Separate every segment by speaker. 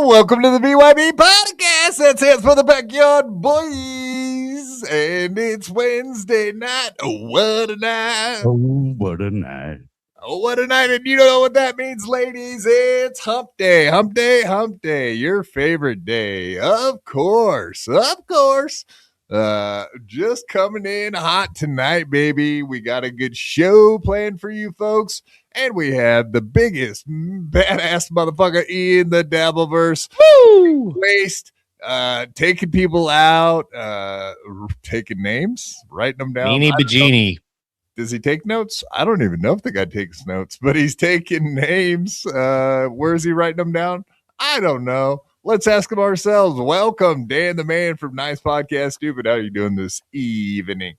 Speaker 1: Welcome to the BYB podcast. That's it for the Backyard Boys. And it's Wednesday night. Oh, what a night.
Speaker 2: Oh, what a night.
Speaker 1: Oh, what a night. And you know what that means, ladies. It's hump day. Hump day, hump day. Your favorite day. Of course. Of course. Just coming in hot tonight, baby. We got a good show planned for you folks. And we have the biggest badass motherfucker in the Dabbleverse.
Speaker 3: Woo!
Speaker 1: Waste, taking people out, taking names, writing them down.
Speaker 3: Beanie Bajini.
Speaker 1: Does he take notes? I don't even know if the guy takes notes, but he's taking names. Where is he writing them down? I don't know. Let's ask him ourselves. Welcome, Dan the Man from Nice Podcast Stupid. How are you doing this evening?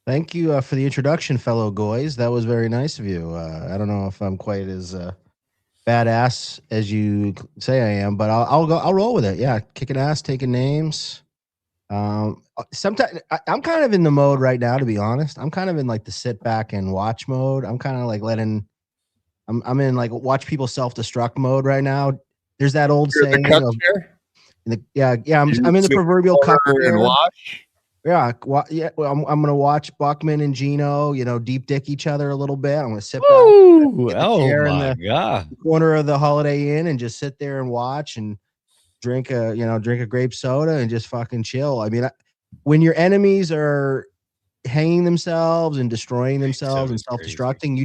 Speaker 4: Thank you for the introduction, fellow goys. That was very nice of you. I don't know if I'm quite as badass as you say I am, but I'll roll with it. Yeah, kicking ass, taking names. Sometimes I'm kind of in the mode right now, to be honest. I'm kind of in like the sit back and watch mode. I'm kind of like I'm in like watch people self-destruct mode right now. There's that old saying. I'm in the proverbial cup
Speaker 1: and watch.
Speaker 4: Yeah, I'm gonna watch Buckman and Gino, deep dick each other a little bit. I'm gonna sit back in the corner of the Holiday Inn and just sit there and watch and drink a grape soda and just fucking chill. I mean, when your enemies are hanging themselves and destroying themselves and self-destructing,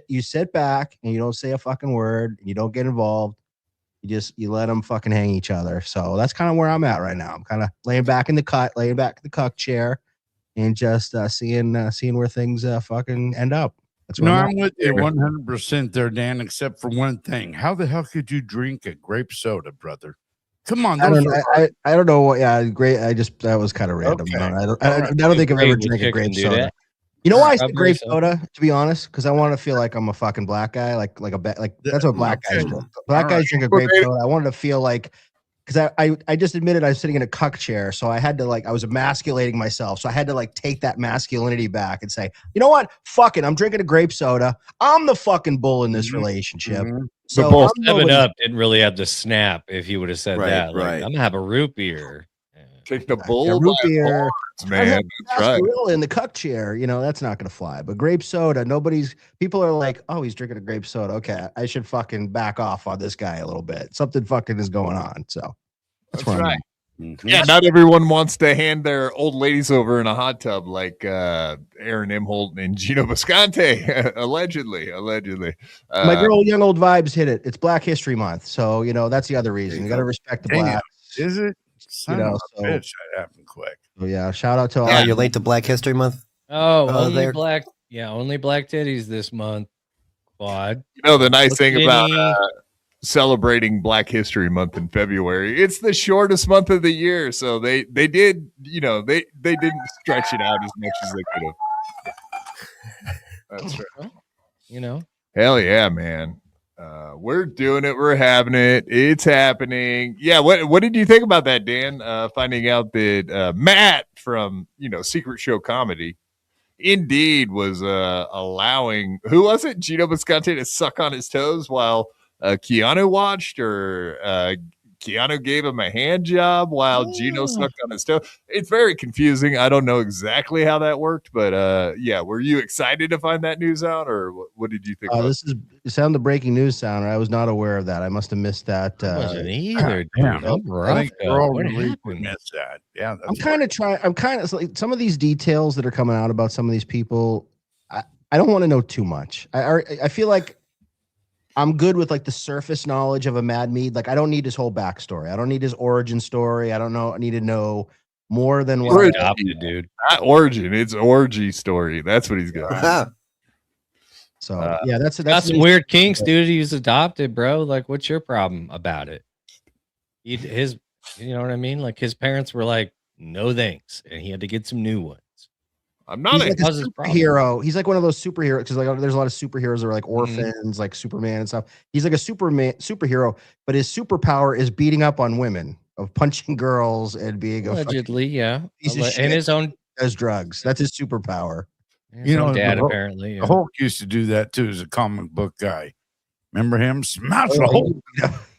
Speaker 4: you sit back and you don't say a fucking word and you don't get involved. You let them fucking hang each other. So that's kind of where I'm at right now. I'm kind of laying back in the cuck chair and just seeing where things fucking end up. That's what
Speaker 2: I'm with you 100% there, Dan, except for one thing. How the hell could you drink a grape soda, brother? Come on.
Speaker 4: I don't know what. Yeah, great. That was kind of random. Okay. I don't think I've ever drank a grape soda. You know why I said grape soda? To be honest, because I want to feel like I'm a fucking black guy, like that's what black guys do. Black guys drink a grape soda. I wanted to feel like, because I just admitted I was sitting in a cuck chair, so I had to I was emasculating myself, so I had to take that masculinity back and say, you know what, fuck it, I'm drinking a grape soda. I'm the fucking bull in this relationship.
Speaker 3: Mm-hmm. So 7-Up didn't really have to snap if you would have said that. Right. I'm gonna have a root beer.
Speaker 1: Take the bull
Speaker 4: root beer,
Speaker 1: man. That's right.
Speaker 4: In the cuck chair, that's not gonna fly. But grape soda, people are like, oh, he's drinking a grape soda. Okay, I should fucking back off on this guy a little bit. Something fucking is going on. So
Speaker 1: that's right. Yeah, not everyone wants to hand their old ladies over in a hot tub like Aaron Imholt and Gino Bisconte, allegedly.
Speaker 4: My girl, Young Old Vibes hit it. It's Black History Month, so that's the other reason. You got to respect the blacks.
Speaker 2: Is it? Bitch, that happened quick.
Speaker 4: Oh yeah, shout out to all.
Speaker 5: Yeah, you're late to Black History Month.
Speaker 3: Oh, only black titties this month. Quad.
Speaker 1: The nice thing about celebrating Black History Month in February, it's the shortest month of the year, so they did, they didn't stretch it out as much as they could have. That's right.
Speaker 3: Hell
Speaker 1: yeah, man. We're doing it. We're having it. It's happening. Yeah. What did you think about that, Dan? Finding out that Matt from Secret Show Comedy indeed was allowing, who was it, Gino Bisconte, to suck on his toes while Keanu watched, or Keanu gave him a hand job while Gino sucked on his toe. It's very confusing. I don't know exactly how that worked, but yeah, were you excited to find that news out, or what did you think?
Speaker 4: This is sound the breaking news sounder. I was not aware of that. I must have missed that.
Speaker 3: I wasn't either, dude.
Speaker 2: Yeah.
Speaker 3: I think
Speaker 2: we're all really missed that. Yeah,
Speaker 4: I'm kind of trying. I'm kind of like some of these details that are coming out about some of these people. I don't want to know too much. I feel like I'm good with like the surface knowledge of a Mad Mead. Like I don't need his whole backstory. I don't need his origin story. I don't know. I need to know more than what
Speaker 3: adopted, dude.
Speaker 1: Not origin. It's orgy story. That's what he's got.
Speaker 4: So yeah, that's
Speaker 3: got some weird kinks, dude. He's adopted, bro. Like, what's your problem about it? You know what I mean? Like his parents were like, no thanks, and he had to get some new ones.
Speaker 1: I'm not
Speaker 4: like a superhero. He's like one of those superheroes because like there's a lot of superheroes that are like orphans, like Superman and stuff. He's like a superhero, but his superpower is beating up on women, of punching girls and being
Speaker 3: allegedly,
Speaker 4: piece of shit
Speaker 3: and his own
Speaker 4: as drugs. That's his superpower.
Speaker 3: Dad apparently.
Speaker 2: The Hulk used to do that too as a comic book guy. Remember him? Smash the Hulk.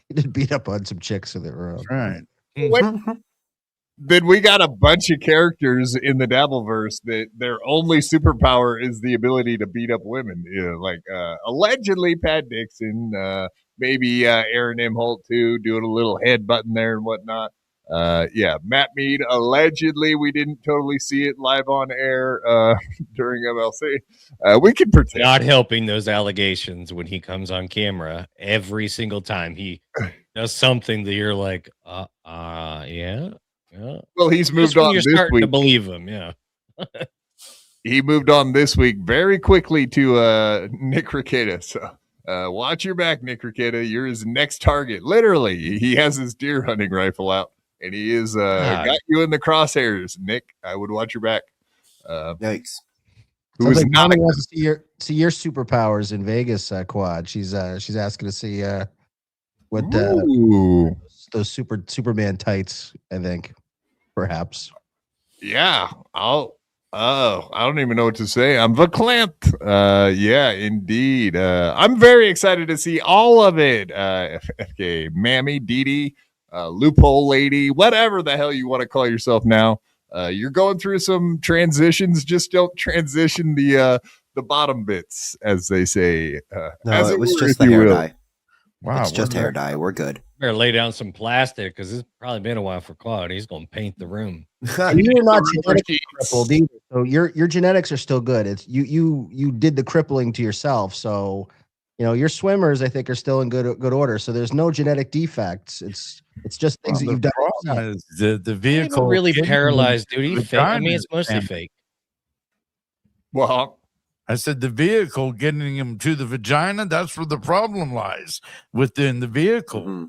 Speaker 4: He did beat up on some chicks in the room.
Speaker 2: Right.
Speaker 1: Then we got a bunch of characters in the Dabbleverse that their only superpower is the ability to beat up women. Like allegedly Pat Dixon, maybe Aaron M. Holt too, doing a little head button there and whatnot. Yeah, Matt Mead, allegedly, we didn't totally see it live on air during MLC. We can pretend.
Speaker 3: Not helping those allegations when he comes on camera every single time he does something that you're like, yeah.
Speaker 1: Well, he's moved on this week.
Speaker 3: To believe him, yeah.
Speaker 1: He moved on this week very quickly to Nick Rekieta. So watch your back, Nick Rekieta. You're his next target. Literally, he has his deer hunting rifle out, and he is got you in the crosshairs, Nick. I would watch your back.
Speaker 5: Yikes!
Speaker 1: Who was not
Speaker 4: wants to see your superpowers in Vegas, Quad? She's asking to see what those Superman tights. I think. Perhaps.
Speaker 1: Yeah. I don't even know what to say. I'm verklempt. Yeah, indeed. I'm very excited to see all of it. FK, Mammy, Dee, loophole lady, whatever the hell you want to call yourself now. You're going through some transitions. Just don't transition the bottom bits, as they say.
Speaker 5: No, it was just the hair dye. Wow, it's just hair dye. We're good.
Speaker 3: Better lay down some plastic because it's probably been a while for Claude. He's going to paint the room.
Speaker 4: You're not genetically crippled either, so your genetics are still good. It's you did the crippling to yourself, so your swimmers I think are still in good order. So there's no genetic defects. It's just things that you've done.
Speaker 2: The vehicle
Speaker 3: really paralyzed, dude. I mean, it's mostly fake.
Speaker 1: Well.
Speaker 2: I said the vehicle getting him to the vagina, that's where the problem lies, within the vehicle. Mm-hmm.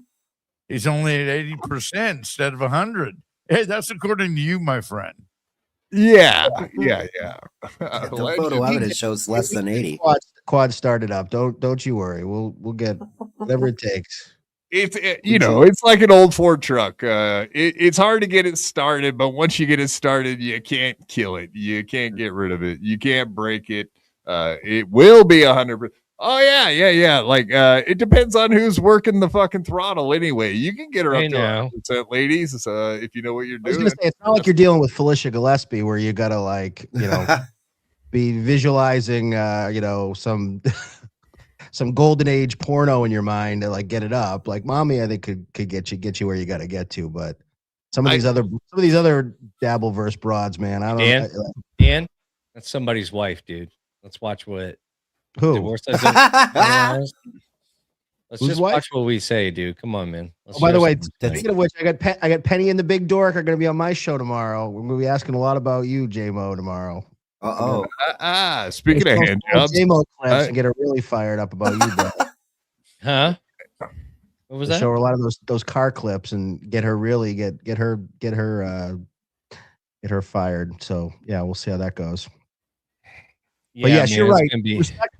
Speaker 2: He's only at 80% instead of 100. Hey, that's according to you, my friend.
Speaker 1: Yeah.
Speaker 5: The photo evidence shows less than 80.
Speaker 4: Quad started up. Don't you worry. We'll get whatever it takes.
Speaker 1: It's like an old Ford truck. It's hard to get it started, but once you get it started, you can't kill it. You can't get rid of it. You can't break it. It will be 100%. Oh yeah. Like it depends on who's working the fucking throttle. Anyway, you can get her up to 100%, ladies. If you know what you're doing.
Speaker 4: I was gonna say, it's not like you're dealing with Felicia Gillespie, where you gotta be visualizing some golden age porno in your mind to get it up. Like mommy, I think could get you where you gotta get to, but some of these other Dabbleverse broads, man. I don't know.
Speaker 3: Dan, that's somebody's wife, dude. Let's watch what
Speaker 4: who.
Speaker 3: Let's just watch what we say, dude. Come on, man.
Speaker 4: By the way, speaking of which, I got Penny and the Big Dork are going to be on my show tomorrow. We're going to be asking a lot about you, J-Mo, tomorrow.
Speaker 1: Speaking of hand jobs,
Speaker 4: J-Mo clips and get her really fired up about you, bro.
Speaker 3: Huh? What was that?
Speaker 4: Show her a lot of those car clips and get her really get her fired. So yeah, we'll see how that goes. Yeah, but yes, you're right.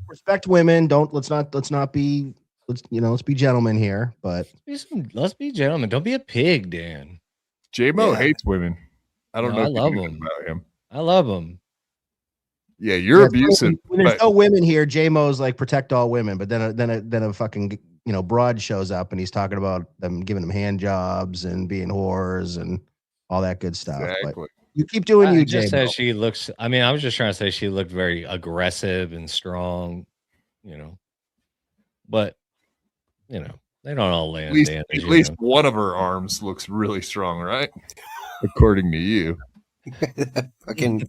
Speaker 4: Respect women. Let's not be let's be gentlemen here. But
Speaker 3: let's be gentlemen. Don't be a pig, Dan.
Speaker 1: J-Mo hates women. I don't know.
Speaker 3: I
Speaker 1: if
Speaker 3: love
Speaker 1: you know
Speaker 3: him.
Speaker 1: about him.
Speaker 3: I love him.
Speaker 1: Yeah, you're abusive.
Speaker 4: When there's no women here, J-Mo's like protect all women. But then a fucking broad shows up and he's talking about them giving him hand jobs and being whores and all that good stuff.
Speaker 1: Exactly.
Speaker 4: But you keep doing you,
Speaker 3: just
Speaker 4: J-Mo.
Speaker 3: said she looks. I mean, I was just trying to say she looked very aggressive and strong. But they don't all land.
Speaker 1: At least one of her arms looks really strong, right? According to you.
Speaker 5: Fucking.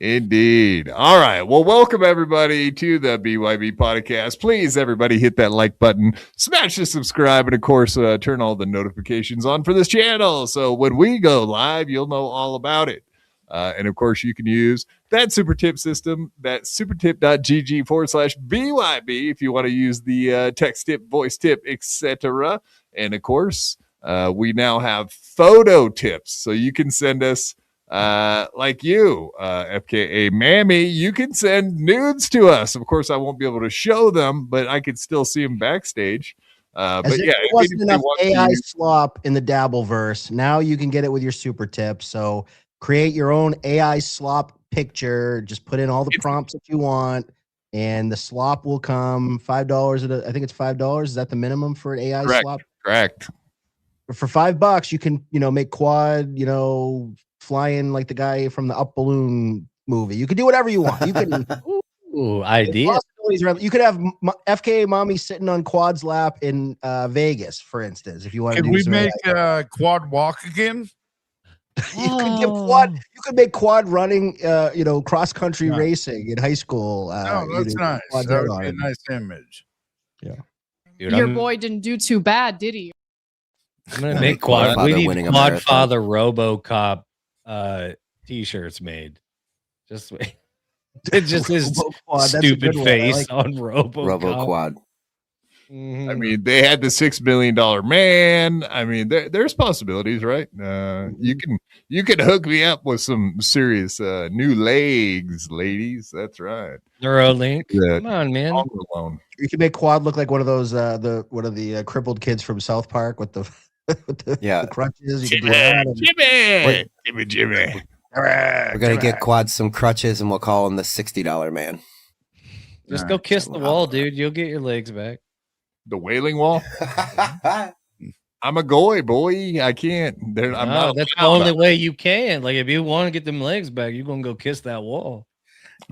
Speaker 1: Indeed. All right. Well, welcome everybody to the BYB podcast. Please, everybody, hit that like button, smash the subscribe, and of course, turn all the notifications on for this channel. So when we go live, you'll know all about it. And of course, you can use that super tip system, that supertip.gg/BYB if you want to use the text tip, voice tip, etc. And of course, we now have photo tips. So you can send us like you, FKA Mammy, you can send nudes to us. Of course, I won't be able to show them, but I could still see them backstage. But yeah,
Speaker 4: it wasn't enough AI slop in the Dabbleverse. Now you can get it with your super tips. So create your own AI slop picture. Just put in all the prompts that you want, and the slop will come. $5 I think it's $5. Is that the minimum for an AI slop?
Speaker 1: Correct. For
Speaker 4: $5, you can make quad. Flying like the guy from the Up Balloon movie. You can do whatever you want. You can.
Speaker 3: Idea.
Speaker 4: You could have FKA Mommy sitting on Quad's lap in Vegas, for instance, if you want to.
Speaker 2: Can we make Quad walk again?
Speaker 4: You could make Quad running, cross country racing in high school.
Speaker 2: That's nice. That would be a nice image.
Speaker 4: Yeah.
Speaker 6: Dude, your boy didn't do too bad, did he?
Speaker 3: I'm gonna make Quad. We need Quadfather RoboCop t-shirts made. Just his stupid face on
Speaker 5: RoboQuad.
Speaker 1: I mean, they had the $6 million man. I mean, there's possibilities, right? You can hook me up with some serious new legs, ladies. That's right.
Speaker 3: Neuralink. Come on, man.
Speaker 4: You can make Quad look like one of those the crippled kids from South Park with the the crutches. You
Speaker 1: Jimmy.
Speaker 5: We're gonna get Quad some crutches, and we'll call him the $60 man.
Speaker 3: Just go kiss the wall, dude. You'll get your legs back.
Speaker 1: The Wailing Wall. I'm a goy boy. I can't. I'm not.
Speaker 3: That's the only way you can. Like, if you want to get them legs back, you're gonna go kiss that wall.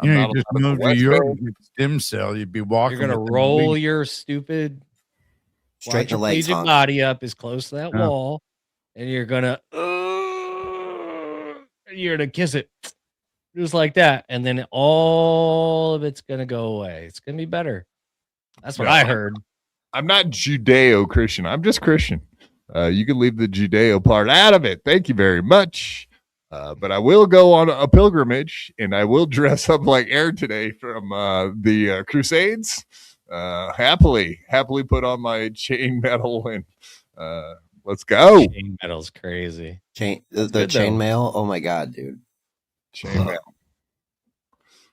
Speaker 2: You just move to Europe, stem cell. You'd be walking.
Speaker 3: You're gonna roll your stupid
Speaker 5: straight the legs
Speaker 3: body up as close to that wall, and you're gonna kiss it just like that, and then all of it's gonna go away. It's gonna be better. That's what I heard.
Speaker 1: I'm not Judeo-Christian. I'm just Christian. You can leave the Judeo part out of it. Thank you very much. But I will go on a pilgrimage, and I will dress up like Aaron today from the Crusades. Happily put on my chain metal and let's go.
Speaker 3: Chain metal's crazy.
Speaker 5: The chain mail. Oh my god, dude.
Speaker 1: Chain mail.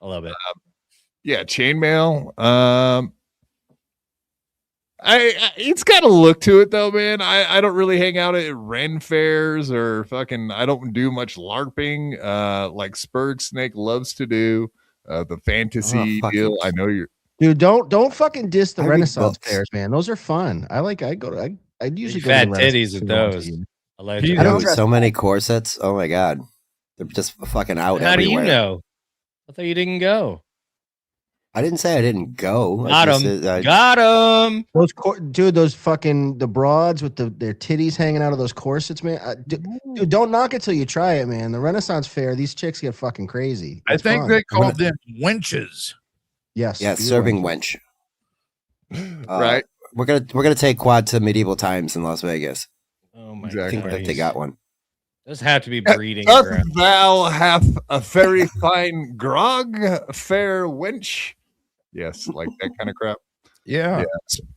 Speaker 3: I love it.
Speaker 1: Yeah, chain mail. It's got a look to it though, man. I don't really hang out at Ren fairs or fucking. I don't do much LARPing like Spurg Snake loves to do. The fantasy deal. I know you're.
Speaker 4: Dude, don't fucking diss the Renaissance fairs, man. Those are fun. I usually go to
Speaker 3: fat titties at those.
Speaker 5: So many corsets. Oh my god, they're just fucking out.
Speaker 3: How
Speaker 5: everywhere.
Speaker 3: do you know? I thought you didn't go.
Speaker 5: I didn't say I didn't go.
Speaker 3: Got him.
Speaker 4: Those fucking the broads with their titties hanging out of those corsets, man. Dude, don't knock it till you try it, man. The Renaissance fair, these chicks get fucking crazy.
Speaker 2: I think they call them wenches.
Speaker 4: Yes.
Speaker 5: Yeah, serving wench.
Speaker 1: Right.
Speaker 5: We're gonna take Quad to medieval times in Las Vegas.
Speaker 3: Oh my
Speaker 5: god! I think that they got one.
Speaker 3: Those have to be breeding.
Speaker 1: Thou hath a very fine grog, fair wench. Yes, like that kind of crap.
Speaker 2: Yeah,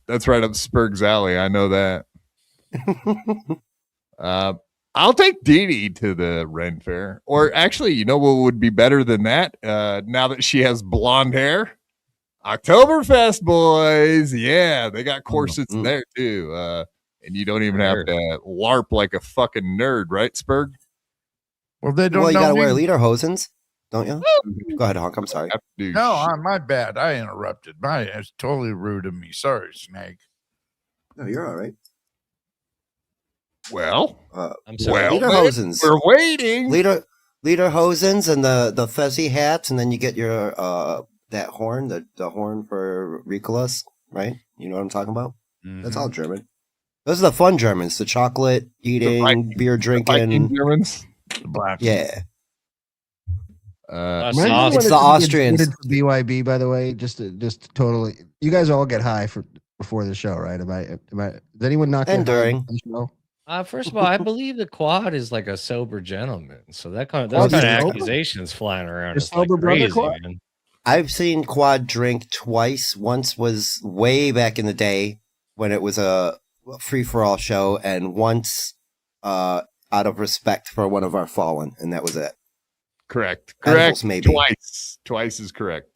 Speaker 1: that's right up Spurg's alley. I know that. I'll take Dee Dee to the Ren Fair. Or actually, you know what would be better than that? Now that she has blonde hair, Oktoberfest, boys. Yeah, they got corsets there too. And you don't even have to LARP like a fucking nerd, right, Spurg?
Speaker 2: Well, they don't.
Speaker 5: Well, you
Speaker 2: know
Speaker 5: gotta wear
Speaker 2: me.
Speaker 5: lederhosens, don't you? Go ahead, Honk. I'm sorry.
Speaker 2: No, my bad. I interrupted. It's totally rude of me. Sorry, Snake.
Speaker 5: No, you're all right.
Speaker 1: Well,
Speaker 3: I'm sorry.
Speaker 5: Lederhosens.
Speaker 1: We're waiting.
Speaker 5: Lederhosens and the fezzy hats, and then you get your that horn, the horn for Ricolas, right? You know what I'm talking about? Mm-hmm. That's all German. Those are the fun Germans, the chocolate eating, beer drinking
Speaker 1: Germans.
Speaker 2: The black.
Speaker 5: Yeah.
Speaker 4: It's
Speaker 5: the Austrians.
Speaker 4: BYB, by the way, just totally. You guys all get high before the show, right? Am I? Does anyone not get
Speaker 5: and during
Speaker 4: the show?
Speaker 3: First of all, I believe the quad is like a sober gentleman, so those kind of accusations flying around is like crazy, man.
Speaker 5: I've seen Quad drink twice. Once was way back in the day when it was a free-for-all show, and once out of respect for one of our fallen, and that was it.
Speaker 1: Correct.
Speaker 5: Edibles, maybe.
Speaker 1: Twice is correct.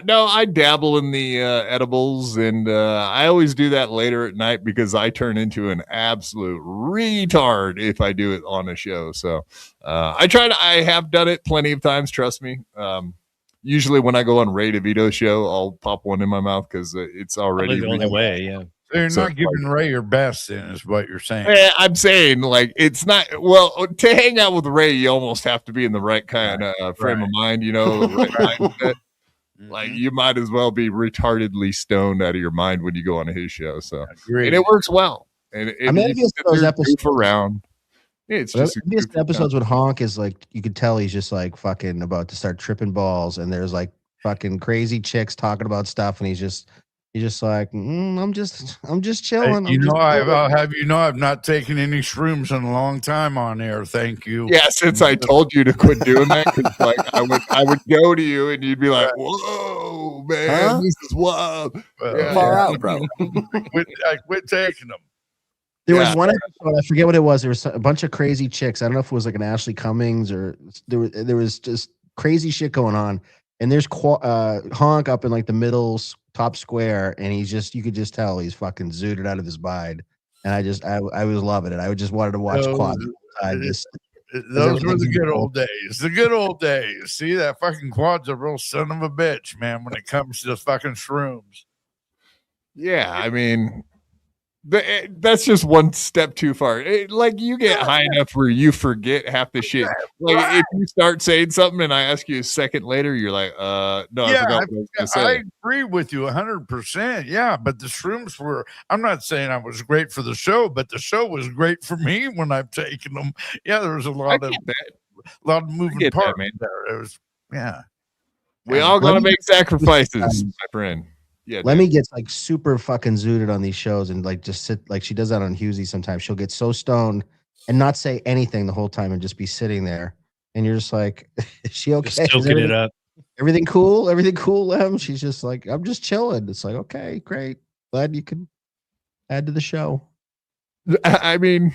Speaker 1: No, I dabble in the edibles, and I always do that later at night because I turn into an absolute retard if I do it on a show. So I have done it plenty of times, trust me. Usually when I go on Ray DeVito's show, I'll pop one in my mouth because it's already
Speaker 3: the only way, yeah.
Speaker 2: So you're not giving Ray your best, then, is what you're saying.
Speaker 1: I'm saying, like, it's not, well, to hang out with Ray, you almost have to be in the right kind of frame of mind, you know, the right mindset. Like, you might as well be retardedly stoned out of your mind when you go on his show. So, and it works well. And
Speaker 4: I mean, those episodes
Speaker 1: around. It's just
Speaker 4: episodes with Honk is like, you could tell he's just like fucking about to start tripping balls, and there's like fucking crazy chicks talking about stuff, and he's just like, I'm just chilling.
Speaker 1: I've
Speaker 2: not taken any shrooms in a long time on air. Thank you.
Speaker 1: Yeah, since I told you to quit doing that, because like I would go to you and you'd be like, "Whoa, man, this is wild."
Speaker 5: Far out, bro.
Speaker 2: I quit taking them.
Speaker 4: There was one episode, I forget what it was. There was a bunch of crazy chicks. I don't know if it was like an Ashley Cummings or there was just crazy shit going on. And there's Honk up in like the middle top square, and you could just tell he's fucking zooted out of his mind. And I was loving it. I just wanted to watch Quad.
Speaker 2: Those were the good old days. The good old days. See, that fucking Quad's a real son of a bitch, man, when it comes to the fucking shrooms.
Speaker 1: Yeah, I mean, that's just one step too far. Like, you get high enough where you forget half the shit. Like, if you start saying something and I ask you a second later, you're like, no, I forgot what I was going to say.
Speaker 2: I agree with you 100%. Yeah, but the shrooms I'm not saying I was great for the show, but the show was great for me when I've taken them. Yeah, there was a lot of moving parts there. It was, yeah.
Speaker 1: We all got to make sacrifices, my friend. Yeah,
Speaker 4: Lemmy gets like super fucking zooted on these shows and like just sit, like she does that on Husey sometimes. She'll get so stoned and not say anything the whole time and just be sitting there. And you're just like, is she okay?
Speaker 3: Just soaking it up.
Speaker 4: Everything cool? Everything cool, Lem? She's just like, I'm just chilling. It's like, okay, great. Glad you can add to the show.
Speaker 1: I mean,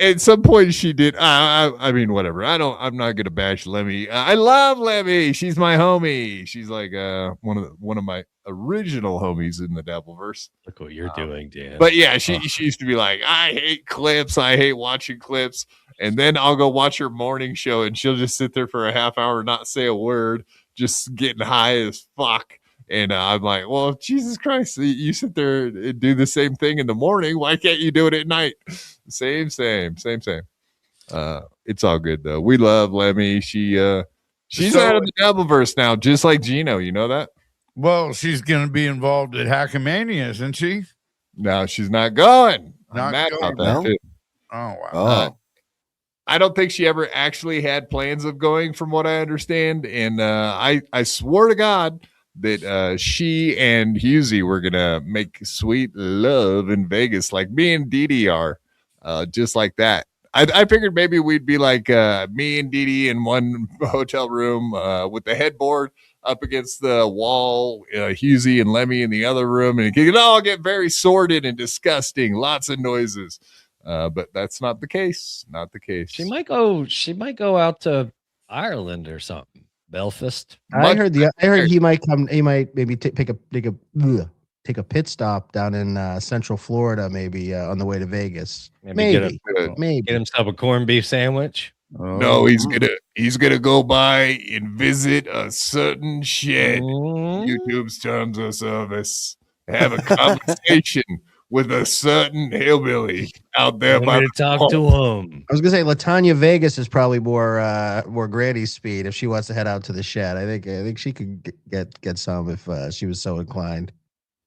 Speaker 1: at some point she did. I mean, whatever. I'm not gonna bash Lemmy. I love Lemmy. She's my homie. She's like one of my original homies in the Dabbleverse.
Speaker 3: Look what you're doing, Dan.
Speaker 1: But yeah, she used to be like, I hate clips. I hate watching clips. And then I'll go watch her morning show, and she'll just sit there for a half hour, not say a word, just getting high as fuck. And I'm like, well, Jesus Christ, you sit there and do the same thing in the morning. Why can't you do it at night? Same. It's all good though. We love Lemmy. She's out of the Dabbleverse now, just like Gino. You know that?
Speaker 2: Well, she's going to be involved at Hackamania, isn't she?
Speaker 1: No, she's not going.
Speaker 2: Not
Speaker 1: I'm mad
Speaker 2: going.
Speaker 1: about that too.
Speaker 2: Oh wow.
Speaker 1: I don't think she ever actually had plans of going, from what I understand. And I swore to God that she and Husey were gonna make sweet love in Vegas, like me and Dee Dee are, just like that. I figured maybe we'd be like me and Dee Dee in one hotel room with the headboard up against the wall, Husey and Lemmy in the other room, and it could all get very sordid and disgusting, lots of noises. But that's not the case. Not the case.
Speaker 3: She might go out to Ireland or something. Belfast.
Speaker 4: I heard he might come. He might maybe take a pit stop down in Central Florida, maybe on the way to Vegas. Maybe
Speaker 3: get himself a corned beef sandwich.
Speaker 1: No, he's gonna go by and visit a certain shed. YouTube's terms of service. Have a conversation with a certain hillbilly out there.
Speaker 3: By to talk to him.
Speaker 4: I was gonna say Latanya Vegas is probably more Granny's speed if she wants to head out to the shed. I think she could get some if she was so inclined.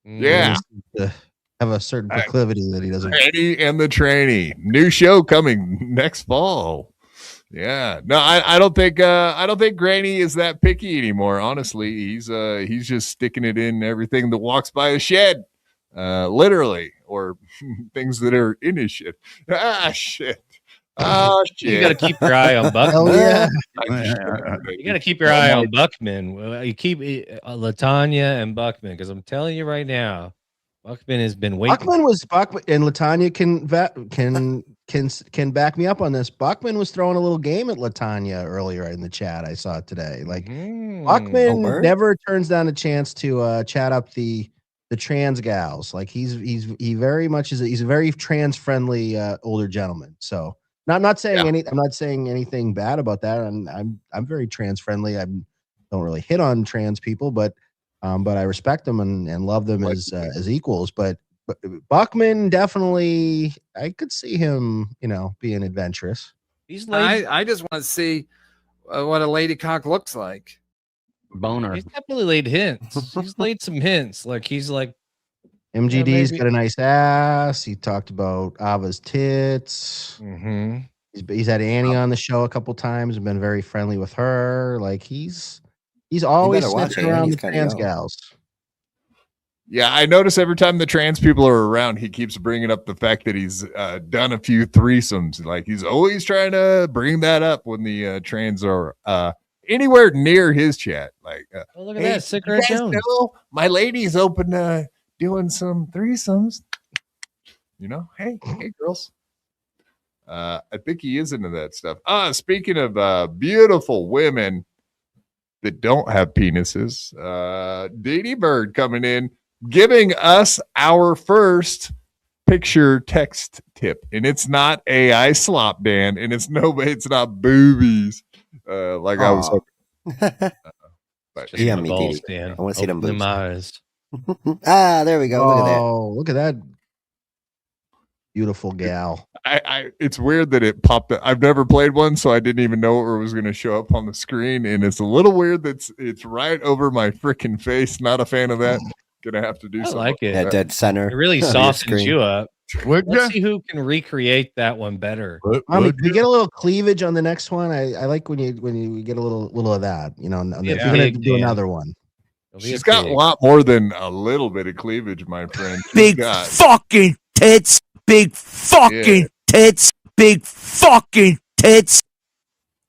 Speaker 1: Yeah.
Speaker 4: Have a certain proclivity that he doesn't.
Speaker 1: Eddie and the Tranny. New show coming next fall. Yeah. No, I don't think Granny is that picky anymore. Honestly, he's just sticking it in everything that walks by a shed. Literally, or things that are in his shit. Shit. Oh shit!
Speaker 3: You got to keep your eye on Buckman.
Speaker 4: Yeah.
Speaker 3: You got to keep your eye on Buckman. You keep Latanya and Buckman because I'm telling you right now, Buckman has been waiting. Buckman
Speaker 4: and Latanya can back me up on this. Buckman was throwing a little game at Latanya earlier in the chat. I saw it today. Like Buckman never turns down a chance to chat up the trans gals. Like he very much is. He's a very trans friendly older gentleman. So I'm not saying anything bad about that. I'm very trans friendly. I don't really hit on trans people, but I respect them and love them as equals. But Buckman definitely, I could see him, being adventurous.
Speaker 7: I just want to see what a lady cock looks like.
Speaker 3: Boner. He's definitely laid hints. He's laid some hints. Like he's like
Speaker 4: MGD's got a nice ass. He talked about Ava's tits.
Speaker 3: Mm-hmm.
Speaker 4: He's had Annie on the show a couple times and been very friendly with her. Like he's always sniffing around the trans gals.
Speaker 1: Yeah, I notice every time the trans people are around, he keeps bringing up the fact that he's done a few threesomes. Like he's always trying to bring that up when the trans are anywhere near his chat. Like,
Speaker 3: look at that, Stuttering John.
Speaker 1: My lady's open to doing some threesomes. Hey girls. I think he is into that stuff. Speaking of beautiful women that don't have penises, Dee Bird coming in, giving us our first picture text tip, and it's not AI slop, Dan, and it's not boobies. I was hoping.
Speaker 5: Yeah, me, balls, Dan. I want to see them boobs.
Speaker 3: Eyes.
Speaker 5: There we go. Look at that.
Speaker 4: Oh, look at that beautiful gal.
Speaker 1: It's weird that it popped up. I've never played one, so I didn't even know it was going to show up on the screen, and it's a little weird that it's right over my freaking face. Not a fan of that. Gonna have to do something.
Speaker 3: I like it.
Speaker 5: That dead center.
Speaker 3: It really softens you up. Let's see who can recreate that one better.
Speaker 4: Can we get a little cleavage on the next one? I like when you get a little of that. If you're gonna do another one.
Speaker 1: She's got a lot more than a little bit of cleavage, my friend.
Speaker 8: Big fucking tits. Big fucking tits. Big fucking tits.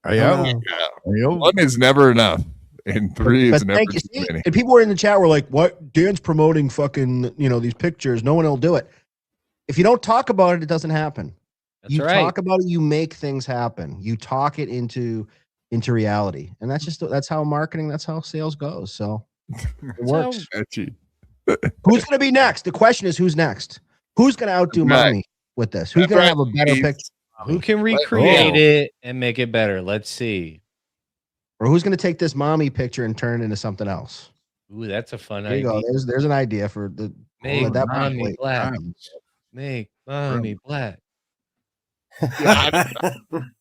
Speaker 1: One is never enough. And three is never too many.
Speaker 4: And people were in the chat were like, what? Dan's promoting fucking, these pictures. No one will do it. If you don't talk about it, it doesn't happen. You talk about it, you make things happen. You talk it into reality. And that's how marketing, that's how sales goes. So it works. Who's going to be next? The question is, who's next? Who's going to outdo mommy with this? Who's going to have a better picture?
Speaker 3: Who can recreate it and make it better? Let's see.
Speaker 4: Or who's going to take this mommy picture and turn it into something else?
Speaker 3: Ooh, that's a fun
Speaker 4: idea. There you go. There's an idea for the
Speaker 3: make mommy black. Make mommy black.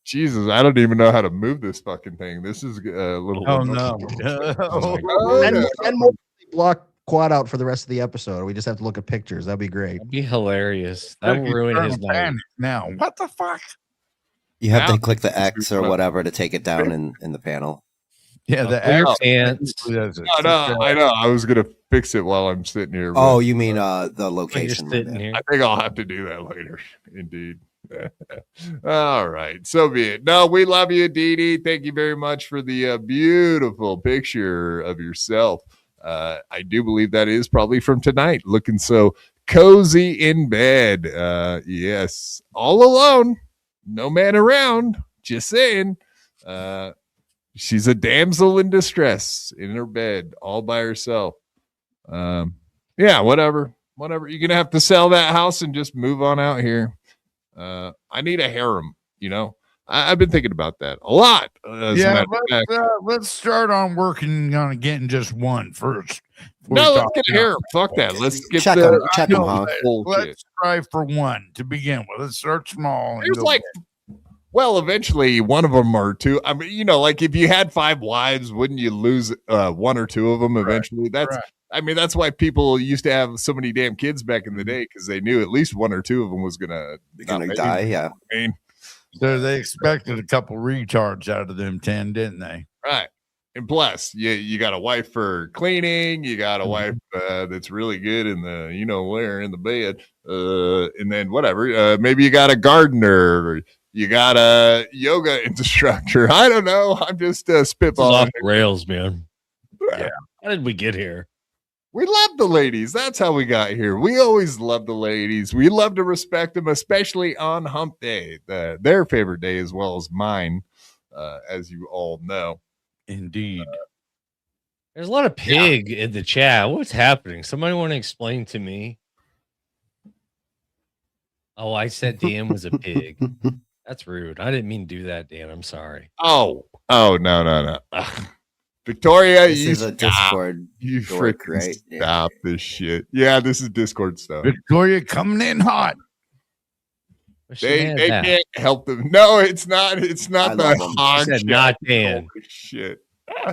Speaker 1: Jesus, I don't even know how to move this fucking thing. This is a little.
Speaker 2: Oh no!
Speaker 4: And more block quad out for the rest of the episode. We just have to look at pictures. That'd be great.
Speaker 3: That'd be hilarious. That will ruin his night.
Speaker 2: Now, what the fuck?
Speaker 5: You have to click the X or whatever to take it down in the panel.
Speaker 2: Yeah, the
Speaker 3: X.
Speaker 1: No, I know. I was gonna fix it while I'm sitting here.
Speaker 5: Oh, you mean the location?
Speaker 3: Here.
Speaker 1: I think I'll have to do that later. Indeed. All right, so be it. No, we love you, Dee. Thank you very much for the beautiful picture of yourself. I do believe that is probably from tonight, looking so cozy in bed. Yes, all alone, no man around. Just saying. she's a damsel in distress in her bed all by herself. Yeah, whatever. You're gonna have to sell that house and just move on out here. I need a harem, you know. I've been thinking about that a lot.
Speaker 2: Let's start on working on getting just one first.
Speaker 1: No, let's get a harem. Fuck that. Let's get
Speaker 5: check them, Hawk.
Speaker 2: Let's try for one to begin with. Let's start small.
Speaker 1: There's like, well, eventually one of them or two. I mean, you know, like if you had 5 wives, wouldn't you lose one or two of them eventually? I mean, that's why people used to have so many damn kids back in the day, because they knew at least one or two of them was gonna
Speaker 5: die. Yeah.
Speaker 1: I mean,
Speaker 2: so they expected a couple retards out of them 10, didn't they?
Speaker 1: Right. And plus, you got a wife for cleaning. You got a wife that's really good in the, you know, where in the bed. And then whatever. Maybe you got a gardener. Or you got a yoga instructor. I don't know. I'm just spitballing.
Speaker 3: Off the rails, man. Yeah. How did we get here?
Speaker 1: We love the ladies. That's how we got here. We always love the ladies. We love to respect them, especially on Hump Day, their favorite day as well as mine, as you all know.
Speaker 2: Indeed.
Speaker 3: There's a lot of pig in the chat. What's happening? Somebody want to explain to me? Oh, I said Dan was a pig. That's rude. I didn't mean to do that, Dan. I'm sorry.
Speaker 1: Oh, no. Victoria,
Speaker 5: this is a Discord.
Speaker 1: You freaking stop this shit. Yeah, this is Discord stuff.
Speaker 2: Victoria coming in hot.
Speaker 1: They can't help them. No, it's not. It's not the hog.
Speaker 3: Not Dan.
Speaker 1: Holy shit.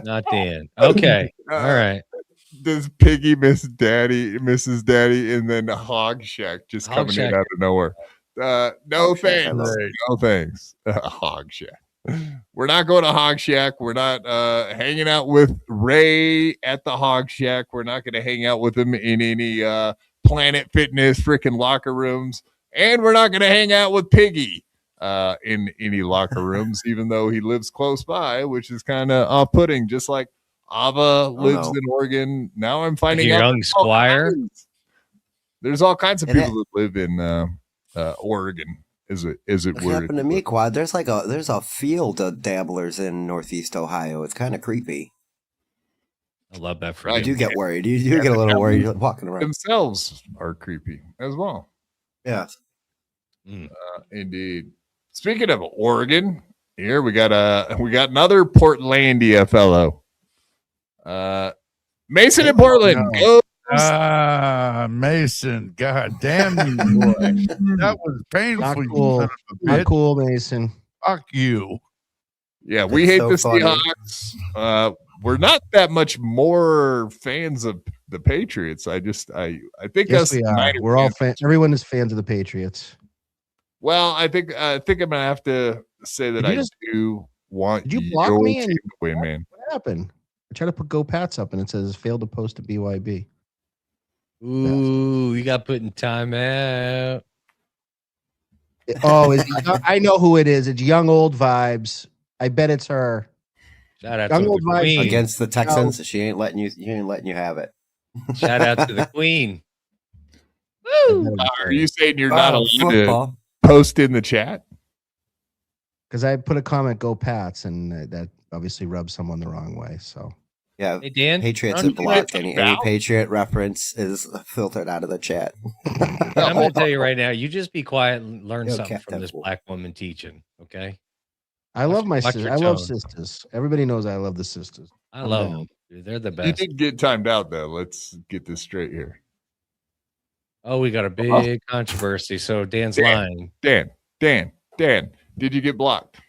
Speaker 3: Not Dan. Okay. All right.
Speaker 1: This piggy Mrs. Daddy, and then the Hog Shack just coming in out of nowhere. No thanks. No thanks. Hog Shack. We're not going to Hog Shack. We're not hanging out with Ray at the Hog Shack. We're not going to hang out with him in any Planet Fitness freaking locker rooms. And we're not going to hang out with Piggy in any locker rooms, even though he lives close by, which is kind of off-putting. Just like Ava lives in Oregon. Now I'm finding out.
Speaker 3: Young Squire.
Speaker 1: There's all kinds of people that live in Oregon. Is it
Speaker 5: what happened to me, Quad? There's a field of dabblers in Northeast Ohio. It's kind of creepy.
Speaker 3: I love that for
Speaker 5: I do get worried. You do get a little worried walking around.
Speaker 1: Themselves are creepy as well.
Speaker 5: Yeah.
Speaker 1: Indeed. Speaking of Oregon, here we got another Portlandia fellow. Mason in Portland. Go.
Speaker 2: Mason. God damn you, boy. That was painful.
Speaker 4: Not cool, Mason.
Speaker 2: Fuck you.
Speaker 1: Yeah, we hate the Seahawks. We're not that much more fans of the Patriots. I think
Speaker 4: yes, we are. We're all fans. Everyone is fans of the Patriots.
Speaker 1: Well, I think I'm gonna have to say that I do want
Speaker 4: you block me
Speaker 1: team to win, man.
Speaker 4: What happened? I tried to put Go Pats up and it says failed to post to BYB.
Speaker 3: Ooh, you got put in timeout.
Speaker 4: Oh, I know who it is. It's Young Old Vibes. I bet it's her.
Speaker 3: Shout out to the Queen
Speaker 5: against the Texans. She ain't letting you have it.
Speaker 3: Shout out to the Queen.
Speaker 1: Woo! Are you saying you're not allowed to post in the chat?
Speaker 4: Because I put a comment, "Go Pats," and that obviously rubs someone the wrong way. So
Speaker 5: yeah,
Speaker 3: hey Dan,
Speaker 5: Patriots are blocked. Any Patriot reference is filtered out of the chat.
Speaker 3: I'm going to tell you right now. You just be quiet and learn something from this black woman teaching. Okay.
Speaker 4: I love my sisters. I love sisters. Everybody knows I love the sisters.
Speaker 3: I love them. Dude, they're the best.
Speaker 1: You did get timed out though. Let's get this straight here.
Speaker 3: Oh, we got a big controversy. So Dan's lying.
Speaker 1: Dan, did you get blocked?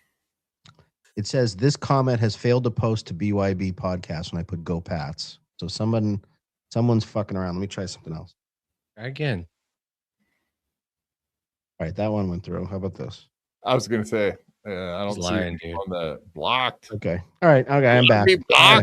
Speaker 4: It says this comment has failed to post to BYB podcast when I put Go Pats. So someone's fucking around. Let me try something else.
Speaker 3: Try again.
Speaker 4: All right, that one went through. How about this?
Speaker 1: I was gonna say I don't see
Speaker 3: lying,
Speaker 1: on the blocked.
Speaker 4: Okay. All right. Okay, I'm back.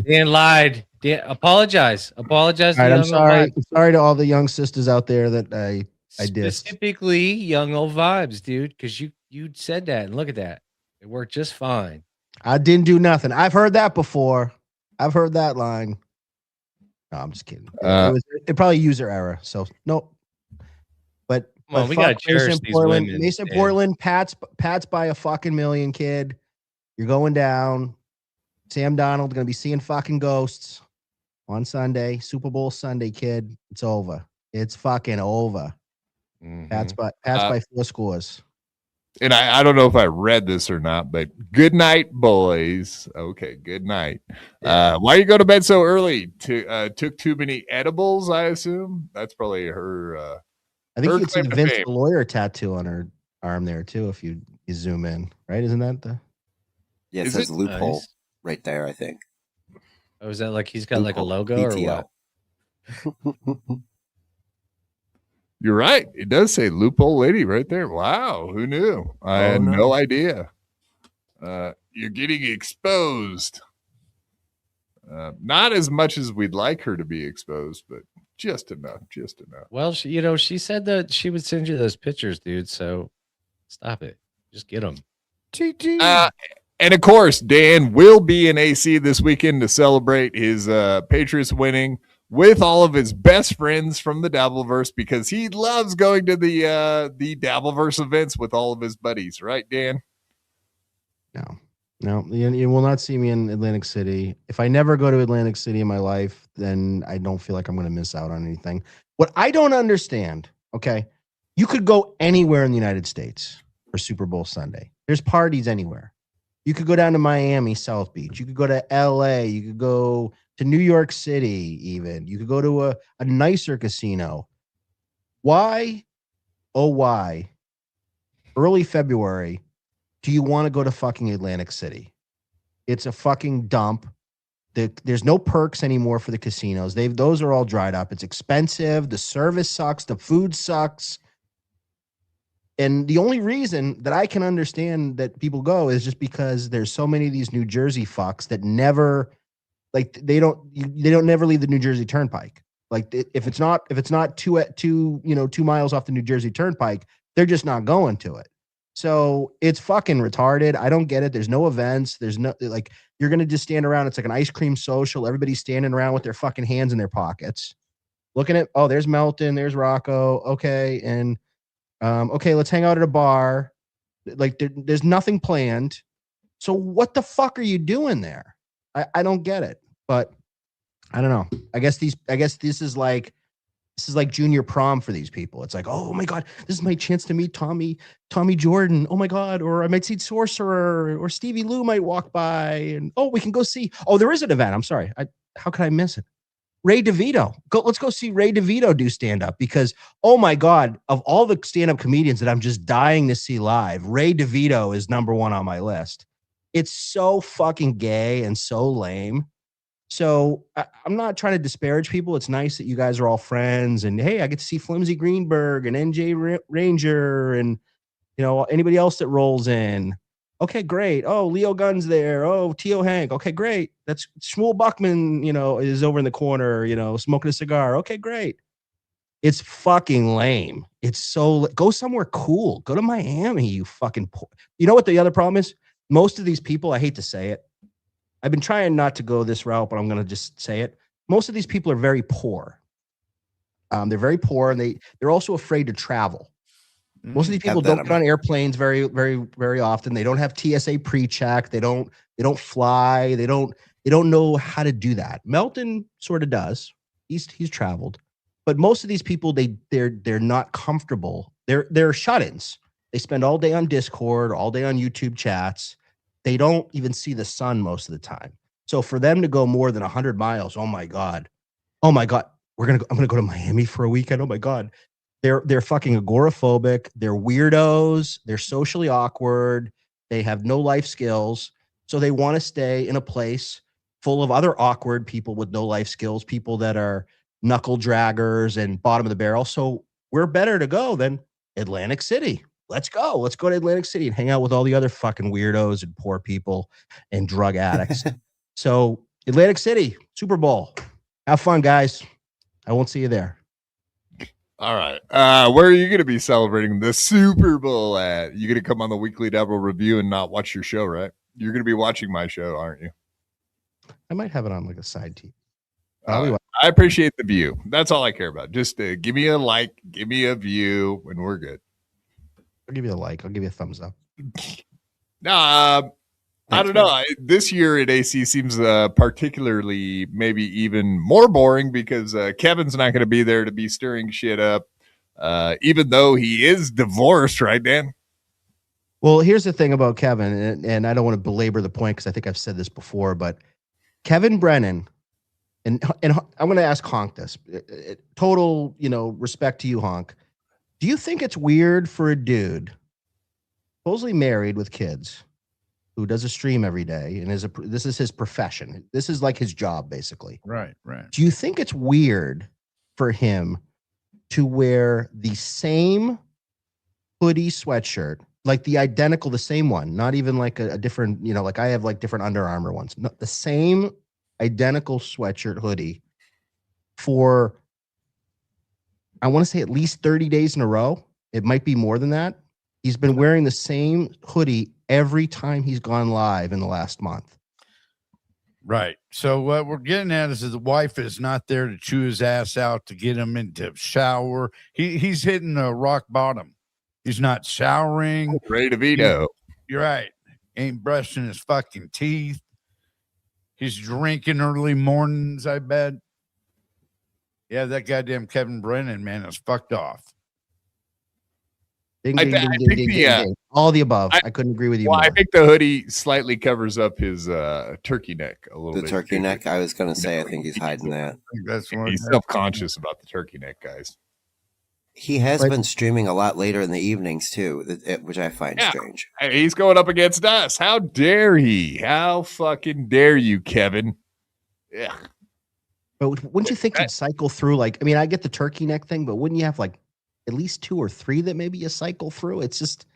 Speaker 3: Dan lied. Dan, apologize. Apologize.
Speaker 4: All right, I'm sorry. I'm sorry to all the young sisters out there that I did.
Speaker 3: Specifically, Young Old Vibes, dude, because you said that and look at that. It worked just fine.
Speaker 4: I didn't do nothing. I've heard that before. I've heard that line. No, I'm just kidding. It probably user error. So no. But
Speaker 3: we gotta cherish these women.
Speaker 4: Mason Portland, Pats by a fucking million, kid. You're going down. Sam Donald going to be seeing fucking ghosts on Sunday. Super Bowl Sunday, kid. It's over. It's fucking over. Pats by 4 scores.
Speaker 1: And I don't know if I read this or not, but good night, boys. Okay, good night. Why you go to bed so early? Took too many edibles, I assume. That's probably her.
Speaker 4: I think
Speaker 1: her
Speaker 4: you can see
Speaker 1: claim
Speaker 4: the
Speaker 1: to
Speaker 4: Vince
Speaker 1: fame.
Speaker 4: the lawyer tattoo on her arm there too. If you zoom in, right? Isn't that the?
Speaker 5: Yeah, it
Speaker 1: Is
Speaker 5: says
Speaker 1: it?
Speaker 5: loophole
Speaker 3: Nice.
Speaker 5: right there, I think.
Speaker 3: Oh, is that like he's got like a logo
Speaker 5: BTL.
Speaker 3: or what?
Speaker 1: You're right. It does say loophole lady right there. Wow, who knew? I had no idea. You're getting exposed. Not as much as we'd like her to be exposed, but just enough. Just enough.
Speaker 3: Well, she said that she would send you those pictures, dude. So stop it. Just get them.
Speaker 1: And of course, Dan will be in AC this weekend to celebrate his Patriots winning with all of his best friends from the Dabbleverse because he loves going to the Dabbleverse events with all of his buddies, right, Dan?
Speaker 4: No, you will not see me in Atlantic City. If I never go to Atlantic City in my life, then I don't feel like I'm going to miss out on anything. What I don't understand, okay, you could go anywhere in the United States for Super Bowl Sunday. There's parties anywhere. You could go down to Miami, South Beach. You could go to LA. You could go to New York City even. You could go to a nicer casino. Why, oh why, early February, do you want to go to fucking Atlantic City? It's a fucking dump. There's no perks anymore for the casinos. Those are all dried up. It's expensive. The service sucks. The food sucks. And the only reason that I can understand that people go is just because there's so many of these New Jersey fucks that never, like they don't never leave the New Jersey Turnpike. Like if it's not 2 miles off the New Jersey Turnpike, they're just not going to it. So it's fucking retarded. I don't get it. There's no events. There's no, like, you're going to just stand around. It's like an ice cream social. Everybody's standing around with their fucking hands in their pockets. Looking at, oh, there's Melton, there's Rocco. Okay. And, okay, let's hang out at a bar. Like there's nothing planned. So what the fuck are you doing there? I don't get it, but I don't know. I guess this is like junior prom for these people. It's like, oh my God, this is my chance to meet Tommy Jordan. Oh my God. Or I might see Sorcerer or Stevie Lou might walk by and, oh, we can go see. Oh, there is an event. I'm sorry. How could I miss it? Ray DeVito. Let's go see Ray DeVito do stand up because, oh my God, of all the stand up comedians that I'm just dying to see live, Ray DeVito is number one on my list. It's so fucking gay and so lame. So I'm not trying to disparage people. It's nice that you guys are all friends and hey, I get to see Flimsy Greenberg and NJ Ranger and, you know, anybody else that rolls in. Okay, great. Oh, Leo Gunn's there. Oh, Tio Hank. Okay, great. That's Shmuel Buckman, you know, is over in the corner, you know, smoking a cigar. Okay, great. It's fucking lame. It's so, go somewhere cool. Go to Miami, you fucking poor. You know what the other problem is? Most of these people, I hate to say it, I've been trying not to go this route, but I'm going to just say it. Most of these people are very poor. They're very poor and they're also afraid to travel. Most of these people don't get on airplanes very, very, very often. They don't have TSA pre-check. They don't fly. They don't know how to do that. Melton sort of does. He's traveled, but most of these people they're not comfortable. They're shut-ins. They spend all day on Discord, all day on YouTube chats. They don't even see the sun most of the time. So for them to go more than 100 miles, oh my God, I'm gonna go to Miami for a weekend. Oh my God. They're fucking agoraphobic. They're weirdos. They're socially awkward. They have no life skills. So they want to stay in a place full of other awkward people with no life skills, people that are knuckle draggers and bottom of the barrel. So we're better to go than Atlantic City. Let's go. Let's go to Atlantic City and hang out with all the other fucking weirdos and poor people and drug addicts. So Atlantic City, Super Bowl. Have fun, guys. I won't see you there.
Speaker 1: All right. Where are you going to be celebrating the Super Bowl at? You going to come on the Weekly Dabble Review and not watch your show, right? You're going to be watching my show, aren't you?
Speaker 4: I might have it on like a side TV.
Speaker 1: I appreciate the view. That's all I care about. Just give me a like, give me a view, and we're good.
Speaker 4: I'll give you a like. I'll give you a thumbs up.
Speaker 1: I don't know. This year at AC seems particularly maybe even more boring because Kevin's not going to be there to be stirring shit up, even though he is divorced, right, Dan?
Speaker 4: Well, here's the thing about Kevin, and I don't want to belabor the point because I think I've said this before, but Kevin Brennan, and I'm going to ask Honk this. Total, respect to you, Honk. Do you think it's weird for a dude, supposedly married with kids, who does a stream every day and this is his profession? This is like his job, basically.
Speaker 2: Right.
Speaker 4: Do you think it's weird for him to wear the same hoodie sweatshirt, like the same one, not even like a different, like I have like different Under Armour ones, not the same identical sweatshirt hoodie for, I want to say at least 30 days in a row. It might be more than that. He's been wearing the same hoodie every time he's gone live in the last month.
Speaker 2: Right. So what we're getting at is the wife is not there to chew his ass out to get him into shower. He's hitting a rock bottom. He's not showering.
Speaker 1: Ray DeVito.
Speaker 2: You're right. Ain't brushing his fucking teeth. He's drinking early mornings, I bet. Yeah, that goddamn Kevin Brennan, man, is fucked off.
Speaker 4: Ding, ding, ding, ding. All the above. I couldn't agree with you more.
Speaker 1: I think the hoodie slightly covers up his turkey neck a little bit.
Speaker 5: The turkey neck? I was going to say, I think he's hiding that.
Speaker 1: He's self-conscious about the turkey neck, guys.
Speaker 5: He has been streaming a lot later in the evenings, too, which I find strange.
Speaker 1: He's going up against us. How dare he? How fucking dare you, Kevin? Yeah.
Speaker 4: But wouldn't you think you'd cycle through, like, I mean, I get the turkey neck thing, but wouldn't you have like at least 2 or 3 that maybe you cycle through? It's just,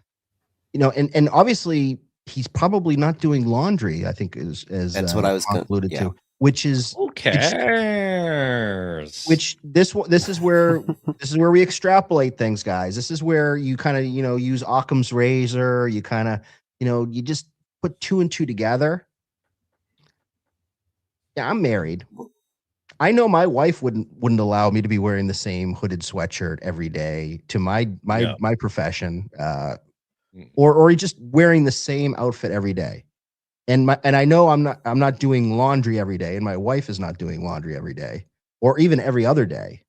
Speaker 4: and obviously he's probably not doing laundry, I think as
Speaker 5: that's what I was
Speaker 4: alluded to, which is
Speaker 3: who cares?
Speaker 4: Which this is where we extrapolate things, guys. This is where you kind of, use Occam's razor. You kind of, you just put 2 and 2 together. Yeah, I'm married. I know my wife wouldn't allow me to be wearing the same hooded sweatshirt every day to my profession, or just wearing the same outfit every day. And I know I'm not doing laundry every day, and my wife is not doing laundry every day, or even every other day.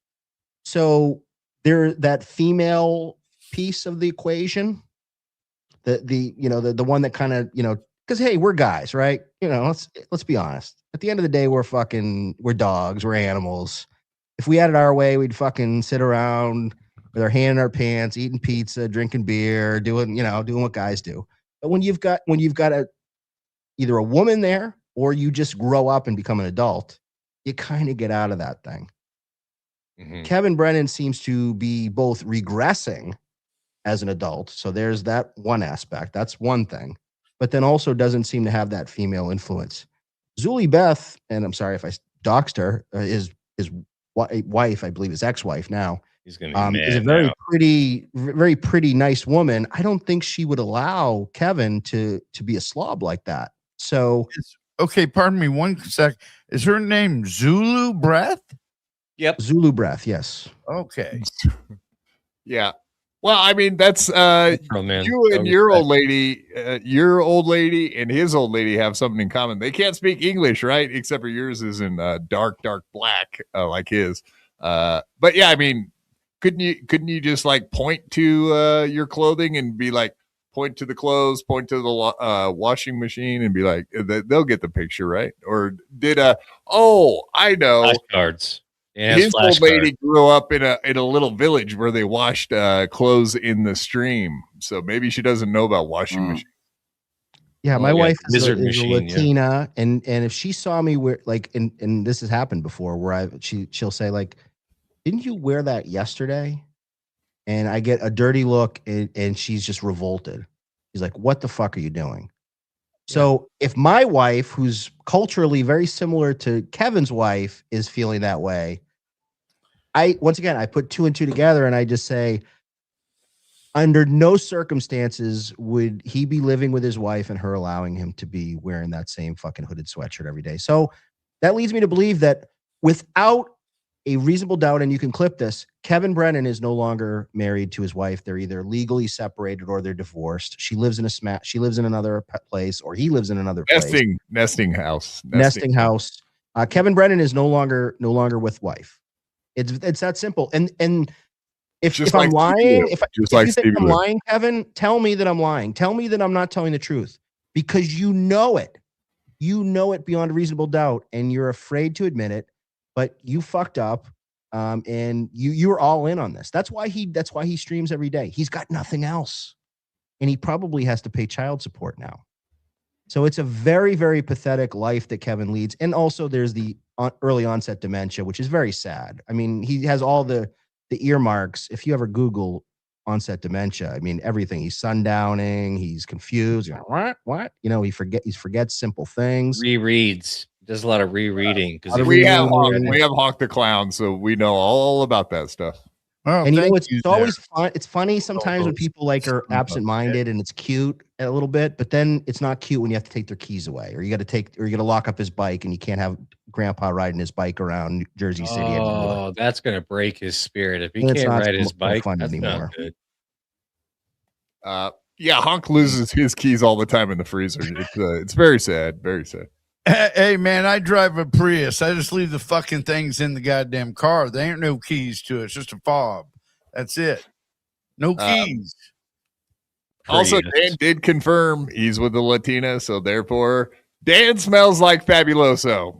Speaker 4: So that female piece of the equation, the one that kind of, because hey, we're guys, right? Let's be honest. At the end of the day, we're dogs, we're animals. If we had it our way, we'd fucking sit around with our hand in our pants, eating pizza, drinking beer, doing what guys do. But when you've got either a woman there, or you just grow up and become an adult, you kind of get out of that thing. Mm-hmm. Kevin Brennan seems to be both regressing as an adult. So there's that one aspect. That's one thing. But then also doesn't seem to have that female influence. Zuli Beth, and I'm sorry if I doxed her, is his wife, I believe his ex-wife now.
Speaker 3: He's gonna be
Speaker 4: is a very pretty, nice woman. I don't think she would allow Kevin to be a slob like that. So,
Speaker 2: okay, pardon me 1 sec. Is her name Zulu Breath?
Speaker 3: Yep,
Speaker 4: Zulu Breath. Yes.
Speaker 2: Okay.
Speaker 1: Yeah. Well, I mean, that's you and your old lady and his old lady have something in common. They can't speak English, right? Except for yours is in dark black, like his. But yeah, I mean, couldn't you just like point to your clothing and be like, point to the clothes, point to the washing machine, and be like, they'll get the picture, right? Or did I know
Speaker 3: flashcards.
Speaker 1: Yeah, his old lady grew up in a little village where they washed clothes in the stream, so maybe she doesn't know about washing machines.
Speaker 4: Yeah, my wife is a Latina, and if she saw me wear and this has happened before, where she'll say like, "Didn't you wear that yesterday?" And I get a dirty look, and she's just revolted. She's like, "What the fuck are you doing?" So if my wife, who's culturally very similar to Kevin's wife, is feeling that way, I put 2 and 2 together, and I just say, under no circumstances would he be living with his wife and her allowing him to be wearing that same fucking hooded sweatshirt every day. So that leads me to believe that without a reasonable doubt, and you can clip this. Kevin Brennan is no longer married to his wife. They're either legally separated or they're divorced. She lives in she lives in another place, or he lives in another place.
Speaker 1: Nesting house.
Speaker 4: Nesting house. Kevin Brennan is no longer with wife. It's that simple. And if I'm lying, if you think I'm lying, Kevin, tell me that I'm lying. Tell me that I'm not telling the truth, because you know it. You know it beyond a reasonable doubt, and you're afraid to admit it. But you fucked up, and you were all in on this. That's why he streams every day. He's got nothing else, and he probably has to pay child support now. So it's a very, very pathetic life that Kevin leads. And also, there's the early onset dementia, which is very sad. I mean, he has all the earmarks. If you ever Google onset dementia, I mean, everything. He's sundowning. He's confused. What? You know, he forgets simple things.
Speaker 3: Rereads. Does a lot of rereading. Because
Speaker 1: we have Hawk the Clown, so we know all about that stuff.
Speaker 2: Oh,
Speaker 4: and you know, it's always fun. It's funny sometimes when people like are absent-minded, and it's cute a little bit, but then it's not cute when you have to take their keys away, or you got to lock up his bike, and you can't have Grandpa riding his bike around Jersey City anymore.
Speaker 3: Oh, that's gonna break his spirit if he can't ride his bike. Fun that's anymore. Not
Speaker 1: good. Yeah, Honk loses his keys all the time in the freezer. It's very sad. Very sad.
Speaker 2: Hey, man, I drive a Prius. I just leave the fucking things in the goddamn car. There ain't no keys to it. It's just a fob. That's it. No keys.
Speaker 1: Also, Dan did confirm he's with the Latina, so therefore Dan smells like Fabuloso.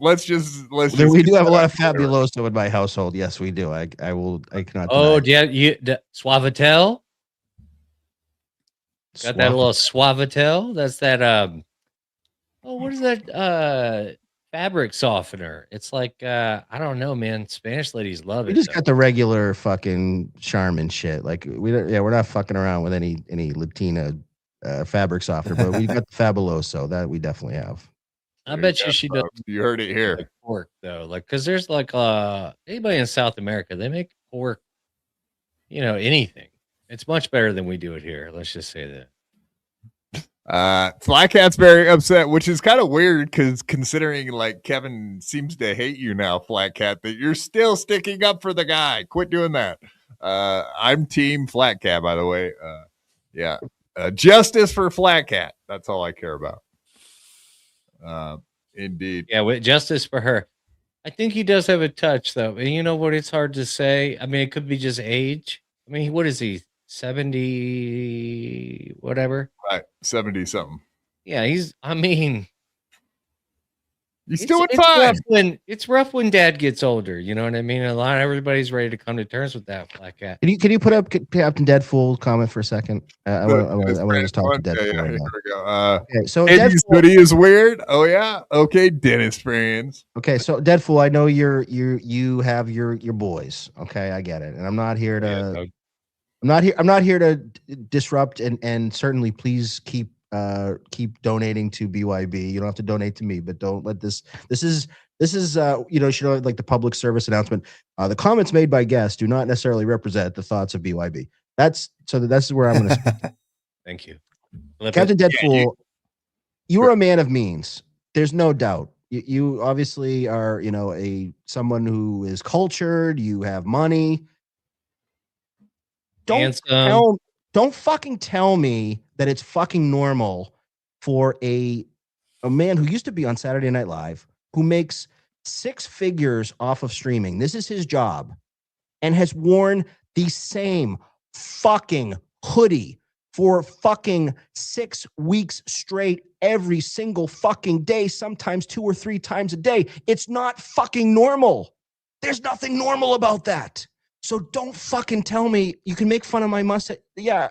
Speaker 1: We
Speaker 4: do have a lot of Fabuloso in my household. Yes, we do. I cannot.
Speaker 3: Oh, yeah, Suavitel. Got that little Suavitel. That's that. Oh, what is that? Fabric softener. It's like I don't know, man. Spanish ladies love it.
Speaker 4: We just got the regular fucking Charmin shit. Like we're not fucking around with any Latina fabric softener, but we got the Fabuloso that we definitely have.
Speaker 3: I bet she does.
Speaker 1: You heard it here.
Speaker 3: Like pork though, like because there's like anybody in South America, they make pork. You know, anything. It's much better than we do it here. Let's just say that.
Speaker 1: Flat Cat's very upset, which is kind of weird because considering like Kevin seems to hate you now, Flat Cat, that you're still sticking up for the guy. Quit doing that. I'm team Flat Cat, by the way. Yeah. Justice for Flat Cat. That's all I care about. Indeed.
Speaker 3: Yeah, with justice for her. I think he does have a touch though. And you know what? It's hard to say. I mean, it could be just age. I mean, what is he? 70 whatever,
Speaker 1: right? 70 something.
Speaker 3: Yeah, he's doing
Speaker 1: fine.
Speaker 3: It's rough when dad gets older, you know what I mean? Everybody's ready to come to terms with that, Flat Cat.
Speaker 4: Can you put up Captain Deadpool comment for a second? I want to just talk to Deadpool.
Speaker 1: Yeah,
Speaker 4: right
Speaker 1: here
Speaker 4: now.
Speaker 1: we go.
Speaker 4: Okay, so
Speaker 1: Eddie's hoodie is weird. Oh yeah, okay, Dennis friends.
Speaker 4: Okay, so Deadpool, I know you have your boys. Okay, I get it, and I'm not here to. I'm not here to disrupt, and certainly please keep donating to BYB. You don't have to donate to me, but don't let this is like the public service announcement. The comments made by guests do not necessarily represent the thoughts of BYB. That's where I'm going to speak.
Speaker 3: Thank you.
Speaker 4: Captain Deadpool, you are a man of means. There's no doubt. You obviously are, someone who is cultured, you have money. Don't fucking tell me that it's fucking normal for a man who used to be on Saturday Night Live, who makes 6 figures off of streaming. This is his job, and has worn the same fucking hoodie for fucking 6 weeks straight, every single fucking day, sometimes 2 or 3 times a day. It's not fucking normal. There's nothing normal about that. So don't fucking tell me. You can make fun of my mustache. Yeah,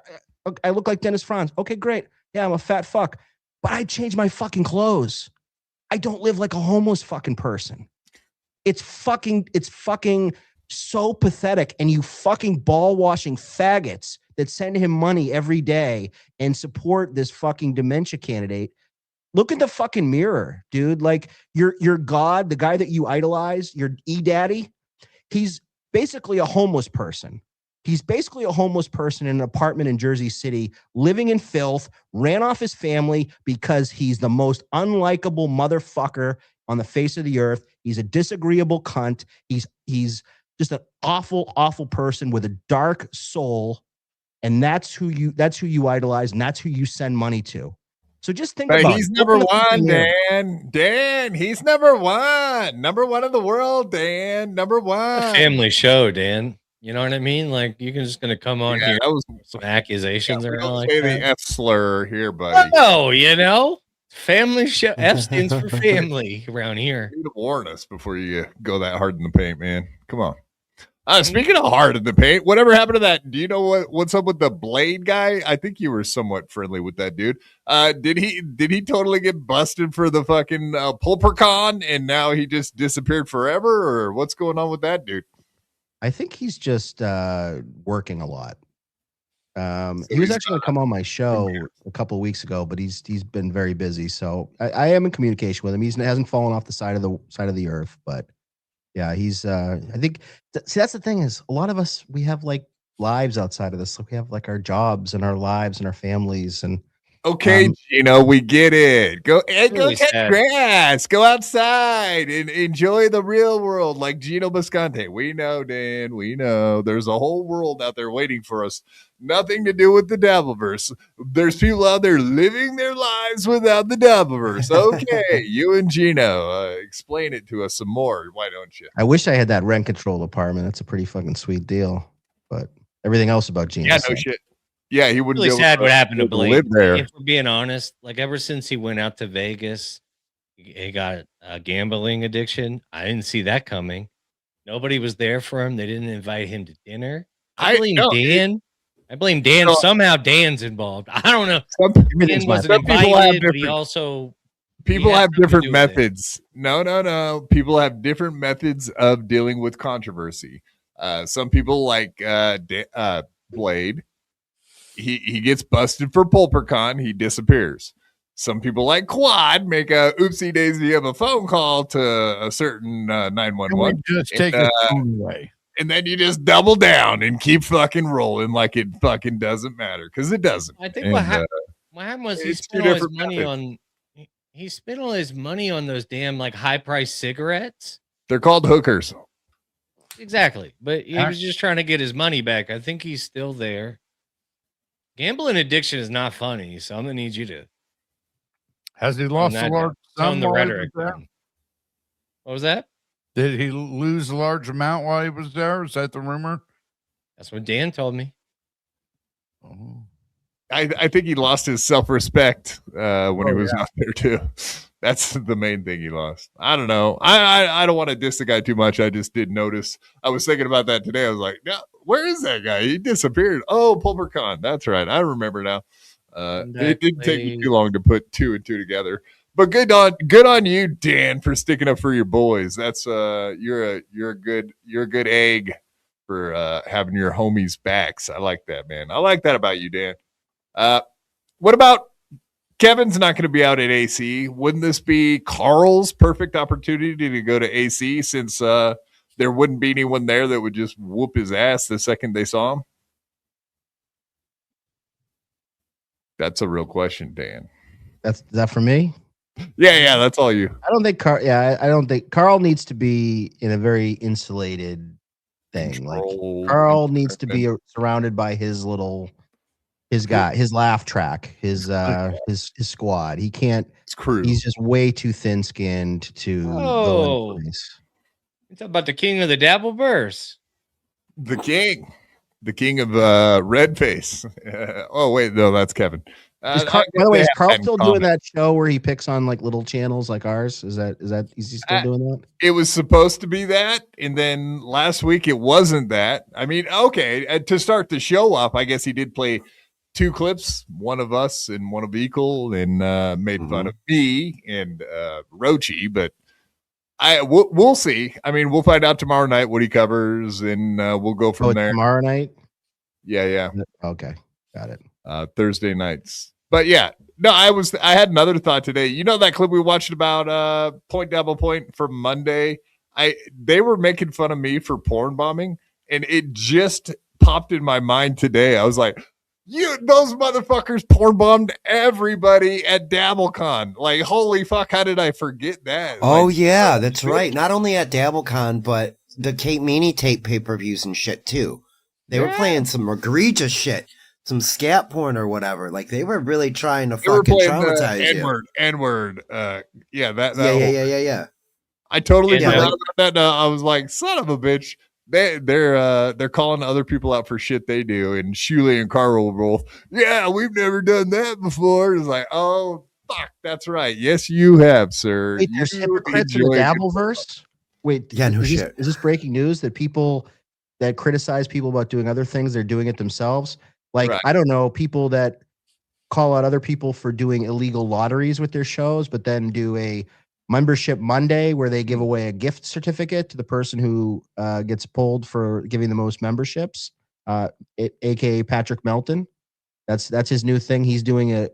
Speaker 4: I look like Dennis Franz. Okay, great. Yeah, I'm a fat fuck. But I change my fucking clothes. I don't live like a homeless fucking person. It's fucking so pathetic. And you fucking ball washing faggots that send him money every day and support this fucking dementia candidate. Look at the fucking mirror, dude. Like your God, the guy that you idolize, your E-Daddy, he's basically a homeless person. He's basically a homeless person in an apartment in Jersey City, living in filth, ran off his family because he's the most unlikable motherfucker on the face of the earth. He's a disagreeable cunt. He's just an awful, awful person with a dark soul, and that's who you idolize, and that's who you send money to. So just think
Speaker 1: But
Speaker 4: about
Speaker 1: he's
Speaker 4: it.
Speaker 1: number
Speaker 4: Open up
Speaker 1: one,
Speaker 4: the air.
Speaker 1: Dan. Dan, he's number one. Number one in the world, Dan. Number one.
Speaker 3: A family show, Dan. You know what I mean? Like you're just gonna come on here
Speaker 1: that was
Speaker 3: some accusations
Speaker 1: we
Speaker 3: or
Speaker 1: don't
Speaker 3: like
Speaker 1: say
Speaker 3: that.
Speaker 1: the F slur here, buddy.
Speaker 3: No, you know, family show. F stands for family around here.
Speaker 1: You need to warn us before you go that hard in the paint, man. Come on. Speaking of hard in the paint, whatever happened to that? Do you know what's up with the Blade guy? I think you were somewhat friendly with that dude. Did he totally get busted for the fucking PulperCon and now he just disappeared forever, or what's going on with that dude?
Speaker 4: I think he's just working a lot. He was actually going to come on my show a couple of weeks ago, but he's been very busy. So I am in communication with him. He hasn't fallen off the side of the earth, but yeah, he's. I think. See, that's the thing is, a lot of us we have like lives outside of this. Like we have like our jobs and our lives and our families and.
Speaker 1: Okay, Gino, we get it. Go
Speaker 3: really
Speaker 1: catch
Speaker 3: sad.
Speaker 1: grass. Go outside and enjoy the real world like Gino Bisconte. We know, Dan. We know. There's a whole world out there waiting for us. Nothing to do with the Dabbleverse. There's people out there living their lives without the Dabbleverse. Okay, you and Gino, explain it to us some more. Why don't you?
Speaker 4: I wish I had that rent control apartment. That's a pretty fucking sweet deal. But everything else about Gino.
Speaker 1: Yeah, no shit. Yeah, he wouldn't
Speaker 3: Really
Speaker 1: be
Speaker 3: sad what happened to Blade.
Speaker 1: live there.
Speaker 3: If we're being honest, like ever since he went out to Vegas, he got a gambling addiction. I didn't see that coming. Nobody was there for him. They didn't invite him to dinner. I blame Dan. I blame Dan. Somehow Dan's involved. I don't know. Dan wasn't invited, but he also
Speaker 1: people have different methods. No. People have different methods of dealing with controversy. Some people like Blade. He gets busted for PulperCon. He disappears. Some people like Quad make a oopsie daisy of a phone call to a certain 911.
Speaker 2: Just take his phone away.
Speaker 1: And then you just double down and keep fucking rolling like it fucking doesn't matter, because it doesn't.
Speaker 3: I think what happened was he spent all his money on. He spent all his money on those damn like high price cigarettes.
Speaker 1: They're called hookers.
Speaker 3: Exactly, but he was just trying to get his money back. I think he's still there. Gambling addiction is not funny, so I'm gonna need you to.
Speaker 2: Has he lost a large sum?
Speaker 3: The rhetoric. What was that?
Speaker 2: Did he lose a large amount while he was there? Is that the rumor?
Speaker 3: That's what Dan told me.
Speaker 2: Oh.
Speaker 1: I think he lost his self-respect when he was out there too. That's the main thing he lost. I don't know. I don't want to diss the guy too much. I just did notice. I was thinking about that today. I was like, no, where is that guy? He disappeared. Oh, PulperCon. That's right. I remember now. It didn't take me too long to put two and two together. But good on you, Dan, for sticking up for your boys. That's you're a good egg for having your homies' backs. I like that, man. I like that about you, Dan. What about Kevin's not going to be out at AC? Wouldn't this be Carl's perfect opportunity to go to AC, since there wouldn't be anyone there that would just whoop his ass the second they saw him? That's a real question, Dan.
Speaker 4: Is that for me?
Speaker 1: Yeah, that's all you.
Speaker 4: I don't think I don't think Carl needs to be in a very insulated thing. Like Carl needs to be surrounded by his laugh track, his squad. He can't. He's just way too thin skinned to.
Speaker 3: Oh, you talking about the king of the Dabbleverse?
Speaker 1: The king of red face. Oh wait, no, that's Kevin.
Speaker 4: By the way, is Carl still doing that show where he picks on like little channels like ours? Is he still doing that?
Speaker 1: It was supposed to be that, and then last week it wasn't that. I mean, okay, to start the show off, I guess he did play 2 clips, one of us and one of Equal, and made fun of me and Rochi, but we'll see. I mean, we'll find out tomorrow night what he covers, and we'll go from there.
Speaker 4: Tomorrow night?
Speaker 1: Yeah.
Speaker 4: Okay, got it.
Speaker 1: Thursday nights. But yeah, no, I had another thought today. You know that clip we watched about Point Double Point from Monday? They were making fun of me for porn bombing, and it just popped in my mind today. I was like, those motherfuckers porn bombed everybody at DabbleCon. Like, holy fuck, how did I forget that?
Speaker 5: Oh, yeah, that's right. Not only at DabbleCon, but the Kate Meany tape pay-per-views and shit too. They were playing some egregious shit, some scat porn or whatever. Like they were really trying to fucking traumatize you.
Speaker 1: N-word. That
Speaker 5: Yeah.
Speaker 1: I totally
Speaker 5: Yeah,
Speaker 1: forgot
Speaker 5: like-
Speaker 1: about that. I was like, son of a bitch. They're calling other people out for shit they do, and Shuli and Carl were both, yeah, we've never done that before. It's like, oh fuck, that's right. Yes, you have, sir.
Speaker 4: Wait, there's hypocrites in the Dabbleverse? Wait,
Speaker 5: Yeah, no
Speaker 4: is
Speaker 5: shit.
Speaker 4: Is this breaking news that people that criticize people about doing other things, they're doing it themselves? Like,
Speaker 1: Right.
Speaker 4: I don't know, people that call out other people for doing illegal lotteries with their shows, but then do a membership Monday where they give away a gift certificate to the person who gets pulled for giving the most memberships, aka Patrick Melton. That's his new thing. He's doing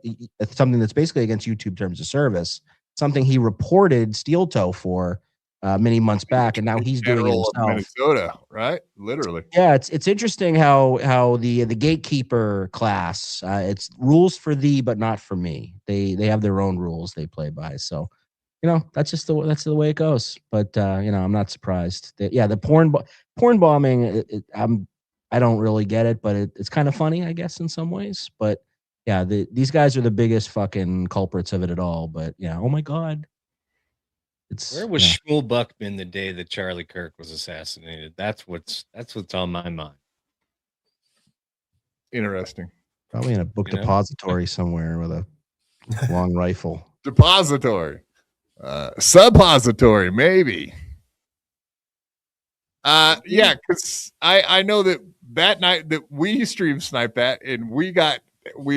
Speaker 4: something that's basically against YouTube terms of service, something he reported steel toe for many months back, and now he's doing it
Speaker 1: General of
Speaker 4: himself.
Speaker 1: Minnesota, right? Literally.
Speaker 4: Yeah, it's interesting how the gatekeeper class, it's rules for thee but not for me. They have their own rules they play by. So, that's just that's the way it goes. But I'm not surprised. The porn bombing. I don't really get it, but it's kind of funny, I guess, in some ways. But yeah, these guys are the biggest fucking culprits of it at all. But yeah, oh my god.
Speaker 3: Where was Shmuel Buckman the day that Charlie Kirk was assassinated? That's what's on my mind.
Speaker 1: Interesting.
Speaker 4: Probably in a book depository somewhere with a long rifle.
Speaker 1: Depository. Suppository, maybe. Yeah, because I know that night that we stream sniped that, and we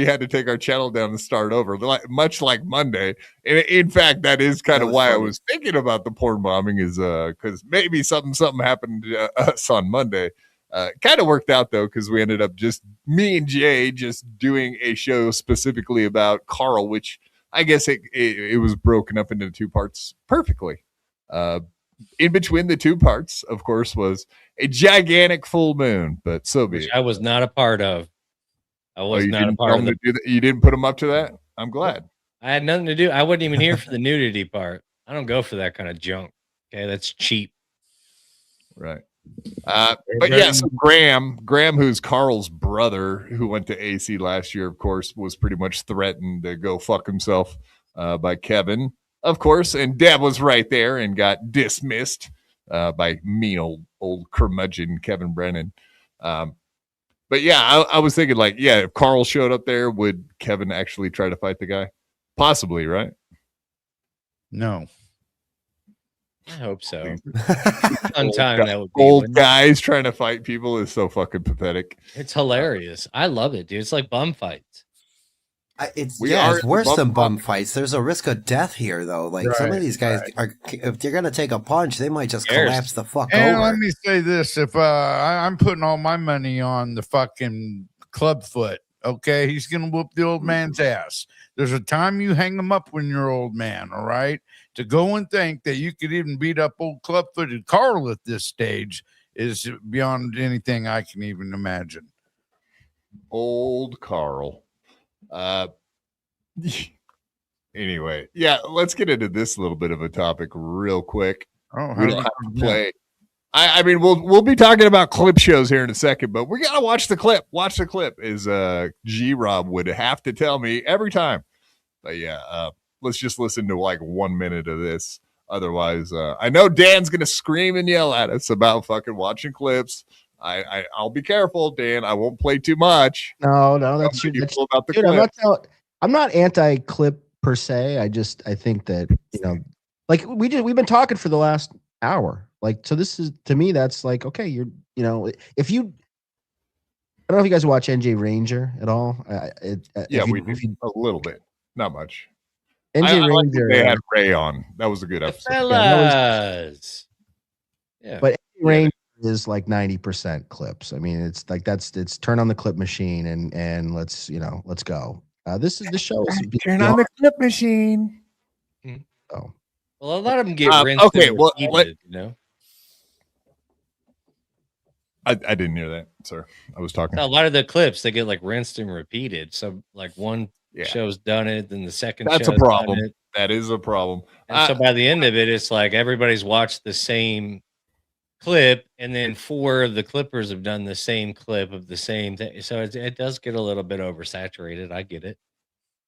Speaker 1: had to take our channel down and start over, much like Monday. And in fact, that is kind of why funny. I was thinking about the porn bombing, is because maybe something happened to us on Monday. Kind of worked out though, because we ended up just me and Jay just doing a show specifically about Carl, which I guess it was broken up into two parts perfectly. In between the two parts, of course, was a gigantic full moon, but so be it.
Speaker 3: I was not a part of. I was not a part of it.
Speaker 1: You didn't put them up to that? I'm glad.
Speaker 3: I had nothing to do. I wasn't even here for the nudity part. I don't go for that kind of junk. Okay, that's cheap.
Speaker 1: Right. But yeah, so Graham, who's Carl's brother, who went to AC last year, of course, was pretty much threatened to go fuck himself by Kevin, of course, and Deb was right there and got dismissed by mean old curmudgeon Kevin Brennan. But yeah, I was thinking, like, yeah, if Carl showed up there, would Kevin actually try to fight the guy? Possibly, right?
Speaker 2: No.
Speaker 3: I hope so. On time, that would be
Speaker 1: old guys trying to fight people is so fucking pathetic.
Speaker 3: It's hilarious. I love it, dude. It's like bum fights.
Speaker 5: It's worse than bum fights. There's a risk of death here, though. Like some of these guys if they're gonna take a punch, they might just collapse the fuck over.
Speaker 2: Let me say this: if I'm putting all my money on the fucking clubfoot, okay, he's gonna whoop the old man's ass. There's a time you hang him up when you're old man, all right? To go and think that you could even beat up old club-footed Carl at this stage is beyond anything I can even imagine.
Speaker 1: Old Carl. Anyway, yeah, let's get into this little bit of a topic real quick.
Speaker 2: Oh,
Speaker 1: we don't have to play. I mean, we'll be talking about clip shows here in a second, but we gotta watch the clip. Watch the clip, is G-Rob would have to tell me every time. But yeah, let's just listen to like 1 minute of this. Otherwise, I know Dan's gonna scream and yell at us about fucking watching clips. I'll be careful, Dan. I won't play too much.
Speaker 4: No, that's true.
Speaker 1: About the clip.
Speaker 4: I'm not anti-clip per se. I think that, like we've been talking for the last hour. Like, so this is, to me, that's like, okay, if you, I don't know if you guys watch NJ Ranger at all.
Speaker 1: Yeah, we do a little bit, not much.
Speaker 4: NJ Ranger.
Speaker 1: They had Ray on. That was a good episode.
Speaker 3: Fellas.
Speaker 4: Yeah. But NJ Ranger is like 90% clips. I mean, it's like it's turn on the clip machine and let's go. This show is
Speaker 1: turn on the clip machine.
Speaker 4: Oh.
Speaker 3: Well, a lot of them get rinsed.
Speaker 1: Okay,
Speaker 3: and
Speaker 1: well,
Speaker 3: repeated,
Speaker 1: I didn't hear that, sir. I was talking.
Speaker 3: A lot of the clips, they get like rinsed and repeated. So like one show's done it, then the second
Speaker 1: that's
Speaker 3: show's
Speaker 1: a problem.
Speaker 3: Done it.
Speaker 1: That is a problem.
Speaker 3: And so by the end of it, it's like everybody's watched the same clip, and then 4 of the clippers have done the same clip of the same thing. So it does get a little bit oversaturated. I get it.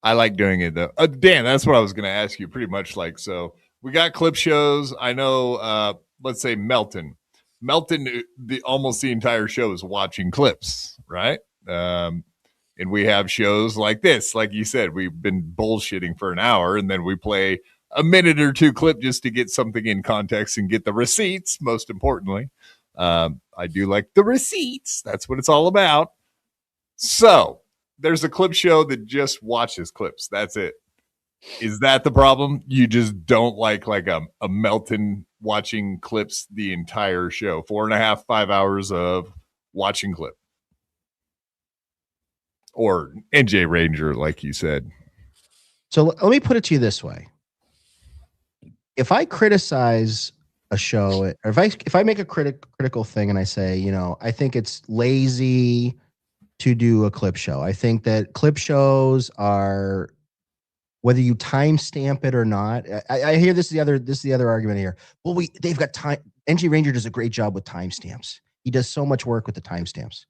Speaker 1: I like doing it though. Dan, that's what I was going to ask you. Pretty much like, so we got clip shows. I know, let's say Melton, almost the entire show is watching clips, right? And we have shows like this, like you said, we've been bullshitting for an hour, and then we play a minute or two clip just to get something in context and get the receipts. Most importantly, I do like the receipts. That's what it's all about. So there's a clip show that just watches clips. That's it. Is that the problem? You just don't like a Melton watching clips the entire show, 4.5, 5 hours of watching clip, or NJ Ranger, like you said.
Speaker 4: So let me put it to you this way. If I criticize a show, or if I make a critical thing and I say, I think it's lazy to do a clip show. I think that clip shows are, whether you timestamp it or not. I hear this is the other argument here. Well, they've got time. NG Ranger does a great job with timestamps. He does so much work with the timestamps.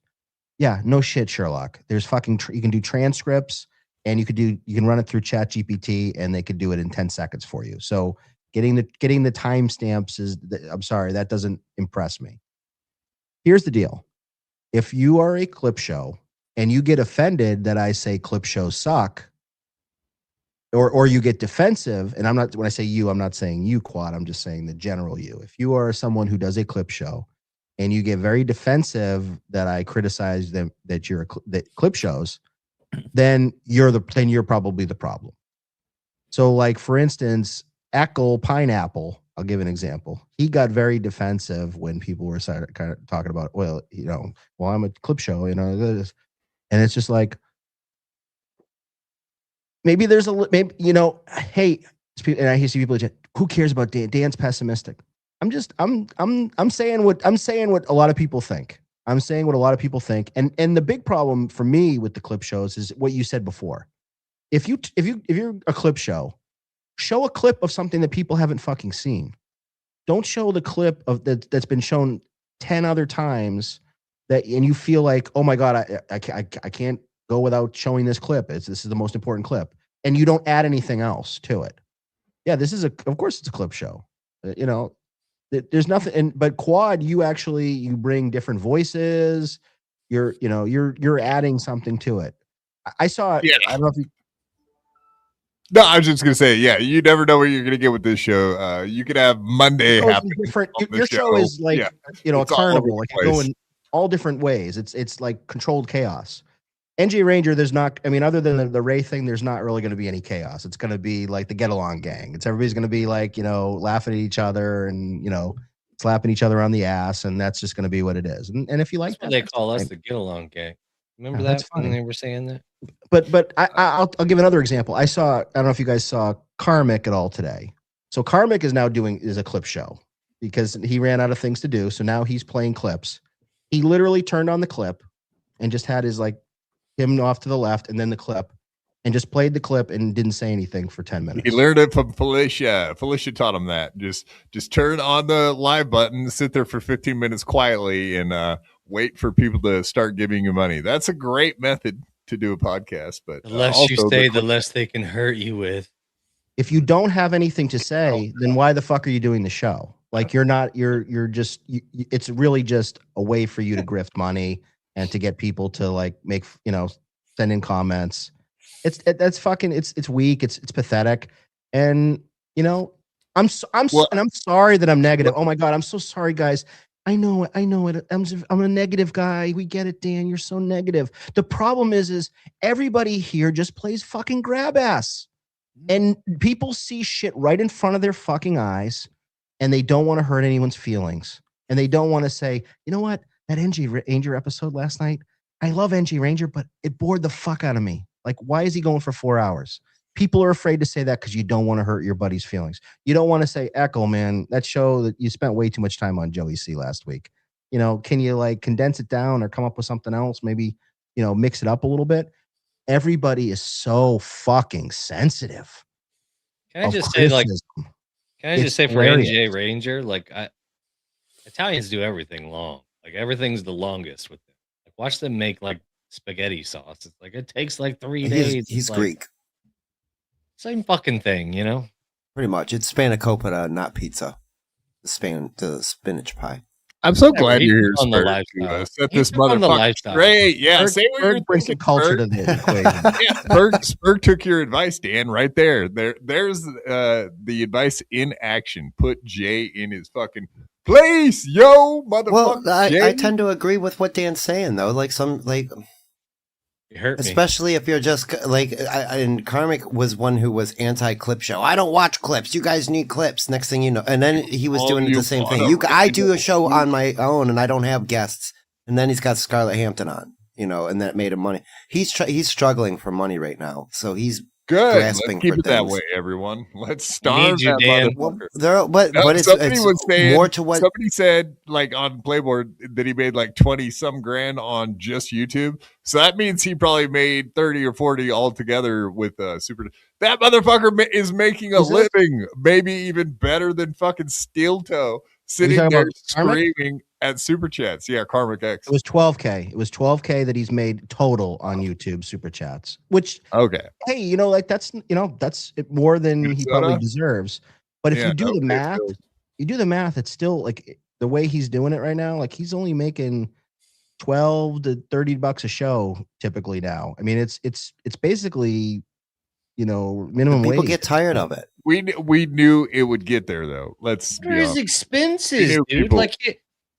Speaker 4: Yeah, no shit, Sherlock. There's fucking you can do transcripts, and you can run it through ChatGPT, and they could do it in 10 seconds for you. So getting the timestamps I'm sorry, that doesn't impress me. Here's the deal. If you are a clip show and you get offended that I say clip shows suck, or you get defensive, and when I say you, I'm not saying you, Quad, I'm just saying the general you. If you are someone who does a clip show and you get very defensive that I criticize them, that clip shows, then you're probably the problem. So, like, for instance, Eckle Pineapple, I'll give an example. He got very defensive when people were kind of talking about, well, I'm a clip show, and it's just like, maybe there's hey, and I see people, who cares about Dan? Dan's pessimistic. I'm saying what a lot of people think. I'm saying what a lot of people think. And the big problem for me with the clip shows is what you said before. If you're a clip show, show a clip of something that people haven't fucking seen. Don't show the clip of that's been shown 10 other times and you feel like, oh my God, I can't go without showing this clip. This is the most important clip. And you don't add anything else to it. Yeah, of course it's a clip show. There's nothing, but Quad, you bring different voices. You're adding something to it. I saw, yeah. I don't know if you.
Speaker 1: No, I was just gonna say, yeah, you never know what you're gonna get with this show. You could have Monday happen.
Speaker 4: Your show is like, a carnival. Like, you go in all different ways. It's like controlled chaos. NG Ranger, there's not, other than the Ray thing, there's not really going to be any chaos. It's going to be like the get along gang. Everybody's going to be like, laughing at each other and, slapping each other on the ass. And that's just going to be what it is. And if you like
Speaker 3: that's what they call us, the get along gang. Remember that when they were saying that?
Speaker 4: But I'll give another example. I don't know if you guys saw Karmic at all today. So Karmic is now is a clip show because he ran out of things to do. So now he's playing clips. He literally turned on the clip and just had his him off to the left and then the clip, and just played the clip and didn't say anything for 10 minutes.
Speaker 1: He learned it from Felicia. Felicia taught him that. Just turn on the live button, sit there for 15 minutes quietly, and wait for people to start giving you money. That's a great method to do a podcast. But
Speaker 3: the less you say, the less they can hurt you with.
Speaker 4: If you don't have anything to say, then why the fuck are you doing the show? Like, it's really just a way for you to grift money and to get people to make, send in comments. It's weak. It's pathetic. And, I'm sorry that I'm negative. Oh my God. I'm so sorry, guys. I know it. I'm a negative guy. We get it, Dan. You're so negative. The problem is everybody here just plays fucking grab ass, and people see shit right in front of their fucking eyes, and they don't want to hurt anyone's feelings. And they don't want to say, you know what? That NG Ranger episode last night, I love NG Ranger, but it bored the fuck out of me. Like, why is he going for 4 hours? People are afraid to say that because you don't want to hurt your buddy's feelings. You don't want to say, Echo, man, that show that you spent way too much time on Joey C last week. Can you condense it down or come up with something else? Maybe, mix it up a little bit. Everybody is so fucking sensitive.
Speaker 3: Can I just say for NJ Ranger, I Italians do everything long. Like everything's the longest with them. Like watch them make like spaghetti sauce. It's like it takes like 3 days.
Speaker 5: He's
Speaker 3: like,
Speaker 5: Greek.
Speaker 3: Same fucking thing, you know?
Speaker 5: Pretty much. It's spanakopita, not pizza. The spinach pie.
Speaker 1: I'm so glad you're here,
Speaker 3: on the
Speaker 1: Spurs,
Speaker 3: lifestyle.
Speaker 1: to set
Speaker 3: He's
Speaker 1: this
Speaker 3: on the
Speaker 1: motherfucker
Speaker 3: lifestyle.
Speaker 1: straight. Yeah,
Speaker 4: Berg,
Speaker 1: say what you're
Speaker 4: Berg brings the
Speaker 1: thinking,
Speaker 4: culture
Speaker 1: Berg.
Speaker 4: to the equation.
Speaker 1: Yeah, Berg took your advice, Dan, right there. There's the advice in action. Put Jay in his fucking place, yo, motherfucker.
Speaker 5: Well, I tend to agree with what Dan's saying, though. Like
Speaker 3: It hurt me.
Speaker 5: especially if you're just like, and Karmic was one who was anti-clip show. I don't watch clips. You guys need clips. Next thing you know, and then he was doing the same thing. I do a show on my own, and I don't have guests. And then he's got Scarlett Hampton on, and that made him money. He's struggling for money right now, so he's
Speaker 1: good.
Speaker 5: grasping
Speaker 1: Let's keep
Speaker 5: for
Speaker 1: it that
Speaker 5: things.
Speaker 1: way, everyone. Let's starve
Speaker 3: you,
Speaker 1: that
Speaker 3: Dan.
Speaker 1: motherfucker.
Speaker 5: But it's
Speaker 1: somebody was saying,
Speaker 5: more to what
Speaker 1: somebody said, like on Playboard, that he made like 20 some grand on just YouTube. So that means he probably made 30 or 40 altogether with Super. That motherfucker is making a living, maybe even better than fucking Steel Toe, sitting there screaming at Superchats. Yeah, Karmic X.
Speaker 4: It was 12K. It was 12K that he's made total on YouTube Superchats. Which hey, like that's more than he probably deserves. But if you do the math, it's still like the way he's doing it right now. Like he's only making $12 to $30 a show typically now. I mean, it's basically minimum wage.
Speaker 5: people get tired of it.
Speaker 1: We knew it would get there though. Let's be
Speaker 3: There's
Speaker 1: honest.
Speaker 3: expenses, dude.
Speaker 1: People.
Speaker 3: Like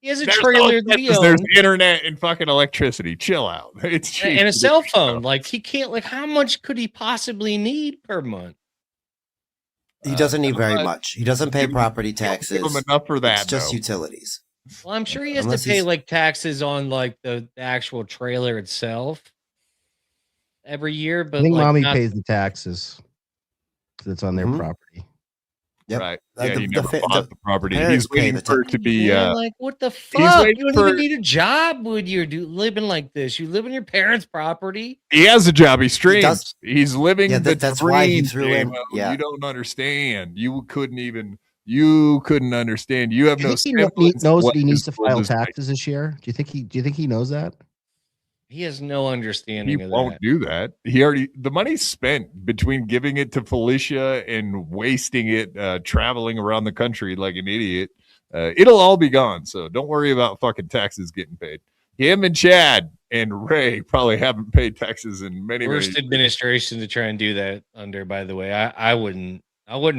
Speaker 3: he has a trailer that he owns.
Speaker 1: There's internet and fucking electricity. Chill out. It's cheap.
Speaker 3: And a cell phone. Like he can't. Like how much could he possibly need per month?
Speaker 5: He doesn't need very much. He doesn't pay property taxes.
Speaker 1: Give him enough for that.
Speaker 5: It's just utilities.
Speaker 3: Well, I'm sure he has to pay like taxes on like the actual trailer itself every year. But
Speaker 4: I think
Speaker 3: like,
Speaker 4: mommy pays the taxes because it's on their property.
Speaker 5: Yep.
Speaker 1: Right.
Speaker 5: The-
Speaker 1: Yeah, he
Speaker 5: the
Speaker 1: never
Speaker 5: fa-
Speaker 1: bought
Speaker 5: the
Speaker 1: the property.
Speaker 5: parents
Speaker 1: He's
Speaker 5: pay
Speaker 1: waiting
Speaker 5: the
Speaker 1: for it
Speaker 5: tax.
Speaker 1: to be.
Speaker 3: Yeah, like what the fuck? You don't even need a job, would you? Do living like this? You live on your parents' property.
Speaker 1: He has a job. He streams. He's living
Speaker 5: Yeah,
Speaker 1: the
Speaker 5: that's why he
Speaker 1: dream,
Speaker 5: threw in.
Speaker 1: J-Mo.
Speaker 5: Yeah.
Speaker 1: You don't understand. You couldn't understand. You have
Speaker 4: Do you
Speaker 1: no
Speaker 4: think he
Speaker 1: semblance
Speaker 4: knows
Speaker 1: of what
Speaker 4: that he needs
Speaker 1: this
Speaker 4: to
Speaker 1: world
Speaker 4: file
Speaker 1: is like.
Speaker 4: taxes this year? Do you think he knows that?
Speaker 3: He has no understanding
Speaker 1: He
Speaker 3: of
Speaker 1: won't
Speaker 3: that.
Speaker 1: do that. The money's spent between giving it to Felicia and wasting it traveling around the country like an idiot. It'll all be gone. So don't worry about fucking taxes getting paid. Him and Chad and Ray probably haven't paid taxes in many
Speaker 3: Worst administration to try and do that under. By the way, I wouldn't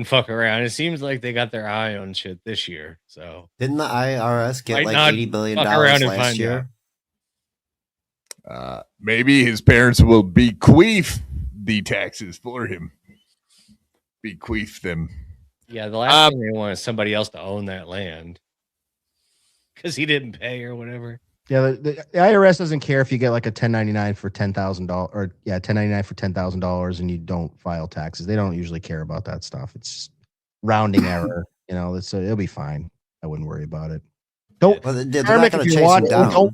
Speaker 3: fuck around. It seems like they got their eye on shit this year. So
Speaker 5: Didn't the IRS get
Speaker 3: Might
Speaker 5: like
Speaker 3: not
Speaker 5: $80 billion
Speaker 3: fuck around and
Speaker 5: last
Speaker 3: find
Speaker 5: year?
Speaker 1: Maybe his parents will bequeath the taxes for him. Bequeath them.
Speaker 3: yeah, the last thing they want is somebody else to own that land because he didn't pay or whatever.
Speaker 4: Yeah, the IRS doesn't care if you get like a 1099 for $10,000 or 1099 for $10,000 and you don't file taxes. They don't usually care about that stuff. It's just rounding error. It'll be fine. I wouldn't worry about it. Don't.
Speaker 5: Well, they're
Speaker 4: Karmic,
Speaker 5: not going
Speaker 4: if
Speaker 5: to
Speaker 4: you
Speaker 5: chase
Speaker 4: want,
Speaker 5: him down.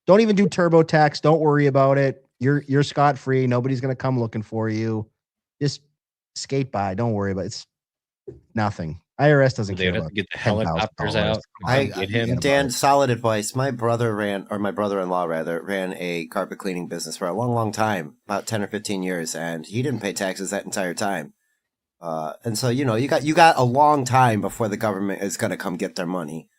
Speaker 4: don't even do TurboTax. Don't worry about it. You're scot free. Nobody's gonna come looking for you. Just skate by. Don't worry about it. It's nothing. IRS doesn't
Speaker 3: They
Speaker 4: care
Speaker 3: would have
Speaker 4: about
Speaker 3: to get the
Speaker 4: $10,000.
Speaker 3: helicopters out. Get him.
Speaker 5: Dan, solid advice. My brother-in-law ran a carpet cleaning business for a long, long time, about 10 or 15 years, and he didn't pay taxes that entire time. And so, you got a long time before the government is going to come get their money.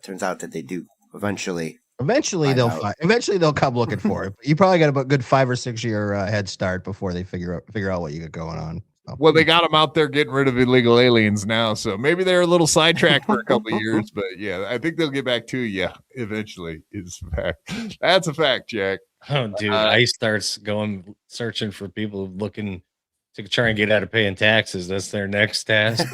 Speaker 5: Turns out that they do eventually.
Speaker 4: Eventually they'll come looking for it. But you probably got a good 5 or 6 year head start before they figure out what you got going on.
Speaker 1: Well, they got them out there getting rid of illegal aliens now, so maybe they're a little sidetracked for a couple of years, but yeah, I think they'll get back to you eventually. Is a fact. That's a fact, Jack.
Speaker 3: Oh, dude, ICE starts going searching for people looking to try and get out of paying taxes. That's their next task.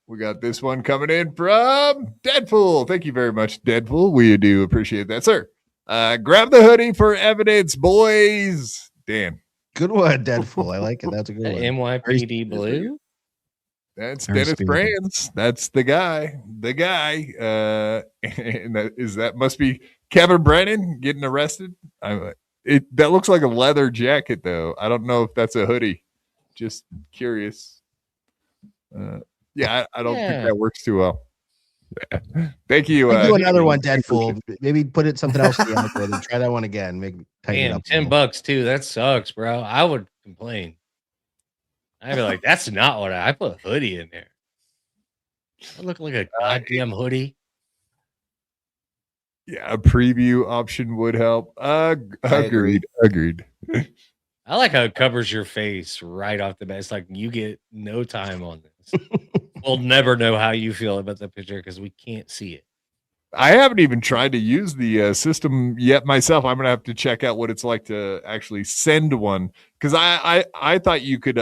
Speaker 1: We got this one coming in from Deadpool. Thank you very much, Deadpool. We do appreciate that, sir. Grab the hoodie for evidence, boys. Dan.
Speaker 4: Good one, Deadpool. I like it. That's a good one.
Speaker 3: NYPD Blue.
Speaker 1: That's Dennis Brands. That's the guy. The guy. And that must be Kevin Brennan getting arrested. That looks like a leather jacket, though. I don't know if that's a hoodie. Just curious. Yeah, I don't think that works too well. Thank you.
Speaker 4: Do another one, Deadpool. Maybe put it something else in the algorithm. Try that one again. Tighten it up.
Speaker 3: $10 too. That sucks, bro. I would complain. I'd be like, that's not what I put hoodie in there. I look like a goddamn hoodie.
Speaker 1: Yeah, a preview option would help. Agreed.
Speaker 3: I like how it covers your face right off the bat. It's like you get no time on this. We'll never know how you feel about the picture because we can't see it.
Speaker 1: I haven't even tried to use the system yet myself. I'm gonna have to check out what it's like to actually send one because I thought you could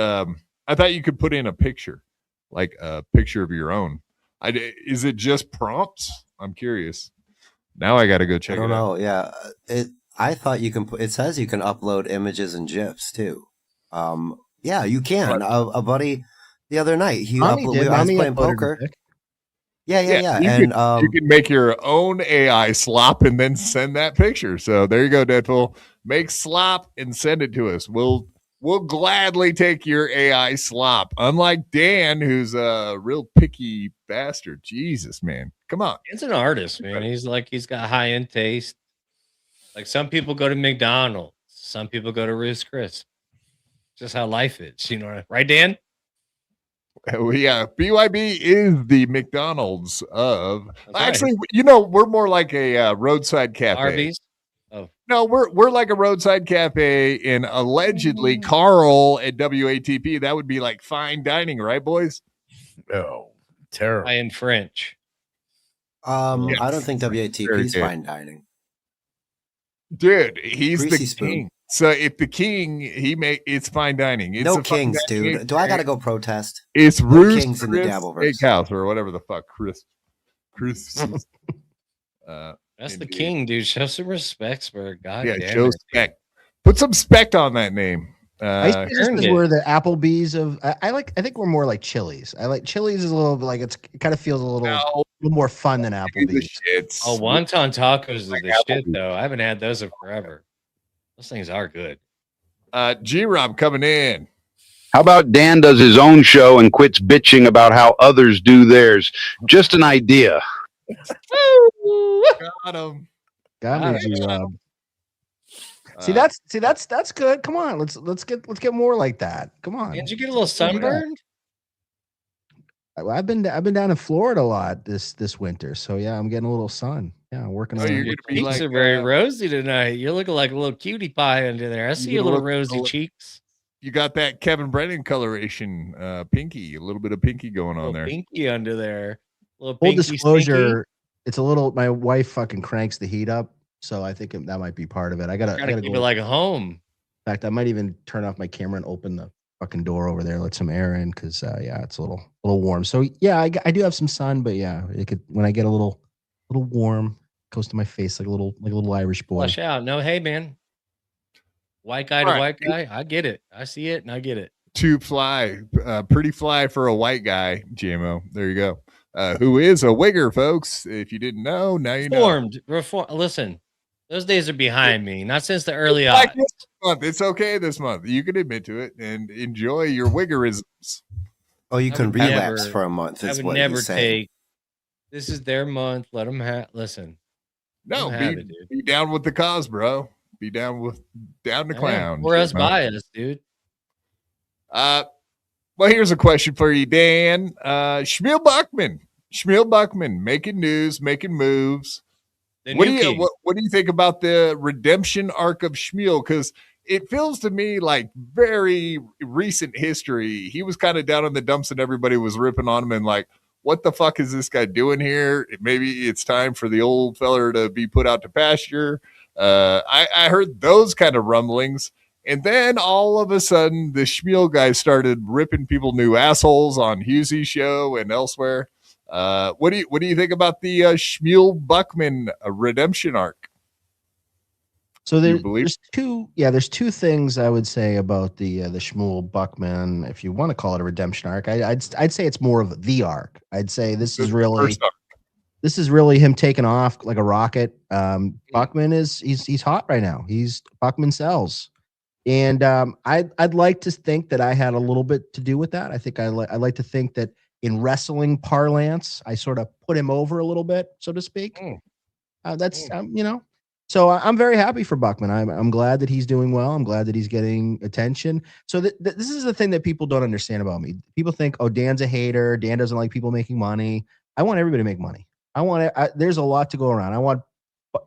Speaker 1: put in a picture, like a picture of your own. Is it just prompts? I'm curious. Now I got to go check.
Speaker 5: I don't know. Yeah, I thought you can. It says you can upload images and gifs too. Yeah, you can. A buddy the other night I was playing poker. Yeah. And
Speaker 1: you can make your own AI slop and then send that picture. So there you go, Deadpool. Make slop and send it to us. We'll gladly take your AI slop. Unlike Dan, who's a real picky bastard. Jesus, man. Come on.
Speaker 3: He's an artist, man. He's got high-end taste. Like some people go to McDonald's. Some people go to Ruth's Chris. Just how life is. You know, right, Dan?
Speaker 1: Yeah, BYB is the McDonald's of.
Speaker 3: That's
Speaker 1: actually, right. We're more like a roadside cafe.
Speaker 3: Arby's? Oh.
Speaker 1: No, we're like a roadside cafe, and allegedly Carl at WATP, that would be like fine dining, right, boys?
Speaker 2: Oh, terrible.
Speaker 3: In French.
Speaker 5: I don't think WATP is fine dining.
Speaker 1: Dude, he's
Speaker 5: Greasy
Speaker 1: the
Speaker 5: spoon.
Speaker 1: king. So if the king, it's fine dining. It's
Speaker 5: no kings, dude. Do I gotta go protest?
Speaker 1: It's
Speaker 5: no kings in the Dabbleverse.
Speaker 1: Steakhouse or whatever the fuck, Chris.
Speaker 3: That's the king, dude. Show some respect, for God.
Speaker 1: Yeah, show spec. Put some spec on that name.
Speaker 4: I think we're the Applebee's of. I think we're more like Chili's. I like Chili's is a little bit like it kind of feels a little more fun than Applebee's.
Speaker 3: Oh, wonton tacos are the shit though. I haven't had those in forever. Those things are good.
Speaker 1: G-Rob coming in.
Speaker 9: How about Dan does his own show and quits bitching about how others do theirs? Just an idea.
Speaker 1: Got him.
Speaker 4: Got me, G-Rob. See that's good. Come on, let's get more like that. Come on.
Speaker 3: Did you get a little sunburned?
Speaker 4: I've been down in Florida a lot this winter, so yeah, I'm getting a little sun. Yeah, I'm working.
Speaker 3: Your cheeks are very rosy tonight. You're looking like a little cutie pie under there. I see your little rosy cheeks.
Speaker 1: You got that Kevin Brennan coloration, pinky, a little bit of pinky going on there.
Speaker 3: Pinky under there.
Speaker 4: Full disclosure, stinky. It's a little. My wife fucking cranks the heat up, so I think that might be part of it. I gotta
Speaker 3: keep it like a home.
Speaker 4: In fact, I might even turn off my camera and open the fucking door over there, let some air in, because it's a little warm. So yeah, I do have some sun, but yeah, when I get a little warm, goes to my face like a little Irish boy.
Speaker 3: Flush out. No, hey man, white guy to white guy. I get it. I see it and I get it.
Speaker 1: Too fly, pretty fly for a white guy, GMO. There you go. Who is a wigger, folks? If you didn't know, now you know.
Speaker 3: Listen, those days are behind me. Not since the early aughts.
Speaker 1: It's okay this month. You can admit to it and enjoy your wiggerisms.
Speaker 5: Oh, you can relapse for a month.
Speaker 3: I would never take. This is their month. Let them listen.
Speaker 1: No, be down with the cause, bro. Be down to clown.
Speaker 3: Or us bias, dude.
Speaker 1: Well, here's a question for you, Dan. Shmuel Buckman making news, making moves. What do you think about the redemption arc of Shmuel? Because it feels to me like very recent history. He was kind of down in the dumps and everybody was ripping on him and like, what the fuck is this guy doing here? Maybe it's time for the old feller to be put out to pasture. I heard those kind of rumblings. And then all of a sudden, the Shmuel guy started ripping people new assholes on Hughesy's show and elsewhere. What do you think about the Shmuel Buckman redemption arc?
Speaker 4: So there's two things I would say about the Shmuel Buckman, if you want to call it a redemption arc. I'd say it's more of the arc. I'd say this is really him taking off like a rocket. Buckman he's hot right now. Buckman sells. And I'd like to think that I had a little bit to do with that. I think I like to think that in wrestling parlance, I sort of put him over a little bit, so to speak. That's you know. So I'm very happy for Buckman. I'm glad that he's doing well. I'm glad that he's getting attention. So this is the thing that people don't understand about me. People think, oh, Dan's a hater. Dan doesn't like people making money. I want everybody to make money. There's a lot to go around. I want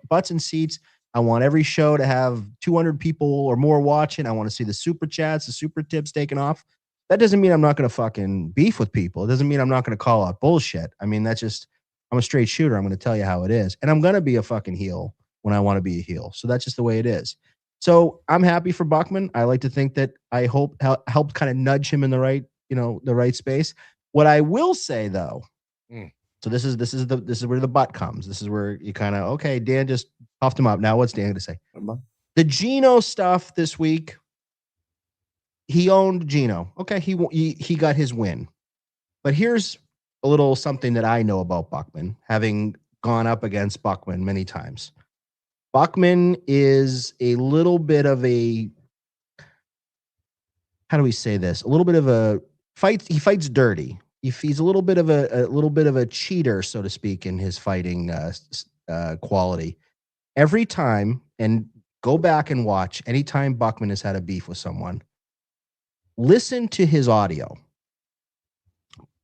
Speaker 4: butts and seats. I want every show to have 200 people or more watching. I want to see the super chats, the super tips taken off. That doesn't mean I'm not going to fucking beef with people. It doesn't mean I'm not going to call out bullshit. I mean, that's just, I'm a straight shooter. I'm going to tell you how it is. And I'm going to be a fucking heel when I want to be a heel. So that's just the way it is. So I'm happy for Buckman. I like to think that I helped kind of nudge him in the right, the right space. What I will say though, so this is where the butt comes. This is where you kind of, okay, Dan just puffed him up. Now what's Dan going to say? The Gino stuff this week, he owned Gino. Okay, he got his win. But here's a little something that I know about Buckman, having gone up against Buckman many times. Buckman is a little bit of a, how do we say this? A little bit of a fight. He fights dirty. He's a little bit of a cheater, so to speak, in his fighting quality. Every time, and go back and watch, anytime Buckman has had a beef with someone, listen to his audio.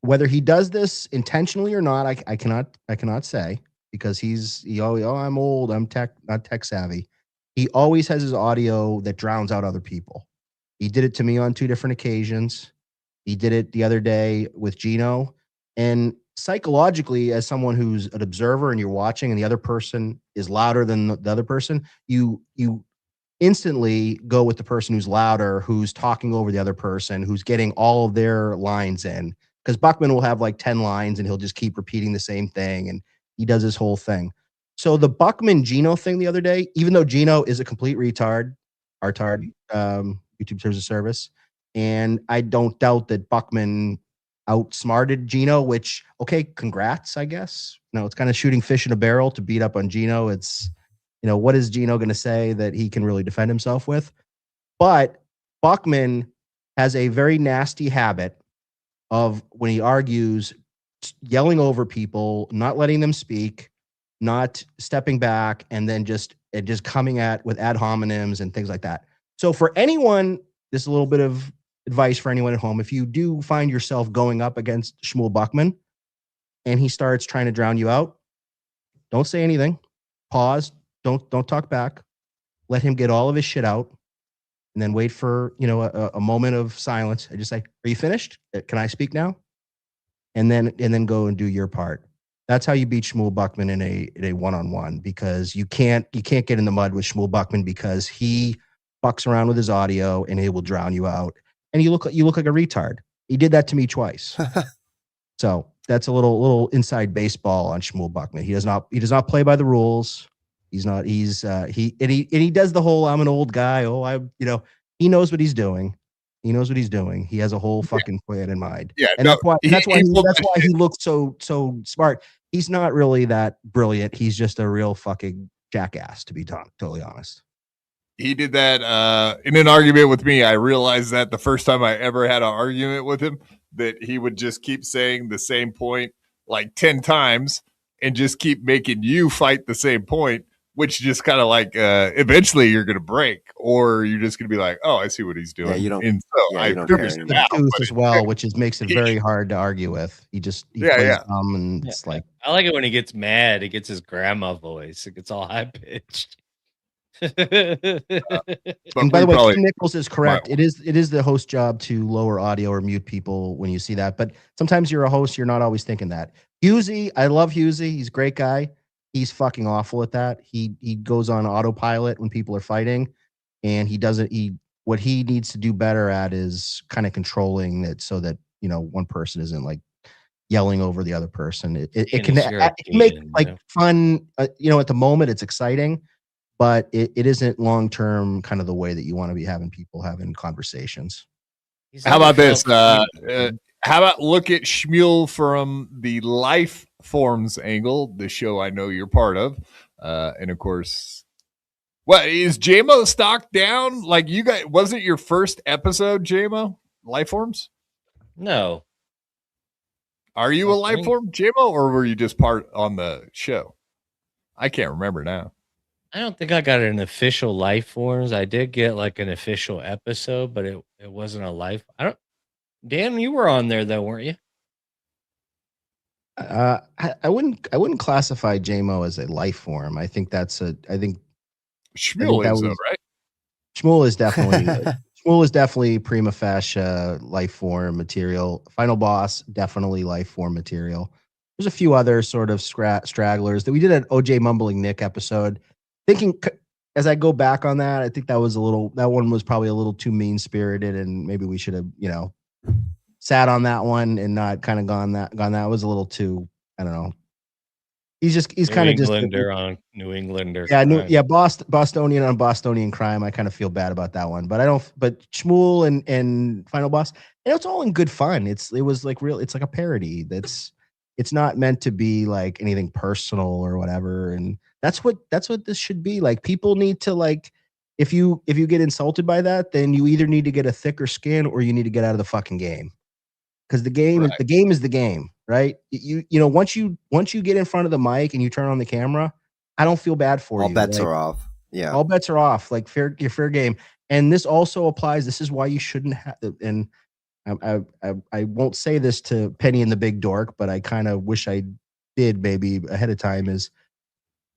Speaker 4: Whether he does this intentionally or not, I cannot say, because he always, I'm old, I'm not tech savvy. He always has his audio that drowns out other people. He did it to me on 2 different occasions. He did it the other day with Gino. And psychologically, as someone who's an observer and you're watching and the other person is louder than the other person, you instantly go with the person who's louder, who's talking over the other person, who's getting all of their lines in. Because Buckman will have like 10 lines and he'll just keep repeating the same thing. And he does his whole thing. So the Buckman Gino thing the other day, even though Gino is a complete artard, YouTube terms of service, and I don't doubt that Buckman outsmarted Gino, which, okay, congrats, I guess. It's kind of shooting fish in a barrel to beat up on Gino. It's, what is Gino going to say that he can really defend himself with? But Buckman has a very nasty habit of, when he argues, yelling over people, not letting them speak, not stepping back, and then just coming with ad hominems and things like that. So for anyone, this is a little bit of advice for anyone at home. If you do find yourself going up against Shmuel Buckman and he starts trying to drown you out, don't say anything. Pause. Don't talk back. Let him get all of his shit out, and then wait for a moment of silence. I just say, "Are you finished? Can I speak now?" And then go and do your part. That's how you beat Shmuel Buckman in a one-on-one, because you can't get in the mud with Shmuel Buckman, because he fucks around with his audio and he will drown you out. And you look like a retard. He did that to me twice. So that's a little inside baseball on Shmuel Buckman. He does not play by the rules. He does the whole, I'm an old guy. He knows what he's doing. He knows what he's doing. He has a whole fucking plan in mind. Yeah. And that's why he looks so smart. He's not really that brilliant. He's just a real fucking jackass, to be totally honest.
Speaker 1: He did that in an argument with me. I realized that the first time I ever had an argument with him, that he would just keep saying the same point like 10 times and just keep making you fight the same point, which just kind of like eventually you're going to break, or you're just going to be like, oh, I see what he's doing. Yeah, you don't. And so I figured it out
Speaker 4: as well, which makes it very hard to argue with. He plays dumb, and it's like,
Speaker 3: I like it when he gets mad. He gets his grandma voice. It gets all high pitched.
Speaker 4: And by the way, Tim Nichols is correct. It is the host job to lower audio or mute people when you see that. But sometimes you're a host, you're not always thinking that. Husey, I love Husey. He's a great guy. He's fucking awful at that. He goes on autopilot when people are fighting, and what he needs to do better at is kind of controlling it so that one person isn't like yelling over the other person. It can make like fun. At the moment it's exciting, but it isn't long term kind of the way that you want to be having people having conversations.
Speaker 1: How about this? How about look at Shmuel from the Life Forms angle, the show I know you're part of, and of course, what is JMO stock down? Like, you guys, wasn't your first episode JMO Life Forms?
Speaker 3: No.
Speaker 1: Are you a life form, JMO, or were you just part on the show? I can't remember now.
Speaker 3: I don't think I got an official life forms. I did get like an official episode, but it wasn't a life. Dan, you were on there though, weren't you?
Speaker 4: I wouldn't classify JMO as a life form. I think
Speaker 1: Shmuel is though, right?
Speaker 4: Shmuel is definitely prima facie life form material. Final boss, definitely life form material. There's a few other sort of stragglers that we did an OJ Mumbling Nick episode. Thinking as I go back on that, I think that one was probably a little too mean spirited, and maybe we should have, sat on that one and not kind of gone that. It was a little too, I don't know. He's kind of just
Speaker 3: on New Englander.
Speaker 4: Yeah, Bostonian on Bostonian crime. I kind of feel bad about that one, but Shmuel and Final Boss, and it's all in good fun. It was like it's like a parody. It's not meant to be like anything personal or whatever, and that's what this should be. Like, people need to, like, if you get insulted by that, then you either need to get a thicker skin or you need to get out of the fucking game. Because the game is the game, right? Once you get in front of the mic and you turn on the camera, I don't feel bad for you.
Speaker 5: All bets are off. Yeah,
Speaker 4: all bets are off. Like, fair game. And this also applies. This is why you shouldn't have. And I won't say this to Penny and the Big Dork, but I kind of wish I did maybe ahead of time. Is,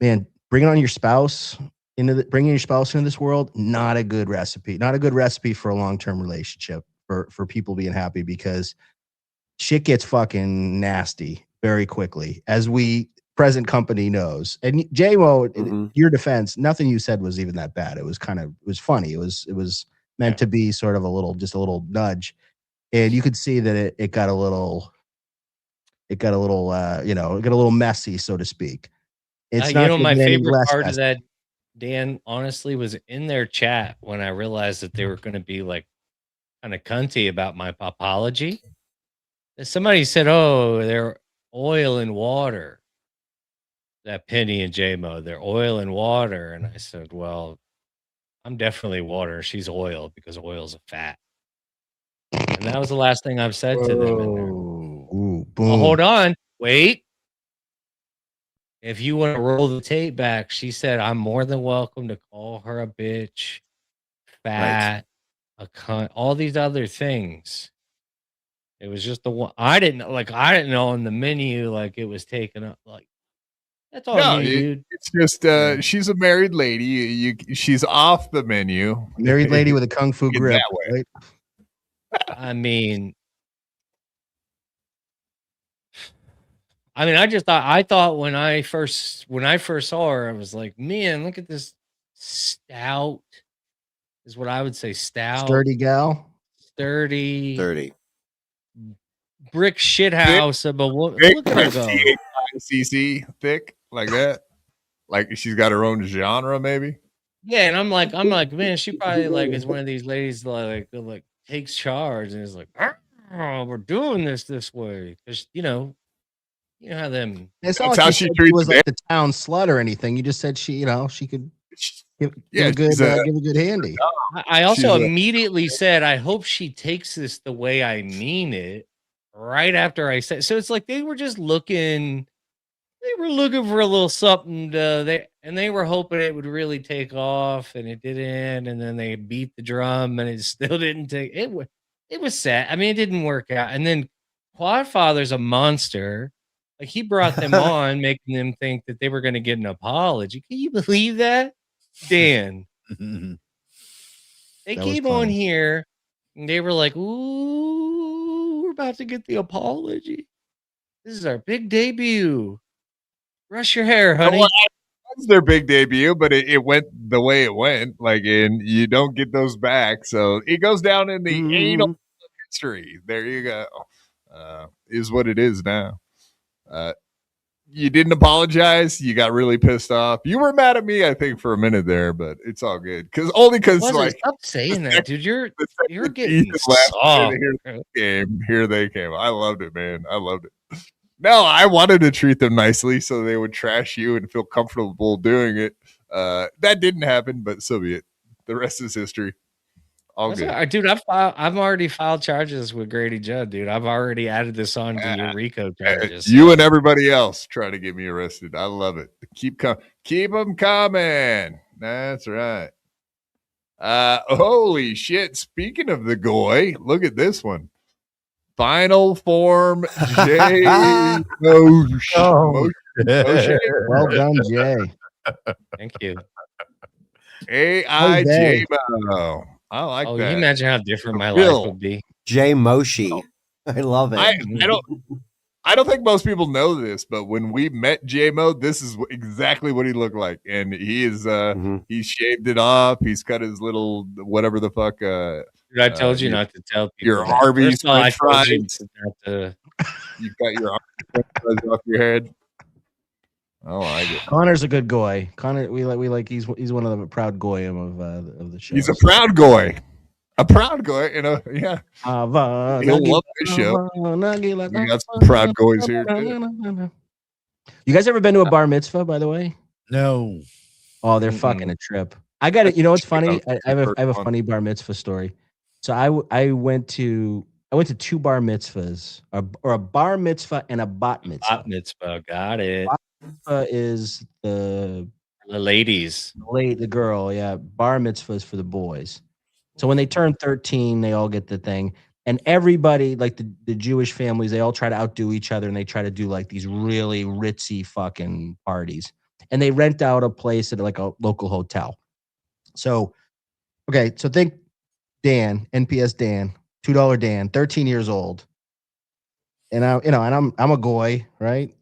Speaker 4: man, bringing your spouse into this world, not a good recipe. Not a good recipe for a long-term relationship for people being happy, because shit gets fucking nasty very quickly, as present company knows. And JMO, your defense, nothing you said was even that bad. It was funny. It was meant to be sort of a little nudge, and you could see that it got a little messy, so to speak. It's not
Speaker 3: my favorite part of that, Dan, honestly, was in their chat when I realized that they were going to be like kind of cunty about my apology. Somebody said, "Oh, they're oil and water." That Penny and JMO, they're oil and water, and I said, "Well, I'm definitely water. She's oil, because oil's a fat." And that was the last thing I've said to them in there.
Speaker 4: Ooh, boom.
Speaker 3: Well, hold on, wait. If you want to roll the tape back, she said, "I'm more than welcome to call her a bitch, fat, a cunt, all these other things." It was just the one I didn't know on the menu, like, it was taken up. Like, that's all me, dude.
Speaker 1: It's just she's a married lady. She's off the menu.
Speaker 4: Married lady with a kung fu grip. Right?
Speaker 3: I mean, I thought when I first saw her, I was like, man, look at this stout, is what I would say, stout,
Speaker 4: sturdy gal,
Speaker 3: sturdy. Brick shit house of a woman. Look at her go.
Speaker 1: CC thick like that. Like she's got her own genre, maybe.
Speaker 3: Yeah, and I'm like, man, she probably like is one of these ladies like takes charge and is like, "Oh, we're doing this way," because you know how them.
Speaker 4: It's not like she was like the town slut or anything. You just said she could give a good handy.
Speaker 3: I also immediately said, I hope she takes this the way I mean it. Right after I said, so it's like they were just looking. They were looking for a little something. They were hoping it would really take off, and it didn't. And then they beat the drum, and it still didn't take. It was sad. I mean, it didn't work out. And then Quadfather's a monster. Like, he brought them on, making them think that they were going to get an apology. Can you believe that, Dan? They came on here, and they were like, "Ooh, we're about to get the apology. This is our big debut. Brush your hair, honey."
Speaker 1: Well, that's their big debut, but it went the way it went. Like, and you don't get those back, so it goes down in the anal history. There you go. Is what it is now. You didn't apologize. You got really pissed off. You were mad at me, I think, for a minute there, but it's all good. Because like,
Speaker 3: stop saying that, dude. You're getting soft.
Speaker 1: Here they came. I loved it, man. I loved it. No, I wanted to treat them nicely so they would trash you and feel comfortable doing it. That didn't happen, but so be it. The rest is history. All good.
Speaker 3: Dude, I've already filed charges with Grady Judd, dude. I've already added this on to your RICO charges.
Speaker 1: You and everybody else try to get me arrested. I love it. Keep them coming. That's right. Holy shit. Speaking of the goy, look at this one. Final form J.
Speaker 4: Well done, Jay.
Speaker 3: Thank you.
Speaker 1: AI J. I like that.
Speaker 3: You imagine how different my life would be.
Speaker 5: J Moshi. I love it.
Speaker 1: I don't think most people know this, but when we met J-Mo, this is exactly what he looked like. And he is he's shaved it off. He's cut his little whatever the fuck.
Speaker 3: Dude, I told you not to tell people.
Speaker 1: Your Harvey's french fries. You
Speaker 3: to...
Speaker 1: got your french fries off your head. I like it.
Speaker 4: Connor's a good goy. Connor, we like he's one of the proud goyim of the show.
Speaker 1: He's a proud goy. A proud goy, yeah. He'll love this show. We got some proud goys here. Too.
Speaker 4: You guys ever been to a bar mitzvah, by the way?
Speaker 2: No.
Speaker 4: Oh, they're fucking a trip. I got it. You know what's funny? I have a funny bar mitzvah story. So I went to 2 bar mitzvahs, or a bar mitzvah and a bat mitzvah.
Speaker 3: Bat mitzvah, got it.
Speaker 4: Bat mitzvah is the
Speaker 3: ladies.
Speaker 4: The girl, yeah. Bar mitzvah is for the boys. So when they turn 13, they all get the thing. And everybody, like the Jewish families, they all try to outdo each other, and they try to do like these really ritzy fucking parties. And they rent out a place at like a local hotel. So, okay, so think Dan, NPS Dan, $2 Dan, 13 years old. And I'm a goy, right?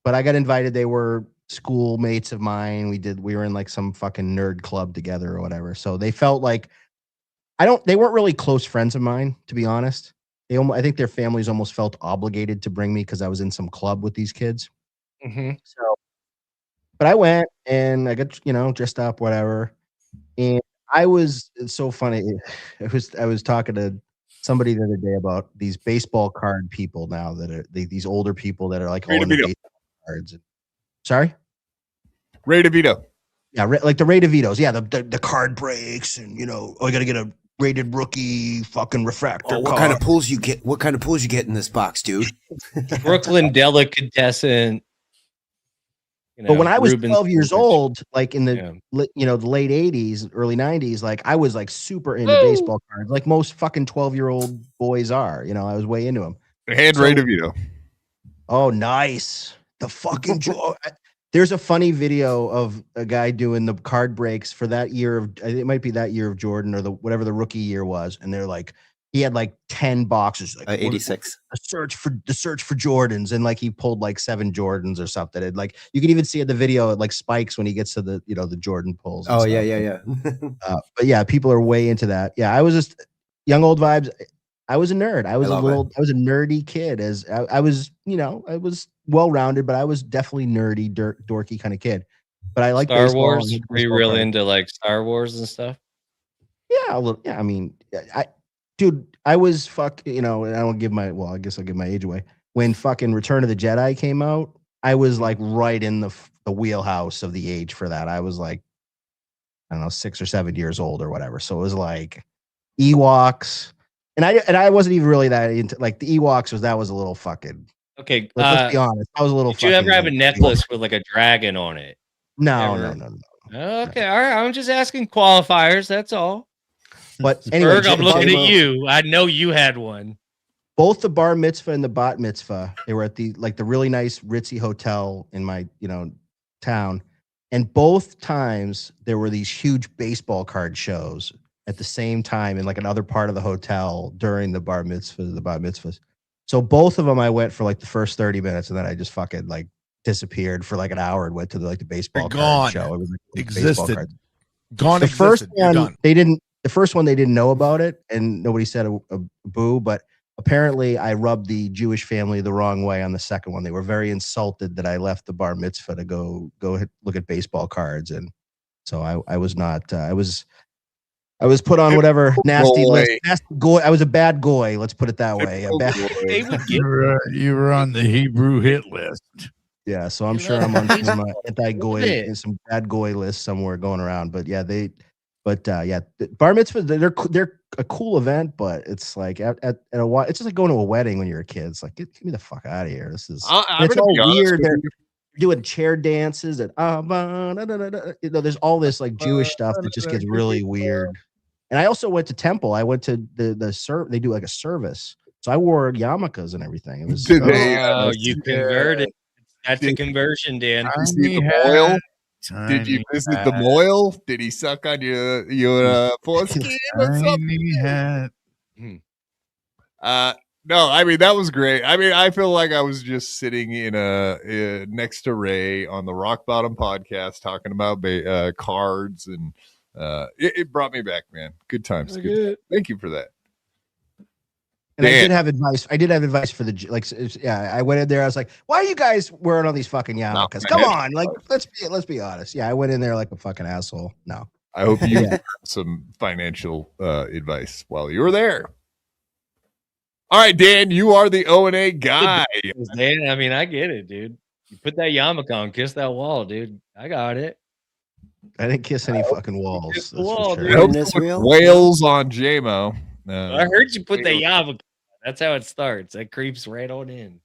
Speaker 4: But I got invited. They were schoolmates of mine. We were in like some fucking nerd club together or whatever. So they felt like they weren't really close friends of mine, to be honest. I think their families almost felt obligated to bring me because I was in some club with these kids.
Speaker 3: Mm-hmm.
Speaker 4: So, but I went and I got, dressed up, whatever. And it's so funny. I was talking to somebody the other day about these baseball card people now that are these older people that are like all into baseball cards. Sorry?
Speaker 1: Ray DeVito.
Speaker 4: Yeah, like the Ray DeVitos. Yeah, the card breaks and, I got to get a rated rookie fucking refractor.
Speaker 5: What kind of pulls you get? What kind of pulls you get in this box, dude?
Speaker 3: Brooklyn Delicatessen.
Speaker 4: But when I was 12 years old, like in the the late 80s, early 90s, like I was like super into baseball cards, like most fucking 12-year-old boys are. I was way into them.
Speaker 1: And Ray DeVito.
Speaker 4: Oh, nice. The fucking There's a funny video of a guy doing the card breaks for that year of, it might be that year of Jordan or whatever the rookie year was, and they're like, he had like 10 boxes, like
Speaker 5: 86.
Speaker 4: The search for Jordans, and like he pulled like 7 Jordans or something. And like you can even see at the video, it like spikes when he gets to the the Jordan pulls.
Speaker 5: Oh yeah.
Speaker 4: But yeah, people are way into that. Yeah, I was just young old vibes. I was a nerd. I was a nerdy kid. As I was, I was well-rounded, but I was definitely nerdy, dorky kind of kid. But I like
Speaker 3: Star Wars. Were you real into like Star Wars and stuff?
Speaker 4: Yeah, a little. Yeah, I mean, dude, I was I don't give my. Well, I guess I'll give my age away. When fucking Return of the Jedi came out, I was like right in the wheelhouse of the age for that. I was like, I don't know, 6 or 7 years old or whatever. So it was like Ewoks. And I wasn't even really that into, like, the Ewoks was a little fucking.
Speaker 3: Okay,
Speaker 4: let's be honest. I was a little.
Speaker 3: Did you ever have a necklace with like a dragon on it?
Speaker 4: No.
Speaker 3: Okay, all right. I'm just asking qualifiers. That's all.
Speaker 4: But anyway,
Speaker 3: Berg, I'm looking at you. I know you had one.
Speaker 4: Both the bar mitzvah and the bat mitzvah, they were at the really nice ritzy hotel in my town, and both times there were these huge baseball card shows at the same time in like another part of the hotel during the bar mitzvah, the bat mitzvahs. So both of them I went for like the first 30 minutes, and then I just fucking like disappeared for like an hour and went to the baseball card show. It was like
Speaker 8: existed.
Speaker 4: Gone. The first one they didn't. The first one they didn't know about it, and nobody said a boo. But apparently, I rubbed the Jewish family the wrong way on the second one. They were very insulted that I left the bar mitzvah to go look at baseball cards, and so I was not. I was put on whatever nasty list. Goy. I was a bad goy. Let's put it that way.
Speaker 2: You were on the Hebrew hit list.
Speaker 4: Yeah, so I'm sure I'm on some anti-goy and some bad goy list somewhere going around. But yeah, But yeah, bar mitzvahs, they're a cool event, but it's like at a while, it's just like going to a wedding when you're a kid. It's like get me the fuck out of here. This is it's all weird. They're doing chair dances and there's all this like Jewish stuff that just gets really weird. And I also went to temple. I went to the they do like a service. So I wore yarmulkes and everything. It was
Speaker 3: you converted. That's a conversion, Dan.
Speaker 1: Did you see the boil? Did you visit the moil? Did he suck on your foreskin or something? No, I mean that was great. I mean, I feel like I was just sitting in next to Ray on the Rock Bottom podcast talking about cards, and it brought me back, man. Good times. Good. Thank you for that.
Speaker 4: And Dan. I did have advice for the like. Yeah, I went in there. I was like, "Why are you guys wearing all these fucking yarmulkes? Come on, like let's be honest." Yeah, I went in there like a fucking asshole. No,
Speaker 1: I hope you got some financial advice while you were there. All right, Dan, you are the O&A guy.
Speaker 3: Dan, I mean, I get it, dude. You put that yarmulke on, kiss that wall, dude. I got it.
Speaker 4: I didn't kiss any fucking walls.
Speaker 3: Kiss the wall,
Speaker 1: dude. I hope this whales on JMO.
Speaker 3: I heard you put that yarmulke. That's how it starts. That creeps right on in.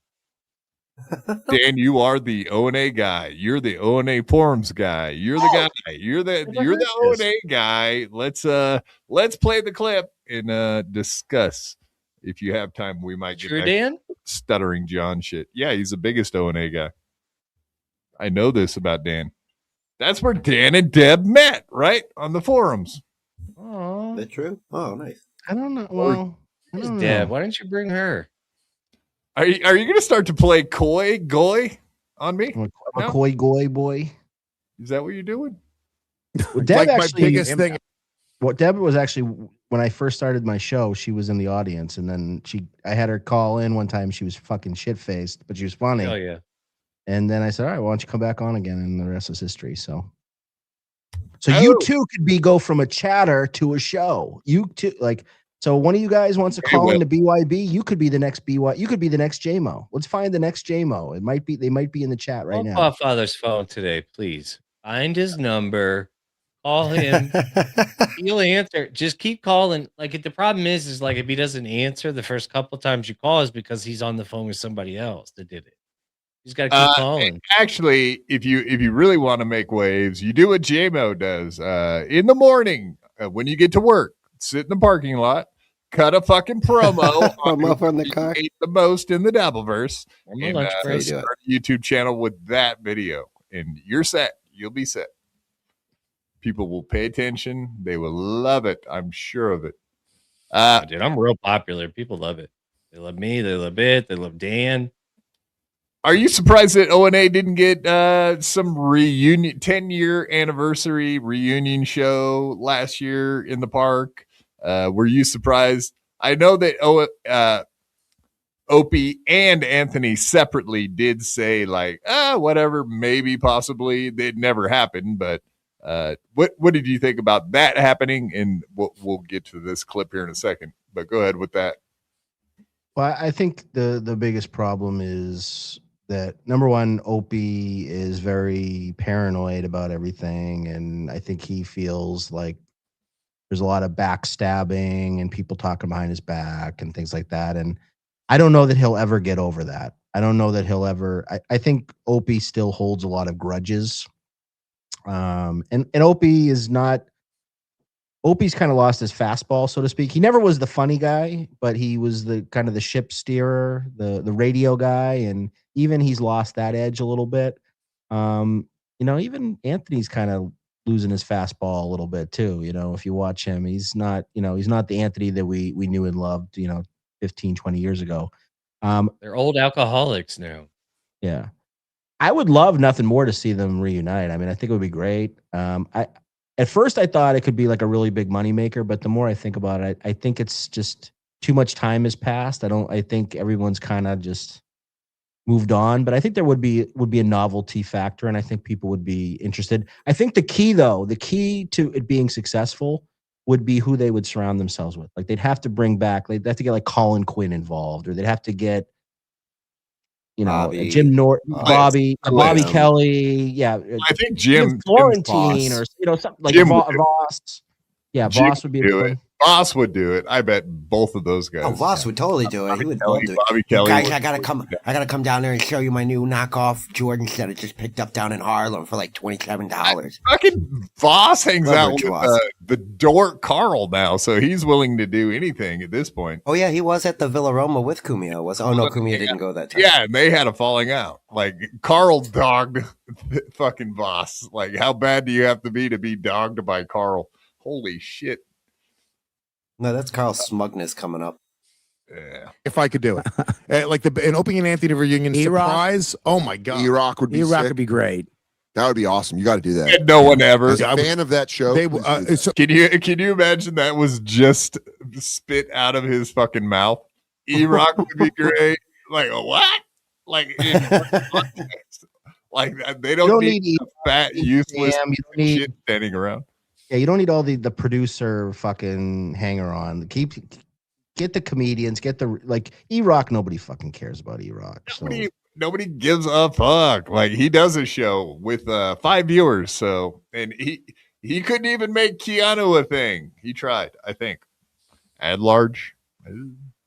Speaker 1: Dan, you are the O&A guy. You're the O&A forums guy. You're the guy. You're the O&A guy. Let's play the clip and discuss. If you have time, we might get
Speaker 3: Dan?
Speaker 1: Stuttering John shit. Yeah, he's the biggest O&A guy. I know this about Dan. That's where Dan and Deb met, right? On the forums.
Speaker 5: Oh, that's true. Oh, nice.
Speaker 4: I don't know. Well,
Speaker 3: Deb, why don't you bring her?
Speaker 1: Are you going to start to play goy on me?
Speaker 4: I'm a coy goy boy.
Speaker 1: Is that what you're doing?
Speaker 4: Well, Deb like actually, my biggest thing. Well, Deb was actually, when I first started my show, she was in the audience, and then I had her call in one time. She was fucking shit faced, but she was funny.
Speaker 3: Oh yeah.
Speaker 4: And then I said, all right, why don't you come back on again? And the rest is history. So you two could go from a chatter to a show. You two, like, so one of you guys wants to call into BYB. You could be the next BY. You could be the next JMO. Let's find the next JMO. They might be in the chat right now.
Speaker 3: Call Father's phone today, please. Find his number. Call him. He'll answer. Just keep calling. Like, the problem is like if he doesn't answer the first couple times you call is because he's on the phone with somebody else that did it. He's got to keep calling.
Speaker 1: Actually, if you really want to make waves, you do what JMO does. In the morning, when you get to work, sit in the parking lot, cut a fucking promo
Speaker 5: on the car.
Speaker 1: Ate the most in the Dabbleverse,
Speaker 3: and
Speaker 1: start a YouTube channel with that video, and you're set. You'll be set. People will pay attention. They will love it. I'm sure of it.
Speaker 3: Dude, I'm real popular. People love it. They love me. They love it. They love Dan.
Speaker 1: Are you surprised that O&A didn't get some reunion 10-year anniversary reunion show last year in the park? Were you surprised? I know that Opie and Anthony separately did say like, whatever, maybe, possibly. It never happened, but what did you think about that happening? And we'll get to this clip here in a second, but go ahead with that.
Speaker 4: Well, I think the biggest problem is that, number one, Opie is very paranoid about everything, and I think he feels like there's a lot of backstabbing and people talking behind his back and things like that. And I don't know that he'll ever get over that. I don't know that he'll ever. I think Opie still holds a lot of grudges. And Opie is not. Opie's kind of lost his fastball, so to speak. He never was the funny guy, but he was the kind of the ship steerer, the radio guy, and even he's lost that edge a little bit. Even Anthony's kind of losing his fastball a little bit too. If you watch him, he's not the Anthony that we knew and loved, 15, 20 years ago.
Speaker 3: They're old alcoholics now.
Speaker 4: Yeah. I would love nothing more to see them reunite. I mean, I think it would be great. At first I thought it could be like a really big moneymaker, but the more I think about it, I think it's just too much time has passed. I think everyone's kind of just moved on, but I think there would be a novelty factor, and I think people would be interested. I think the key to it being successful would be who they would surround themselves with. Like, they'd have to get like Colin Quinn involved, or they'd have to get,
Speaker 5: Bobby.
Speaker 4: Jim Norton, Bobby Kelly. Yeah.
Speaker 1: I think Jim
Speaker 4: Florentine, or something like Voss. Yeah,
Speaker 1: Jim
Speaker 4: Voss would be a
Speaker 1: do
Speaker 4: good
Speaker 1: it.
Speaker 4: one.
Speaker 1: Voss would do it. I bet both of those guys.
Speaker 5: Oh, Voss would totally do it. He would love to do it.
Speaker 1: Bobby
Speaker 5: You
Speaker 1: Kelly
Speaker 5: guys,
Speaker 1: would-
Speaker 5: I gotta come down there and show you my new knockoff Jordans that I just picked up down in Harlem for like $27.
Speaker 1: Fucking Voss hangs out
Speaker 5: Leverage
Speaker 1: with
Speaker 5: Voss.
Speaker 1: the dork Carl now, so he's willing to do anything at this point.
Speaker 5: Oh yeah, he was at the Villa Roma with Kumio. Oh no, Kumio didn't go that time.
Speaker 1: Yeah, and they had a falling out. Like Carl dogged fucking Voss. Like, how bad do you have to be dogged by Carl? Holy shit.
Speaker 5: No, that's Carl's smugness coming up.
Speaker 1: Yeah.
Speaker 10: If I could do it, like an Opie and Anthony reunion
Speaker 8: E-Rock?
Speaker 10: surprise. Oh my god,
Speaker 11: E-Rock would be
Speaker 8: E-Rock
Speaker 11: sick.
Speaker 8: would be great.
Speaker 11: That would be awesome. You got to do that.
Speaker 1: And no one ever.
Speaker 11: As a fan of that show.
Speaker 10: They,
Speaker 11: please do that.
Speaker 10: so,
Speaker 1: Can you imagine that was just spit out of his fucking mouth? E-Rock would be great. Like, what? Like, like they don't need fat, useless shit standing around.
Speaker 4: Yeah, you don't need all the producer fucking hanger on. Get the comedians, get the like E-Rock. Nobody fucking cares about E-Rock. So.
Speaker 1: Nobody gives a fuck. Like, he does a show with 5 viewers, so and he couldn't even make Keanu a thing. He tried, I think. At large.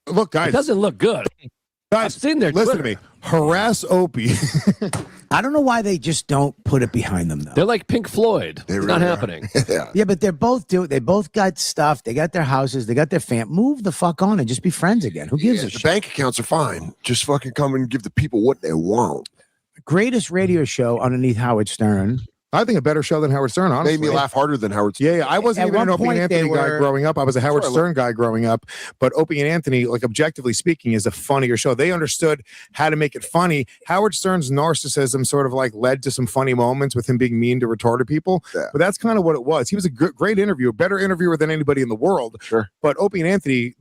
Speaker 10: Look, guys,
Speaker 12: it doesn't look good.
Speaker 10: Guys,
Speaker 12: I've seen their
Speaker 10: listen
Speaker 12: Twitter.
Speaker 10: to me. Harass Opie.
Speaker 8: I don't know why they just don't put it behind them though.
Speaker 12: They're like Pink Floyd. It's not happening.
Speaker 8: Yeah, but they're both They both got stuff. They got their houses. They got their Move the fuck on and just be friends again. Who gives a
Speaker 11: The
Speaker 8: shit?
Speaker 11: bank accounts are fine. Just fucking come and give the people what they want.
Speaker 8: Greatest radio show underneath Howard Stern.
Speaker 10: I think a better show than Howard Stern, honestly.
Speaker 11: Made me laugh harder than Howard Stern.
Speaker 10: Yeah, I wasn't
Speaker 8: At
Speaker 10: even an
Speaker 8: one
Speaker 10: Opie and
Speaker 8: point,
Speaker 10: Anthony
Speaker 8: they
Speaker 10: guy
Speaker 8: were-
Speaker 10: growing up. I was a Howard Stern guy growing up. But Opie and Anthony, like objectively speaking, is a funnier show. They understood how to make it funny. Howard Stern's narcissism sort of like led to some funny moments with him being mean to retarded people.
Speaker 11: Yeah.
Speaker 10: But that's kind of what it was. He was a great interviewer, better interviewer than anybody in the world.
Speaker 11: Sure.
Speaker 10: But Opie and Anthony,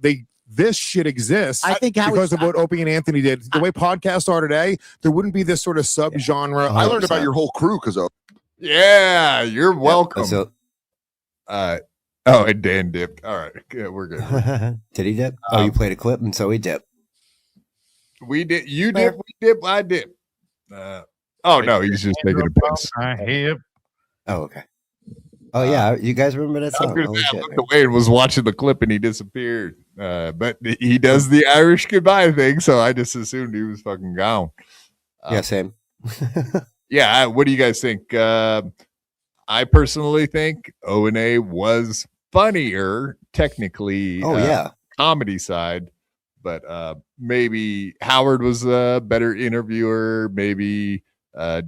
Speaker 10: this shit exists
Speaker 8: I think
Speaker 10: because of what Opie and Anthony did. The way podcasts are today, there wouldn't be this sort of subgenre.
Speaker 11: I learned about your whole crew because of
Speaker 1: Yeah, you're welcome.
Speaker 5: So,
Speaker 1: Oh, and Dan dipped. All right, good, we're good.
Speaker 5: did he dip? Oh, you played a clip, and so he dipped.
Speaker 1: We did. You dip. We dip. I dip. Oh no, he's just taking a piss.
Speaker 2: I hip.
Speaker 5: Oh, okay. Oh yeah, you guys remember that
Speaker 1: I
Speaker 5: song?
Speaker 1: was
Speaker 5: Holy
Speaker 1: gonna say, I
Speaker 5: shit,
Speaker 1: looked
Speaker 5: man.
Speaker 1: away and was watching the clip, and he disappeared. But he does the Irish goodbye thing, so I just assumed he was fucking gone.
Speaker 5: Yeah, same.
Speaker 1: Yeah. What do you guys think? I personally think O&A was funnier, technically.
Speaker 5: Oh yeah.
Speaker 1: Comedy side, but maybe Howard was a better interviewer. Maybe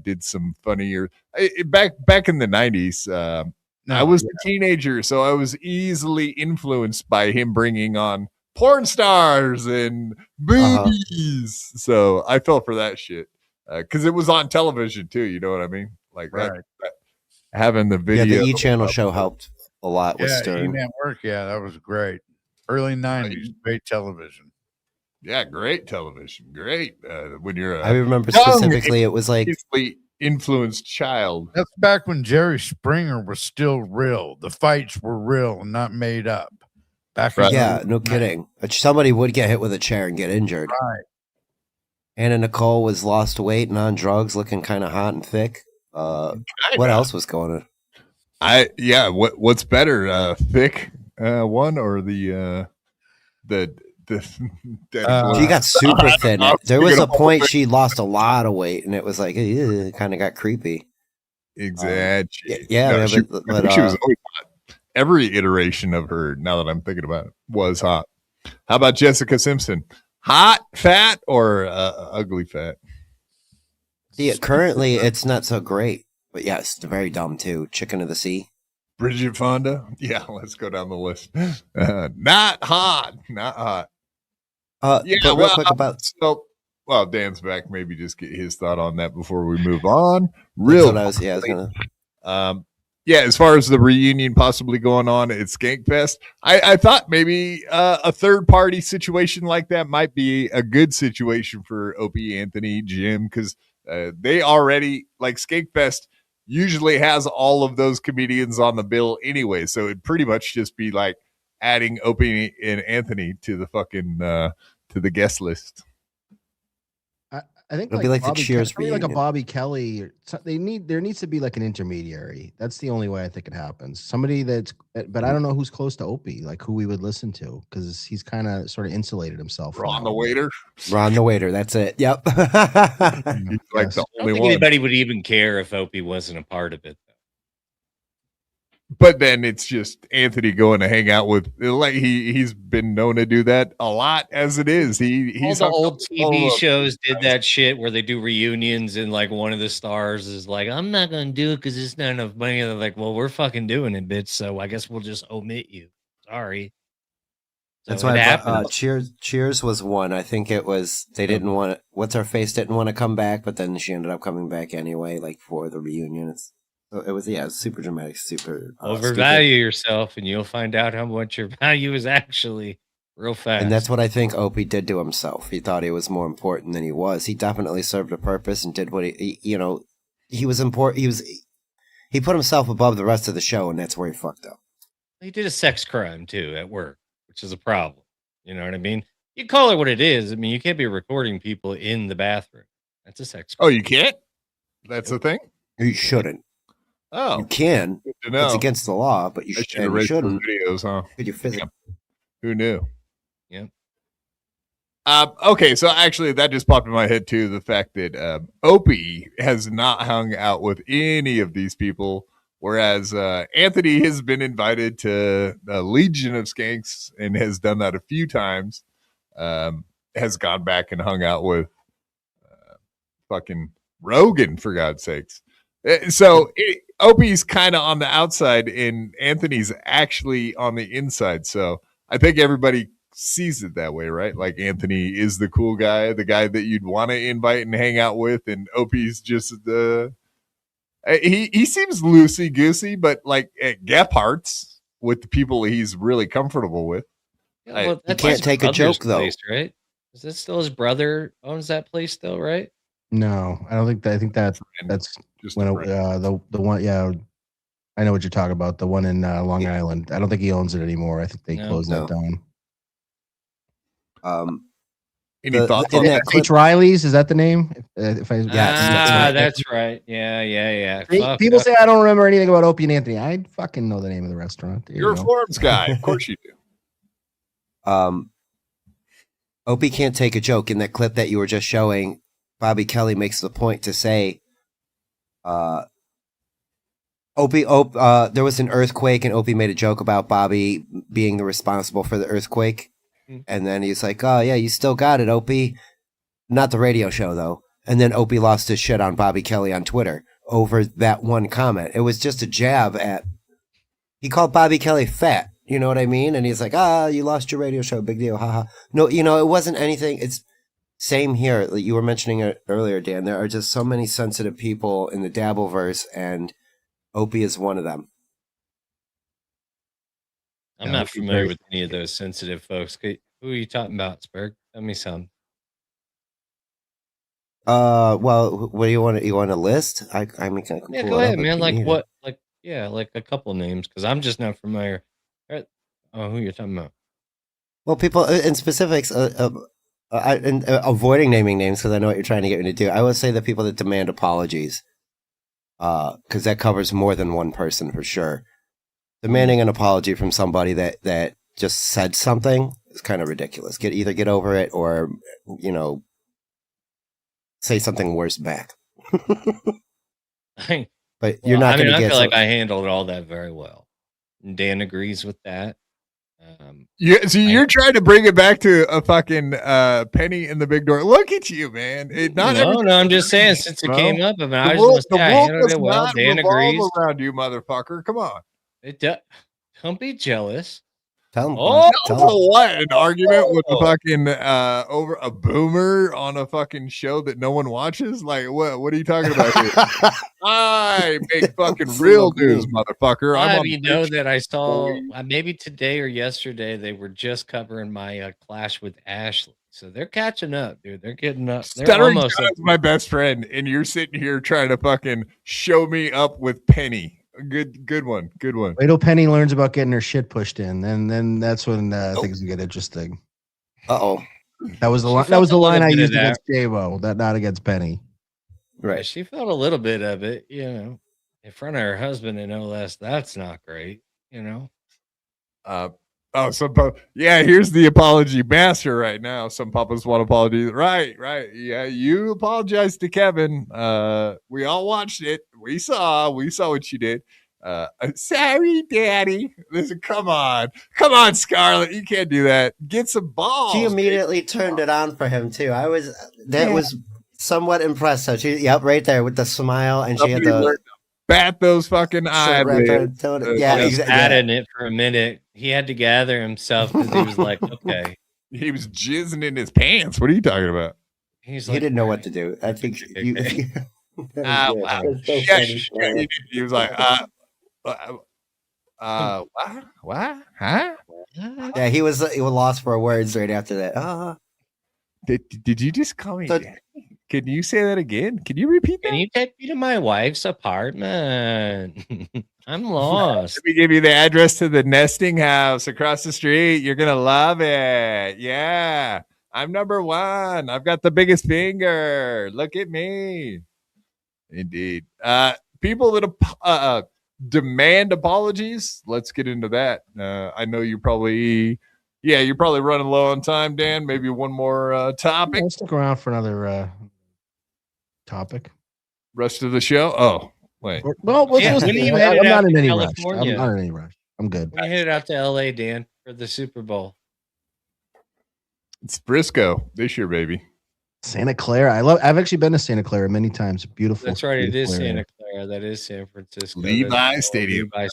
Speaker 1: did some funnier back in the 90s. I was a teenager, so I was easily influenced by him bringing on porn stars and boobies. So I fell for that shit because it was on television too. You know what I mean? Like that having the video.
Speaker 5: Yeah, the E Channel show helped a lot with
Speaker 2: Yeah,
Speaker 5: Stern.
Speaker 2: E-Network. Yeah, that was great. Early 90s, great television.
Speaker 1: Yeah, great television. Great. When you're
Speaker 5: I remember
Speaker 1: young,
Speaker 5: specifically, it was like
Speaker 1: easily influenced child.
Speaker 2: That's back when Jerry Springer was still real. The fights were real and not made up. Back in
Speaker 5: yeah,
Speaker 2: the-
Speaker 5: no kidding. Somebody would get hit with a chair and get injured.
Speaker 2: Right.
Speaker 5: Anna Nicole was lost weight and on drugs, looking kind of hot and thick. What else was going on?
Speaker 1: What's better, thick one or the
Speaker 5: she got super thin. There was a point she lost a lot of weight, and it was like it kind of got creepy.
Speaker 1: Exactly.
Speaker 5: Yeah,
Speaker 1: No,
Speaker 5: yeah,
Speaker 1: she,
Speaker 5: but-
Speaker 1: I think
Speaker 5: but,
Speaker 1: she was always hot. Every iteration of her, now that I'm thinking about it, was hot. How about Jessica Simpson? Hot, fat, or ugly fat?
Speaker 5: See, currently it's not so great, but yes, very dumb too. Chicken of the Sea.
Speaker 1: Bridget Fonda? Yeah, let's go down the list. Not hot. Not hot.
Speaker 5: But real quick about
Speaker 1: well, Dan's back. Maybe just get his thought on that before we move on. Real.
Speaker 5: I was gonna.
Speaker 1: Yeah, as far as the reunion possibly going on at Skankfest, I thought maybe a third party situation like that might be a good situation for Opie, Anthony, Jim, because they already, like, Skankfest usually has all of those comedians on the bill anyway, so it'd pretty much just be like adding Opie and Anthony to the fucking to the guest list.
Speaker 4: I think
Speaker 5: It'll be like the
Speaker 4: Bobby
Speaker 5: Cheers
Speaker 4: Kelly, like a
Speaker 5: reunion.
Speaker 4: Bobby Kelly. There needs to be like an intermediary. That's the only way I think it happens. Somebody but I don't know who's close to Opie, like who we would listen to, because he's kind of sort of insulated himself.
Speaker 1: Ron the waiter.
Speaker 5: Ron the waiter. That's it. Yep.
Speaker 1: He's like
Speaker 3: I
Speaker 1: the
Speaker 3: don't
Speaker 1: only
Speaker 3: think
Speaker 1: one.
Speaker 3: anybody would even care if Opie wasn't a part of it.
Speaker 1: But then it's just Anthony going to hang out with, like, he's been known to do that a lot as it is. He's
Speaker 3: All the old TV
Speaker 1: of
Speaker 3: shows did that shit where they do reunions and like one of the stars is like, I'm not going to do it because it's not enough money. And they're like, well, we're fucking doing it, bitch. So I guess we'll just omit you. Sorry.
Speaker 5: That's
Speaker 3: So
Speaker 5: why
Speaker 3: it happens.
Speaker 5: Cheers was one. I think it was they didn't want what's her face didn't want to come back, but then she ended up coming back anyway, like for the reunion. It was super dramatic, super
Speaker 3: Overvalue yourself, and you'll find out how much your value is actually real fast.
Speaker 5: And that's what I think Opie did to himself. He thought he was more important than he was. He definitely served a purpose and did what he was important. He put himself above the rest of the show, and that's where he fucked up.
Speaker 3: He did a sex crime too at work, which is a problem. You know what I mean? You call it what it is. I mean, you can't be recording people in the bathroom. That's a sex crime.
Speaker 1: Oh, you can't? That's the thing?
Speaker 5: You shouldn't.
Speaker 1: Oh,
Speaker 5: you can.
Speaker 1: Good to know.
Speaker 5: It's against the law, but you shouldn't.
Speaker 1: Videos, huh?
Speaker 5: Could you physically?
Speaker 1: Who knew?
Speaker 3: Yeah.
Speaker 1: Okay, so actually, that just popped in my head too. The fact that Opie has not hung out with any of these people, whereas Anthony has been invited to a Legion of Skanks and has done that a few times. Has gone back and hung out with fucking Rogan, for God's sakes. So Opie's kind of on the outside and Anthony's actually on the inside. So I think everybody sees it that way, right? Like Anthony is the cool guy, the guy that you'd want to invite and hang out with, and Opie's just he seems loosey goosey, but like at Gephardt's with the people he's really comfortable with.
Speaker 3: Yeah, well,
Speaker 5: you can't take a joke though,
Speaker 3: place, right? Is that still his brother owns that place still, right?
Speaker 4: No, I don't think that. I think that's
Speaker 1: just
Speaker 4: when the one. Yeah, I know what you're talking about. The one in Long Island. I don't think he owns it anymore. I think they closed that down.
Speaker 1: Any thoughts on that?
Speaker 4: H. Riley's, is that the name?
Speaker 3: That's right. Yeah.
Speaker 4: People say I don't remember anything about Opie and Anthony. I fucking know the name of the restaurant.
Speaker 1: You're a Forums guy, of course you do.
Speaker 5: Opie can't take a joke. In that clip that you were just showing, Bobby Kelly makes the point to say, there was an earthquake, and Opie made a joke about Bobby being the responsible for the earthquake. And then he's like, oh, yeah, you still got it, Opie. Not the radio show, though. And then Opie lost his shit on Bobby Kelly on Twitter over that one comment. It was just a jab at... He called Bobby Kelly fat. You know what I mean? And he's like, you lost your radio show. Big deal. Haha. No, it wasn't anything. It's same here. Like you were mentioning it earlier, Dan. There are just so many sensitive people in the Dabbleverse, and Opie is one of them.
Speaker 3: I'm not familiar with any of those sensitive folks. Who are you talking about, Spurg? Tell me some.
Speaker 5: Well, what do you want? You want a list? I mean, I can
Speaker 3: Yeah,
Speaker 5: pull
Speaker 3: go
Speaker 5: it
Speaker 3: ahead,
Speaker 5: up
Speaker 3: man.
Speaker 5: if
Speaker 3: Like
Speaker 5: you need
Speaker 3: what? Like like a couple names because I'm just not familiar. Oh, who you're talking about?
Speaker 5: Well, people in specifics, avoiding naming names because I know what you're trying to get me to do. I would say the people that demand apologies, because that covers more than one person for sure. Demanding an apology from somebody that just said something is kind of ridiculous. Either get over it or, say something worse back. But you're not going to get.
Speaker 3: I feel like I handled all that very well. And Dan agrees with that.
Speaker 1: Yeah, so you're trying to bring it back to a fucking Penny in the Big Door. Look at you, man.
Speaker 3: I'm just saying since it came up, I just want to say I handled it well. Dan agrees.
Speaker 1: Around you, motherfucker. Come on.
Speaker 3: Don't be jealous.
Speaker 5: Tell him.
Speaker 1: What? An argument with a fucking over a boomer on a fucking show that no one watches? Like what? What are you talking about here? I make fucking real news, motherfucker.
Speaker 3: That I saw maybe today or yesterday they were just covering my clash with Ashley. So they're catching up, dude. They're getting up.
Speaker 1: Stuttering John is my best friend, and you're sitting here trying to fucking show me up with Penny. Good one. Wait
Speaker 4: till Penny learns about getting her shit pushed in, and then that's when things get interesting.
Speaker 5: Uh-oh.
Speaker 4: That was the
Speaker 3: She
Speaker 4: line. That
Speaker 3: felt
Speaker 4: was the
Speaker 3: a little
Speaker 4: line I
Speaker 3: bit of
Speaker 4: used
Speaker 3: that.
Speaker 4: against J-Bo, that not against Penny.
Speaker 3: Yeah, she felt a little bit of it, you know, in front of her husband and no less. That's not great, you know.
Speaker 1: Yeah, here's the apology master right now. Some papas want apologies. Right. Yeah, you apologize to Kevin. We all watched it. We saw what you did. Sorry, Daddy. Listen, come on, Scarlett. You can't do that. Get some balls.
Speaker 5: She immediately turned it on for him too. That was somewhat impressive. Right there with the smile, and she had the
Speaker 1: bat those fucking eyelids.
Speaker 5: Yeah,
Speaker 3: He was
Speaker 5: exactly.
Speaker 3: at it for a minute. He had to gather himself because he was like, okay.
Speaker 1: He was jizzing in his pants. What are you talking about?
Speaker 3: He's
Speaker 5: He
Speaker 3: like,
Speaker 5: didn't know what to do. I think you.
Speaker 1: Wow. He was like, what? Huh?
Speaker 5: Yeah, he was lost for words right after that.
Speaker 1: Did you just call me Daddy? Can you say that again? Can you repeat that?
Speaker 3: Can you take me to my wife's apartment? I'm lost.
Speaker 1: Let me give you the address to the nesting house across the street. You're gonna love it. Yeah. I'm number 1. I've got the biggest finger. Look at me. Indeed. People that demand apologies. Let's get into that. I know you're probably running low on time, Dan. Maybe one more topic.
Speaker 4: I'll stick around for another topic.
Speaker 1: Rest of the show. Oh, wait.
Speaker 4: Well,
Speaker 3: when you headed
Speaker 4: I'm
Speaker 3: out
Speaker 4: not in
Speaker 3: to
Speaker 4: any rush.
Speaker 3: California?
Speaker 4: I'm not in any rush. I'm good.
Speaker 3: We headed out to LA, Dan, for the Super Bowl.
Speaker 1: It's Briscoe this year, baby.
Speaker 4: Santa Clara. I've actually been to Santa Clara many times. Beautiful.
Speaker 3: That's right. It is
Speaker 4: beautiful area.
Speaker 3: Santa Clara. That is San Francisco.
Speaker 1: Levi Stadium. I've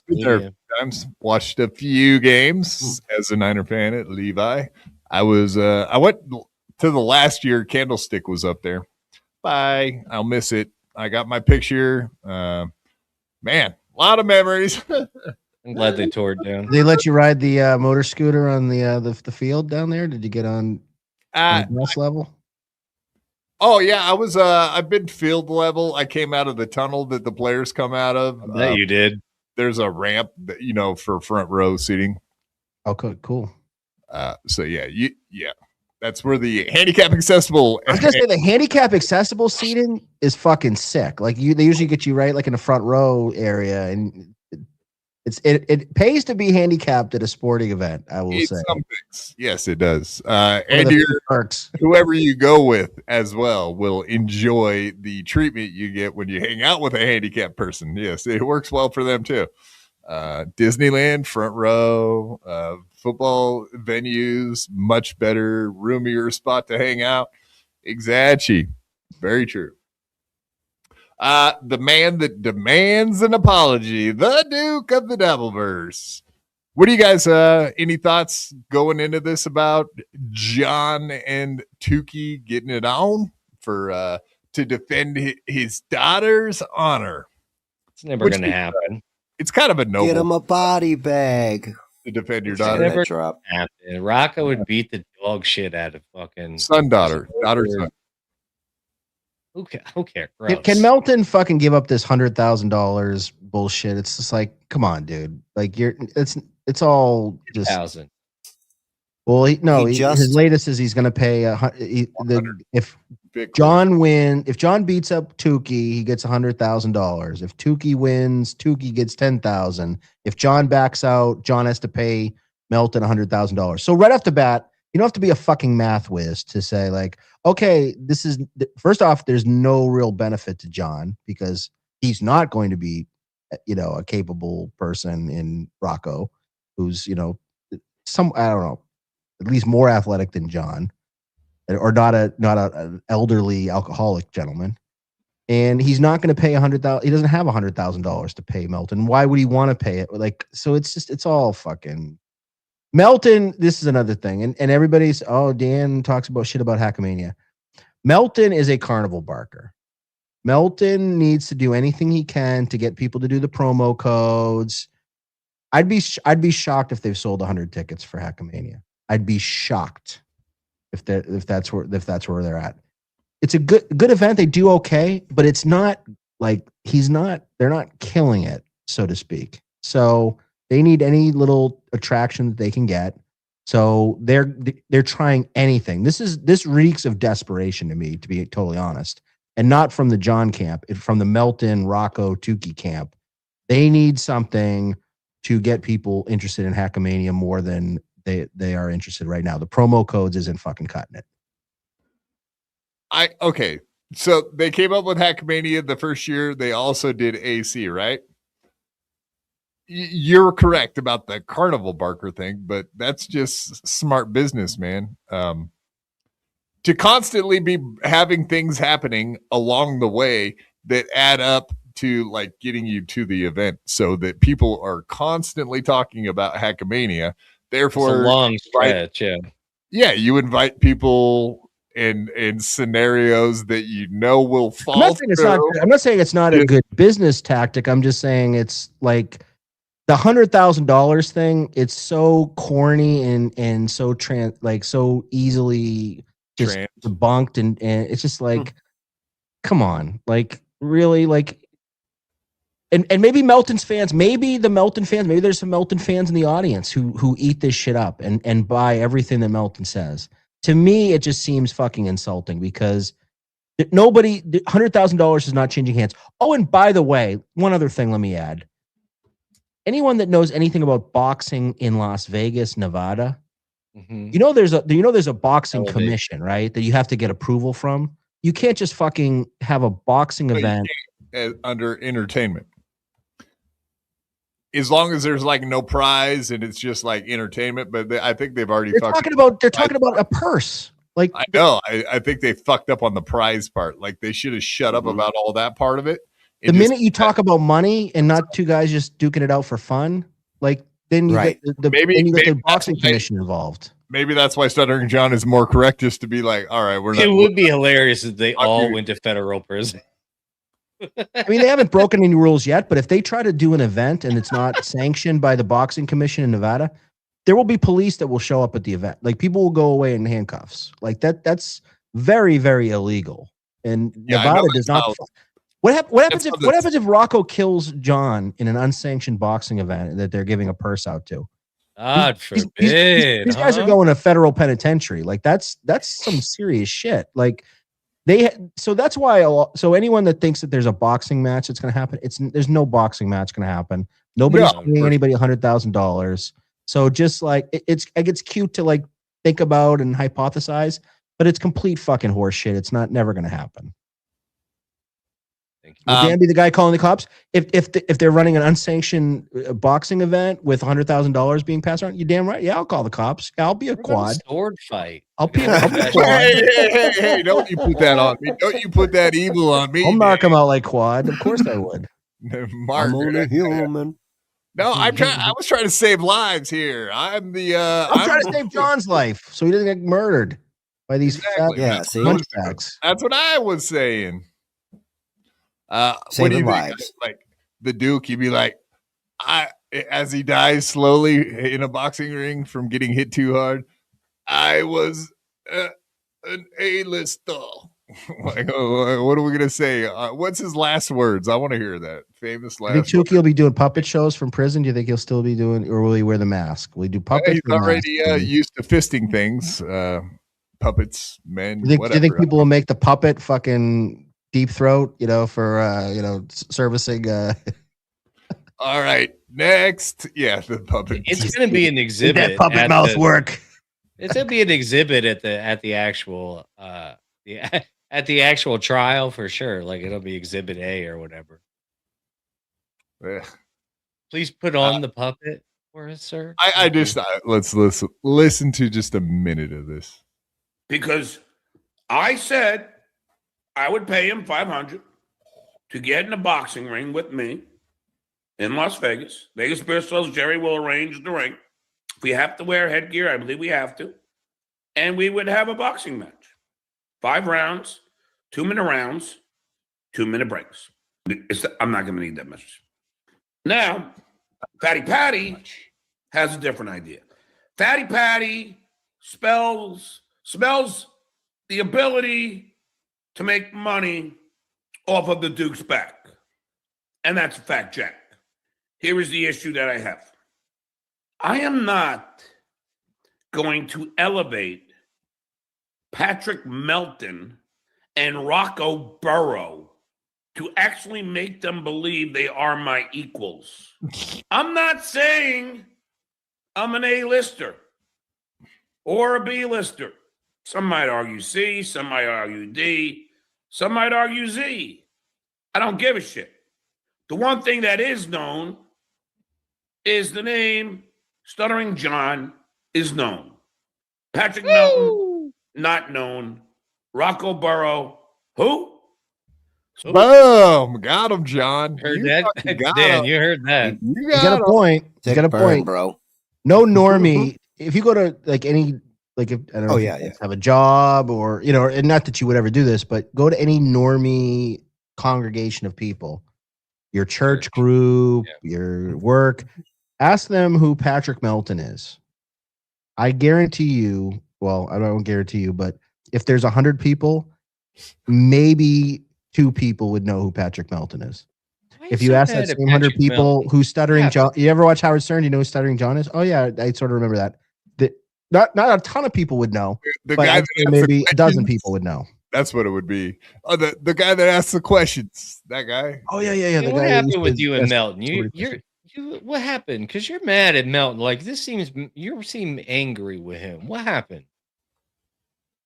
Speaker 1: watched a few games as a Niner fan at Levi. I went to the last year. Candlestick was up there. Bye. I'll miss it. I got my picture. Man, a lot of memories.
Speaker 3: I'm glad they tore it down.
Speaker 4: Did they let you ride the motor scooter on the field down there? Did you get on the grass level?
Speaker 1: Oh yeah, I was. I've been field level. I came out of the tunnel that the players come out of.
Speaker 3: I bet you did.
Speaker 1: There's a ramp, for front row seating.
Speaker 4: Oh, cool.
Speaker 1: So yeah, that's where the handicap accessible.
Speaker 4: I was gonna say the handicap accessible seating is fucking sick. Like they usually get you right like in the front row area, and it pays to be handicapped at a sporting event. I will say.
Speaker 1: Some things. Yes, it does. And whoever you go with as well will enjoy the treatment you get when you hang out with a handicapped person. Yes, it works well for them too. Disneyland front row, football venues, much better, roomier spot to hang out. Exactly. Very true. The man that demands an apology, the Duke of the Dabbleverse. What do you guys, any thoughts going into this about John and Tukey getting it on to defend his daughter's honor?
Speaker 3: It's never going to happen.
Speaker 1: It's kind of a noble.
Speaker 5: Get him a body bag
Speaker 1: To defend your
Speaker 3: It's
Speaker 1: daughter.
Speaker 3: never
Speaker 5: drop.
Speaker 3: happen. Rocco would beat the dog shit out of fucking
Speaker 1: Daughter, son.
Speaker 3: Who cares?
Speaker 4: Can Melton fucking give up this $100,000 bullshit? It's just like, come on, dude. Like it's all just.
Speaker 3: 1,000.
Speaker 4: Well, his latest is he's going to pay if John beats up Tukey, he gets $100,000. If Tukey wins, Tukey gets $10,000. If John backs out, John has to pay Melton $100,000. So right off the bat, you don't have to be a fucking math whiz to say like, okay, this is first off, there's no real benefit to John because he's not going to be, a capable person in Rocco, who's, I don't know, at least more athletic than John, or not an elderly alcoholic gentleman. And he's not going to pay $100,000. He doesn't have $100,000 to pay Melton. Why would he want to pay it? Like, so it's all fucking. Melton, this is another thing. And everybody's, Dan talks about shit about Hackamania. Melton is a carnival barker. Melton needs to do anything he can to get people to do the promo codes. I'd be shocked if they've sold 100 tickets for Hackamania. I'd be shocked if that's where they're at. It's a good event. They do okay, but it's not like they're not killing it, so to speak. So they need any little attraction that they can get. So they're trying anything. This reeks of desperation to me, to be totally honest, and not from the John camp, from the Melton, Rocco, Tukey camp. They need something to get people interested in Hackamania more than they are interested right now. The promo codes isn't fucking cutting it.
Speaker 1: Okay. So they came up with Hackamania the first year. They also did AC, right? You're correct about the carnival barker thing, but that's just smart business, man. To constantly be having things happening along the way that add up to like getting you to the event, so that people are constantly talking about Hackamania. Therefore,
Speaker 3: it's a long stretch.
Speaker 1: Yeah, you invite people in scenarios that you know will fall through.
Speaker 4: I'm not saying it's not a good business tactic. I'm just saying it's like the $100,000 thing. It's so corny and so so easily just debunked, and it's just like, come on, like really, like. And maybe Melton's fans, maybe there's some Melton fans in the audience who eat this shit up and buy everything that Melton says. To me, it just seems fucking insulting because $100,000 is not changing hands. Oh, and by the way, one other thing, let me add. Anyone that knows anything about boxing in Las Vegas, Nevada, there's a boxing commission, right? That you have to get approval from. You can't just fucking have a boxing event
Speaker 1: under entertainment. As long as there's like no prize and it's just like entertainment, but I think they've already
Speaker 4: they're talking about a purse. Like
Speaker 1: I know, I think they fucked up on the prize part. Like they should have shut up about all that part of it.
Speaker 4: The minute you talk about money and not two guys just duking it out for fun, like then you get the boxing commission involved.
Speaker 1: Maybe that's why Stuttering John is more correct, just to be like, all right, we're not.
Speaker 3: It would be hilarious if they all went to federal prison.
Speaker 4: I mean, they haven't broken any rules yet, but if they try to do an event and it's not sanctioned by the boxing commission in Nevada, there will be police that will show up at the event. Like people will go away in handcuffs. Like that's very, very illegal. And Nevada does not. What happens if Rocco kills John in an unsanctioned boxing event that they're giving a purse out to?
Speaker 3: God forbid.
Speaker 4: These guys are going to federal penitentiary. Like that's some serious shit. Like so that's why. So anyone that thinks that there's a boxing match that's going to happen, there's no boxing match going to happen. Nobody's paying anybody $100,000. So just like it gets cute to like think about and hypothesize, but it's complete fucking horse shit. It's never going to happen. Will Dan be the guy calling the cops if they're running an unsanctioned boxing event with $100,000 being passed around? You damn right. Yeah, I'll call the cops. I'll be a quad.
Speaker 3: Sword fight.
Speaker 4: I'll be a quad.
Speaker 1: Hey! Don't you put that on me? Don't you put that evil on me?
Speaker 4: I'll mark him out like quad. Of course I would.
Speaker 1: Mark.
Speaker 5: I'm only human.
Speaker 1: No, I was trying to save lives here. I'm
Speaker 4: trying to save John's life so he doesn't get murdered by these hunchbacks.
Speaker 1: That's what I was saying. What do you think? Like the Duke, you'd be like, as he dies slowly in a boxing ring from getting hit too hard, I was an A-lister. Like, what are we gonna say? What's his last words? I want to hear that famous last.
Speaker 4: Do you think Tukey will be doing puppet shows from prison? Do you think he'll still be doing, or will he wear the mask? Will he do puppets?
Speaker 1: He's already used to fisting things, puppets, men.
Speaker 4: Do you think people will make the puppet fucking deep throat, for servicing?
Speaker 1: All right, next, the puppet.
Speaker 3: It's going to be an exhibit.
Speaker 4: That puppet mouth work.
Speaker 3: It's going to be an exhibit at the actual at the actual trial for sure. Like it'll be Exhibit A or whatever. Please put on the puppet for us, sir.
Speaker 1: Let's listen to just a minute of this.
Speaker 13: Because I said I would pay him $500 to get in a boxing ring with me in Las Vegas. Vegas Pistols, Jerry will arrange the ring. If we have to wear headgear, I believe we have to. And we would have a boxing match. 5 rounds, 2-minute rounds, 2-minute breaks. I'm not going to need that much. Now, Fatty Patty has a different idea. Fatty Patty smells the ability to make money off of the Duke's back. And that's a fact, Jack. Here is the issue that I have. I am not going to elevate Patrick Melton and Rocco Burrow to actually make them believe they are my equals. I'm not saying I'm an A-lister or a B-lister. Some might argue C, some might argue D, some might argue Z. I don't give a shit. The one thing that is known is the name Stuttering John is known. Patrick Melton, not known. Rocco Burrow, who?
Speaker 1: Boom! Got him, John.
Speaker 3: Heard that? Dan, you heard that.
Speaker 4: You got a point. You got a point,
Speaker 5: bro.
Speaker 4: No normie. If you go to like any, like if I don't know, if you have a job or and not that you would ever do this, but go to any normie congregation of people, your church group, your work. Ask them who Patrick Melton is. I guarantee you. Well, I don't guarantee you, but if there's 100 people, maybe 2 people would know who Patrick Melton is. If you ask that same 100 people who Stuttering John, you ever watch Howard Stern? Do you know who Stuttering John is? Oh yeah, I sort of remember that. Not a ton of people would know,
Speaker 1: the
Speaker 4: but
Speaker 1: guy
Speaker 4: maybe a dozen people would know.
Speaker 1: That's what it would be. Oh, the guy that asks the questions. That guy.
Speaker 4: Oh yeah.
Speaker 3: What happened with you and Melton? You what happened? Because you're mad at Melton. Like you seem angry with him. What happened?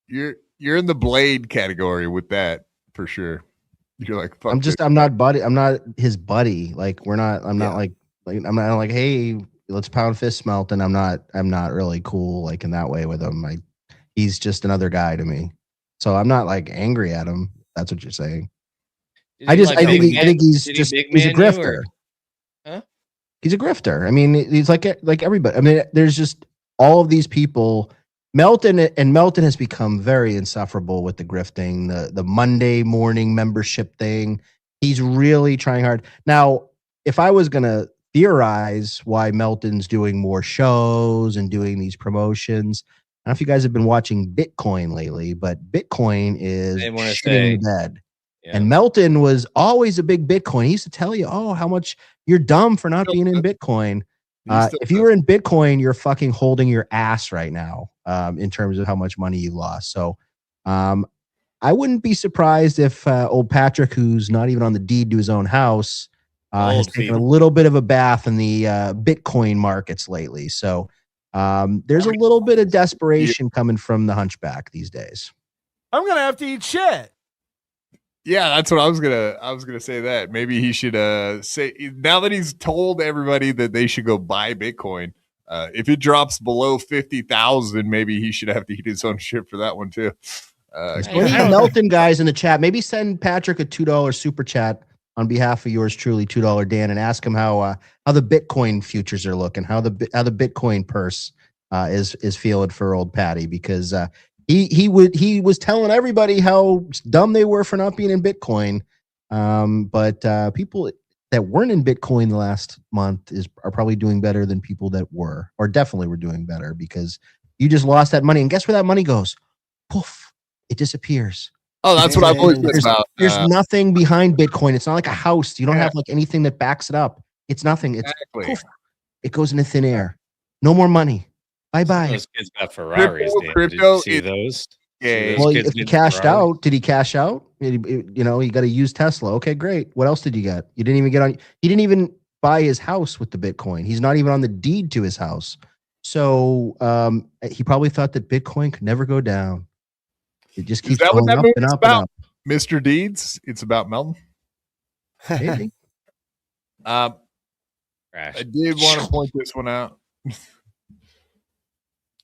Speaker 1: You're in the blade category with that for sure. You're like, fuck
Speaker 4: I'm not his buddy. Like I'm not like, hey, let's pound fist Melton. I'm not really cool like in that way with him. He's just another guy to me. So I'm not like angry at him. That's what you're saying. I think he's a grifter.
Speaker 3: Huh?
Speaker 4: He's a grifter. I mean, he's like everybody. I mean, there's just all of these people. Melton has become very insufferable with the grifting, the Monday morning membership thing. He's really trying hard. Now, if I was going to theorize why Melton's doing more shows and doing these promotions, I don't know if you guys have been watching Bitcoin lately, but Bitcoin is shitting the bed. Yeah. And Melton was always a big Bitcoin. He used to tell you, oh, how much you're dumb for not being in Bitcoin. If you were in Bitcoin, you're fucking holding your ass right now in terms of how much money you lost. So I wouldn't be surprised if old Patrick, who's not even on the deed to his own house, has taken a little bit of a bath in the Bitcoin markets lately. So there's a little bit of desperation coming from the Hunchback these days.
Speaker 14: I'm going to have to eat shit.
Speaker 1: Yeah, that's what I was gonna say. That maybe he should say, now that he's told everybody that they should go buy Bitcoin, if it drops below 50,000, maybe he should have to eat his own shit for that one too.
Speaker 4: Any Melton guys in the chat, maybe send Patrick a $2 super chat on behalf of yours truly, $2 Dan, and ask him how the Bitcoin futures are looking, how the Bitcoin purse is feeling for old Patty, because he was telling everybody how dumb they were for not being in Bitcoin. But people that weren't in Bitcoin the last month are probably doing better than people that were, or definitely were doing better, because you just lost that money. And guess where that money goes? Poof, it disappears.
Speaker 1: Oh, that's what I've always been about.
Speaker 4: There's nothing behind Bitcoin. It's not like a house. You don't have like anything that backs it up. It's nothing. It's poof, it goes into thin air. No more money. Bye-bye.
Speaker 3: Those kids got Ferraris.
Speaker 1: Crypto,
Speaker 3: did you see those?
Speaker 1: Yeah.
Speaker 4: Well, if he cashed out, did he cash out? You got to use Tesla. Okay, great. What else did you get? You didn't even get on. He didn't even buy his house with the Bitcoin. He's not even on the deed to his house. So he probably thought that Bitcoin could never go down. It just keeps going up and up and up.
Speaker 1: Mr. Deeds, it's about Melton.
Speaker 4: Maybe.
Speaker 1: I did want to point this one out.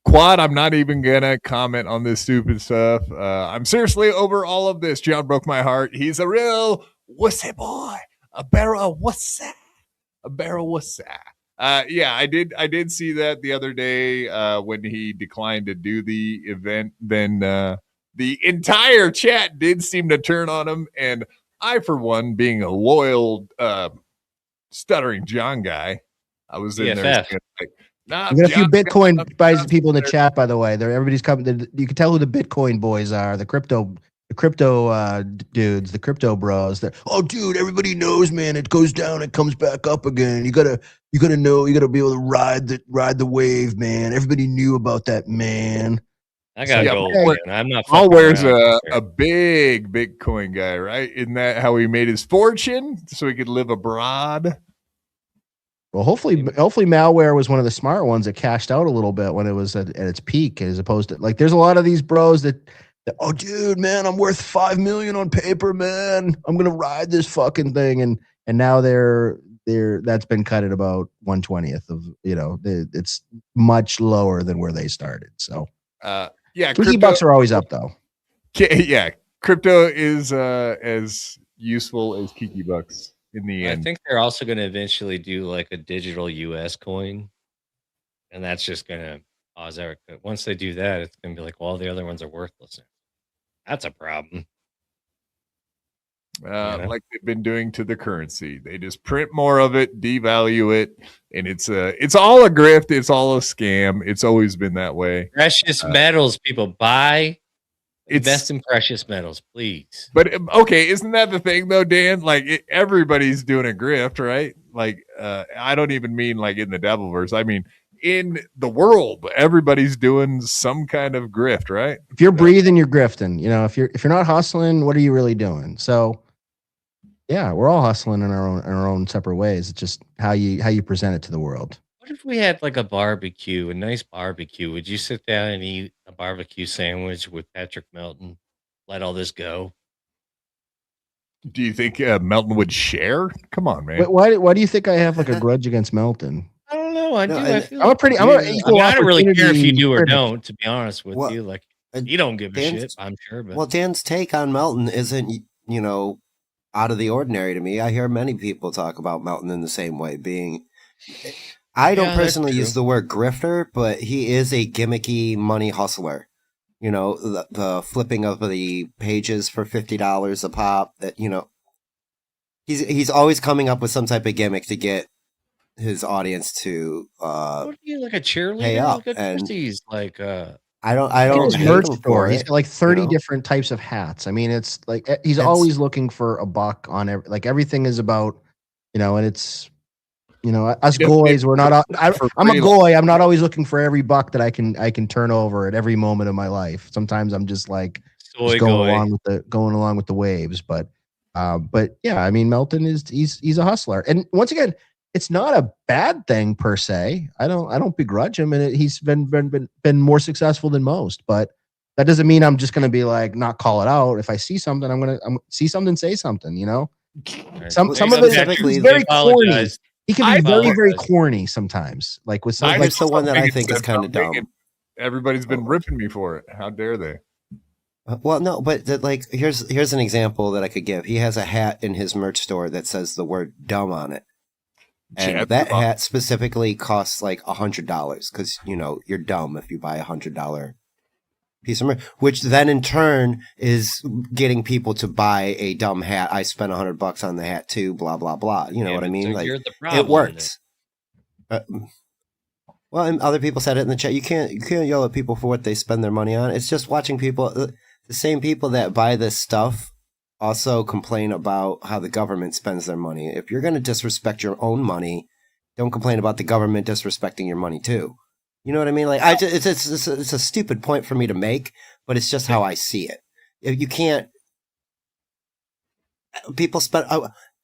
Speaker 1: Quad, I'm not even gonna comment on this stupid stuff. I'm seriously over all of this. John broke my heart. He's a real wussy boy. A barrel wussy. A barrel wussy. Yeah, I did see that the other day when he declined to do the event. Then the entire chat did seem to turn on him, and I, for one, being a loyal Stuttering John guy, I was in there like, nah,
Speaker 4: we got a few Bitcoin people in the chat, by the way. Everybody's coming. You can tell who the Bitcoin boys are, the crypto crypto dudes, the crypto bros. That dude, everybody knows, man. It goes down, it comes back up again. You gotta know. You gotta be able to ride the wave, man. Everybody knew about that, man.
Speaker 3: I got gold, man. I'm not.
Speaker 1: Paul wears a big Bitcoin guy, right? Isn't that how he made his fortune? So he could live abroad.
Speaker 4: Well, hopefully malware was one of the smart ones that cashed out a little bit when it was at its peak, as opposed to like there's a lot of these bros that oh dude, man, I'm worth 5 million on paper, man. I'm gonna ride this fucking thing, and now they're that's been cut at about 1/20th of it's much lower than where they started. So
Speaker 1: yeah,
Speaker 4: Kiki bucks are always up though.
Speaker 1: Yeah, crypto is as useful as Kiki bucks in the end.
Speaker 3: I think they're also going to eventually do like a digital US coin, and that's just going to cause our. Once they do that, it's going to be like, well, all the other ones are worthless. That's a problem.
Speaker 1: Like they've been doing to the currency. They just print more of it, devalue it, and it's all a grift. It's all a scam. It's always been that way.
Speaker 3: Precious metals, people buy. Invest in precious metals, please.
Speaker 1: But okay, isn't that the thing though, Dan? Like everybody's doing a grift, right? Like I don't even mean like in the Dabbleverse. I mean in the world, everybody's doing some kind of grift, right?
Speaker 4: If you're breathing, you're grifting. If you're not hustling, what are you really doing? So yeah, we're all hustling in our own separate ways. It's just how you present it to the world.
Speaker 3: What if we had like a barbecue, a nice barbecue? Would you sit down and eat a barbecue sandwich with Patrick Melton? Let all this go.
Speaker 1: Do you think Melton would share? Come on, man.
Speaker 4: Why do you think I have like a grudge against Melton?
Speaker 3: I don't know. I feel
Speaker 4: I'm
Speaker 3: I don't really care if you do or don't, to be honest with you. Like you don't give a shit, I'm sure. But
Speaker 5: well, Dan's take on Melton isn't, out of the ordinary to me. I hear many people talk about Melton in the same way, being I don't personally use the word grifter, but he is a gimmicky money hustler. The flipping of the pages for $50 a pop. That he's always coming up with some type of gimmick to get his audience to
Speaker 3: what are you, like a cheerleader?
Speaker 5: Pay up.
Speaker 3: Look at Christie's, like
Speaker 5: I don't
Speaker 4: his merch store. He's got like 30 different types of hats. I mean, it's like he's always looking for a buck on everything is about, and it's. Us goys, we're not. I'm a goy. I'm not always looking for every buck that I can turn over at every moment of my life. Sometimes I'm just like going along with the waves. But yeah, I mean, Melton he's a hustler, and once again, it's not a bad thing per se. I don't begrudge him, and he's been more successful than most. But that doesn't mean I'm just going to be like not call it out. If I see something, I'm see something, say something. Some of it is very corny. He can be very, very corny sometimes. Like with some,
Speaker 5: like the one that I think is kind of dumb.
Speaker 1: Everybody's been ripping me for it. How dare they?
Speaker 5: Well, no, but here's an example that I could give. He has a hat in his merch store that says the word "dumb" on it, and that hat specifically costs like $100 because you're dumb if you buy $100 piece of merch, which then in turn is getting people to buy a dumb hat. I spent $100 on the hat too, blah, blah, blah. You know what I mean? Like it works. Well, and other people said it in the chat. You can't yell at people for what they spend their money on. It's just watching people, the same people that buy this stuff also complain about how the government spends their money. If you're going to disrespect your own money, don't complain about the government disrespecting your money too. You know what I mean? Like it's a stupid point for me to make, but it's just how I see it. You can't. People spend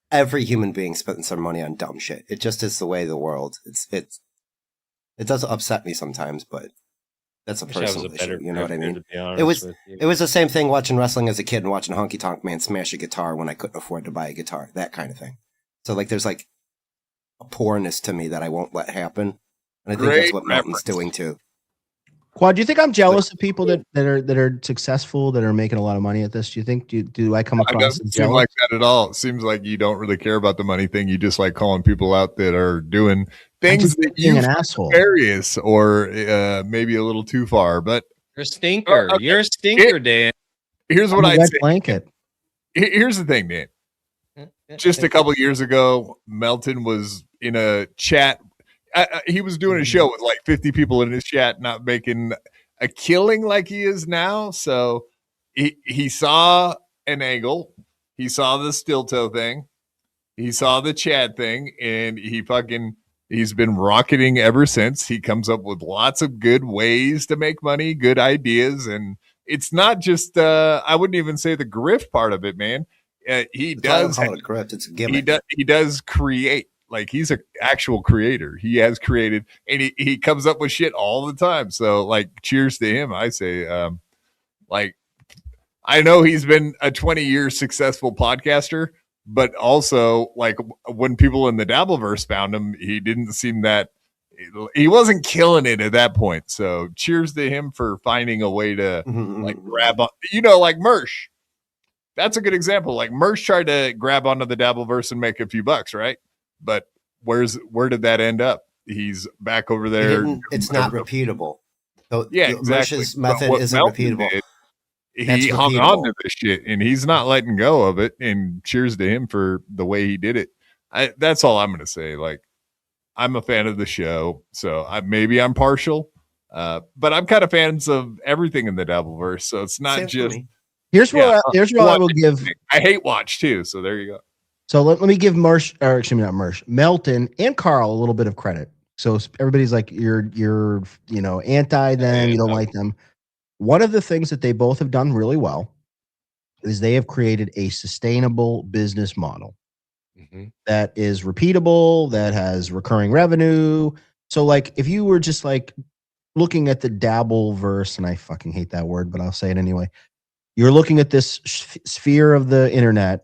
Speaker 5: every human being spends their money on dumb shit. It just is the way of the world. It does upset me sometimes, but that's a personal issue. You know what I mean? It was the same thing watching wrestling as a kid and watching Honky Tonk Man smash a guitar when I couldn't afford to buy a guitar. That kind of thing. So like, there's like a poorness to me that I won't let happen. And I think that's what Melton's doing too.
Speaker 4: Quad, do you think I'm jealous of people that are successful, that are making a lot of money at this? Do you think do I come across?
Speaker 1: It doesn't seem like that at all. It seems like you don't really care about the money thing. You just like calling people out that are doing things that you
Speaker 4: an asshole,
Speaker 1: various or maybe a little too far. But
Speaker 3: you're a stinker. You're a stinker, Dan.
Speaker 1: Here's what I'd say.
Speaker 4: Blanket.
Speaker 1: Here's the thing, Dan. Just a couple of years ago, Melton was in a chat. He was doing a show with like 50 people in his chat, not making a killing like he is now. So he saw an angle. He saw the steel toe thing. He saw the Chad thing, and he's been rocketing ever since. He comes up with lots of good ways to make money, good ideas, and it's not just I wouldn't even say the grift part of it, man. He does
Speaker 5: call it grift. It's a gimmick.
Speaker 1: He does create. Like, he's an actual creator. He has created, and he comes up with shit all the time. So, like, cheers to him. I say, like, I know he's been a 20-year successful podcaster, but also, like, when people in the Dabbleverse found him, he didn't seem that he wasn't killing it at that point. So cheers to him for finding a way to like grab on, like Mersh. That's a good example. Like, Mersh tried to grab onto the Dabbleverse and make a few bucks, right? But where did that end up? He's back over there.
Speaker 5: It's not repeatable. So
Speaker 1: yeah, exactly.
Speaker 5: Mersh's method isn't repeatable.
Speaker 1: He hung on to this shit, and he's not letting go of it. And cheers to him for the way he did it. That's all I'm going to say. Like, I'm a fan of the show, so maybe I'm partial, but I'm kind of fans of everything in the Dabbleverse. So it's not just.
Speaker 4: Here's what I will give.
Speaker 1: I hate watch too, so there you go.
Speaker 4: So let me give Mersh, or excuse me, not Mersh, Melton and Carl a little bit of credit. So everybody's like, you're anti them, you don't like them. One of the things that they both have done really well is they have created a sustainable business model that is repeatable, that has recurring revenue. So, like, if you were just like looking at the Dabbleverse, and I fucking hate that word, but I'll say it anyway. You're looking at this sphere of the internet.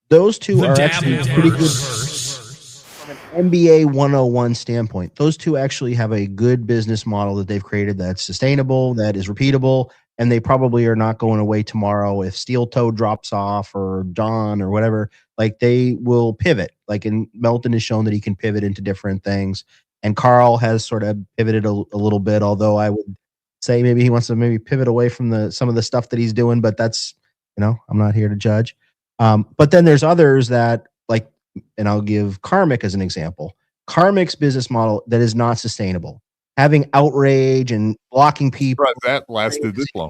Speaker 4: Those two are actually pretty good from an MBA 101 standpoint. Those two actually have a good business model that they've created that's sustainable, that is repeatable, and they probably are not going away tomorrow if Steel Toe drops off or John or whatever. Like, they will pivot. Like, and Melton has shown that he can pivot into different things, and Carl has sort of pivoted a little bit, although I would say maybe he wants to pivot away from some of the stuff that he's doing, but that's, I'm not here to judge. But then there's others that, like, and I'll give Karmic as an example. Karmic's business model that is not sustainable. Having outrage and blocking people.
Speaker 1: That lasted this long.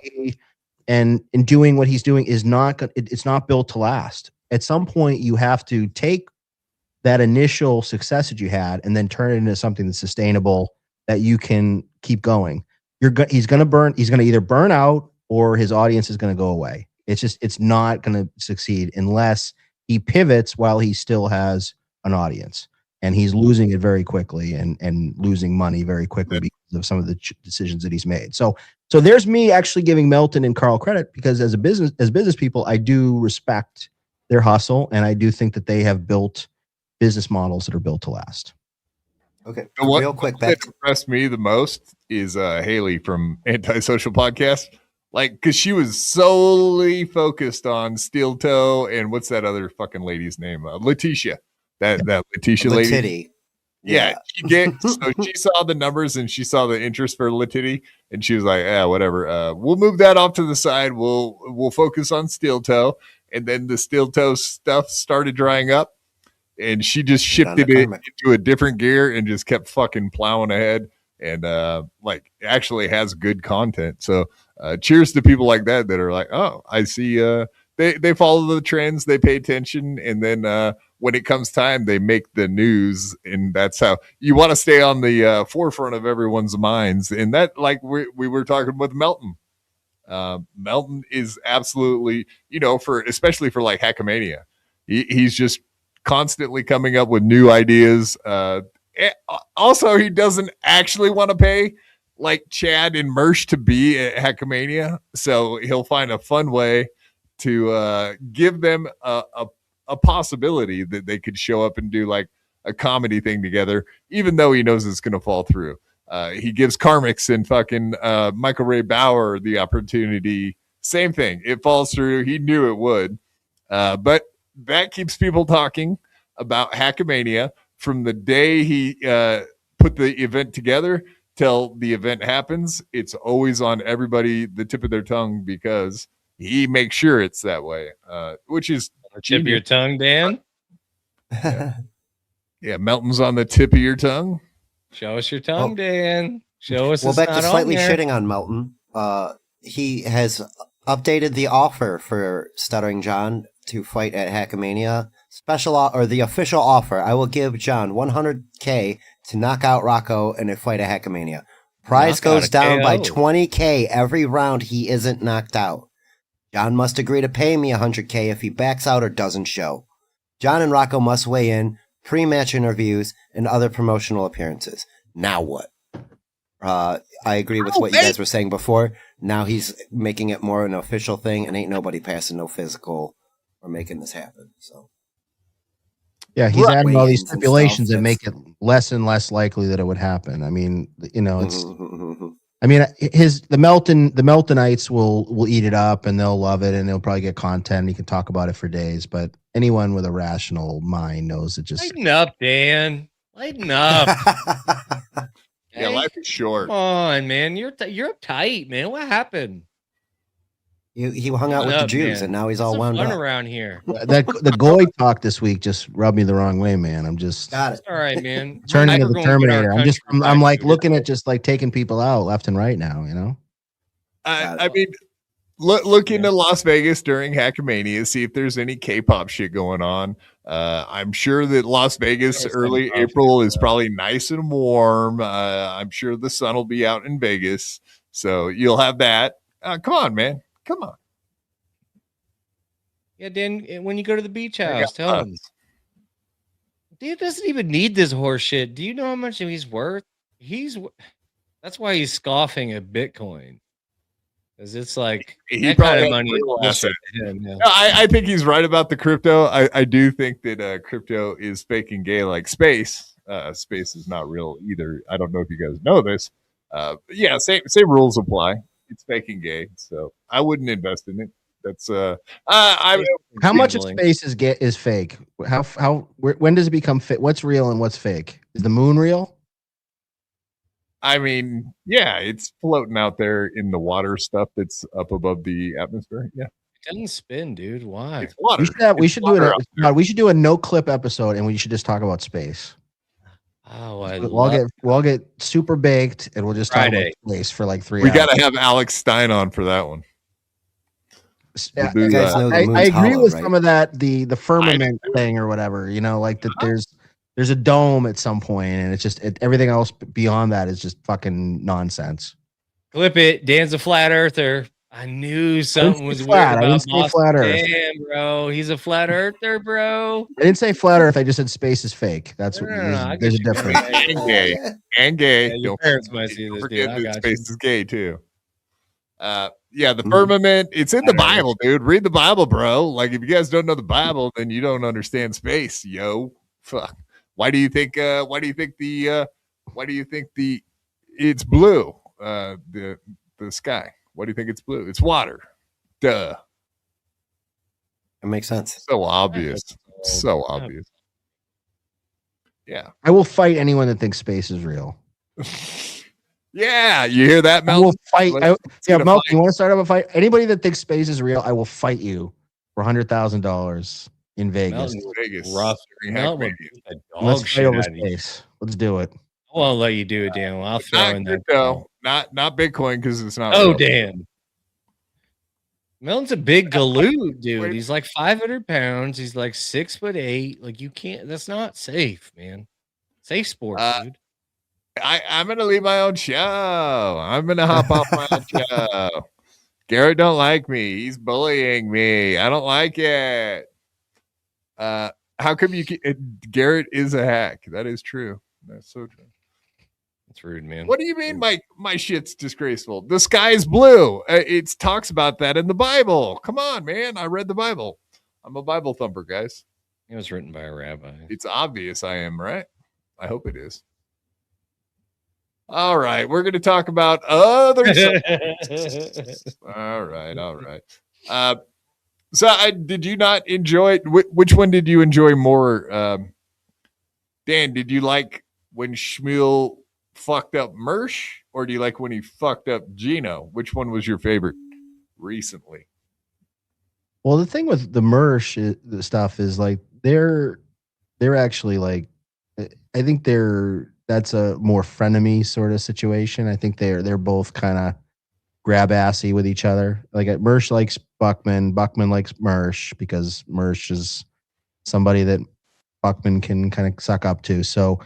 Speaker 4: And doing what he's doing is not, it's not built to last. At some point, you have to take that initial success that you had and then turn it into something that's sustainable, that you can keep going. He's going to either burn out or his audience is going to go away. It's not going to succeed unless he pivots while he still has an audience, and he's losing it very quickly and losing money very quickly because of some of the decisions that he's made. So there's me actually giving Melton and Carl credit, because as business people, I do respect their hustle, and I do think that they have built business models that are built to last.
Speaker 5: Okay,
Speaker 1: real quick. That impressed me the most is Haley from Antisocial Podcast. Like, because she was solely focused on Steel Toe and what's that other fucking lady's name? Letitia. That Letitia lady.
Speaker 5: Letitty.
Speaker 1: Yeah. So she saw the numbers and she saw the interest for Letitty, and she was like, whatever. We'll move that off to the side. We'll focus on Steel Toe. And then the Steel Toe stuff started drying up, and she just shifted it into a different gear and just kept fucking plowing ahead, and like, actually has good content. So cheers to people like that are like, oh, I see. They follow the trends, they pay attention, and then when it comes time, they make the news, and that's how you want to stay on the forefront of everyone's minds. And that, like we were talking with Melton. Melton is absolutely, especially for like Hackamania, he's just constantly coming up with new ideas. Also, he doesn't actually want to pay like Chad and Mersh to be at Hackamania, so he'll find a fun way to give them a possibility that they could show up and do like a comedy thing together, even though he knows it's going to fall through. He gives Karmix and fucking Michael Ray Bauer the opportunity. Same thing. It falls through. He knew it would. But that keeps people talking about Hackamania from the day he put the event together till the event happens. It's always on everybody, the tip of their tongue, because he makes sure it's that way, which is
Speaker 3: tip of your tongue, Dan.
Speaker 1: Yeah, Melton's on the tip of your tongue.
Speaker 3: Show us your tongue, Dan. Show us.
Speaker 5: Well, back to slightly shitting on Melton. He has updated the offer for Stuttering John to fight at Hackamania. The official offer. I will give John 100K to knock out Rocco in a fight at Hackamania. Prize goes down by 20K every round he isn't knocked out. John must agree to pay me 100K if he backs out or doesn't show. John and Rocco must weigh in, pre-match interviews, and other promotional appearances. Now what? I agree with what you guys were saying before. Now he's making it more an official thing, and ain't nobody passing no physical or making this happen. So,
Speaker 4: yeah, he's adding all these stipulations that make it less and less likely that it would happen. I mean, you know, it's. I mean, the Meltonites will eat it up and they'll love it and they'll probably get content. And he can talk about it for days. But anyone with a rational mind knows it just.
Speaker 3: Lighten up, Dan. Lighten up.
Speaker 1: Yeah, life is short.
Speaker 3: Come on, man. You're uptight, man. What happened?
Speaker 5: He hung out with the Jews, and now he's all wound up
Speaker 3: around here.
Speaker 4: The goy talk this week just rubbed me the wrong way, man. I'm just
Speaker 5: got it.
Speaker 3: All right, man.
Speaker 4: Turning into the Terminator. I'm like looking at just like taking people out left and right now. You know.
Speaker 1: I mean, look into Las Vegas during Hackamania, see if there's any K-pop shit going on. I'm sure that Las Vegas early April is probably nice and warm. I'm sure the sun will be out in Vegas, so you'll have that. Come on, man. Come on.
Speaker 3: Yeah, Dan, when you go to the beach house, tell him. Dude doesn't even need this horse shit. Do you know how much he's worth? That's why he's scoffing at Bitcoin. Because it's like that kind of money.
Speaker 1: I think he's right about the crypto. I do think that crypto is fake and gay like space. Space is not real either. I don't know if you guys know this. Yeah, same rules apply. It's fake and gay, so I wouldn't invest in it. That's
Speaker 4: how much of space is fake? When does it become fake? What's real and what's fake? Is the moon real?
Speaker 1: I mean, yeah, it's floating out there in the water stuff that's up above the atmosphere. Yeah,
Speaker 3: it doesn't spin, dude. Why?
Speaker 1: It's water.
Speaker 4: We should do a no clip episode, and we should just talk about space.
Speaker 3: Oh,
Speaker 4: we'll get super baked, and we'll just talk about space for like 3 hours.
Speaker 1: We got to have Alex Stein on for that one.
Speaker 4: I agree with some of that, the firmament thing or whatever. You know, like that. There's a dome at some point, and it's just everything else beyond that is just fucking nonsense.
Speaker 3: Clip it. Dan's a flat earther. I knew something was weird about Boston.
Speaker 4: Flat Earth.
Speaker 3: Damn, bro. He's a flat earther, bro.
Speaker 4: I didn't say flat Earth. I just said space is fake. That's what there's a difference.
Speaker 1: And gay.
Speaker 3: Yeah, your parents might see this, dude. I got
Speaker 1: space is gay too. Yeah, the firmament. It's in the Bible, dude. Read the Bible, bro. Like if you guys don't know the Bible, then you don't understand space, yo. Fuck. Why do you think it's blue? The sky. Why do you think it's blue? It's water. Duh.
Speaker 5: It makes sense.
Speaker 1: So obvious. So obvious. Yeah.
Speaker 4: I will fight anyone that thinks space is real.
Speaker 1: Yeah, you hear that, Mel?
Speaker 4: I will fight. Mel, you want to start up a fight? Anybody that thinks space is real, I will fight you for $100,000 in Vegas.
Speaker 3: Rough.
Speaker 4: Let's fight over space. Let's do it.
Speaker 3: I won't let you do it, Dan. I'll throw in that.
Speaker 1: Not Bitcoin because it's not.
Speaker 3: Oh, Dan. Melton's a big galoot, dude. He's like 500 pounds. He's like 6'8". Like you can't. That's not safe, man. Safe sport, dude.
Speaker 1: I'm gonna leave my own show. I'm gonna hop off my own show. Garrett don't like me. He's bullying me. I don't like it. How come you? Garrett is a hack. That is true. That's so true.
Speaker 3: That's rude, man.
Speaker 1: What do you mean my shit's disgraceful? The sky is blue. It talks about that in the Bible. Come on, man. I read the Bible. I'm a Bible thumper, guys.
Speaker 3: It was written by a rabbi.
Speaker 1: It's obvious I am, right? I hope it is. All right. We're going to talk about other subjects. All right. So did you not enjoy which one did you enjoy more? Dan, did you like when Shmuel fucked up Mersh, or do you like when he fucked up Gino? Which one was your favorite recently?
Speaker 4: Well, the thing with the Mersh the stuff is like they're actually like, I think that's a more frenemy sort of situation. I think they're both kind of grab assy with each other. Like Mersh likes Buckman, Buckman likes Mersh because Mersh is somebody that Buckman can kind of suck up to. So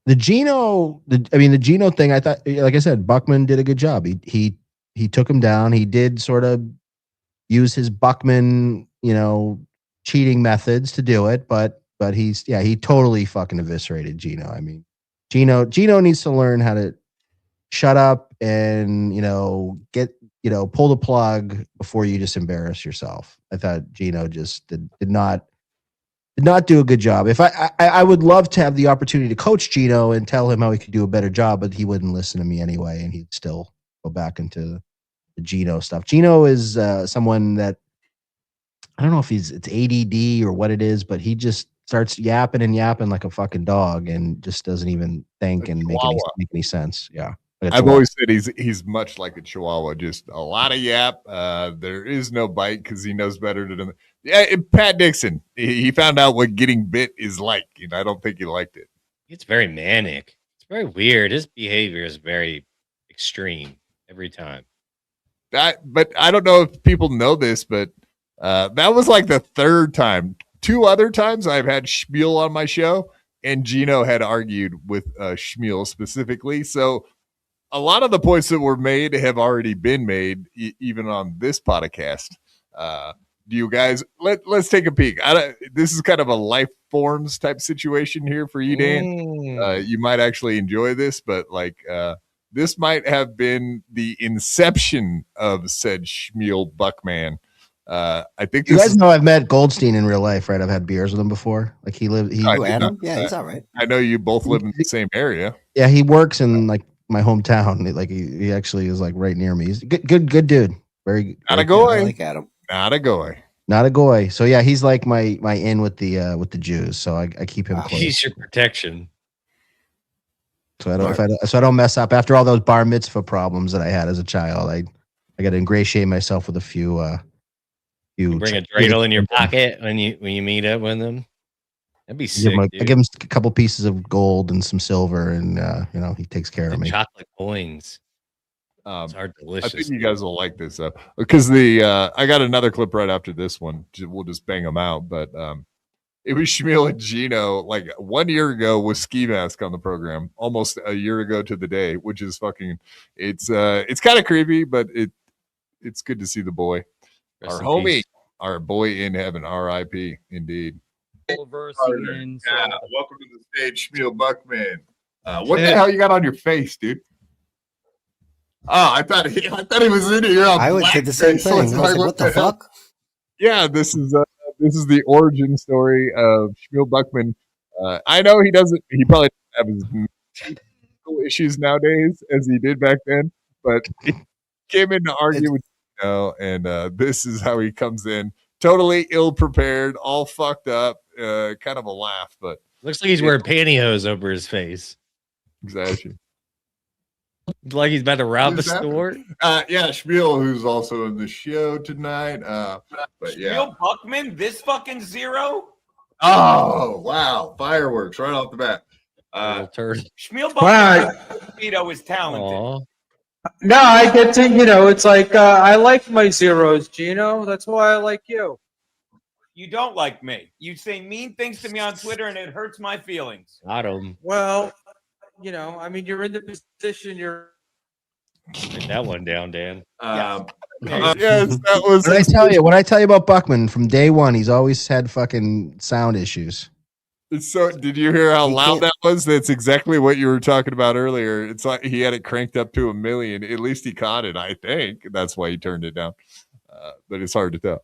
Speaker 4: the Gino thing, I thought, like I said, Buckman did a good job. He took him down. He did sort of use his Buckman, cheating methods to do it, but he totally fucking eviscerated Gino. I mean, Gino needs to learn how to shut up and pull the plug before you just embarrass yourself. I thought Gino just did not do a good job. If I would love to have the opportunity to coach Gino and tell him how he could do a better job, but he wouldn't listen to me anyway, and he'd still go back into the Gino stuff. Gino is someone that I don't know if it's ADD or what it is, but he just starts yapping and yapping like a fucking dog and just doesn't even think and make any sense. Yeah.
Speaker 1: I've always said he's much like a Chihuahua, just a lot of yap. There is no bite because he knows better than. Yeah, Pat Dixon, he found out what getting bit is like. I don't think he liked it.
Speaker 3: It's very manic. It's very weird. His behavior is very extreme every time.
Speaker 1: But I don't know if people know this, but that was like the third time. 2 other times I've had Schmiel on my show, and Gino had argued with Schmiel specifically. So a lot of the points that were made have already been made, even on this podcast. Do you guys let's take a peek? This is kind of a life forms type situation here for you, Dan. You might actually enjoy this, but this might have been the inception of said Schmiel Buckman. I think
Speaker 4: you guys know I've met Goldstein in real life, right? I've had beers with him before. Like
Speaker 5: Adam? Yeah, he's all right.
Speaker 1: I know you both live in the same area.
Speaker 4: Yeah, he works in like my hometown. Like he actually is like right near me. He's good dude. Very good.
Speaker 1: Not a goy.
Speaker 5: I like Adam.
Speaker 1: Not a goy.
Speaker 4: Not a goy. So yeah, he's like my in with the Jews. So I keep him close.
Speaker 3: He's your protection.
Speaker 4: So I don't mess up after all those bar mitzvah problems that I had as a child. I got to ingratiate myself with a few.
Speaker 3: You bring a dreidel in your pocket when you meet up with them. That'd be sick.
Speaker 4: I give him a couple pieces of gold and some silver, and he takes care of me.
Speaker 3: Chocolate coins. It's hard, delicious.
Speaker 1: I think you guys will like this because I got another clip right after this one. We'll just bang them out, but it was Schmiel and Gino like 1 year ago with Ski Mask on the program, almost a year ago to the day, which is fucking. It's kind of creepy, but it's good to see the boy. Our homie, our boy in heaven, R.I.P. Indeed.
Speaker 15: Dabbleverse again. So.
Speaker 1: Welcome to the stage, Schmiel Buckman. What the hell you got on your face, dude? Oh, I thought he was in here.
Speaker 5: I would say the same thing. I was like, what the fuck?
Speaker 1: Yeah, this is the origin story of Schmiel Buckman. I know he probably doesn't have as many issues nowadays as he did back then, but he came in to argue with and this is how he comes in, totally ill prepared, all fucked up, kind of a laugh, but
Speaker 3: looks like he's wearing pantyhose over his face.
Speaker 1: Exactly.
Speaker 3: Like he's about to rob a store.
Speaker 1: Yeah, Schmiel, who's also in the show tonight. But yeah,
Speaker 16: Schmiel Buckman, this fucking zero.
Speaker 1: Oh wow, fireworks right off the bat.
Speaker 16: Schmiel Buckman Vito is talented.
Speaker 15: Aww. No, I get to, it's like, I like my zeros, Gino. That's why I like you.
Speaker 16: You don't like me. You say mean things to me on Twitter, and it hurts my feelings.
Speaker 3: Got him.
Speaker 15: Well, you're in the position you're.
Speaker 3: Get that one down, Dan.
Speaker 1: Yes, that was.
Speaker 4: What I tell you about Buckman from day one, he's always had fucking sound issues.
Speaker 1: So, did you hear how loud that was? That's exactly what you were talking about earlier. It's like he had it cranked up to 1 million. At least he caught it, I think. That's why he turned it down. But it's hard to tell.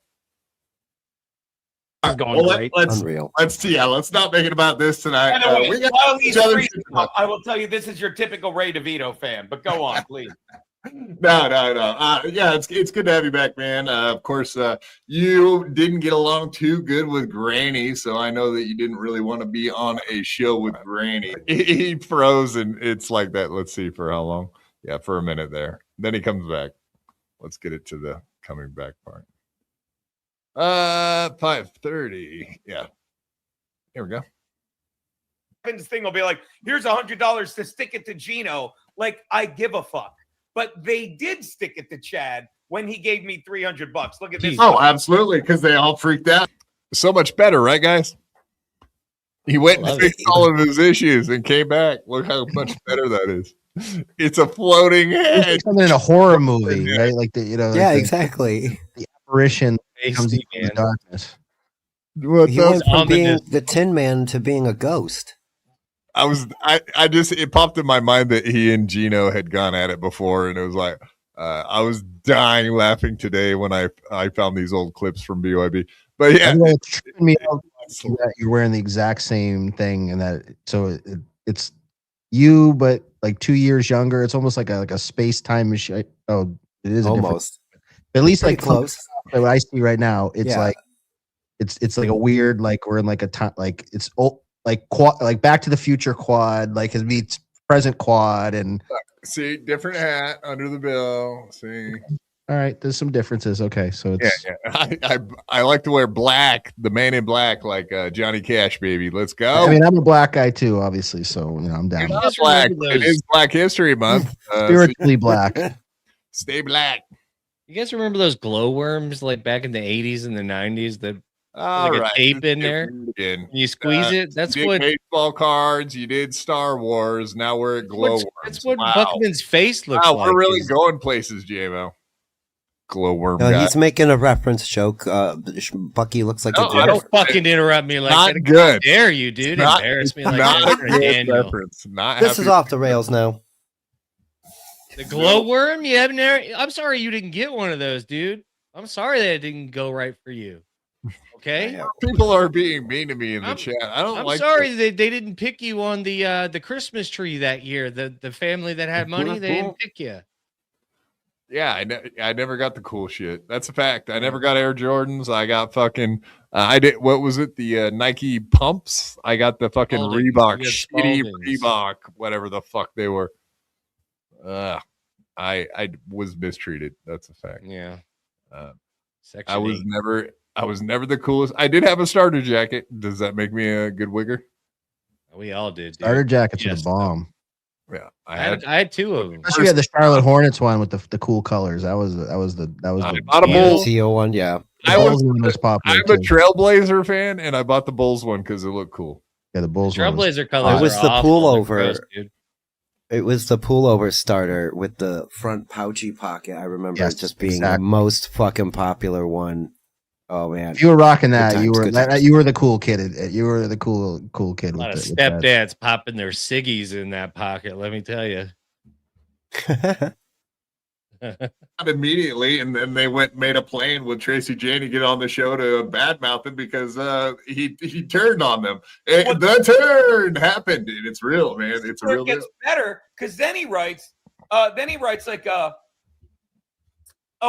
Speaker 1: Let's not make it about this tonight.
Speaker 16: Anyway, while he's free, I will tell you this is your typical Ray DeVito fan. But go on, please.
Speaker 1: No. Yeah, it's good to have you back, man. Of course, you didn't get along too good with Granny, so I know that you didn't really want to be on a show with Granny. He froze, and it's like that. Let's see for how long. Yeah, for a minute there. Then he comes back. Let's get it to the coming back part. 5:30. Yeah. Here we go.
Speaker 16: This thing will be like, here's $100 to stick it to Gino. Like, I give a fuck. but they did stick it to Chad when he gave me $300. Look at this.
Speaker 1: Oh, absolutely, because they all freaked out. So much better, right, guys? He went and fixed all of his issues and came back. Look how much better that is. It's a floating head.
Speaker 4: It's something in a horror movie, right? Like the
Speaker 5: Yeah, exactly.
Speaker 4: The apparition comes into the darkness.
Speaker 5: He went from being the Tin Man to being a ghost.
Speaker 1: I just it popped in my mind that he and Gino had gone at it before, and it was like I was dying laughing today when I found these old clips from BYB. But yeah,
Speaker 4: it's tripping me out that you're wearing the exact same thing, and that it's you, but like 2 years younger. It's almost like a space time machine. Oh, it is
Speaker 5: almost.
Speaker 4: At least
Speaker 5: Pretty
Speaker 4: like
Speaker 5: close.
Speaker 4: What I see right now, it's
Speaker 5: Yeah.
Speaker 4: like it's like a weird, like we're in like a time, like it's old, like quad, like Back to the Future quad, like it meets present quad, and
Speaker 1: see, different hat under the bill. See,
Speaker 4: all right, there's some differences. Okay, so it's
Speaker 1: I like to wear black, the Man in Black, like Johnny Cash, baby. Let's go.
Speaker 4: I mean, I'm a black guy too, obviously, so I'm down.
Speaker 1: It's not black. It is Black History Month.
Speaker 4: Spiritually black.
Speaker 1: Stay black.
Speaker 3: You guys remember those glowworms like back in the 80s and the 90s that
Speaker 1: All
Speaker 3: like
Speaker 1: right.
Speaker 3: a tape in there?
Speaker 1: Again.
Speaker 3: You squeeze it. That's
Speaker 1: you did
Speaker 3: what
Speaker 1: baseball cards. You did Star Wars. Now we're at glowworms.
Speaker 3: That's what
Speaker 1: Wow.
Speaker 3: Buckman's face looks
Speaker 1: Wow,
Speaker 3: like.
Speaker 1: we're really going places, JMO. Glowworm
Speaker 5: No,
Speaker 1: guy.
Speaker 5: he's making a reference joke. Bucky looks like
Speaker 3: No,
Speaker 5: a
Speaker 3: I don't fucking interrupt me like
Speaker 1: Not
Speaker 3: that.
Speaker 1: good.
Speaker 3: How dare you, dude?
Speaker 1: Not-
Speaker 3: Embarrass me like
Speaker 1: not
Speaker 3: that.
Speaker 1: a good
Speaker 3: Daniel.
Speaker 1: reference. Not
Speaker 5: This is
Speaker 1: happy.
Speaker 5: off the rails now.
Speaker 3: The glowworm? You haven't. I'm sorry you didn't get one of those, dude. I'm sorry that it didn't go right for you. Okay.
Speaker 1: People are being mean to me in the chat. I don't
Speaker 3: I'm
Speaker 1: like
Speaker 3: sorry they didn't pick you on the Christmas tree that year. The family that had money, they didn't pick you.
Speaker 1: Yeah, I never got the cool shit. That's a fact. I never got Air Jordans. I got fucking I did what was it? The Nike pumps. I got the fucking
Speaker 3: Spalding.
Speaker 1: Reebok,
Speaker 3: You got
Speaker 1: shitty
Speaker 3: Spaldings.
Speaker 1: Reebok, whatever the fuck they were. I was mistreated. That's a fact.
Speaker 3: Yeah. Section
Speaker 1: I was
Speaker 3: 8.
Speaker 1: never the coolest. I did have a starter jacket. Does that make me a good wigger?
Speaker 3: We all did. Dude.
Speaker 4: starter jackets
Speaker 3: Yes.
Speaker 4: with a bomb.
Speaker 1: Yeah,
Speaker 3: I had two of them.
Speaker 4: Especially we had the Charlotte Hornets one with the cool colors. That was the
Speaker 1: bought a Bulls.
Speaker 5: Teal one, yeah.
Speaker 1: I
Speaker 4: Bulls
Speaker 1: was
Speaker 4: one was popular.
Speaker 1: I'm a
Speaker 4: too.
Speaker 1: Trailblazer fan, and I bought the Bulls one because it looked cool.
Speaker 4: Yeah, the Bulls one was-
Speaker 3: Trailblazer colors.
Speaker 5: It was
Speaker 3: are
Speaker 5: the
Speaker 3: awful. They're
Speaker 5: pullover.
Speaker 3: gross, dude.
Speaker 5: It was the pullover starter with the front pouchy pocket. I remember
Speaker 4: Yes,
Speaker 5: it just being
Speaker 4: exactly.
Speaker 5: the most fucking popular one. Oh man,
Speaker 4: If you were rocking
Speaker 5: Good
Speaker 4: that,
Speaker 5: times,
Speaker 4: you were
Speaker 5: good times.
Speaker 4: you were the cool kid. You were the cool kid
Speaker 3: A lot of
Speaker 4: with that.
Speaker 3: stepdads popping their ciggies in that pocket. Let me tell you.
Speaker 1: Not immediately, and then they made a plan with Tracy Jane to get on the show to badmouth him because he turned on them. And the turn happened, and it's real, man. It's a
Speaker 16: Where
Speaker 1: real
Speaker 16: it gets
Speaker 1: deal.
Speaker 16: better because then he writes like oh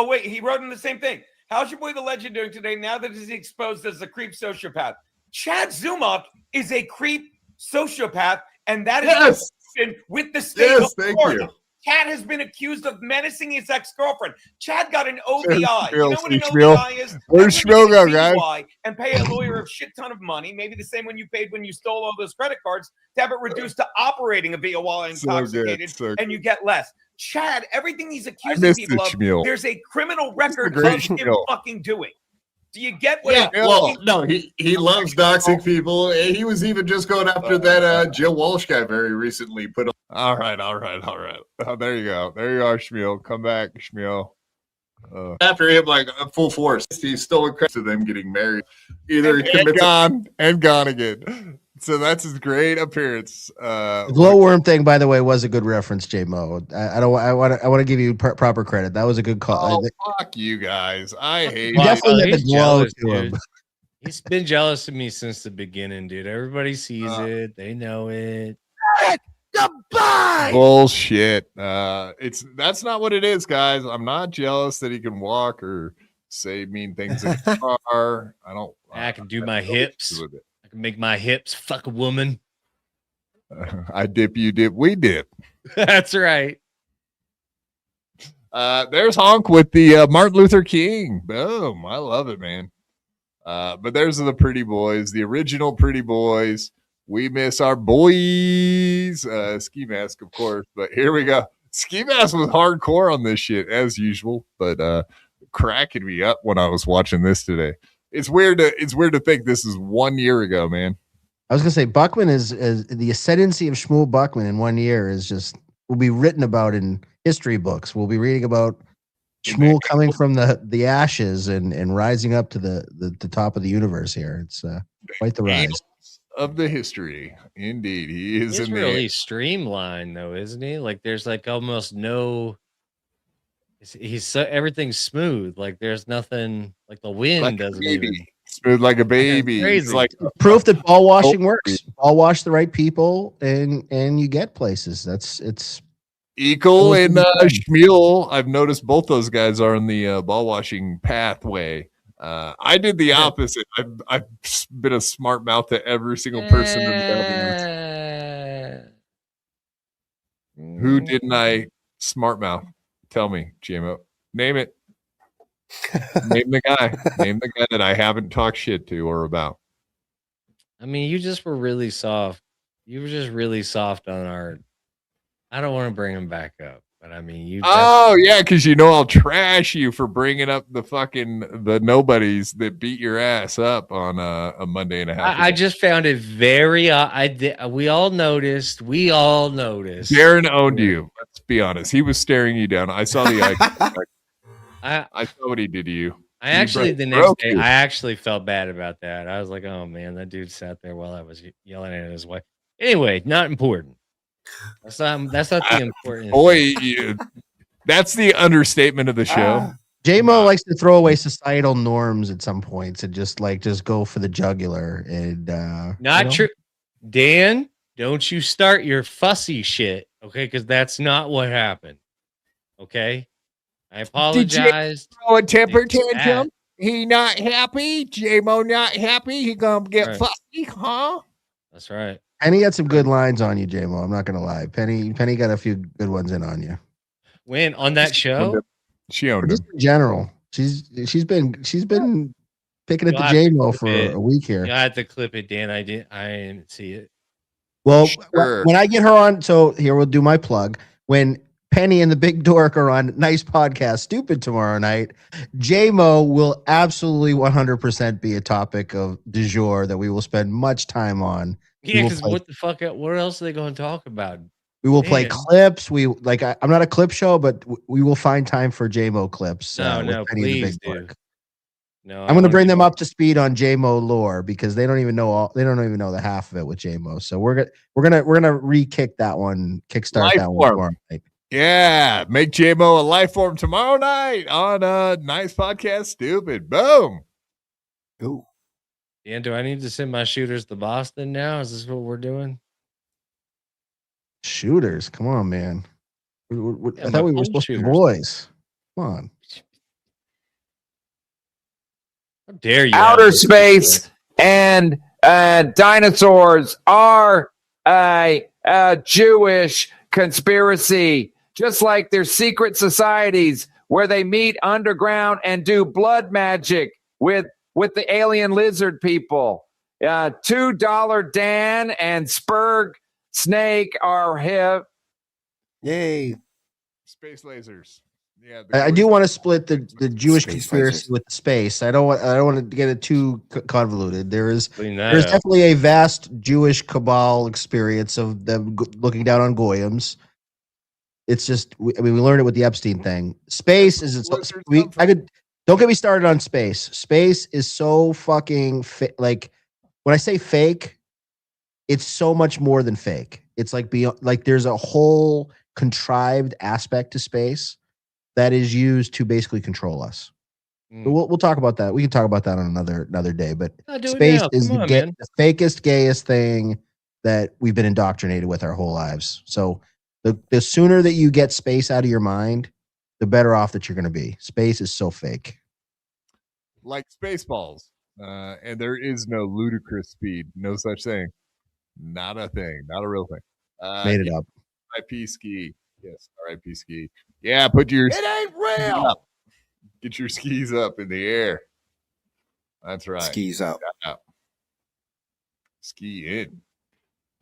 Speaker 16: wait, he wrote in the same thing. How's your boy the legend doing today now that he's exposed as a creep sociopath? Chad Zumach is a creep sociopath, and that is
Speaker 1: Yes.
Speaker 16: with the state
Speaker 1: Yes,
Speaker 16: of
Speaker 1: thank
Speaker 16: Florida.
Speaker 1: you.
Speaker 16: Chad has been accused of menacing his ex-girlfriend. Chad got an OVI.
Speaker 1: There's
Speaker 16: You know what an
Speaker 1: Schmiel.
Speaker 16: OVI is?
Speaker 1: Where's
Speaker 16: That's when you
Speaker 1: Schmiel
Speaker 16: get a
Speaker 1: go, guys?
Speaker 16: DUI and pay a lawyer a shit ton of money, maybe the same one you paid when you stole all those credit cards, to have it reduced to operating a vehicle while
Speaker 1: So good,
Speaker 16: intoxicated,
Speaker 1: so
Speaker 16: and you get less. Chad, everything he's accusing
Speaker 1: missed
Speaker 16: people
Speaker 1: it,
Speaker 16: of,
Speaker 1: Schmiel.
Speaker 16: there's a criminal record
Speaker 1: great
Speaker 16: of him
Speaker 1: Schmiel.
Speaker 16: fucking doing. Do you get what
Speaker 1: Yeah,
Speaker 16: it
Speaker 1: well, no, he loves doxing people. He was even just going after that Jill Walsh guy very recently. All right. Oh, there you go. There you are, Schmiel. Come back, Schmiel. After him, like full force, he's still credit to them getting married. Either commits and gone again. So that's his great appearance.
Speaker 4: The glowworm thing, by the way, was a good reference, J Mo. I want to give you proper credit. That was a good call.
Speaker 1: Oh, fuck you guys. I hate
Speaker 4: He definitely had the
Speaker 3: he's
Speaker 4: glow
Speaker 3: jealous,
Speaker 4: to him.
Speaker 3: dude. He's been jealous of me since the beginning, dude. Everybody sees it. They know it.
Speaker 8: Goodbye.
Speaker 1: bullshit. That's not what it is, guys. I'm not jealous that he can walk or say mean things in the car.
Speaker 3: I can do my hips. I can make my hips fuck a woman.
Speaker 1: I dip, you dip, we dip.
Speaker 3: That's right.
Speaker 1: There's Honk with the Martin Luther King. Boom. I love it, man. But there's the pretty boys, the original pretty boys. We miss our boys. Ski mask, of course. But here we go. Ski Mask was hardcore on this shit as usual, but cracking me up when I was watching this today. It's weird to think this is 1 year ago, man.
Speaker 4: I was gonna say Buckman is the ascendancy of Shmuel Buckman in 1 year is just will be written about in history books. We'll be reading about Shmuel coming from the ashes and rising up to the top of the universe here. It's quite the rise
Speaker 1: of the history. Indeed, he is
Speaker 3: He's
Speaker 1: in
Speaker 3: really streamlined though, isn't he? Like there's like almost no. He's so everything's smooth. Like there's nothing. Like the wind
Speaker 1: like
Speaker 3: doesn't even
Speaker 1: smooth like a baby.
Speaker 3: Crazy.
Speaker 1: It's like
Speaker 4: proof that ball washing works. Ball wash the right people, and you get places. It's
Speaker 1: Eagle and Shmuel. I've noticed both those guys are in the ball washing pathway. I did the opposite. I've been a smart mouth to every single person in the Who didn't I smart mouth? Tell me, JMO. Name it. Name the guy. Name the guy that I haven't talked shit to or about.
Speaker 3: I mean, you just were really soft. You were just really soft on our. I don't want to bring him back up, but I mean, you.
Speaker 1: Oh yeah, because I'll trash you for bringing up the nobodies that beat your ass up on a Monday and a half.
Speaker 3: I just found it very. We all noticed. We all noticed.
Speaker 1: Darren owned you. Let's be honest. He was staring you down. I saw the eye. I saw what he did to you.
Speaker 3: I actually the next day I actually felt bad about that. I was like, oh man, that dude sat there while I was yelling at his wife. Anyway, not important. That's not the important.
Speaker 1: Boy, that's the understatement of the show.
Speaker 4: J-Mo likes to throw away societal norms at some points and just go for the jugular and
Speaker 3: not true. Dan, don't you start your fussy shit, okay? Because that's not what happened. Okay. I apologize.
Speaker 1: Did you a temper tantrum? He not happy. J-Mo not happy. He gonna get fussy, huh?
Speaker 3: That's right.
Speaker 4: Penny had some good lines on you, J-Mo. I'm not gonna lie. Penny got a few good ones in on you.
Speaker 3: When on that show?
Speaker 1: She owned
Speaker 4: just in general. She's been picking at the J-Mo for a week here.
Speaker 3: I had to clip it, Dan. I didn't see it.
Speaker 4: Well, when I get her on, so here we'll do my plug. When Penny and the Big Dork are on Nice Podcast Stupid tomorrow night, J-Mo will absolutely 100% be a topic of du jour that we will spend much time on.
Speaker 3: Yeah, because what the fuck? What else are they going to talk about?
Speaker 4: We will play clips. I'm not a clip show, but we will find time for J-Mo clips.
Speaker 3: No, please do.
Speaker 4: No, I'm going to bring them up to speed on J-Mo lore because they don't even know the half of it with J-Mo. So we're gonna re-kick that one, kickstart that one tomorrow night.
Speaker 1: Yeah, make J-Mo a life form tomorrow night on Nice Podcast Stupid. Boom.
Speaker 5: Ooh.
Speaker 3: Dan, do I need to send my shooters to Boston now? Is this what we're doing?
Speaker 4: Shooters, come on, man. I thought we were supposed to be boys. Come on.
Speaker 3: How dare you?
Speaker 15: Outer space and dinosaurs are a Jewish conspiracy, just like there's secret societies where they meet underground and do blood magic with the alien lizard people. $2 Dan and Spurg Snake are hip.
Speaker 5: Yay.
Speaker 1: Space lasers. Yeah,
Speaker 4: I do want to split the Jewish conspiracy with the space. I don't want to get it too convoluted. There's definitely a vast Jewish cabal experience of them looking down on goyim. It's just we learned it with the Epstein thing. Space is don't get me started on space. Space is so fucking like when I say fake, it's so much more than fake. It's like beyond, like there's a whole contrived aspect to space that is used to basically control us. But we'll talk about that. We can talk about that on another day. But space is the fakest, gayest thing that we've been indoctrinated with our whole lives. So the sooner that you get space out of your mind, the better off that you're going to be. Space is so fake.
Speaker 1: Like Spaceballs. And there is no ludicrous speed. No such thing. Not a thing. Not a real thing.
Speaker 4: Made it up.
Speaker 1: R.I.P. Ski. Yes, R.I.P. Ski. Yeah, put your...
Speaker 13: It ain't real.
Speaker 1: Up. Get your skis up in the air. That's right.
Speaker 5: Skis up.
Speaker 1: Ski in.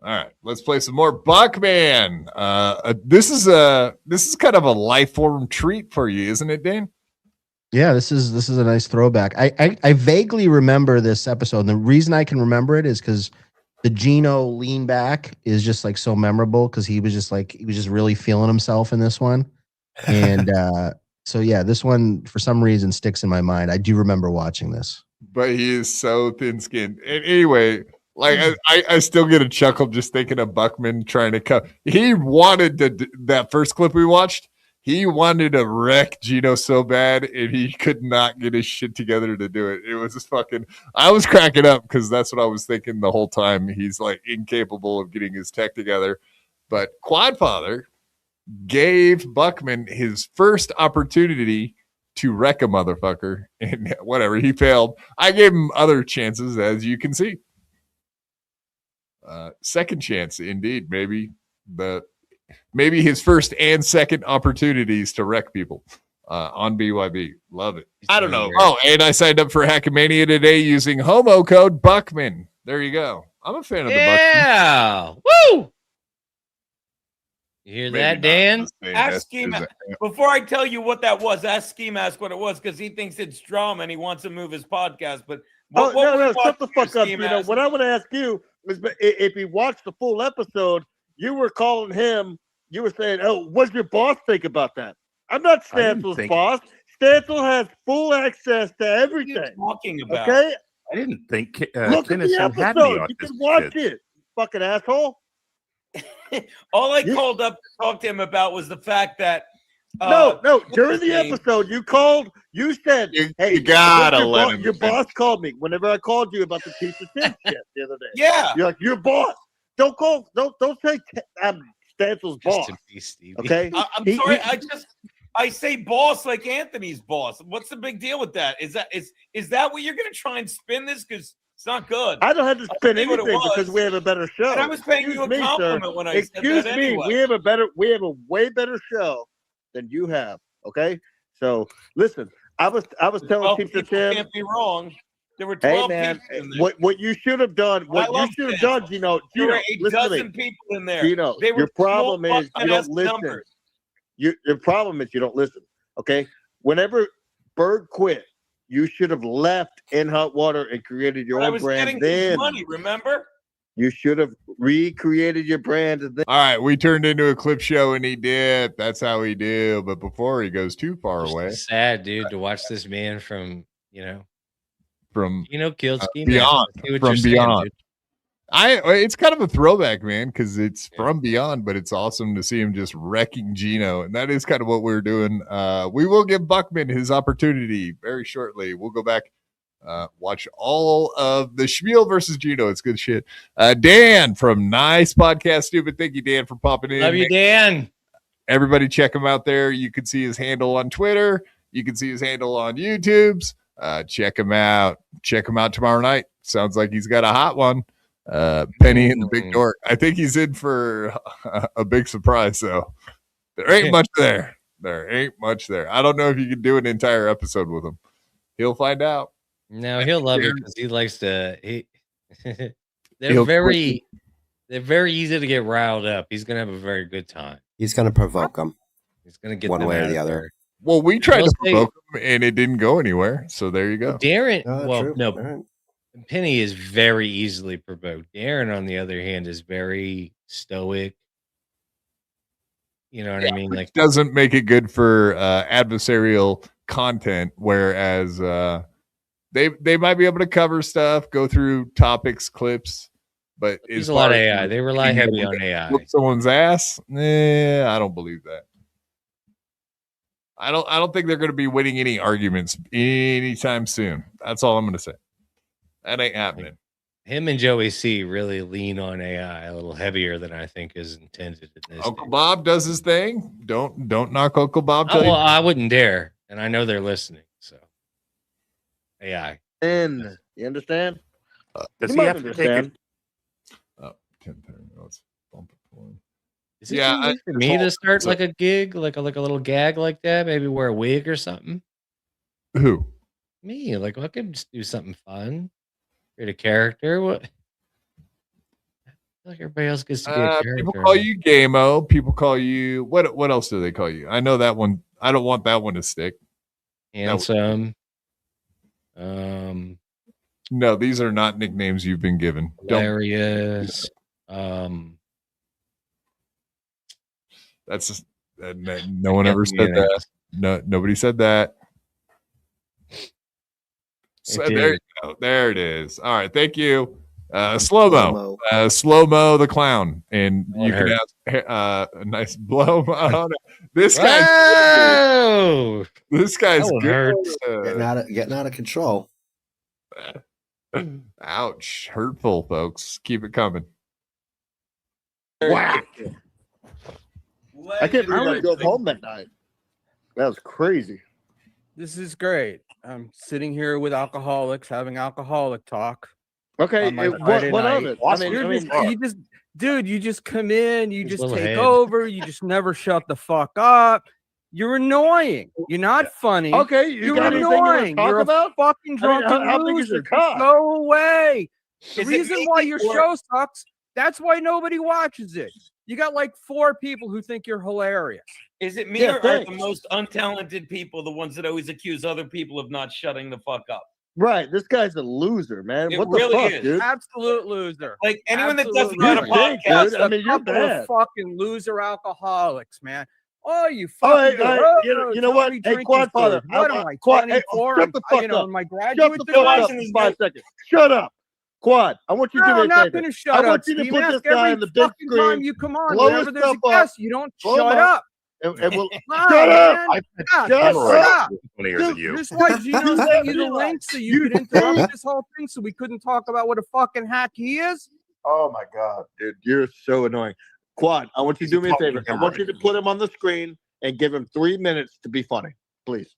Speaker 1: All right, let's play some more Buckman. This is kind of a life form treat for you, isn't it, Dan?
Speaker 4: Yeah, this is a nice throwback. I vaguely remember this episode. And the reason I can remember it is because the Gino lean back is just like so memorable because he was just really feeling himself in this one. And so yeah, this one for some reason sticks in my mind. I do remember watching this.
Speaker 1: But he is so thin-skinned. And anyway, like I still get a chuckle just thinking of Buckman trying to come. He wanted that first clip we watched. He wanted to wreck Gino so bad, and he could not get his shit together to do it. It was just fucking. I was cracking up because that's what I was thinking the whole time. He's like incapable of getting his tech together. But Quadfather gave Buckman his first opportunity to wreck a motherfucker, and whatever, he failed. I gave him other chances, as you can see. Second chance, indeed. Maybe his first and second opportunities to wreck people on BYB. Love it. I don't know. Oh, and I signed up for Hackamania today using homo code Buckman. There you go. I'm a fan of the Buckman.
Speaker 3: Yeah. Woo! You hear that, Dan?
Speaker 16: Ask Ski Mask. Before I tell you what that was, ask Ski Mask what it was because he thinks it's drama and he wants to move his podcast. But
Speaker 14: shut the fuck up. You know what I want to ask you is, if he watched the full episode, you were calling him. You were saying, "Oh, what's your boss think about that?" I'm not Stansel's boss. Stansel has full access to everything.
Speaker 16: What are you talking about?
Speaker 14: Okay,
Speaker 17: I didn't think
Speaker 14: look at the episode. You can watch it, fucking asshole.
Speaker 16: All I called up to talk to him about was the fact that
Speaker 14: no, during the episode you called, you said, "Hey,
Speaker 1: you gotta let him."
Speaker 14: Your boss called me whenever I called you about the piece of shit the other day.
Speaker 16: Yeah,
Speaker 14: you're like, your boss. Don't say I'm Stansel's boss. Okay,
Speaker 16: I'm sorry. I say boss like Anthony's boss. What's the big deal with that? Is that what you're gonna try and spin this? Because it's not good.
Speaker 14: I don't have to spin anything because we have a better show.
Speaker 16: And I was paying you a compliment when I said that anyway.
Speaker 14: We have a way better show than you have. Okay, so listen, I was telling Team
Speaker 16: can't be wrong. There were 12 people in there.
Speaker 14: What you should have done, Gino,
Speaker 16: there were a dozen people in there.
Speaker 14: Gino, your problem is you don't listen. Your problem is you don't listen. Okay, whenever Bird quit, you should have left in hot water and created your own brand. Then
Speaker 16: money, remember?
Speaker 14: You should have recreated your brand.
Speaker 1: All right, we turned into a clip show and he dipped. That's how we do. But before he goes too far away,
Speaker 3: sad dude to watch this man from killed Ski
Speaker 1: beyond, from beyond. It's kind of a throwback, man, because it's from beyond, but it's awesome to see him just wrecking Gino, and that is kind of what we're doing. We will give Buckman his opportunity very shortly. We'll go back, watch all of the Spiel versus Gino. It's good shit. Dan from Nice Podcast Stupid. Thank you, Dan, for popping in.
Speaker 3: Love you, Dan.
Speaker 1: Everybody check him out there. You can see his handle on Twitter. You can see his handle on YouTube's. Check him out. Check him out tomorrow night. Sounds like he's got a hot one. Penny in the Big Dork. I think he's in for a big surprise, though. There ain't much there. There ain't much there. I don't know if you can do an entire episode with him. He'll find out.
Speaker 3: No, he'll love it because he likes to. They're very easy to get riled up. He's gonna have a very good time.
Speaker 5: He's gonna provoke them.
Speaker 3: He's gonna get
Speaker 5: one way or the
Speaker 3: there.
Speaker 5: other.
Speaker 1: Well, we tried to provoke him, and it didn't go anywhere. So there you go.
Speaker 3: Darren,
Speaker 5: True.
Speaker 3: Penny is very easily provoked. Darren, on the other hand, is very stoic. You know what I mean? Like,
Speaker 1: doesn't make it good for adversarial content. Whereas they might be able to cover stuff, go through topics, clips, but
Speaker 3: there's a lot of AI. They rely heavy on AI.
Speaker 1: Whoop someone's ass? I don't believe that. I don't think they're going to be winning any arguments anytime soon. That's all I'm going to say. That ain't happening.
Speaker 3: Him and Joey C really lean on AI a little heavier than I think is intended in this.
Speaker 1: Uncle Bob does his thing. Don't knock Uncle Bob.
Speaker 3: I wouldn't dare, and I know they're listening. So AI.
Speaker 14: And you understand?
Speaker 17: Does he have to take it?
Speaker 1: Let's bump it for him.
Speaker 3: Is it for me to start like a gig, like a little gag like that? Maybe wear a wig or something.
Speaker 1: Who?
Speaker 3: Me? Like, I could just do something fun. Create a character. What? Like everybody else gets to be a character.
Speaker 1: People call you Game-O. People call you what else do they call you? I know that one. I don't want that one to stick.
Speaker 3: Handsome.
Speaker 1: No, these are not nicknames you've been given.
Speaker 3: Hilarious.
Speaker 1: That's just, no one ever said that. No, nobody said that. So there you go. There it is. All right, thank you. Slow-mo. Slow-mo the clown. And you can have a nice blow on it. This guy's good. This guy's good.
Speaker 5: Getting out of control.
Speaker 1: Ouch. Hurtful, folks. Keep it coming.
Speaker 14: Wow. I can't believe I drove home that night. That was crazy.
Speaker 18: This is great. I'm sitting here with alcoholics having alcoholic talk.
Speaker 14: Okay, what of it?
Speaker 18: You just come in, you just take
Speaker 3: head.
Speaker 18: over, you just never shut the fuck up. You're annoying. You're not funny.
Speaker 14: Okay,
Speaker 18: you're
Speaker 14: got anything you wanna
Speaker 18: annoying.
Speaker 14: talk
Speaker 18: You're
Speaker 14: about?
Speaker 18: a fucking drunken
Speaker 14: how big is
Speaker 18: loser.
Speaker 14: your cock?
Speaker 18: Just go away. The
Speaker 16: Is it
Speaker 18: reason
Speaker 16: me
Speaker 18: why your
Speaker 16: or-
Speaker 18: show sucks, that's why nobody watches it. You got like 4 people who think you're hilarious.
Speaker 16: Is it me
Speaker 14: Yeah,
Speaker 16: or are
Speaker 14: thanks.
Speaker 16: the most untalented people the ones that always accuse other people of not shutting the fuck up?
Speaker 14: Right, this guy's a loser, man.
Speaker 16: It
Speaker 14: What the
Speaker 16: really
Speaker 14: fuck,
Speaker 16: is.
Speaker 14: dude?
Speaker 18: Absolute loser.
Speaker 16: Like anyone that doesn't
Speaker 18: Absolute
Speaker 16: know how to
Speaker 18: loser.
Speaker 16: podcast,
Speaker 18: Just
Speaker 14: I mean,
Speaker 18: a
Speaker 14: you're
Speaker 18: couple
Speaker 14: bad.
Speaker 18: of fucking loser alcoholics, man. Oh, you
Speaker 14: All right,
Speaker 18: fucking.
Speaker 14: all right. You know what? Hey, Quad Father.
Speaker 18: What am I?
Speaker 14: Quad, hey,
Speaker 18: 24?
Speaker 14: shut the fuck
Speaker 18: You know,
Speaker 14: up.
Speaker 18: in my
Speaker 14: Shut
Speaker 18: graduate
Speaker 14: the fuck up
Speaker 18: degree?
Speaker 14: for 5 seconds. Shut up. Quad, I want you to
Speaker 18: No,
Speaker 14: do me
Speaker 18: I'm
Speaker 14: a
Speaker 18: not
Speaker 14: favor.
Speaker 18: going to shut
Speaker 14: I
Speaker 18: up.
Speaker 14: want you to
Speaker 18: Steve.
Speaker 14: put
Speaker 18: Ask
Speaker 14: this guy
Speaker 18: every
Speaker 14: in the big
Speaker 18: fucking time
Speaker 14: screen.
Speaker 18: you come on.
Speaker 14: Blow
Speaker 18: Whenever
Speaker 14: his
Speaker 18: there's a
Speaker 14: stuff up.
Speaker 18: guest, you don't
Speaker 14: Blow
Speaker 18: shut
Speaker 14: him up.
Speaker 18: up.
Speaker 14: And we'll,
Speaker 18: Come
Speaker 14: shut
Speaker 18: on,
Speaker 14: up.
Speaker 18: man.
Speaker 14: Shut
Speaker 18: Stop.
Speaker 17: Funnier than you.
Speaker 18: This is why Gino sent you the link so you could interrupt this whole thing so we couldn't talk about what a fucking hack he is.
Speaker 14: Oh my god, dude, you're so annoying. Quad, I want you to do me a favor. I want you to put him on the screen and give him 3 minutes to be funny, please.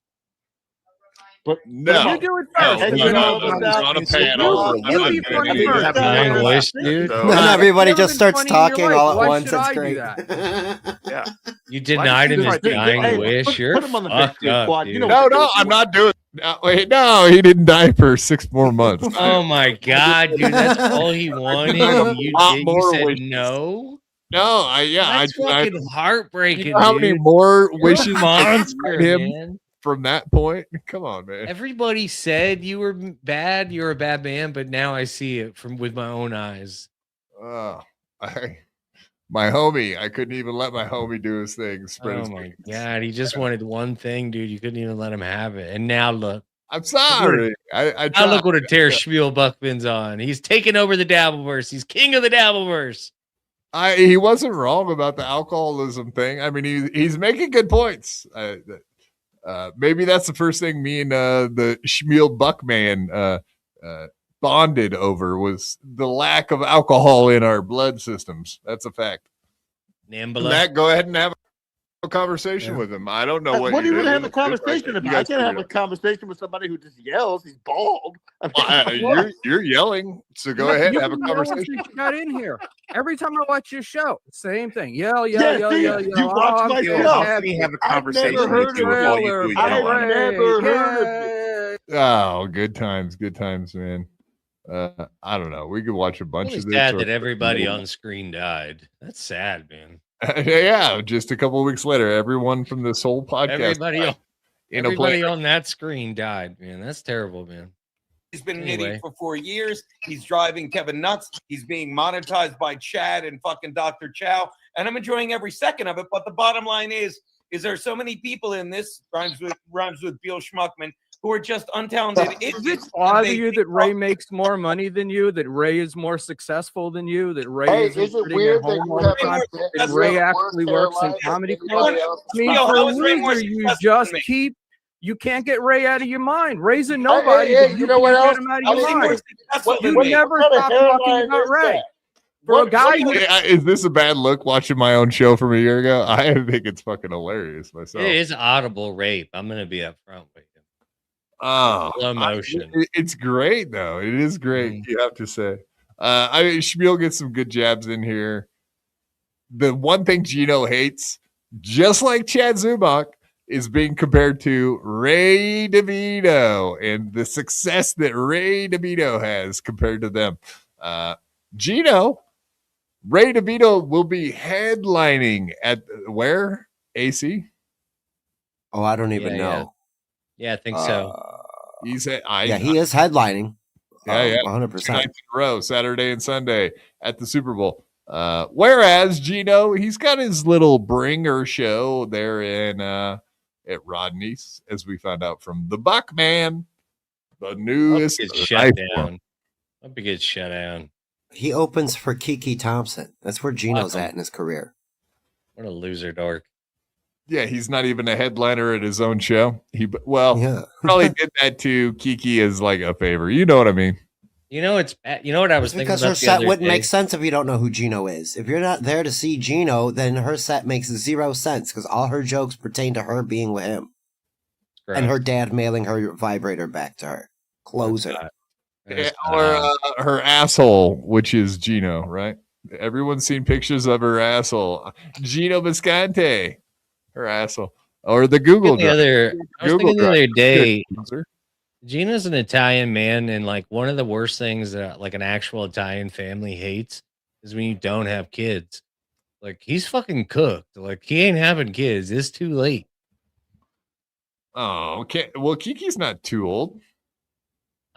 Speaker 14: But
Speaker 1: No.
Speaker 18: You do it
Speaker 1: No,
Speaker 18: first.
Speaker 1: no, no, no, no, on a panel.
Speaker 18: You be funny first.
Speaker 3: Dying wish, dude.
Speaker 5: Then everybody
Speaker 18: Never
Speaker 5: just
Speaker 18: been
Speaker 5: starts
Speaker 18: funny in your
Speaker 5: talking
Speaker 18: life.
Speaker 5: all at
Speaker 18: Why
Speaker 5: once.
Speaker 18: should
Speaker 5: That's
Speaker 18: I do
Speaker 5: great.
Speaker 18: that?
Speaker 17: Yeah.
Speaker 3: You denied him his dying wish. You're
Speaker 14: put him on the big
Speaker 3: fucked
Speaker 14: screen,
Speaker 3: up,
Speaker 14: Quad.
Speaker 3: dude.
Speaker 14: You know
Speaker 1: No,
Speaker 14: what to
Speaker 1: no,
Speaker 14: do.
Speaker 1: I'm not doing. No, wait, no, he didn't die for 6 more months.
Speaker 3: Oh my god, dude, that's all he wanted. And you
Speaker 1: Lot
Speaker 3: did.
Speaker 1: more
Speaker 3: You said
Speaker 1: wishes.
Speaker 3: no.
Speaker 1: No,
Speaker 3: That's fucking heartbreaking,
Speaker 1: You know how many
Speaker 3: dude.
Speaker 1: more
Speaker 3: You're a
Speaker 1: wishes
Speaker 3: monster,
Speaker 1: him
Speaker 3: man.
Speaker 1: from that point? Come on, man.
Speaker 3: Everybody said you were bad. You're a bad man, but now I see it with my own eyes.
Speaker 1: Oh, my homie. I couldn't even let my homie do his thing. Spread
Speaker 3: Oh
Speaker 1: his
Speaker 3: my
Speaker 1: wings.
Speaker 3: god, he just wanted one thing, dude. You couldn't even let him have it. And now look.
Speaker 1: I'm sorry. I
Speaker 3: Now
Speaker 1: tried.
Speaker 3: look what a tear Spiel Buckman's on. He's taking over the Dabbleverse. He's king of the Dabbleverse.
Speaker 1: He wasn't wrong about the alcoholism thing. I mean, he's making good points. Maybe that's the first thing me and the Schmiel Buckman bonded over was the lack of alcohol in our blood systems. That's a fact.
Speaker 3: Nambla.
Speaker 1: Matt, go ahead and have a conversation with him. I don't know
Speaker 14: What do you
Speaker 1: did.
Speaker 14: want to have a
Speaker 1: You
Speaker 14: conversation about? I
Speaker 1: guys
Speaker 14: can't have
Speaker 1: figure
Speaker 14: a conversation with somebody who just yells. He's bald. I mean,
Speaker 1: you're yelling, so go ahead and have a conversation.
Speaker 18: Since you got in here. Every time I watch your show, same thing. Yell,
Speaker 14: Yeah,
Speaker 18: yell,
Speaker 14: see,
Speaker 18: yell,
Speaker 14: you
Speaker 18: yell.
Speaker 14: watch my
Speaker 18: I'm
Speaker 14: show.
Speaker 18: happy.
Speaker 17: Have a
Speaker 14: I've
Speaker 17: conversation
Speaker 14: never heard
Speaker 17: with you
Speaker 14: of
Speaker 17: if all
Speaker 14: it.
Speaker 17: you do is
Speaker 14: I've
Speaker 17: yell at me.
Speaker 14: never heard of it.
Speaker 1: Oh, good times, man. I don't know. We could watch a bunch
Speaker 3: It's
Speaker 1: of this.
Speaker 3: sad
Speaker 1: or-
Speaker 3: that everybody on screen died. That's sad, man.
Speaker 1: Yeah, just a couple of weeks later, everyone from this whole podcast.
Speaker 3: Everybody,
Speaker 1: died in a
Speaker 3: everybody
Speaker 1: plane.
Speaker 3: on that screen died, man. That's terrible, man.
Speaker 16: He's been an
Speaker 3: Anyway.
Speaker 16: idiot for 4 years. He's driving Kevin nuts. He's being monetized by Chad and fucking Dr. Chow. And I'm enjoying every second of it. But the bottom line is there are so many people in this rhymes with Bill Schmuckman who are just untalented.
Speaker 18: Does it bother you that Ray makes more money than you? That Ray is more successful than you? That Ray
Speaker 14: Hey,
Speaker 18: isn't
Speaker 14: is it
Speaker 18: sitting
Speaker 14: weird
Speaker 18: at
Speaker 14: that
Speaker 18: home
Speaker 14: you
Speaker 18: all the
Speaker 14: have
Speaker 18: time?
Speaker 14: more
Speaker 18: That
Speaker 14: success
Speaker 18: Ray
Speaker 14: in
Speaker 18: actually
Speaker 14: North
Speaker 18: works in
Speaker 14: Carolina
Speaker 18: comedy
Speaker 14: than
Speaker 18: clubs?
Speaker 14: anybody else?
Speaker 18: I mean,
Speaker 16: Yo,
Speaker 18: for
Speaker 16: how
Speaker 18: a
Speaker 16: is Ray more
Speaker 18: loser, you
Speaker 16: successful
Speaker 18: just
Speaker 16: than me?
Speaker 18: keep. You can't get Ray out of your mind. Ray's a nobody.
Speaker 14: Hey,
Speaker 18: but
Speaker 14: you know what
Speaker 18: can't
Speaker 14: else?
Speaker 18: get him out
Speaker 14: I
Speaker 18: of your
Speaker 14: mean,
Speaker 18: mind.
Speaker 16: Successful than
Speaker 18: You
Speaker 16: me.
Speaker 18: never
Speaker 14: What kind of
Speaker 18: stop talking
Speaker 14: hairline
Speaker 18: about
Speaker 14: is
Speaker 18: Ray.
Speaker 14: that?
Speaker 18: For a guy who
Speaker 1: Is this a bad look watching my own show from a year ago? I think it's fucking hilarious myself.
Speaker 3: It is audible rape. I'm gonna be up front with you.
Speaker 1: Oh,
Speaker 3: Slow motion.
Speaker 1: It's great though. It is great. You have to say. I mean, Schmiel gets some good jabs in here. The one thing Gino hates, just like Chad Zumach, is being compared to Ray DeVito and the success that Ray DeVito has compared to them. Gino Ray DeVito will be headlining at where? AC?
Speaker 5: Oh, I don't even know.
Speaker 3: Yeah, I think so.
Speaker 1: He's
Speaker 5: Yeah, he is headlining.
Speaker 1: Yeah,
Speaker 5: 100%.
Speaker 1: 2 nights in a row, Saturday and Sunday at the Super Bowl. Whereas Gino, he's got his little bringer show there in at Rodney's, as we found out from the Buckman, the newest.
Speaker 3: Hope he gets shut down. Hope he gets shut down.
Speaker 5: He opens for Kiki Thompson. That's where Gino's at in his career.
Speaker 3: What a loser dork.
Speaker 1: Yeah, he's not even a headliner at his own show. Probably did that to Kiki as like a favor. You know what I mean?
Speaker 3: You know what I was thinking
Speaker 5: Because
Speaker 3: about
Speaker 5: her set wouldn't make sense if you don't know who Gino is. If you're not there to see Gino, then her set makes 0 sense because all her jokes pertain to her being with him.
Speaker 3: Correct.
Speaker 5: And her dad mailing her vibrator back to her. Closer.
Speaker 1: Or her asshole, which is Gino, right? Everyone's seen pictures of her asshole. Gino Bisconte, her asshole. Or the Google
Speaker 3: I was thinking the other day, Gino's an Italian man, and like one of the worst things that like an actual Italian family hates is when you don't have kids. Like he's fucking cooked. Like he ain't having kids. It's too late.
Speaker 1: Oh, okay. Well, Kiki's not too old.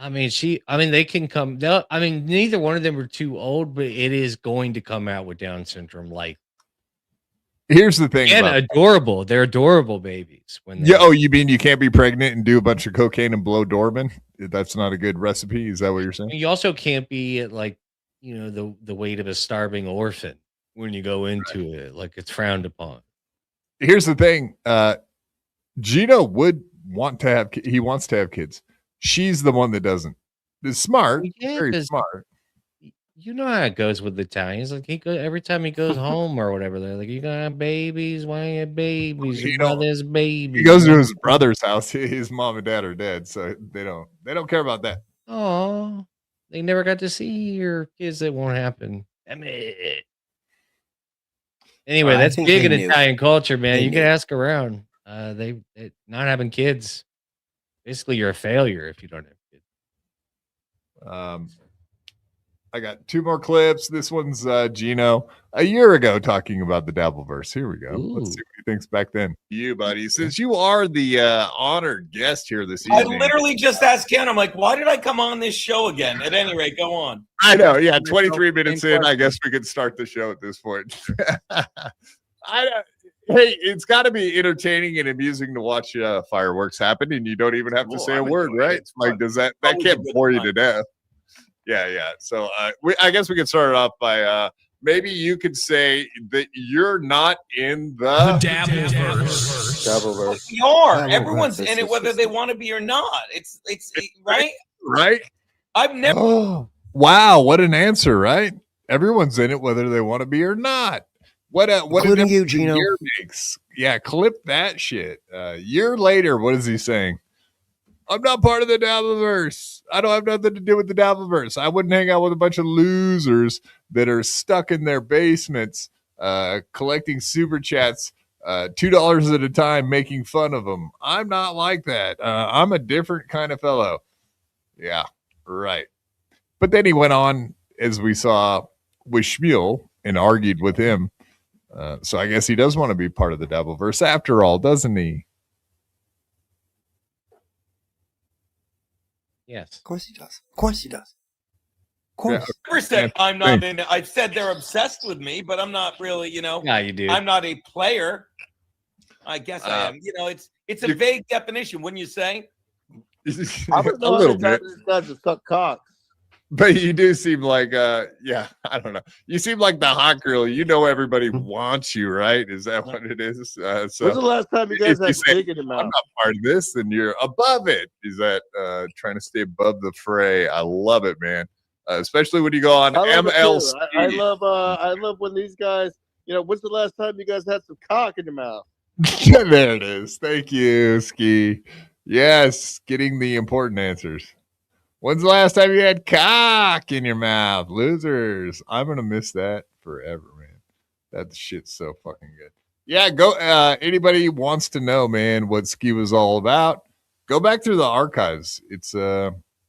Speaker 3: They can come. No, neither one of them are too old, but it is going to come out with Down syndrome. Like,
Speaker 1: here's the thing.
Speaker 3: And adorable. They're adorable babies.
Speaker 1: You mean you can't be pregnant and do a bunch of cocaine and blow doorman? That's not a good recipe. Is that what you're saying?
Speaker 3: You also can't be at like, the weight of a starving orphan when you go into it. Like it's frowned upon.
Speaker 1: Here's the thing. Gino would want to have. He wants to have kids. She's the one that doesn't. It's smart. Very smart.
Speaker 3: You know how it goes with Italians. Like every time he goes home or whatever, they're like, "You gonna have babies? Why you have babies? Your brother's babies."
Speaker 1: He goes to his brother's house. His mom and dad are dead, so they don't care about that.
Speaker 3: Oh, they never got to see your kids. That won't happen. Anyway, that's big in Italian culture, man. You can ask around. They not having kids. Basically, you're a failure if you don't have kids.
Speaker 1: I got 2 more clips. This one's Gino a year ago talking about the Dabbleverse. Here we go. Let's see what he thinks back then. You, buddy, since you are the honored guest here this evening.
Speaker 16: I literally just asked Ken. I'm like, why did I come on this show again? At any rate, go on.
Speaker 1: I know. Yeah, 23 minutes in. I guess we could start the show at this point. Hey, it's got to be entertaining and amusing to watch fireworks happen, and you don't even have to say a word, right? Like, does that can't bore you to death? Yeah. So, I guess we could start it off by maybe you could say that you're not in the Dabbleverse.
Speaker 16: We are. Everyone's in it, whether they want to be or not. It's right.
Speaker 1: Right.
Speaker 16: I've never.
Speaker 1: Oh, wow, what an answer, right? Everyone's in it, whether they want to be or not. What
Speaker 5: including you, Gino.
Speaker 1: Makes. Yeah, clip that shit. Year later, what is he saying? I'm not part of the Dabbleverse. I don't have nothing to do with the Dabbleverse. I wouldn't hang out with a bunch of losers that are stuck in their basements, collecting super chats, $2 at a time, making fun of them. I'm not like that. I'm a different kind of fellow. Yeah, right. But then he went on, as we saw with Shmuel, and argued with him. So I guess he does want to be part of the Dabbleverse after all, doesn't he?
Speaker 3: Yes.
Speaker 5: Of course he does. Of course he does. Of course.
Speaker 16: I never said I'm not in it. I said they're obsessed with me, but I'm not really,
Speaker 3: Yeah, you do.
Speaker 16: I'm not a player. I guess I am. It's a vague definition, wouldn't you say?
Speaker 14: I would know
Speaker 1: a little bit.
Speaker 14: Guys to suck cocks.
Speaker 1: But you do seem like, I don't know. You seem like the hot girl. You know everybody wants you, right? Is that what it is? So
Speaker 14: when's the last time you guys had pig in your mouth?
Speaker 1: I'm not part of this, and you're above it. Is that trying to stay above the fray? I love it, man. Especially when you go on MLC.
Speaker 14: I love when these guys, when's the last time you guys had some cock in your mouth?
Speaker 1: There it is. Thank you, Ski. Yes, getting the important answers. When's the last time you had cock in your mouth? Losers. I'm going to miss that forever, man. That shit's so fucking good. Yeah, go. Anybody wants to know, man, what Ski was all about, go back through the archives. It's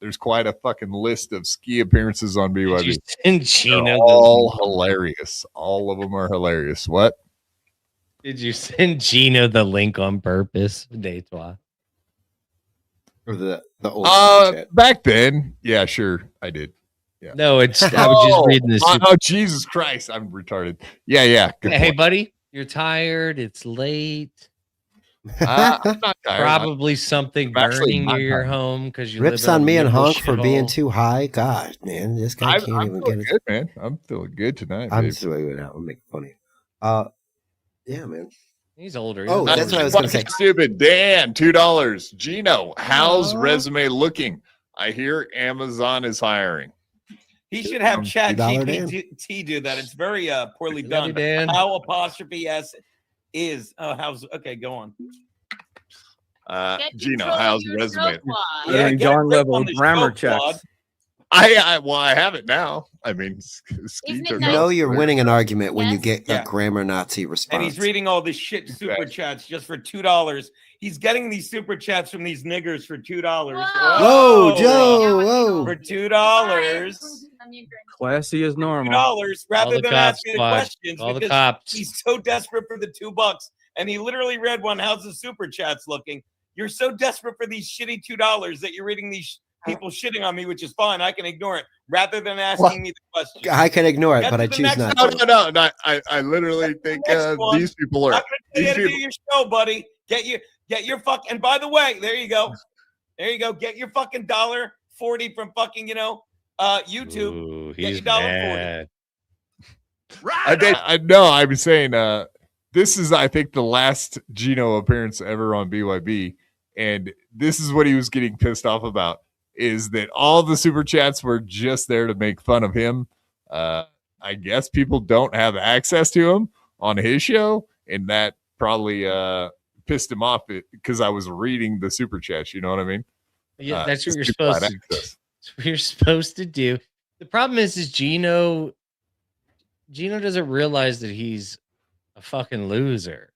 Speaker 1: There's quite a fucking list of ski appearances on BYB.
Speaker 3: Send Gino
Speaker 1: They're
Speaker 3: the
Speaker 1: all
Speaker 3: link?
Speaker 1: hilarious. All of them are hilarious. What?
Speaker 3: Did you send Gino the link on purpose, Deitois?
Speaker 5: Or the old super chat.
Speaker 1: Back then, yeah, sure, I did. Yeah.
Speaker 3: No, it's I was just reading this.
Speaker 1: Oh, Jesus Christ, I'm retarded. Yeah. Good
Speaker 3: Hey,
Speaker 1: point.
Speaker 3: buddy, you're tired. It's late.
Speaker 1: I'm not tired.
Speaker 3: Probably something
Speaker 1: I'm actually
Speaker 3: burning
Speaker 1: not
Speaker 3: near your
Speaker 1: tired.
Speaker 3: home because you
Speaker 5: Rips
Speaker 3: live in
Speaker 5: on
Speaker 3: a
Speaker 5: me and
Speaker 3: liberal
Speaker 5: Honk for being
Speaker 3: shithole.
Speaker 5: too high. God, man, this guy
Speaker 1: I'm
Speaker 5: can't even
Speaker 1: feeling
Speaker 5: get it.
Speaker 1: good, man. I'm feeling good tonight.
Speaker 5: I'm
Speaker 1: babe.
Speaker 5: just waiting out. I'm making funny. Yeah, man.
Speaker 3: He's older.
Speaker 5: Oh,
Speaker 3: He's
Speaker 5: that's what I was
Speaker 3: older.
Speaker 5: gonna say.
Speaker 1: Stupid. Dan, $2. Gino, how's resume looking? I hear Amazon is hiring.
Speaker 16: He should have Chat
Speaker 5: $2
Speaker 16: GPT do that. It's very poorly
Speaker 3: Love you,
Speaker 16: done.
Speaker 3: Dan.
Speaker 16: How apostrophe S is. Oh, how's okay? Go on.
Speaker 1: Gino, how's resume?
Speaker 18: Stuttering
Speaker 16: get
Speaker 18: John
Speaker 16: Rick
Speaker 18: level
Speaker 16: on the
Speaker 18: grammar
Speaker 16: show, Claude.
Speaker 18: checks.
Speaker 1: I have it now. I mean,
Speaker 5: You know you're winning an argument when you get
Speaker 16: Yeah.
Speaker 5: a grammar Nazi response.
Speaker 16: And he's reading all this shit super chats just for $2. He's getting these super chats from these niggers for $2.
Speaker 5: Whoa, Joe, whoa.
Speaker 16: For $2.
Speaker 18: Classy as normal.
Speaker 16: $2 rather
Speaker 3: the
Speaker 16: than
Speaker 3: cops,
Speaker 16: asking the
Speaker 3: Claude.
Speaker 16: questions
Speaker 3: All the
Speaker 16: because
Speaker 3: cops.
Speaker 16: he's so desperate for the $2. And he literally read one. How's the super chats looking? You're so desperate for these shitty $2 that you're reading these people shitting on me, which is fine. I can ignore it rather than asking me the question.
Speaker 5: I can ignore it,
Speaker 16: Get
Speaker 5: but
Speaker 16: to
Speaker 5: I
Speaker 16: the
Speaker 5: choose
Speaker 16: next
Speaker 5: not
Speaker 16: one.
Speaker 5: to.
Speaker 1: No. I literally think
Speaker 16: Next one.
Speaker 1: these people are.
Speaker 16: I'm gonna
Speaker 1: These
Speaker 16: tell you to do
Speaker 1: people,
Speaker 16: your show, buddy. Get your fuck. And by the way, there you go. Get your fucking $1.40 from fucking YouTube.
Speaker 3: Ooh,
Speaker 16: Get
Speaker 3: he's
Speaker 16: your $1.40.
Speaker 3: mad.
Speaker 1: I know. I was saying this is, I think, the last Gino appearance ever on BYB, and this is what he was getting pissed off about: is that all the super chats were just there to make fun of him. I guess people don't have access to him on his show, and that probably pissed him off because I was reading the super chats. You know what I mean?
Speaker 3: Yeah, that's what you're
Speaker 1: people had
Speaker 3: supposed to.
Speaker 1: access.
Speaker 3: That's what you're supposed to do. The problem is Gino doesn't realize that he's a fucking loser.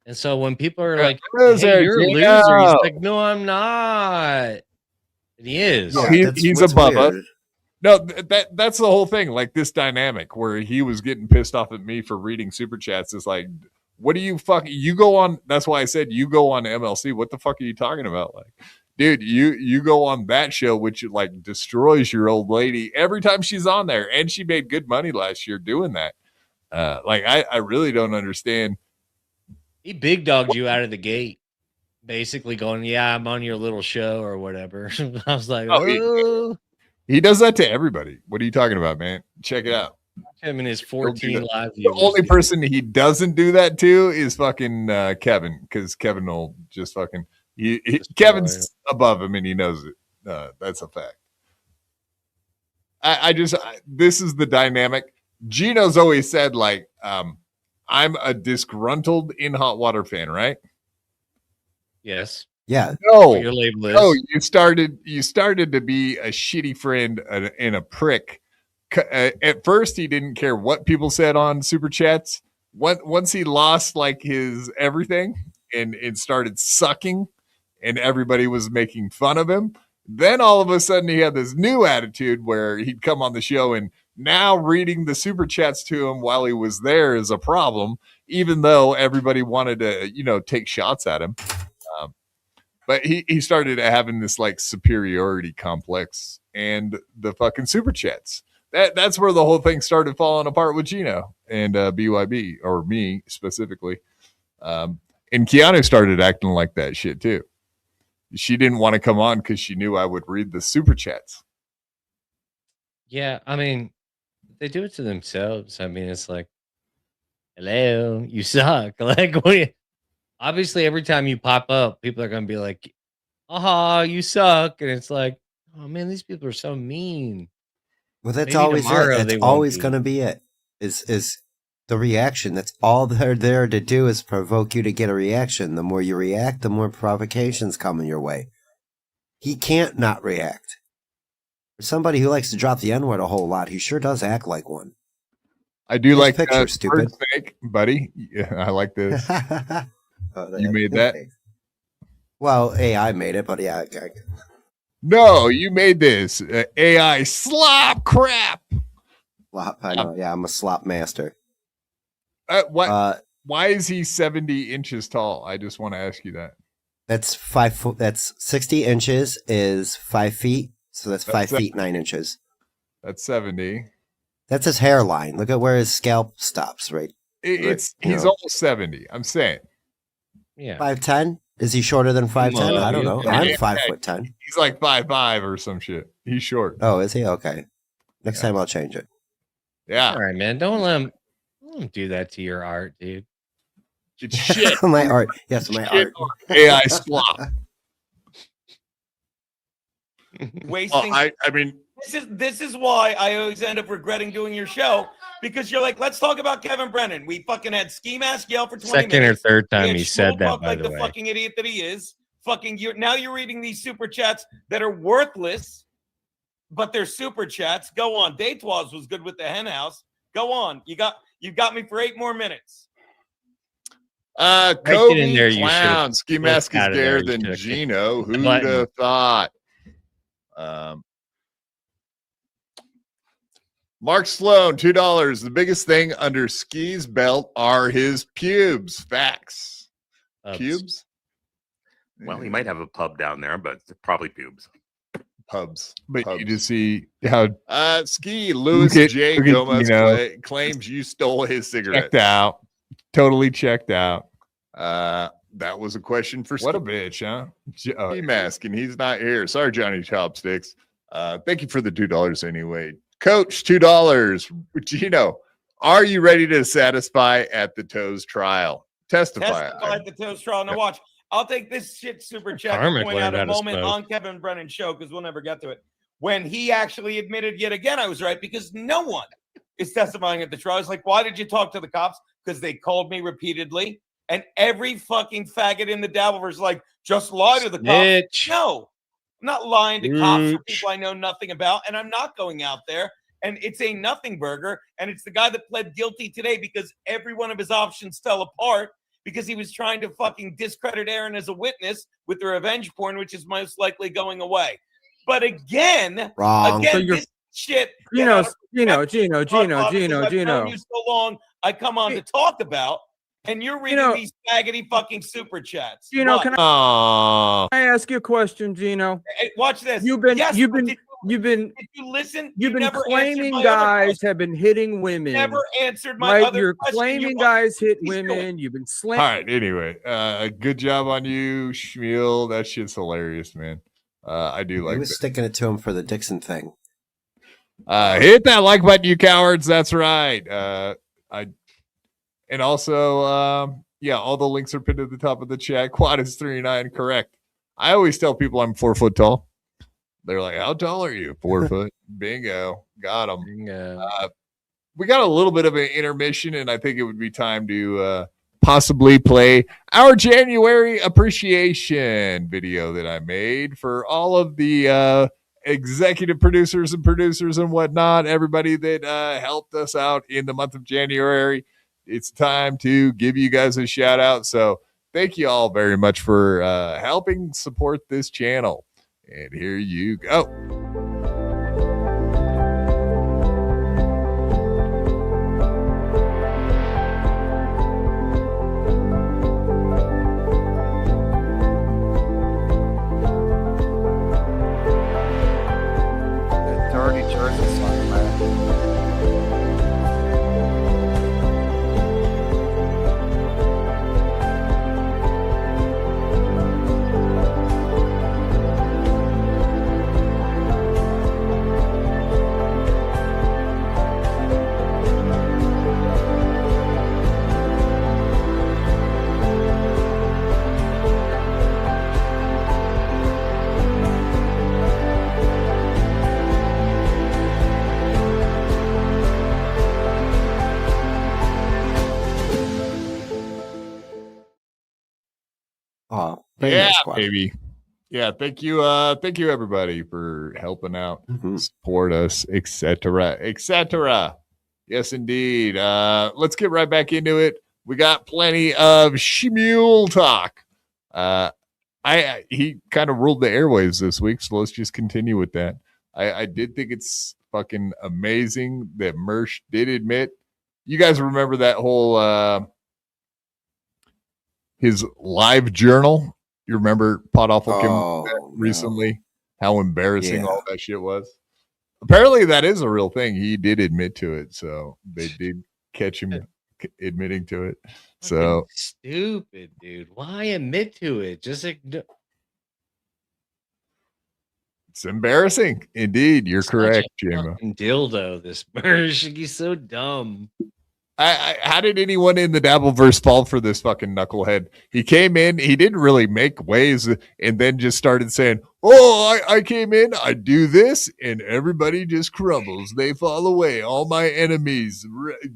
Speaker 3: And so when people are like,
Speaker 1: Loser,
Speaker 3: hey, you're a
Speaker 1: Gino.
Speaker 3: loser, he's like, no, I'm not. And he is.
Speaker 5: Yeah,
Speaker 1: he's
Speaker 5: what's
Speaker 1: above
Speaker 5: weird.
Speaker 1: us. No, that's the whole thing. Like this dynamic where he was getting pissed off at me for reading super chats. Is like, what do you go on? That's why I said you go on MLC. What the fuck are you talking about? Like, dude, you go on that show, which like destroys your old lady every time she's on there, and she made good money last year doing that. Like I really don't understand.
Speaker 3: He big dogged you out of the gate, basically going, yeah, I'm on your little show or whatever. I was like, oh.
Speaker 1: He does that to everybody. What are you talking about, man? Check it out.
Speaker 3: Him and his 14 live
Speaker 1: The
Speaker 3: viewers.
Speaker 1: only person he doesn't do that to is fucking Kevin, because Kevin will just fucking Kevin's above him and he knows it. That's a fact. This is the dynamic. Gino's always said, like, I'm a disgruntled in hot water fan, right?
Speaker 3: Yes.
Speaker 5: Yeah.
Speaker 1: No,
Speaker 3: Your label is.
Speaker 1: no, you started to be a shitty friend and a prick. At first, he didn't care what people said on super chats. Once he lost like his everything and it started sucking, and everybody was making fun of him. Then all of a sudden, he had this new attitude where he'd come on the show, and now reading the super chats to him while he was there is a problem, even though everybody wanted to, take shots at him. But he started having this like superiority complex and the fucking super chats. That's where the whole thing started falling apart with Gino and BYB, or me specifically. And Keanu started acting like that shit too. She didn't want to come on because she knew I would read the super chats.
Speaker 3: Yeah, I mean, they do it to themselves. I mean, it's like, hello, you suck. Like, obviously, every time you pop up, people are going to be like, aha, you suck. And it's like, oh, man, these people are so mean.
Speaker 5: Well, that's
Speaker 3: Maybe
Speaker 5: always
Speaker 3: tomorrow
Speaker 5: it.
Speaker 3: they
Speaker 5: That's
Speaker 3: won't
Speaker 5: always
Speaker 3: be.
Speaker 5: going to be it. Is the reaction. That's all they're there to do, is provoke you to get a reaction. The more you react, the more provocations come in your way. He can't not react. For somebody who likes to drop the N-word a whole lot, he sure does act like one.
Speaker 1: I do
Speaker 5: His
Speaker 1: like
Speaker 5: picture,
Speaker 1: that
Speaker 5: stupid.
Speaker 1: snake, buddy. Yeah, I like this.
Speaker 5: Oh,
Speaker 1: You made that?
Speaker 5: Well, AI made it, but yeah.
Speaker 1: No, you made this AI slop crap.
Speaker 5: Slop, I know. Yeah, I'm a slop master.
Speaker 1: What? Why is he 70 inches tall? I just want to ask you that.
Speaker 5: That's 5 foot. That's 60 inches is 5 feet. So that's 5 feet 9 inches.
Speaker 1: That's 70.
Speaker 5: That's his hairline. Look at where his scalp stops. Right.
Speaker 1: He's almost 70. I'm saying.
Speaker 3: Yeah.
Speaker 5: 5'10". Is he shorter than 5'10"? I don't know. I'm 5'10".
Speaker 1: He's like 5'5" or some shit. He's short.
Speaker 5: Oh, is he? Okay. Next time I'll change it.
Speaker 1: Yeah.
Speaker 3: All right, man. Don't let him do that to your art, dude.
Speaker 1: It's shit.
Speaker 5: My art. Yes, my art.
Speaker 1: AI slop.
Speaker 16: Wasting.
Speaker 1: I mean,
Speaker 16: this is why I always end up regretting doing your show, because you're like, let's talk about Kevin Brennan. We fucking had Ski Mask yell for 20
Speaker 3: Second
Speaker 16: minutes.
Speaker 3: or third time
Speaker 16: We had
Speaker 3: he said
Speaker 16: Shmuel
Speaker 3: that,
Speaker 16: talk
Speaker 3: by
Speaker 16: like
Speaker 3: the
Speaker 16: the
Speaker 3: way.
Speaker 16: fucking idiot that he is. Now you're reading these super chats that are worthless, but they're super chats. Go on. Daytwas was good with the hen house. Go on. You got me for 8 more minutes.
Speaker 1: Kobe
Speaker 3: in there, you
Speaker 1: Clown.
Speaker 3: should've
Speaker 1: Ski Mask is
Speaker 3: out of there,
Speaker 1: there
Speaker 3: you
Speaker 1: than
Speaker 3: should've
Speaker 1: Gino.
Speaker 3: the
Speaker 1: Who'd
Speaker 3: button.
Speaker 1: have thought? Mark Sloan, $2. The biggest thing under Ski's belt are his pubes. Facts. Pubes?
Speaker 17: Well, he might have a pub down there, but it's probably pubes.
Speaker 1: Pubs. But you just see how Ski Louis
Speaker 3: Look at-
Speaker 1: J.
Speaker 3: look at
Speaker 1: Gomez
Speaker 3: Gino.
Speaker 1: claims you stole his cigarettes.
Speaker 3: Checked out.
Speaker 1: Totally checked out. That was a question for what a bitch, huh? Ski Mask, and he's not here. Sorry, Johnny Chopsticks. Thank you for the $2 anyway. Coach, $2. Gino, are you ready to satisfy at the Toes trial? Testify.
Speaker 16: At the Toast Trial. Now watch. I'll take this shit super chat
Speaker 3: Karmic
Speaker 16: to point out
Speaker 3: learned
Speaker 16: a
Speaker 3: how to
Speaker 16: moment
Speaker 3: smoke.
Speaker 16: on Kevin Brennan's show, because we'll never get to it, when he actually admitted yet again I was right, because no one is testifying at the trial. I was like, why did you talk to the cops? Because they called me repeatedly. And every fucking faggot in the Dabbleverse is like, just lie to the cops. No, I'm not lying to cops or people I know nothing about, and I'm not going out there. And it's a nothing burger, and it's the guy that pled guilty today because every one of his options fell apart because he was trying to fucking discredit Aaron as a witness with the revenge porn, which is most likely going away. But again,
Speaker 5: Wrong.
Speaker 16: again,
Speaker 18: So you're-
Speaker 16: this shit.
Speaker 18: Gino,
Speaker 16: that
Speaker 18: Gino,
Speaker 16: I've known you so long, I come on to talk about, and you're reading these faggoty fucking super chats.
Speaker 18: Gino,
Speaker 16: What?
Speaker 18: can I ask you a question, Gino?
Speaker 16: Hey, watch this.
Speaker 18: You've been
Speaker 16: Yes,
Speaker 18: you've
Speaker 16: but
Speaker 18: been you've been
Speaker 16: Did you listen?
Speaker 18: you've been
Speaker 16: never answered
Speaker 18: claiming
Speaker 16: my other
Speaker 18: guys
Speaker 16: question.
Speaker 18: have been hitting women.
Speaker 16: Never answered my
Speaker 18: right?
Speaker 16: other
Speaker 18: You're
Speaker 16: question.
Speaker 18: claiming
Speaker 16: You-
Speaker 18: guys hit
Speaker 16: He's doing-
Speaker 18: women. You've been
Speaker 1: All
Speaker 18: slamming.
Speaker 1: right. Anyway, good job on you, Shmuel. That shit's hilarious, man. I do
Speaker 5: He
Speaker 1: like
Speaker 5: was
Speaker 1: that.
Speaker 5: sticking it to him for the Dixon thing.
Speaker 1: Hit that like button, you cowards. That's right. And also, yeah, all the links are pinned at the top of the chat. Quad is 3'9", correct. I always tell people I'm 4 foot tall. They're like, "How tall are you?" 4 foot. Bingo, got them. We got a little bit of an intermission, and I think it would be time to possibly play our January appreciation video that I made for all of the executive producers and whatnot, everybody that helped us out in the month of January. It's time to give you guys a shout out. So thank you all very much for helping support this channel. And here you go.
Speaker 15: Dirty Jersey song, man.
Speaker 5: Oh, very
Speaker 1: Yeah,
Speaker 5: nice squad.
Speaker 1: baby. Yeah, thank you everybody for helping out, support us, etc. Yes, indeed. Let's get right back into it. We got plenty of Shmuel talk. I he kind of ruled the airwaves this week, so let's just continue with that. I did think it's fucking amazing that Mersh did admit. You guys remember that whole his live journal? You remember Pot Awful came up with that recently? How embarrassing all that shit was. Apparently, that is a real thing. He did admit to it, so they did catch him admitting to it. So
Speaker 3: stupid, dude. Why admit to it? Just ignore.
Speaker 1: It's embarrassing. Indeed, you're correct, Jamo.
Speaker 3: Dildo, this Mersh. He's so dumb.
Speaker 1: How did anyone in the Dabbleverse fall for this fucking knucklehead? He came in, he didn't really make waves, and then just started saying, "Oh, I came in, I do this, and everybody just crumbles. They fall away. All my enemies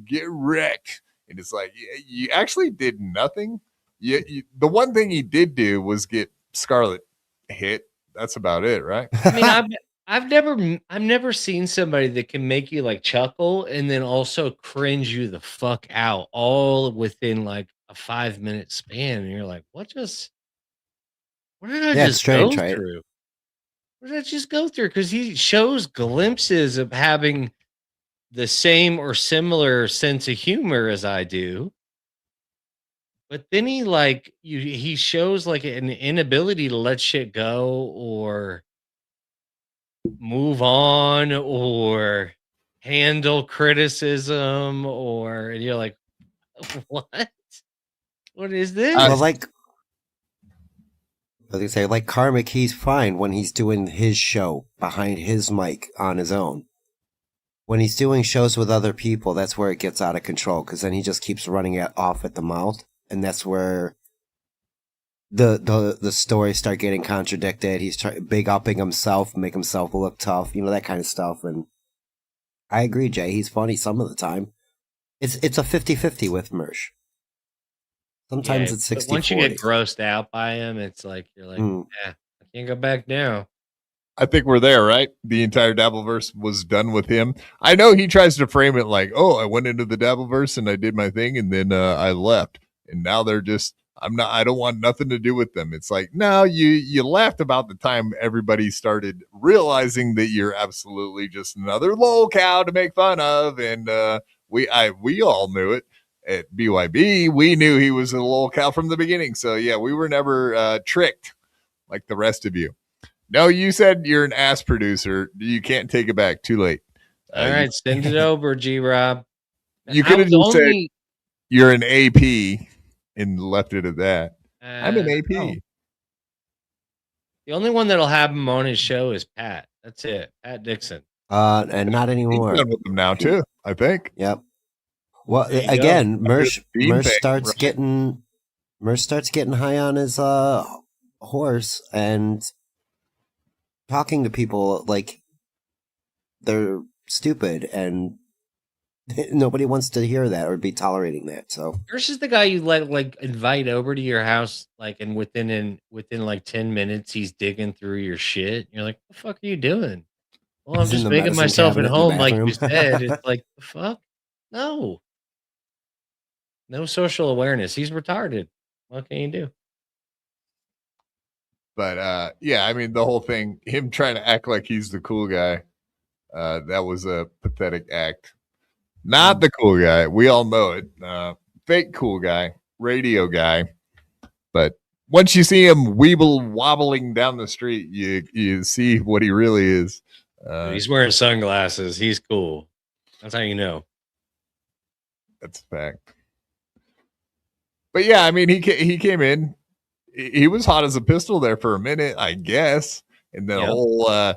Speaker 1: get wrecked." And it's like, you actually did nothing. The one thing he did do was get Scarlet hit. That's about it, right?
Speaker 3: I mean, I've never seen somebody that can make you like chuckle and then also cringe you the fuck out all within like a 5-minute span. And you're like, what did I just go through? What did I just go through? Because he shows glimpses of having the same or similar sense of humor as I do. But then he shows like an inability to let shit go or move on or handle criticism and you're like, what is this?
Speaker 5: Well, like they say, like Karmic, he's fine when he's doing his show behind his mic on his own. When he's doing shows with other people, that's where it gets out of control, because then he just keeps running it off at the mouth, and that's where the stories start getting contradicted. He's big upping himself, make himself look tough, that kind of stuff. And I agree, Jay. He's funny some of the time. It's a 50-50 with Mersh. Sometimes it's 60-40.
Speaker 3: Once you get grossed out by him, it's like you're like, I can't go back now.
Speaker 1: I think we're there, right? The entire Dabbleverse was done with him. I know he tries to frame it like, oh, I went into the Dabbleverse and I did my thing and then I left. And now they're just, I don't want nothing to do with them. It's like, no, you left about the time everybody started realizing that you're absolutely just another lol cow to make fun of. And we all knew it at BYB. We knew he was a lol cow from the beginning. So yeah, we were never tricked like the rest of you. No, you said you're an ass producer. You can't take it back. Too late.
Speaker 3: All right, send it over, G-Rob.
Speaker 1: You could have just said you're an AP and left it at that. I'm an AP.
Speaker 3: No. The only one that'll have him on his show is Pat. That's it. Pat Dixon.
Speaker 5: And not anymore.
Speaker 1: He's done with them now too, I think.
Speaker 5: Yep. Well, again, Mersh starts getting high on his horse and talking to people like they're stupid, and nobody wants to hear that or be tolerating that. So
Speaker 3: Mersh is the guy you like invite over to your house, like, and within like 10 minutes he's digging through your shit. You're like, what the fuck are you doing? Well, I'm just making myself at home, like you said. It's like, the fuck? No social awareness. He's retarded. What can you do?
Speaker 1: But yeah, I mean, the whole thing, him trying to act like he's the cool guy, that was a pathetic act. Not the cool guy. We all know it. Fake cool guy, radio guy. But once you see him wobbling down the street, you see what he really is.
Speaker 3: He's wearing sunglasses. He's cool. That's how you know.
Speaker 1: That's a fact. But yeah, I mean, he came in. He was hot as a pistol there for a minute, I guess. And the whole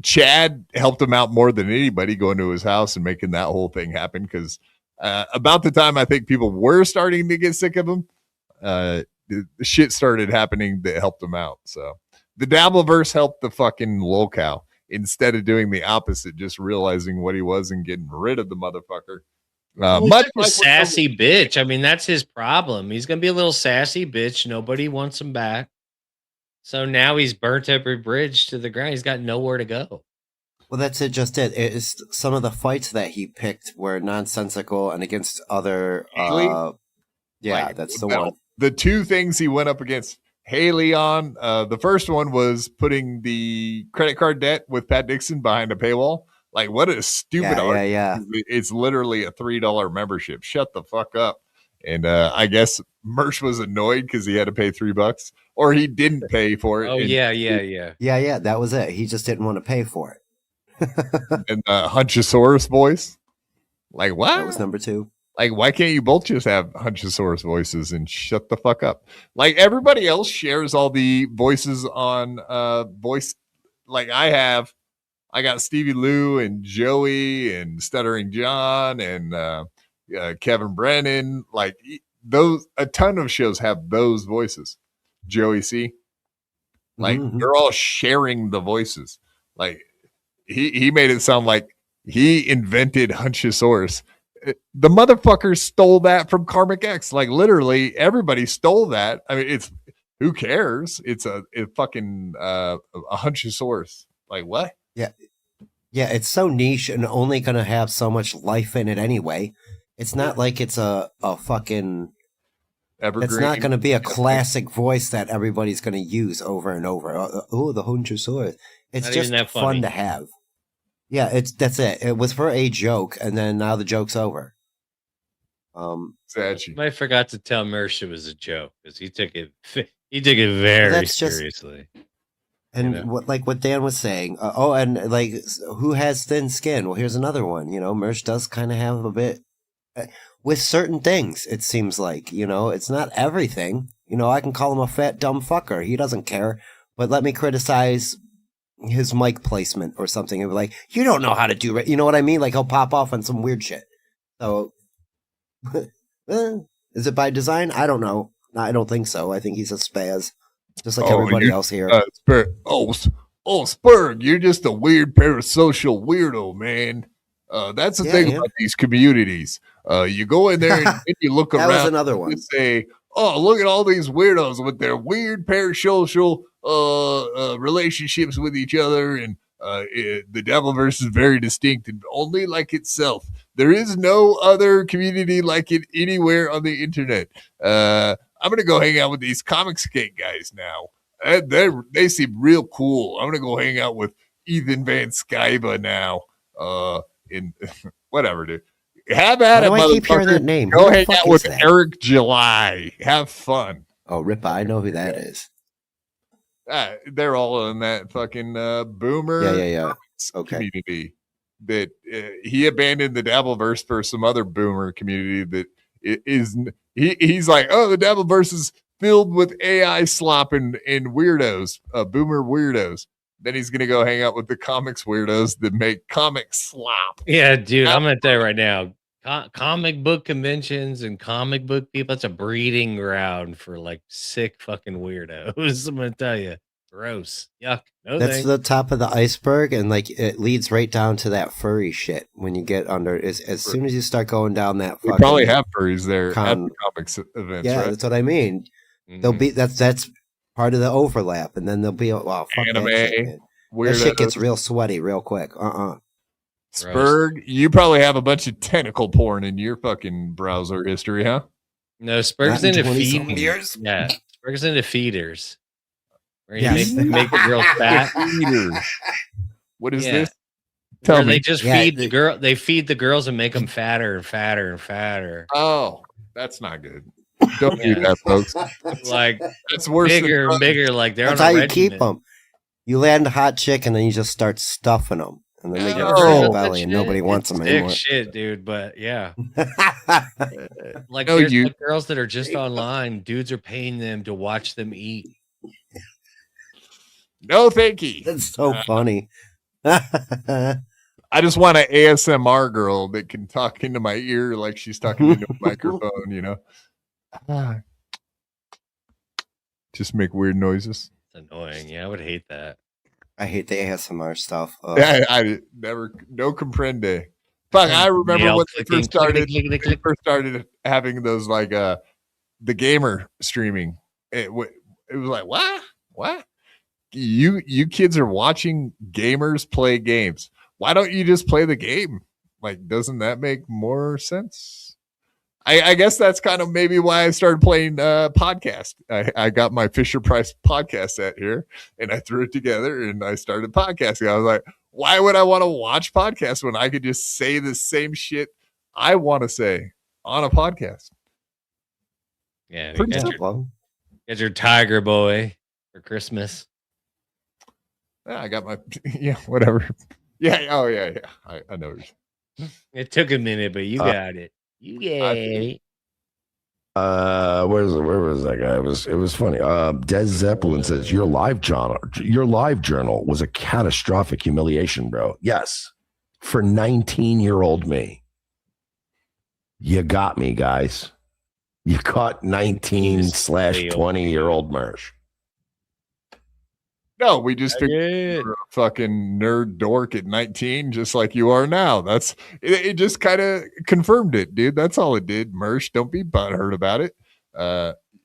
Speaker 1: Chad helped him out more than anybody going to his house and making that whole thing happen. Because about the time I think people were starting to get sick of him, the shit started happening that helped him out. So the Dabbleverse helped the fucking lolcow instead of doing the opposite, just realizing what he was and getting rid of the motherfucker.
Speaker 3: Much like a sassy bitch. I mean, that's his problem. He's gonna be a little sassy bitch. Nobody wants him back. So now he's burnt every bridge to the ground. He's got nowhere to go.
Speaker 5: Well, that's it. Just it. It's some of the fights that he picked were nonsensical and against other. Yeah,
Speaker 1: like,
Speaker 5: that's the one.
Speaker 1: The two things he went up against Haley on. The first one was putting the credit card debt with Pat Dixon behind a paywall. Like, what a stupid argument.
Speaker 5: Yeah.
Speaker 1: It's literally a $3 membership. Shut the fuck up. And I guess Mersh was annoyed because he had to pay $3, or he didn't pay for it.
Speaker 3: Oh,
Speaker 1: and
Speaker 3: yeah.
Speaker 5: That was it. He just didn't want to pay for it.
Speaker 1: And Hunchosaurus voice. Like, what?
Speaker 5: That was number 2.
Speaker 1: Like, why can't you both just have Hunchosaurus voices and shut the fuck up? Like, everybody else shares all the voices on voice. Like, I got Stevie Lou and Joey and Stuttering John and Kevin Brennan. Like, those, a ton of shows have those voices. Joey C. Like, they're all sharing the voices. Like, he made it sound like he invented Hunchosaurus. The motherfucker stole that from Karmic X. Like, literally everybody stole that. I mean, it's, who cares? It's a fucking a Hunchosaurus. Like, what?
Speaker 5: Yeah, it's so niche and only gonna have so much life in it anyway. It's not like it's a fucking evergreen. It's not gonna be a classic voice that everybody's gonna use over and over. Oh, the Hunchosaurus. It's
Speaker 3: Not
Speaker 5: just
Speaker 3: even that
Speaker 5: fun
Speaker 3: funny.
Speaker 5: to have. Yeah, that's it. It was for a joke, and then now the joke's over.
Speaker 3: I forgot to tell Mersh it was a joke because he took it very
Speaker 5: that's just-
Speaker 3: seriously.
Speaker 5: And what Dan was saying, and like, who has thin skin? Well, here's another one. Merch does kind of have a bit with certain things. It seems like, it's not everything. I can call him a fat dumb fucker. He doesn't care. But let me criticize his mic placement or something. It'd be like, you don't know how to do it. You know what I mean? Like, he'll pop off on some weird shit. So, is it by design? I don't know. No, I don't think so. I think he's a spaz. Just like everybody else here.
Speaker 1: Spurg, you're just a weird parasocial weirdo, man. That's the thing about these communities. You go in there and then you look
Speaker 5: That
Speaker 1: around.
Speaker 5: was another one.
Speaker 1: And say, oh, look at all these weirdos with their weird parasocial relationships with each other. And the Dabbleverse is very distinct and only like itself. There is no other community like it anywhere on the internet. I'm going to go hang out with these comic skate guys now. They seem real cool. I'm going to go hang out with Ethan Van Skyba now. In whatever, dude. Have at it,
Speaker 5: Why do I keep hearing that name?
Speaker 1: Go
Speaker 5: Who the
Speaker 1: hang
Speaker 5: fuck
Speaker 1: out
Speaker 5: is
Speaker 1: with
Speaker 5: that?
Speaker 1: Eric July. Have fun.
Speaker 5: Oh, Ripa, I know who that is.
Speaker 1: They're all in that fucking boomer
Speaker 5: Yeah. Okay.
Speaker 1: community. That he abandoned the Dabbleverse for some other boomer community that is. He's like, oh, the Dabbleverse is filled with AI slop and weirdos, boomer weirdos. Then he's gonna go hang out with the comics weirdos that make comic slop.
Speaker 3: Yeah, dude, I'm gonna tell you right now, comic book conventions and comic book people, that's a breeding ground for like sick fucking weirdos. I'm gonna tell you, gross, yuck. No,
Speaker 5: That's
Speaker 3: thanks.
Speaker 5: the top of the iceberg, and like it leads right down to that furry shit. When you get under, as soon as you start going down that,
Speaker 1: We probably have furries there at the comics events,
Speaker 5: Yeah,
Speaker 1: right?
Speaker 5: that's what I mean. They'll be that's part of the overlap, and then they'll be fuck
Speaker 1: Anime,
Speaker 5: that shit, man. That shit gets real sweaty real quick.
Speaker 1: Spurg, you probably have a bunch of tentacle porn in your fucking browser history, huh?
Speaker 3: No, Spurg's
Speaker 5: Not in
Speaker 3: into
Speaker 5: 20-something
Speaker 3: feeding.
Speaker 5: years.
Speaker 3: Yeah, Spurg's into feeders. Where you
Speaker 5: Yes.
Speaker 3: make the girls fat.
Speaker 1: What is
Speaker 3: Yeah.
Speaker 1: this?
Speaker 3: Where
Speaker 1: Tell me.
Speaker 3: they just feed the girl. They feed the girls and make them fatter and fatter and fatter.
Speaker 1: Oh, that's not good. Don't do that, folks.
Speaker 3: Like
Speaker 1: It's worse than
Speaker 3: bigger and
Speaker 1: drugs.
Speaker 3: bigger. Like they're
Speaker 5: That's
Speaker 3: on
Speaker 5: how
Speaker 3: a
Speaker 5: you keep
Speaker 3: regimen.
Speaker 5: them. You land a hot chick, and then you just start stuffing them, and then they get a
Speaker 3: Oh,
Speaker 5: big belly, and nobody wants them
Speaker 3: Sick
Speaker 5: anymore.
Speaker 3: shit, dude. But yeah, like
Speaker 1: No,
Speaker 3: there's
Speaker 1: you-
Speaker 3: like girls that are just online. Dudes are paying them to watch them eat.
Speaker 1: No, thank you.
Speaker 5: That's so funny.
Speaker 1: I just want an ASMR girl that can talk into my ear like she's talking into a microphone, you know? Just make weird noises.
Speaker 3: It's annoying. Yeah, I would hate that.
Speaker 5: I hate the ASMR stuff. Ugh.
Speaker 1: I never, no comprende. Fuck, I remember
Speaker 3: Nail
Speaker 1: when they
Speaker 3: clicking,
Speaker 1: first started,
Speaker 3: click.
Speaker 1: first started having those like the gamer streaming. It was like, what? You kids are watching gamers play games. Why don't you just play the game? Like, doesn't that make more sense? I guess that's kind of maybe why I started playing podcast. I got my Fisher Price podcast set here, and I threw it together, and I started podcasting. I was like, why would I want to watch podcasts when I could just say the same shit I want to say on a podcast?
Speaker 3: Yeah,
Speaker 1: Pretty
Speaker 3: get
Speaker 1: simple.
Speaker 3: Get your Tiger Boy for Christmas.
Speaker 1: Yeah, I got my whatever. Yeah, oh yeah. I know.
Speaker 3: It took a minute, but you got it. You get it.
Speaker 19: Where was that guy? It was funny. Des Zeppelin says your live journal was a catastrophic humiliation, bro. Yes, for 19-year-old me. You got me, guys. You caught 19/20-year-old Mersh.
Speaker 1: No, we just figured you were a fucking nerd dork at 19, just like you are now. That's it just kind of confirmed it, dude. That's all it did. Mersh, don't be butthurt about it.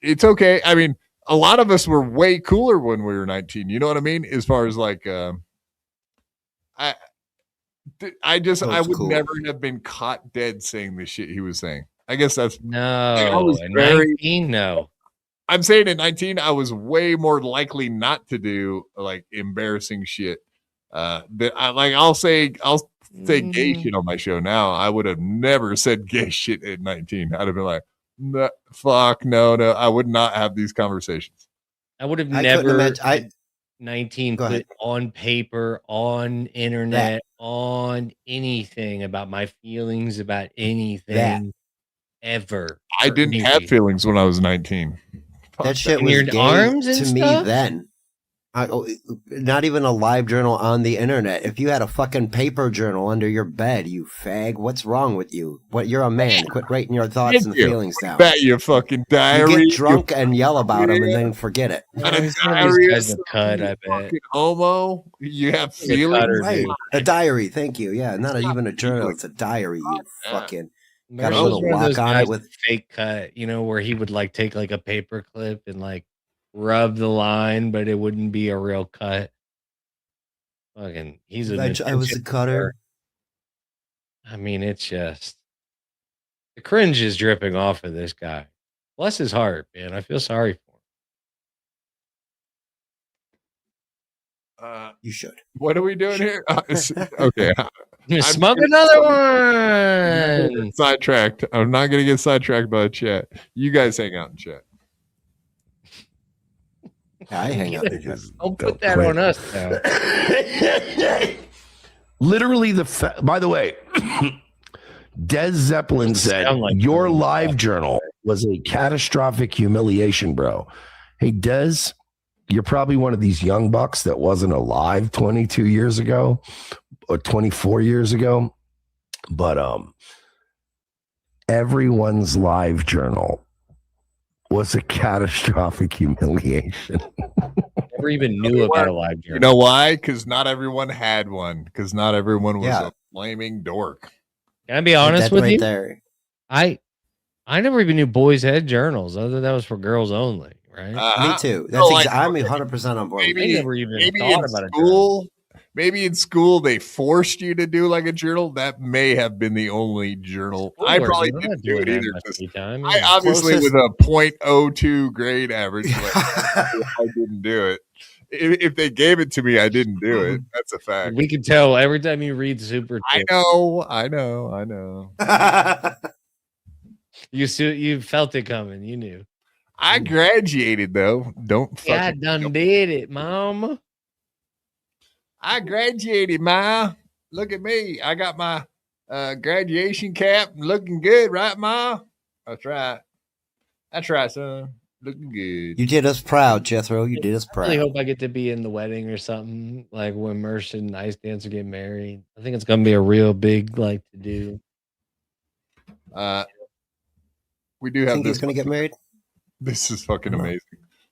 Speaker 1: It's okay. I mean, a lot of us were way cooler when we were 19. You know what I mean? As far as like, I would never have been caught dead saying the shit he was saying. I guess that's I was
Speaker 3: at
Speaker 1: very
Speaker 3: 19, no.
Speaker 1: I'm saying at 19, I was way more likely not to do like embarrassing shit. I'll say gay shit on my show now. I would have never said gay shit at 19. I'd have been like, fuck, no. I would not have these conversations.
Speaker 3: I would have never at 19 put on paper, on internet, on anything about my feelings about anything ever.
Speaker 1: I didn't have feelings when I was 19.
Speaker 5: That shit
Speaker 3: In
Speaker 5: was
Speaker 3: your
Speaker 5: gay
Speaker 3: arms and
Speaker 5: to me
Speaker 3: stuff?
Speaker 5: then. Not even a live journal on the internet. If you had a fucking paper journal under your bed, you fag, what's wrong with you? What? You're a man. Quit writing your thoughts and feelings down.
Speaker 1: Bet you fucking diary.
Speaker 5: You get drunk and yell about them and then forget it.
Speaker 3: Cut, I bet.
Speaker 1: Homo, you have feelings.
Speaker 5: Right. A diary. Thank you. Yeah, not even a journal. It's a diary. You fucking got a
Speaker 3: Mersh was
Speaker 5: little
Speaker 3: one of
Speaker 5: lock
Speaker 3: those
Speaker 5: on
Speaker 3: guys
Speaker 5: it with.
Speaker 3: with fake cut, where he would like take like a paper clip and like rub the line, but it wouldn't be a real cut. Fucking, he's a.
Speaker 5: I was a cutter.
Speaker 3: I mean, it's just the cringe is dripping off of this guy. Bless his heart, man. I feel sorry for him.
Speaker 5: You should.
Speaker 1: What are we doing here? Okay.
Speaker 3: Smoke another one.
Speaker 1: Sidetracked. I'm not going to get sidetracked by the chat. You guys hang out in chat.
Speaker 5: I hang out in chat.
Speaker 3: Don't put that on us now.
Speaker 19: Literally, by the way, Des Zeppelin said your live journal was a catastrophic humiliation, bro. Hey, Des, you're probably one of these young bucks that wasn't alive 22 years ago or 24 years ago, but everyone's live journal was a catastrophic humiliation.
Speaker 3: Never even knew about a live journal.
Speaker 1: You know why? Because not everyone had one. Because not everyone was a flaming dork.
Speaker 3: Can I be honest with you?
Speaker 5: There.
Speaker 3: I never even knew boys had journals. Other that was for girls only, right?
Speaker 5: Me too. That's I'm 100% on board.
Speaker 3: I never even
Speaker 1: Maybe
Speaker 3: thought
Speaker 1: in
Speaker 3: about it.
Speaker 1: school. Maybe in school they forced you to do like a journal. That may have been the only journal. I probably didn't do it either. I obviously with a 0.02 grade average, I didn't do it. If they gave it to me, I didn't do it. That's a fact.
Speaker 3: We can tell every time you read Super.
Speaker 1: I know.
Speaker 3: You felt it coming. You knew.
Speaker 1: I graduated though. Don't fucking.
Speaker 3: I done did it, mama.
Speaker 1: I graduated, Ma. Look at me. I got my graduation cap. Looking good, right, Ma? That's right. That's right, son. Looking good.
Speaker 5: You did us proud, Jethro. You did us proud.
Speaker 3: I really hope I get to be in the wedding or something, like when Mersh and Ice Dancer get married. I think it's gonna be a real big to do.
Speaker 1: We do have
Speaker 5: think
Speaker 1: this.
Speaker 5: He's gonna get married.
Speaker 1: This is fucking amazing.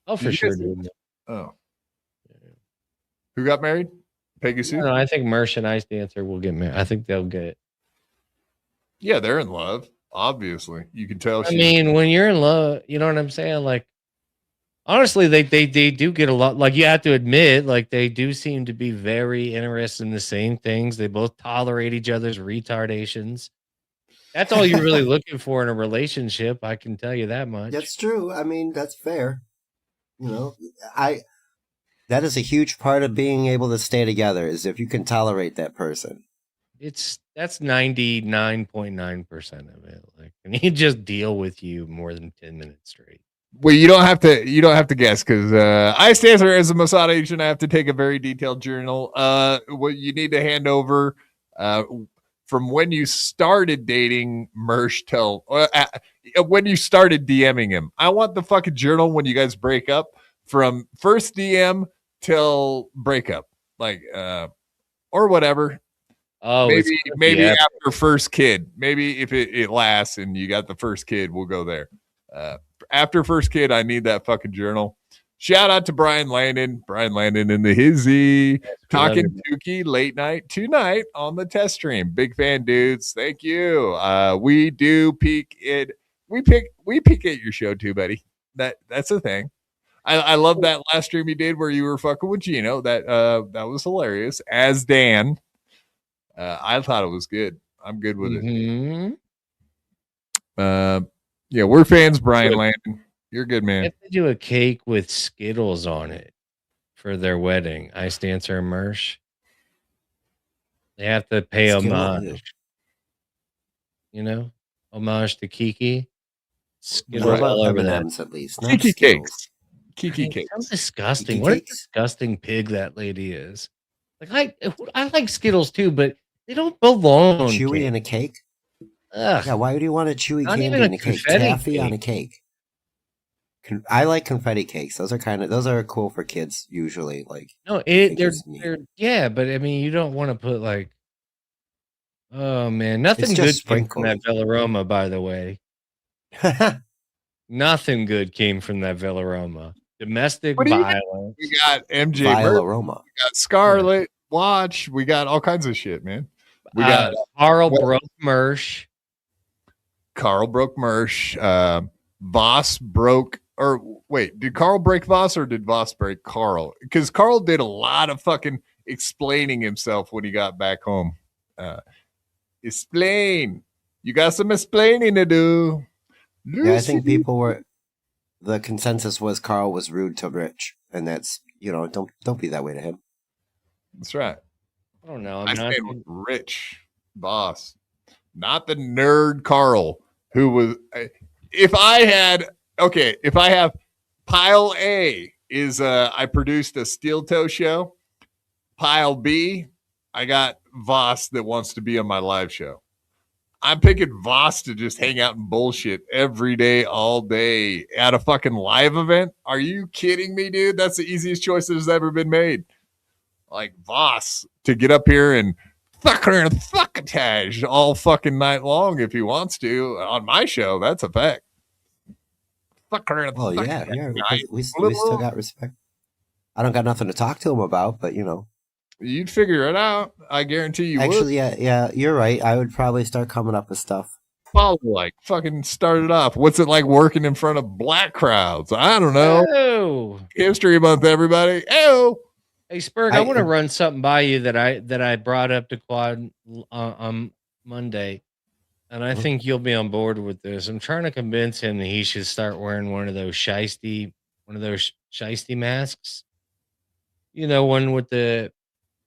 Speaker 3: Oh, for sure, dude.
Speaker 1: Oh, who got married? Peggy Sue?
Speaker 3: No, I think Mersh and Ice Dancer will get married. I think they'll get it.
Speaker 1: Yeah, they're in love. Obviously, you can tell.
Speaker 3: I mean, when you're in love, you know what I'm saying? Like, honestly, they do get a lot. Like, you have to admit, like, they do seem to be very interested in the same things. They both tolerate each other's retardations. That's all you're really looking for in a relationship. I can tell you that much.
Speaker 5: That's true. I mean, that's fair. You know, that is a huge part of being able to stay together is if you can tolerate that person.
Speaker 3: That's 99.9% of it. Like, and he just deal with you more than 10 minutes straight.
Speaker 1: Well, you don't have to guess because I stand as a Mossad agent. I have to take a very detailed journal. What you need to hand over from when you started dating Mersh till when you started DMing him. I want the fucking journal when you guys break up, from first DM till breakup, like or whatever.
Speaker 3: Oh,
Speaker 1: maybe after first kid. Maybe if it lasts and you got the first kid, we'll go there. After first kid, I need that fucking journal. Shout out to Brian Landon in the hizzy, talking Tukey late night tonight on the test stream. Big fan, dudes. Thank you. We do peek at your show too, buddy. That's a thing. I love that last stream you did where you were fucking with Gino. That was hilarious. As Dan, I thought it was good. I'm good with it. Yeah, we're fans, Brian Landon. You're good, man.
Speaker 3: They have to do a cake with Skittles on it for their wedding. Ice Dancer and Mersh. They have to pay homage. You know? Homage to Kiki. Skittles all over that.
Speaker 5: At least.
Speaker 1: Kiki cakes. Kiki cakes.
Speaker 3: So disgusting.
Speaker 5: Kiki
Speaker 3: What
Speaker 5: cakes?
Speaker 3: a disgusting pig that lady is. Like I like Skittles too, but they don't belong on
Speaker 5: Chewy
Speaker 3: cake.
Speaker 5: in a cake?
Speaker 3: Ugh.
Speaker 5: Yeah, why would you want a chewy
Speaker 3: Not
Speaker 5: candy
Speaker 3: even a
Speaker 5: in a cake?
Speaker 3: confetti
Speaker 5: Taffy on a
Speaker 3: cake.
Speaker 5: cake. I like confetti cakes. Those are cool for kids usually. Like
Speaker 3: No, they're yeah, but I mean, you don't want to put like, oh man, nothing
Speaker 5: It's
Speaker 3: good
Speaker 5: just
Speaker 3: came from that Villaroma, by the way. Nothing good came from that Villaroma. Domestic
Speaker 1: What do you mean?
Speaker 3: violence.
Speaker 1: We got MJ
Speaker 5: Vile
Speaker 1: Murphy,
Speaker 5: aroma.
Speaker 1: we got Scarlet Watch, we got all kinds of shit, man. We got
Speaker 3: Carl broke Mersh.
Speaker 1: Carl broke Mersh. Voss broke, or wait, did Carl break Voss or did Voss break Carl? Because Carl did a lot of fucking explaining himself when he got back home. Explain. You got some explaining to do.
Speaker 5: Yeah, I think the consensus was Carl was rude to Rich, and that's don't be that way to him.
Speaker 1: That's right.
Speaker 3: I don't know.
Speaker 1: I stand with Rich Voss, not the nerd Carl, who was. If I have pile A is I produced a steel toe show. Pile B, I got Voss that wants to be on my live show. I'm picking Voss to just hang out and bullshit every day, all day at a fucking live event. Are you kidding me, dude? That's the easiest choice that has ever been made. Like Voss to get up here and fuck her and fuckatage all fucking night long if he wants to on my show. That's a fact. Fuck her and
Speaker 5: we still got respect. I don't got nothing to talk to him about, but
Speaker 1: you'd figure it out. I guarantee you
Speaker 5: Actually,
Speaker 1: would.
Speaker 5: yeah, you're right. I would probably start coming up with stuff.
Speaker 1: Follow, like, fucking start it off. What's it like working in front of black crowds? I don't know.
Speaker 3: Oh.
Speaker 1: History Month, everybody. Ew.
Speaker 3: Hey, Spurg, I want to run something by you that I brought up to Quad on Monday, and I think you'll be on board with this. I'm trying to convince him that he should start wearing one of those shiesty masks. You know, one with the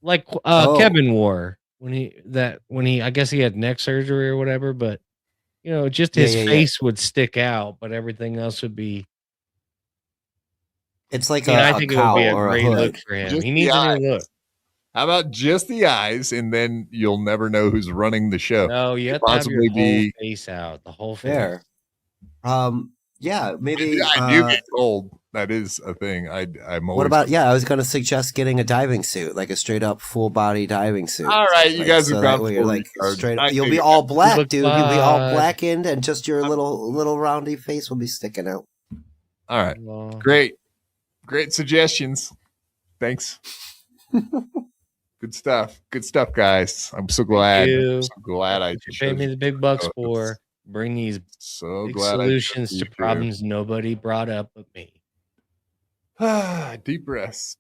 Speaker 3: Kevin wore when he I guess he had neck surgery or whatever, but just his face would stick out, but everything else would be.
Speaker 5: It's like
Speaker 3: I think it would be a great look for him.
Speaker 1: Just
Speaker 3: he needs a new look.
Speaker 1: How about just the eyes, and then you'll never know who's running the show?
Speaker 3: No, you have to have your whole face out, the whole face.
Speaker 5: Fair. Yeah, maybe.
Speaker 1: I do get cold. That is a thing. I'm always.
Speaker 5: What about? Yeah, I was going to suggest getting a diving suit, like a straight up full body diving suit.
Speaker 1: All right, you guys have gone
Speaker 5: you're like straight up. You'll be all black, dude. You'll be all blackened, and just your little roundy face will be sticking out.
Speaker 1: All right, great suggestions. Thanks. Good stuff, guys. I'm so glad. I'm so glad I
Speaker 3: paid me the big bucks for. Bring these
Speaker 1: so
Speaker 3: big
Speaker 1: glad
Speaker 3: solutions to problems nobody brought up but me.
Speaker 1: Deep breaths.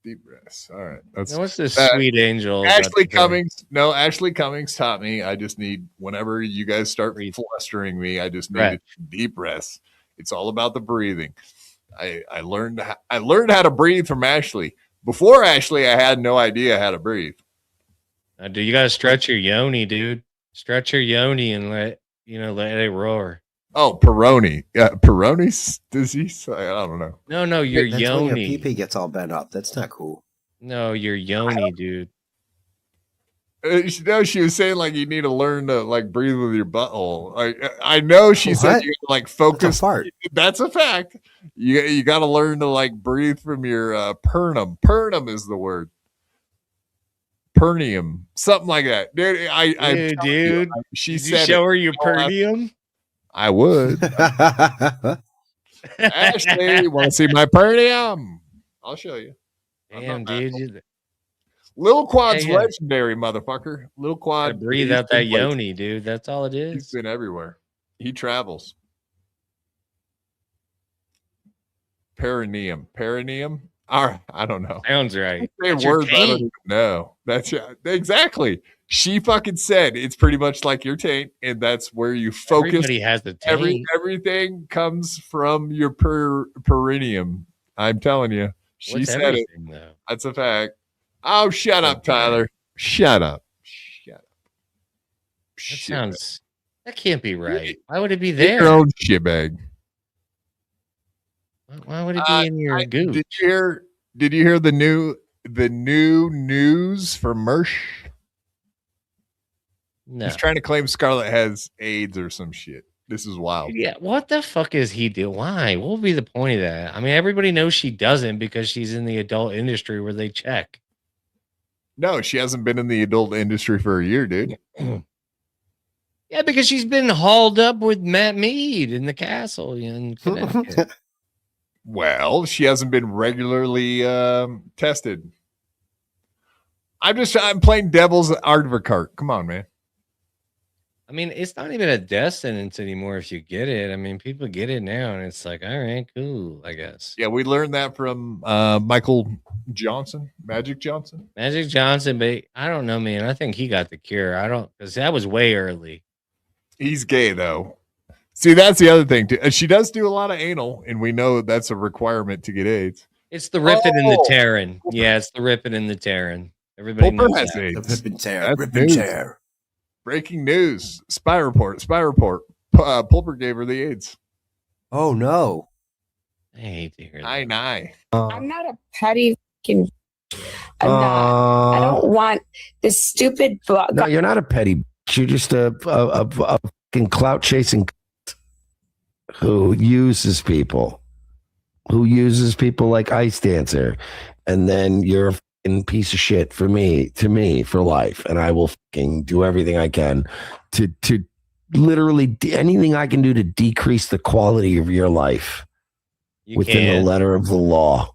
Speaker 1: All right. That's
Speaker 3: what's this sweet angel?
Speaker 1: Ashley Cummings. No, Ashley Cummings taught me. I just need, whenever you guys start flustering me, I just need deep breaths. It's all about the breathing. I learned how to breathe from Ashley. Before Ashley, I had no idea how to breathe.
Speaker 3: Dude, you got to stretch your yoni, dude. Stretch your yoni and let it roar.
Speaker 1: Oh, Peroni. Yeah, Peroni's disease? I don't know.
Speaker 3: No, your
Speaker 5: That's
Speaker 3: yoni.
Speaker 5: when your pee-pee gets all bent up. That's not cool.
Speaker 3: No, your yoni, dude.
Speaker 1: She was saying like you need to learn to like breathe with your butthole. I know she said you like focus. That's a fact. You got to learn to like breathe from your pernum. Pernum is the word. Pernium, something like that, dude.
Speaker 3: Dude,
Speaker 1: she
Speaker 3: did
Speaker 1: said,
Speaker 3: you show her your pernium?
Speaker 1: I would. Ashley, want to see my pernium? I'll show you.
Speaker 3: Damn, dude.
Speaker 1: Lil Quad's legendary, motherfucker. Lil Quad.
Speaker 3: Breathe out that yoni, dude. That's all it is.
Speaker 1: He's been everywhere. He travels. Perineum. All right, I don't know.
Speaker 3: Sounds right.
Speaker 1: Words I don't even know. That's exactly. She fucking said it's pretty much like your taint, and that's where you focus.
Speaker 3: Everybody has the taint.
Speaker 1: Everything comes from your perineum. I'm telling you. She said it.
Speaker 3: Though?
Speaker 1: That's a fact. Oh, shut up, Tyler. Shut up.
Speaker 3: That can't be right. Why would it be there?
Speaker 1: Your own shitbag.
Speaker 3: Why would it be in your gooch?
Speaker 1: Did you hear the new news from Mersh?
Speaker 3: No.
Speaker 1: He's trying to claim Scarlett has AIDS or some shit. This is wild.
Speaker 3: Yeah, what the fuck is he doing? Why? What would be the point of that? I mean, everybody knows she doesn't because she's in the adult industry where they check.
Speaker 1: No, she hasn't been in the adult industry for a year, dude.
Speaker 3: Yeah, because she's been hauled up with Matt Mead in the castle in Connecticut.
Speaker 1: Well, she hasn't been regularly tested. I'm playing devil's advocate. Come on, man.
Speaker 3: I mean, it's not even a death sentence anymore if you get it. I mean, people get it now, and it's like, all right, cool, I guess.
Speaker 1: Yeah, we learned that from Michael Johnson, Magic Johnson.
Speaker 3: Magic Johnson, but I don't know, man. I think he got the cure. Because that was way early.
Speaker 1: He's gay, though. See, that's the other thing, too. She does do a lot of anal, and we know that's a requirement to get AIDS.
Speaker 3: It's the ripping and the tearing. Yeah, it's the ripping and the tearing. Everybody knows
Speaker 1: has
Speaker 3: that.
Speaker 1: AIDS.
Speaker 5: The rip and tear.
Speaker 1: Breaking news. Spy report. Pulper gave her the AIDS.
Speaker 5: Oh, no.
Speaker 3: I hate to hear that.
Speaker 20: I'm not a petty fucking... I don't want this stupid...
Speaker 19: No, you're not a petty... You're just a fucking clout chasing who uses people like Ice Dancer, and then you're a fucking piece of shit to me for life, and I will fucking do everything I can to literally anything I can do to decrease the quality of your life within the letter of the law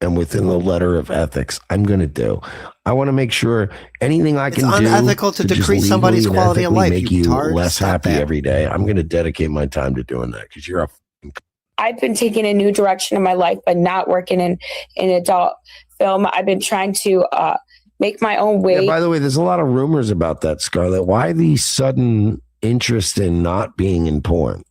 Speaker 19: and within the letter of ethics. I'm going to do. I want to make sure anything I can do.
Speaker 5: It's unethical to decrease somebody's quality of life.
Speaker 19: Make you less happy every day. I'm going to dedicate my time to doing that because you're a.
Speaker 20: I've been taking a new direction in my life, but not working in adult film. I've been trying to make my own way.
Speaker 19: Yeah, by the way, there's a lot of rumors about that, Scarlett. Why the sudden interest in not being in porn?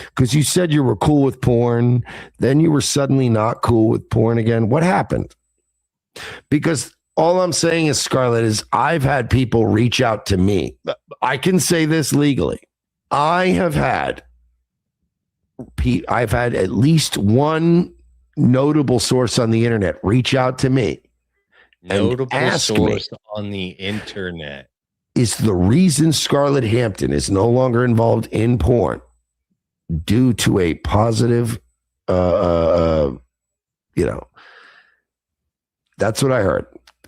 Speaker 19: Because you said you were cool with porn, then you were suddenly not cool with porn again. What happened? Because all I'm saying is, Scarlett, is I've had people reach out to me. I can say this legally. I've had at least one notable source on the internet reach out to me.
Speaker 3: Notable source on the internet.
Speaker 19: Is the reason Scarlett Hampton is no longer involved in porn due to a positive, that's what I heard.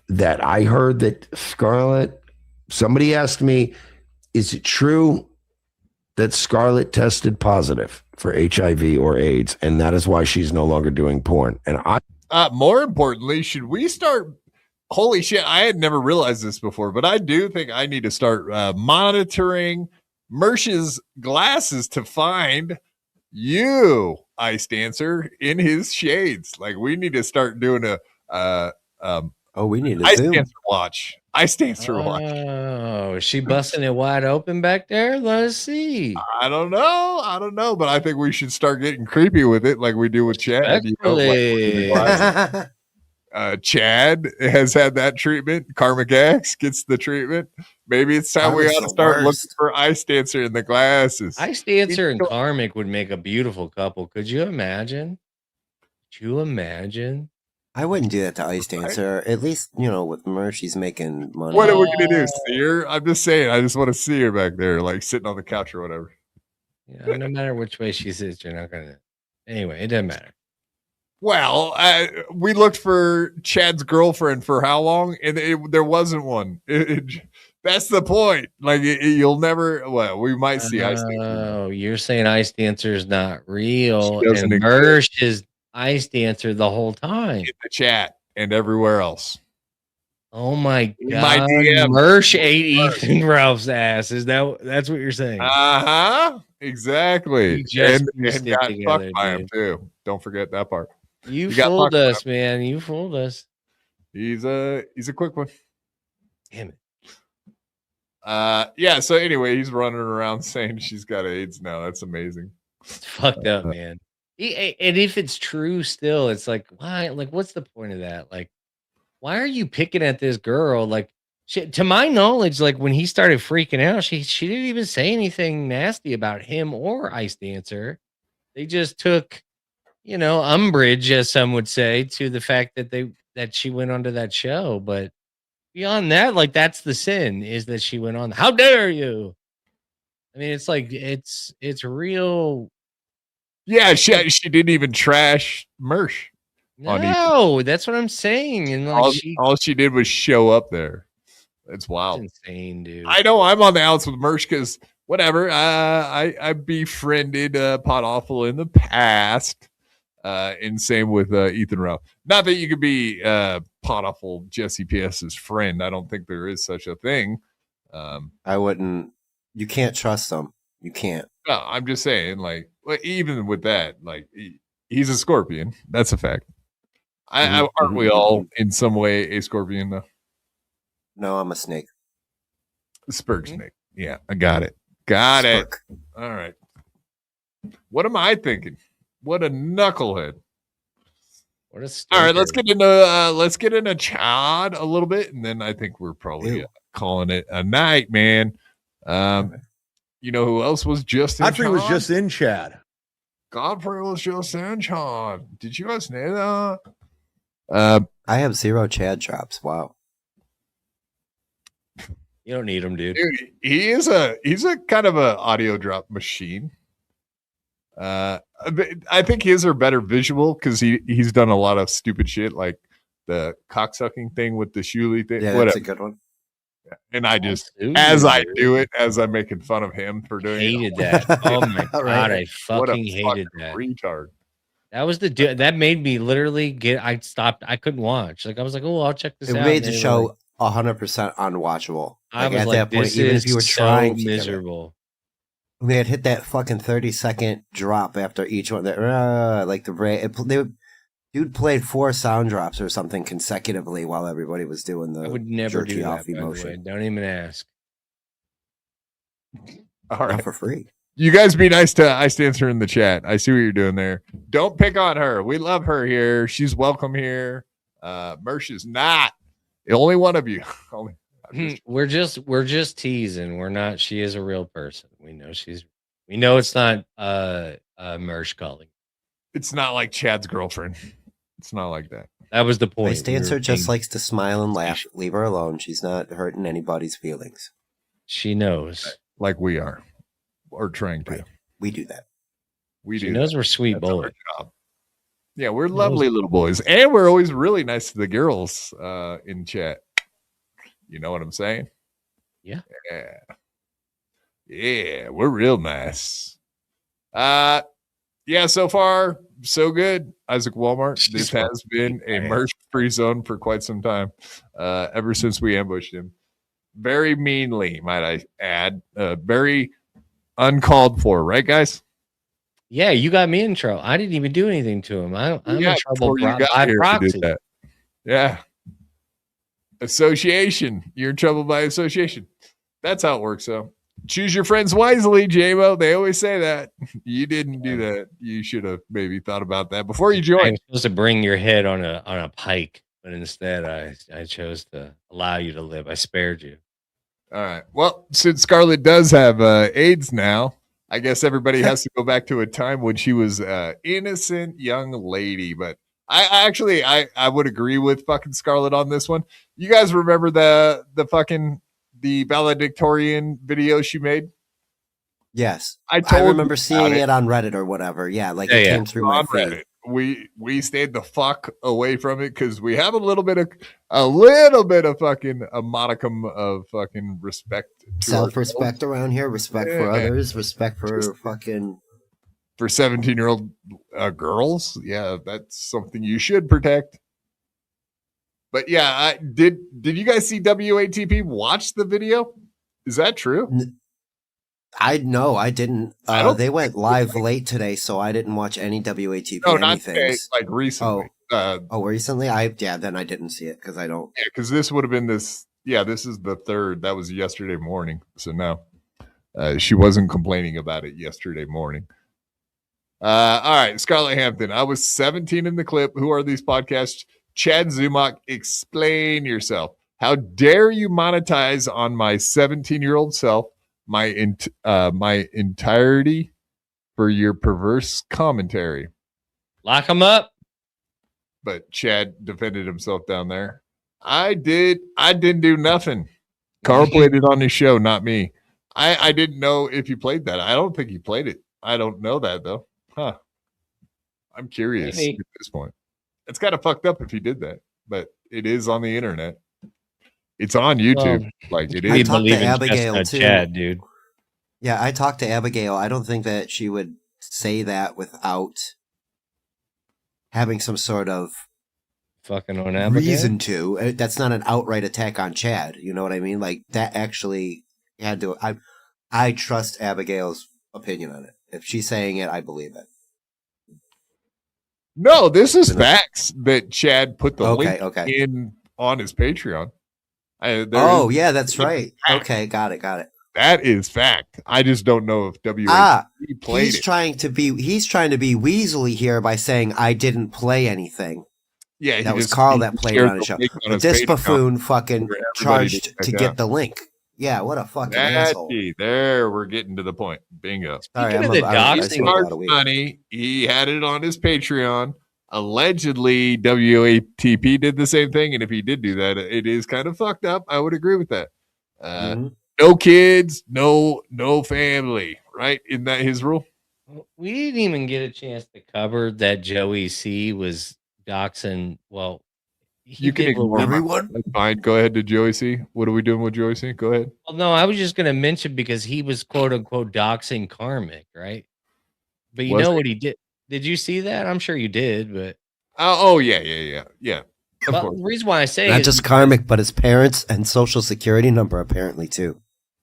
Speaker 19: That I heard that Scarlett, somebody asked me, is it true that Scarlett tested positive for HIV or AIDS? And that is why she's no longer doing porn. And
Speaker 1: more importantly, should we start? Holy shit. I had never realized this before, but I do think I need to start monitoring Mersh's glasses to find You, Ice Dancer, in his shades. Like we need to start doing a
Speaker 5: we need a
Speaker 1: Ice
Speaker 5: Zoom.
Speaker 1: Dancer watch. Ice Dancer watch.
Speaker 3: Oh, is she busting it wide open back there? Let us see.
Speaker 1: I don't know, but I think we should start getting creepy with it, like we do with Chad. You know, like Chad has had that treatment. Karmic X gets the treatment. Maybe it's time we ought to start looking for Ice Dancer in the glasses.
Speaker 3: Ice Dancer and Karmic would make a beautiful couple. Could you imagine? Could you imagine?
Speaker 5: I wouldn't do that to Ice Dancer. At least, with Mer, she's making money.
Speaker 1: What are we going to do? See her? I'm just saying. I just want to see her back there, like sitting on the couch or whatever.
Speaker 3: Yeah, no matter which way she sits, you're not going to. Anyway, it doesn't matter.
Speaker 1: Well, we looked for Chad's girlfriend for how long? And there wasn't one. That's the point. Like, you'll never. Well, we might see Ice Dancer.
Speaker 3: Oh, you're saying Ice Dancer is not real. And Mersh is Ice Dancer the whole time.
Speaker 1: In the chat and everywhere else.
Speaker 3: Oh my God. Mersh ate Ethan Ralph's ass. That's what you're saying?
Speaker 1: Exactly. And got fucked by him too. Don't forget that part.
Speaker 3: You fooled us, man. You fooled us.
Speaker 1: He's a quick one.
Speaker 3: Damn it.
Speaker 1: Yeah, so anyway, he's running around saying she's got AIDS now. That's amazing.
Speaker 3: It's fucked up, man. And if it's true still, it's like, why? Like, what's the point of that? Like, why are you picking at this girl? Like, to my knowledge, like when he started freaking out, she didn't even say anything nasty about him or Ice Dancer. They just took, umbrage, as some would say, to the fact that she went onto that show. But beyond that, like that's the sin, is that she went on. How dare you? I mean, it's like it's real.
Speaker 1: Yeah, she didn't even trash Mersh.
Speaker 3: No, that's what I'm saying. And like
Speaker 1: all she did was show up there. It's wild.
Speaker 3: That's insane, dude.
Speaker 1: I know I'm on the outs with Mersh because whatever. I befriended Pot Awful in the past. And same with Ethan Ralph. Not that you could be Pot Awful Jesse PS's friend. I don't think there is such a thing.
Speaker 5: I wouldn't. You can't trust them. You can't.
Speaker 1: No, I'm just saying, like, even with that, like, he's a scorpion. That's a fact. Aren't we all in some way a scorpion, though?
Speaker 5: No, I'm a snake.
Speaker 1: Spurg snake. Yeah, I got it. Got it. All right. What am I thinking? What a knucklehead.
Speaker 3: What a
Speaker 1: all right, let's get into Chad a little bit, and then I think we're probably calling it a night, man. You know who else was just in
Speaker 11: Godfrey was just in Chad.
Speaker 1: Godfrey was just in Chad. Did you guys know that?
Speaker 5: I have 0 Chad drops. Wow.
Speaker 3: You don't need him, dude.
Speaker 1: He's a kind of a audio drop machine. I think his are better visual because he's done a lot of stupid shit like the cocksucking thing with the Shuli thing.
Speaker 5: Yeah, that's a good one.
Speaker 1: And I just, as I'm making fun of him for doing
Speaker 3: hated that. Oh my God, I fucking hated that.
Speaker 1: Retard.
Speaker 3: That was that made me literally I stopped. I couldn't watch. Like I was like, oh, I'll check this out.
Speaker 5: It made the show 100% unwatchable.
Speaker 3: I was like, that point, even if you were trying to miserable.
Speaker 5: They had hit that fucking 30-second drop after each one. Like dude played 4 sound drops or something consecutively while everybody was doing the.
Speaker 3: I would never do that. Emotion. Don't even ask.
Speaker 1: All right,
Speaker 5: not for free.
Speaker 1: You guys be nice to Ice Dancer in the chat. I see what you're doing there. Don't pick on her. We love her here. She's welcome here. Mersh is not. The only one of you.
Speaker 3: We're just teasing. We're not. She is a real person. We know it's not Mersh calling.
Speaker 1: It's not like Chad's girlfriend. It's not like that.
Speaker 3: That was the point.
Speaker 5: Ice Dancer just likes to smile and laugh. Leave her alone. She's not hurting anybody's feelings.
Speaker 3: She knows.
Speaker 1: Like we are. Or trying to.
Speaker 5: Right. We do that.
Speaker 3: She knows we're sweet boys.
Speaker 1: Yeah, we're lovely little boys. And we're always really nice to the girls in chat. You know what I'm saying?
Speaker 3: Yeah.
Speaker 1: Yeah, we're real nice. Yeah, so far, so good. Isaac Walmart. This has been a merch-free zone for quite some time. Ever since we ambushed him. Very meanly, might I add. Very uncalled for, right, guys?
Speaker 3: Yeah, you got me in trouble. I didn't even do anything to him. I'm in trouble by proxy.
Speaker 1: That. Yeah. Association. You're in trouble by association. That's how it works, though. Choose your friends wisely, J-Mo. They always say that. You didn't do that. You should have maybe thought about that before you joined.
Speaker 3: I'm supposed to bring your head on a pike, but instead I chose to allow you to live. I spared you.
Speaker 1: All right. Well, since Scarlett does have AIDS now, I guess everybody has to go back to a time when she was innocent young lady. But I would agree with fucking Scarlett on this one. You guys remember the valedictorian video she made?
Speaker 5: Yes,
Speaker 1: I
Speaker 5: remember seeing it on Reddit or whatever. Yeah, like it came through my feed.
Speaker 1: Reddit. We stayed the fuck away from it because we have a little bit of fucking a modicum of fucking respect,
Speaker 5: self-respect around here, respect for others, respect for fucking
Speaker 1: for 17-year-old girls. Yeah, that's something you should protect. But yeah, did you guys see WATP watch the video? Is that true?
Speaker 5: I didn't. They went live late today, so I didn't watch any WATP.
Speaker 1: No, not today, like recently.
Speaker 5: Recently? Then I didn't see it because I don't.
Speaker 1: Yeah, because this would have been this. Yeah, this is the third. That was yesterday morning. So no, she wasn't complaining about it yesterday morning. All right, Scarlett Hampton. I was 17 in the clip. Who are these podcasts? Chad Zumach, explain yourself. How dare you monetize on my 17-year-old self? My entirety for your perverse commentary.
Speaker 3: Lock him up.
Speaker 1: But Chad defended himself down there. I didn't do nothing. Carl played it on his show, not me. I didn't know if you played that. I don't think he played it. I don't know that though. Huh. I'm curious at this point. It's kind of fucked up if he did that, but it is on the internet. It's on YouTube. Like it is.
Speaker 5: I talked to Abigail too.
Speaker 3: Chad, dude.
Speaker 5: Yeah, I talked to Abigail. I don't think that she would say that without having some sort of
Speaker 3: fucking on Abigail
Speaker 5: reason to. That's not an outright attack on Chad. You know what I mean? Like that actually had to. I trust Abigail's opinion on it. If she's saying it, I believe it.
Speaker 1: No, this is facts that Chad put the link
Speaker 5: okay.
Speaker 1: in on his Patreon.
Speaker 5: Yeah, that's right. Fact. Okay, got it.
Speaker 1: That is fact. I just don't know if WATP played
Speaker 5: he's
Speaker 1: it.
Speaker 5: Trying to be Weasley here by saying I didn't play anything.
Speaker 1: Yeah,
Speaker 5: that was Carl that played it on his show. But this buffoon fucking charged to get the link. Yeah, what a fucking asshole.
Speaker 1: There, we're getting to the point. Bingo.
Speaker 5: Sorry,
Speaker 1: money. He had it on his Patreon. Allegedly, WATP did the same thing, and if he did do that, it is kind of fucked up. I would agree with that. No kids, no family, right? Isn't that his rule?
Speaker 3: We didn't even get a chance to cover that Joey C was doxing. Well,
Speaker 1: you can ignore
Speaker 5: everyone.
Speaker 1: That's fine. Go ahead to Joey C. What are we doing with Joey C? Go ahead.
Speaker 3: Well, no, I was just going to mention because he was quote unquote doxing Karmic, right? But you know what he did? Did you see that? I'm sure you did, but
Speaker 1: yeah.
Speaker 3: Well, the reason why I say
Speaker 5: not just Karmic, but his parents and social security number apparently too.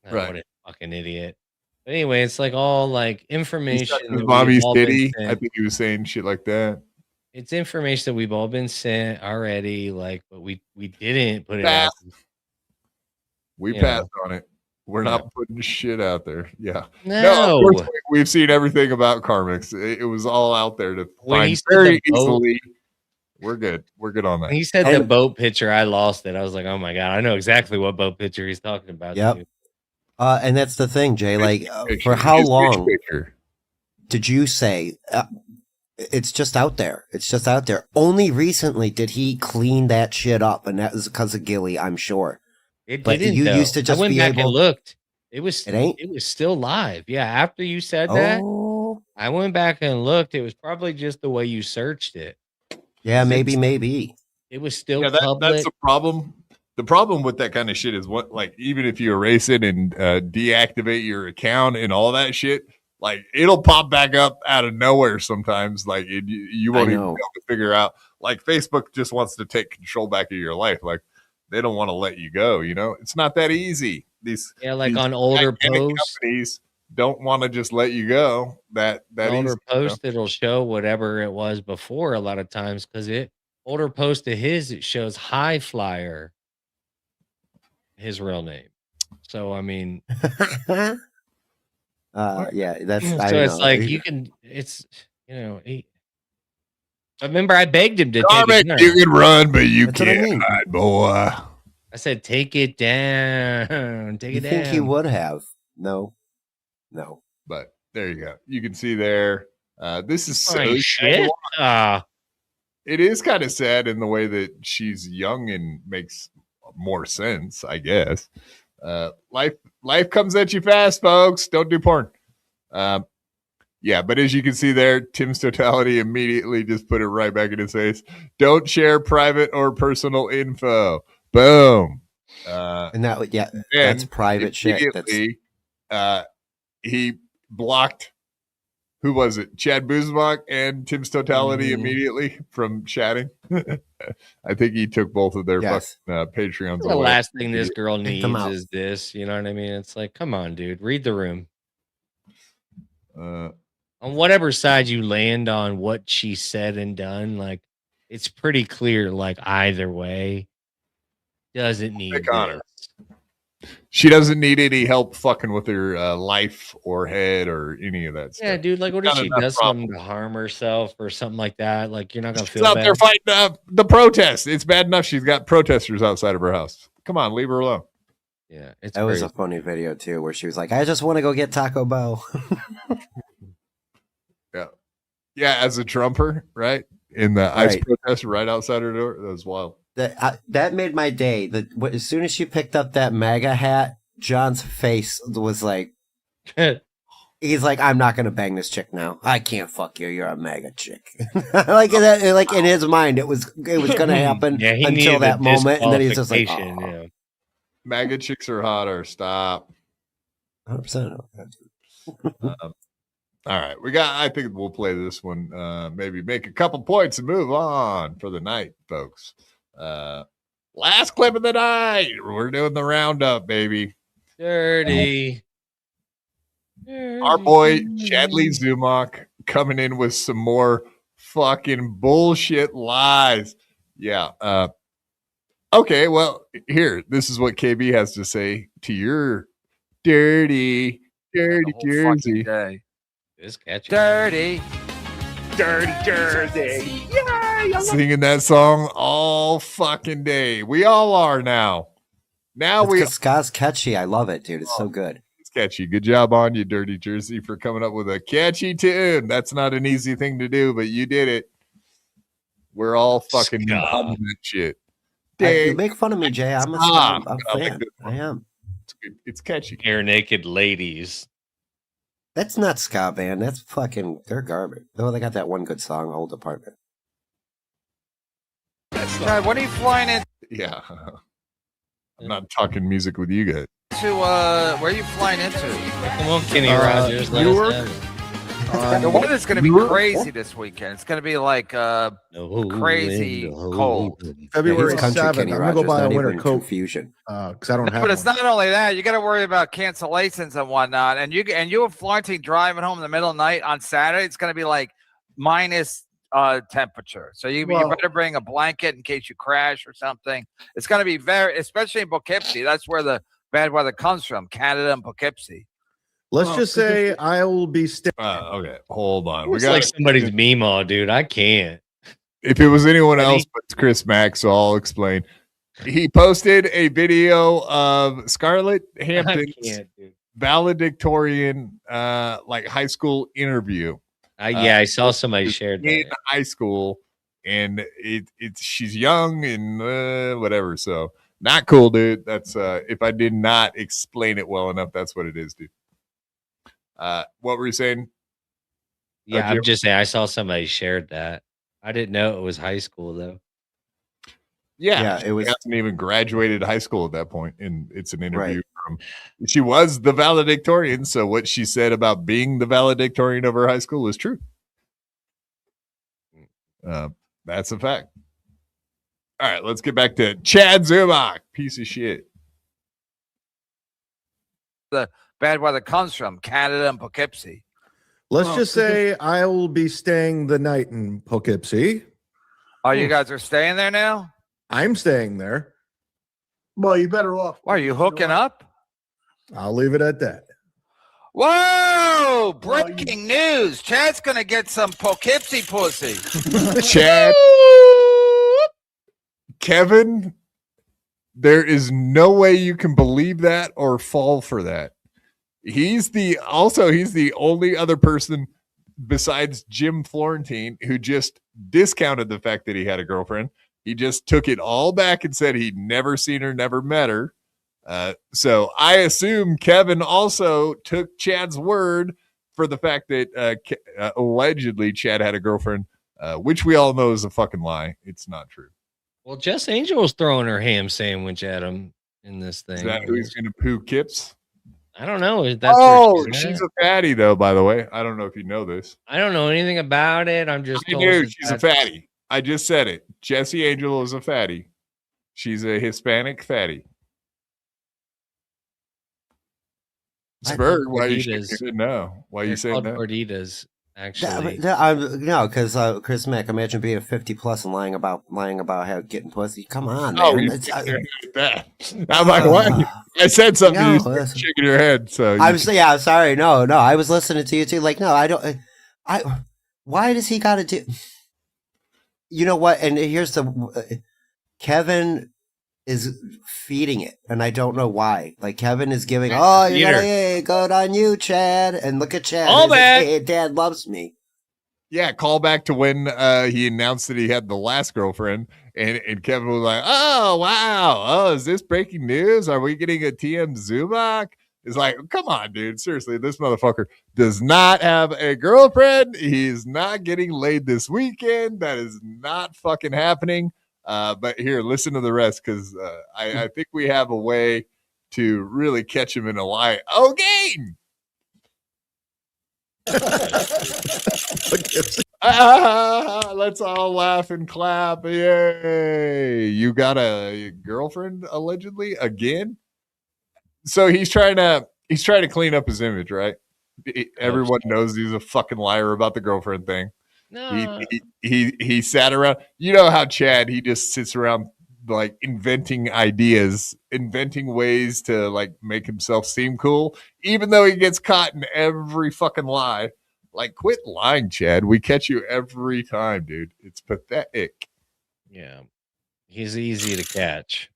Speaker 3: Right. What a fucking idiot. But anyway, it's like all like information.
Speaker 1: Mommy's Diddy. I think he was saying shit like that.
Speaker 3: It's information that we've all been sent already, like, but we didn't put it out.
Speaker 1: We passed on it. We're not putting shit out there. Yeah.
Speaker 3: No.
Speaker 1: Of course, we've seen everything about Karmics. It was all out there to find very easily. We're good. We're good on that.
Speaker 3: When he said the boat picture, I lost it. I was like, oh my God, I know exactly what boat picture he's talking about.
Speaker 5: Yep. And that's the thing, Jay. Like, for how long did you say it's just out there? It's just out there. Only recently did he clean that shit up, and that was because of Gilly, I'm sure.
Speaker 3: It didn't. You used to just I went
Speaker 5: be
Speaker 3: back
Speaker 5: able...
Speaker 3: and looked. It was.
Speaker 5: It ain't.
Speaker 3: It was still live. Yeah. After you said that, I went back and looked. It was probably just the way you searched it.
Speaker 5: Yeah, maybe.
Speaker 3: It was still
Speaker 1: public. That's the problem. The problem with that kind of shit is what, like, even if you erase it and deactivate your account and all that shit, like, it'll pop back up out of nowhere sometimes. Like, you won't even be able to figure out. Like, Facebook just wants to take control back of your life. Like, they don't want to let you go. You know, it's not that easy. These
Speaker 3: on older posts,
Speaker 1: companies don't want to just let you go that
Speaker 3: older
Speaker 1: easy,
Speaker 3: post, it'll show whatever it was before a lot of times because older post of his, it shows High Flyer, his real name. So I mean,
Speaker 5: yeah, that's
Speaker 3: so
Speaker 5: I
Speaker 3: it's
Speaker 5: know.
Speaker 3: like you can. It's I remember I begged him to take
Speaker 1: Garment,
Speaker 3: it down.
Speaker 1: you can run, but you
Speaker 5: That's what I
Speaker 1: can't
Speaker 5: mean.
Speaker 1: hide, boy.
Speaker 3: I said, take it down. Take
Speaker 5: You
Speaker 3: it down.
Speaker 5: think he would have? No.
Speaker 1: But there you go. You can see there. This is so
Speaker 3: Fine shit.
Speaker 1: It is kind of sad in the way that she's young and makes more sense, I guess. Life comes at you fast, folks. Don't do porn. Yeah, but as you can see there, Tim's Totality immediately just put it right back in his face. Don't share private or personal info. Boom.
Speaker 5: And that's private shit.
Speaker 1: He blocked, who was it? Chad Buzbach and Tim's Totality immediately from chatting. I think he took both of their fucking Patreons
Speaker 3: The
Speaker 1: away.
Speaker 3: last thing this girl
Speaker 5: Pick them
Speaker 3: needs
Speaker 5: out.
Speaker 3: is this. You know what I mean? It's like, come on, dude. Read the room. On whatever side you land on what she said and done, like it's pretty clear, like either way, doesn't need
Speaker 1: Pick on her.
Speaker 3: this.
Speaker 1: She doesn't need any help fucking with her life or head or any of that stuff.
Speaker 3: Yeah, dude. Like, what if
Speaker 1: Not
Speaker 3: she
Speaker 1: enough
Speaker 3: does
Speaker 1: problem.
Speaker 3: something to harm herself or something like that? Like, you're not gonna
Speaker 1: She's
Speaker 3: feel
Speaker 1: out
Speaker 3: bad.
Speaker 1: there fighting the protest. It's bad enough she's got protesters outside of her house. Come on, leave her alone.
Speaker 3: Yeah, it's
Speaker 5: That was
Speaker 3: crazy.
Speaker 5: a funny video too, where she was like, "I just want to go get Taco Bell."
Speaker 1: Yeah, as a Trumper, right? In the ICE
Speaker 5: Right.
Speaker 1: protest right outside her door. That was wild.
Speaker 5: That made my day. As soon as she picked up that MAGA hat, John's face was like, he's like, "I'm not gonna bang this chick now. I can't fuck you. You're a MAGA chick." like in his mind, it was gonna happen
Speaker 3: Yeah, he
Speaker 5: until
Speaker 3: needed
Speaker 5: that
Speaker 3: a
Speaker 5: moment, and then he's just like,
Speaker 3: disqualification,
Speaker 5: "Oh,
Speaker 3: yeah.
Speaker 1: MAGA chicks are hotter. Stop.
Speaker 5: 100%."
Speaker 1: All right, I think we'll play this one. Maybe make a couple points and move on for the night, folks. Last clip of the night. We're doing the roundup, baby.
Speaker 3: Dirty.
Speaker 1: Our boy Chadley Zumach coming in with some more fucking bullshit lies. Yeah. Okay, well, here, this is what KB has to say to your dirty jersey.
Speaker 3: It's catchy.
Speaker 15: Dirty
Speaker 3: jersey.
Speaker 1: Singing that song all fucking day. We all are now.
Speaker 5: Scott's catchy. I love it, dude. It's so good.
Speaker 1: It's catchy. Good job on you, Dirty Jersey, for coming up with a catchy tune. That's not an easy thing to do, but you did it. We're all fucking humming that shit.
Speaker 5: You make fun of me, Jay. I'm a fan. I am.
Speaker 1: It's catchy.
Speaker 3: Hair naked ladies.
Speaker 5: That's not ska band. That's fucking. They're garbage. Oh, they got that one good song, "Old Apartment."
Speaker 15: Chad, when are you flying in
Speaker 1: Yeah. I'm not talking music with you guys.
Speaker 15: to where are you flying into?
Speaker 3: Come on, Kenny Rogers. Let
Speaker 15: Newark?
Speaker 3: us have it.
Speaker 15: The weather's going to be crazy this weekend. It's going to be like crazy cold.
Speaker 10: February
Speaker 5: He's country
Speaker 10: 7th.
Speaker 5: Kenny
Speaker 10: I'm gonna go
Speaker 5: Rogers,
Speaker 10: buy a
Speaker 5: not
Speaker 10: winter
Speaker 5: even
Speaker 10: coat
Speaker 5: confusion.
Speaker 10: because I don't have
Speaker 15: But it's
Speaker 10: one.
Speaker 15: not only that. You got to worry about cancellations and whatnot. And you were flaunting driving home in the middle of the night on Saturday. It's going to be like minus temperature. So you better bring a blanket in case you crash or something. It's going to be especially in Poughkeepsie. That's where the bad weather comes from, Canada and Poughkeepsie.
Speaker 10: Let's just say I will be
Speaker 1: okay, hold on.
Speaker 3: It's like somebody's meme, dude. I can't.
Speaker 1: If it was anyone else but Chris Mack, so I'll explain. He posted a video of Scarlett Hampton's valedictorian like high school interview.
Speaker 3: Yeah, I saw somebody shared that.
Speaker 1: In high school, and she's young and whatever. So not cool, dude. That's if I did not explain it well enough, that's what it is, dude. What were you saying?
Speaker 3: Yeah, I'm just saying I saw somebody shared that. I didn't know it was high school though.
Speaker 1: Yeah, it was. Hasn't even graduated high school at that point, and it's an interview from. She was the valedictorian, so what she said about being the valedictorian of her high school is true. That's a fact. All right, let's get back to Chad Zumach, piece of shit.
Speaker 15: The bad weather comes from, Canada and Poughkeepsie.
Speaker 21: Let's just say I will be staying the night in Poughkeepsie.
Speaker 15: Oh, you guys are staying there now?
Speaker 21: I'm staying there.
Speaker 14: Well, you better off.
Speaker 15: Why, are you hooking up?
Speaker 21: I'll leave it at that.
Speaker 15: Whoa! Breaking news. Chad's going to get some Poughkeepsie pussy.
Speaker 1: Chad. Kevin, there is no way you can believe that or fall for that. He's the only other person besides Jim Florentine who just discounted the fact that he had a girlfriend. He just took it all back and said he'd never seen her, never met her. So I assume Kevin also took Chad's word for the fact that allegedly Chad had a girlfriend, which we all know is a fucking lie. It's not true.
Speaker 3: Well, Jess Angel was throwing her ham sandwich at him in this thing.
Speaker 1: Is that who he's going to poo Kips?
Speaker 3: I don't know. That's
Speaker 1: she's a fatty, though, by the way. I don't know if you know this.
Speaker 3: I don't know anything about it. I'm just
Speaker 1: told she's a fatty. I just said it. Jessie Angel is a fatty. She's a Hispanic fatty. Spurg, why are you shaking it now? Why are you saying that?
Speaker 3: Gorditas, actually.
Speaker 5: No, because Chris Mack, imagine being 50+ and lying about how getting pussy. Come on, man.
Speaker 1: Oh, I'm like, what? I said something to you, shaking your head. So
Speaker 5: sorry. No, I was listening to you too. Like, no, I don't. Why does he got to do? You know what? And here's the Kevin is feeding it, and I don't know why. Like, Kevin is giving, you gotta good on you, Chad, and look at Chad.
Speaker 1: All back.
Speaker 5: Hey, Dad loves me.
Speaker 1: Yeah, call back to when he announced that he had the last girlfriend, and Kevin was like, "Oh wow, oh is this breaking news? Are we getting a TM Zubak?" It's like, come on, dude. Seriously, this motherfucker does not have a girlfriend. He's not getting laid this weekend. That is not fucking happening. But here, listen to the rest, because I think we have a way to really catch him in a lie. Oh, game! Let's all laugh and clap. Yay! You got a girlfriend allegedly again? So he's trying to clean up his image, right? Everyone knows he's a fucking liar about the girlfriend thing. No. He sat around. You know how Chad, he just sits around like inventing ideas, inventing ways to like make himself seem cool, even though he gets caught in every fucking lie. Like, quit lying, Chad. We catch you every time, dude. It's pathetic.
Speaker 3: Yeah. He's easy to catch.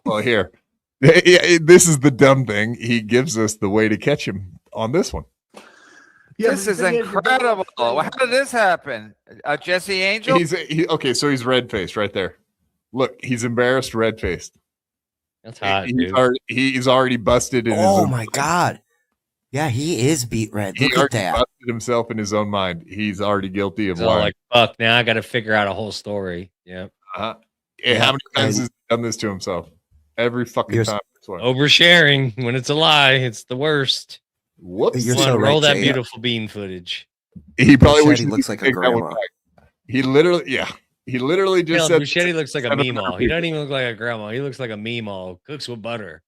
Speaker 1: Well, here. This is the dumb thing. He gives us the way to catch him on this one.
Speaker 15: Yeah, this is incredible. How did this happen? Jessie Angel?
Speaker 1: Okay, so he's red-faced right there. Look, he's embarrassed, red-faced.
Speaker 3: That's hot,
Speaker 1: he's already busted in his
Speaker 5: own
Speaker 1: mind.
Speaker 5: My God. Yeah, he is beat red. Look at that.
Speaker 1: Busted himself in his own mind. He's already guilty of lying.
Speaker 3: Like, fuck, now I got to figure out a whole story. Yeah.
Speaker 1: How many times has he done this to himself? Every fucking time.
Speaker 3: Oversharing when it's a lie, it's the worst.
Speaker 1: Whoops!
Speaker 3: You're so roll that beautiful bean footage.
Speaker 1: He probably
Speaker 5: looks like a grandma.
Speaker 1: He literally just said
Speaker 3: Bruschetti looks like a meemaw. He doesn't even look like a grandma. He looks like a meemaw. Cooks with butter.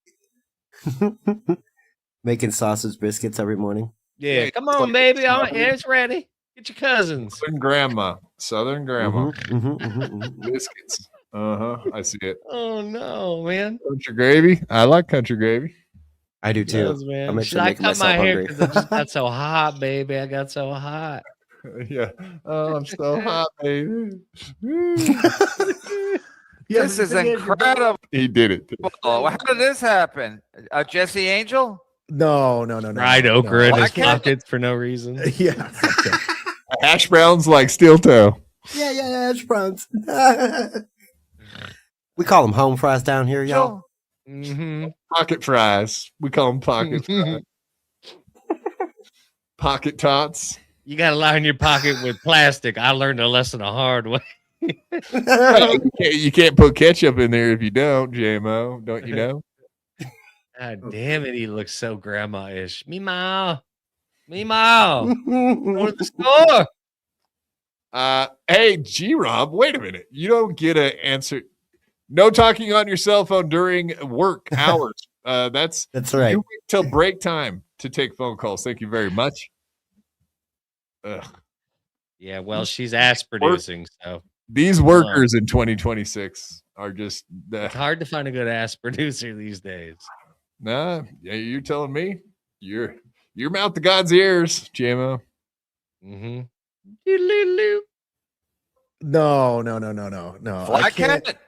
Speaker 5: Making sausage biscuits every morning.
Speaker 3: Yeah, come on, baby. It's ready. Get your cousins.
Speaker 1: Southern grandma. Biscuits. I see it.
Speaker 3: Oh no, man.
Speaker 1: Country gravy. I like country gravy.
Speaker 5: I do too.
Speaker 3: Yes, man. I cut my hair because it just got so hot, baby. I got so hot.
Speaker 1: Yeah. Oh, I'm so hot, baby.
Speaker 15: This is incredible.
Speaker 1: He did it.
Speaker 15: How did this happen? Jessie Angel?
Speaker 21: No.
Speaker 3: Fried okra in his pockets for no reason.
Speaker 21: Yeah.
Speaker 1: Hash browns like steel toe.
Speaker 5: Yeah, hash browns. We call them home fries down here, y'all.
Speaker 1: Pocket fries. We call them pocket fries. Pocket tots.
Speaker 3: You got to line your pocket with plastic. I learned a lesson the hard way.
Speaker 1: You can't put ketchup in there if you don't, JMO. Don't you know?
Speaker 3: God damn it, he looks so grandma-ish. Meemaw. Go to the store.
Speaker 1: Hey, G-Rob, wait a minute. You don't get an answer. No talking on your cell phone during work hours. That's
Speaker 5: right.
Speaker 1: You wait till break time to take phone calls. Thank you very much. Ugh.
Speaker 3: Yeah, well, she's ass producing, so
Speaker 1: these workers in 2026 are just.
Speaker 3: It's hard to find a good ass producer these days.
Speaker 1: Nah, yeah, you're telling me you're mouth to God's ears, JMO.
Speaker 3: Mm-hmm.
Speaker 21: No.
Speaker 6: Flat cat?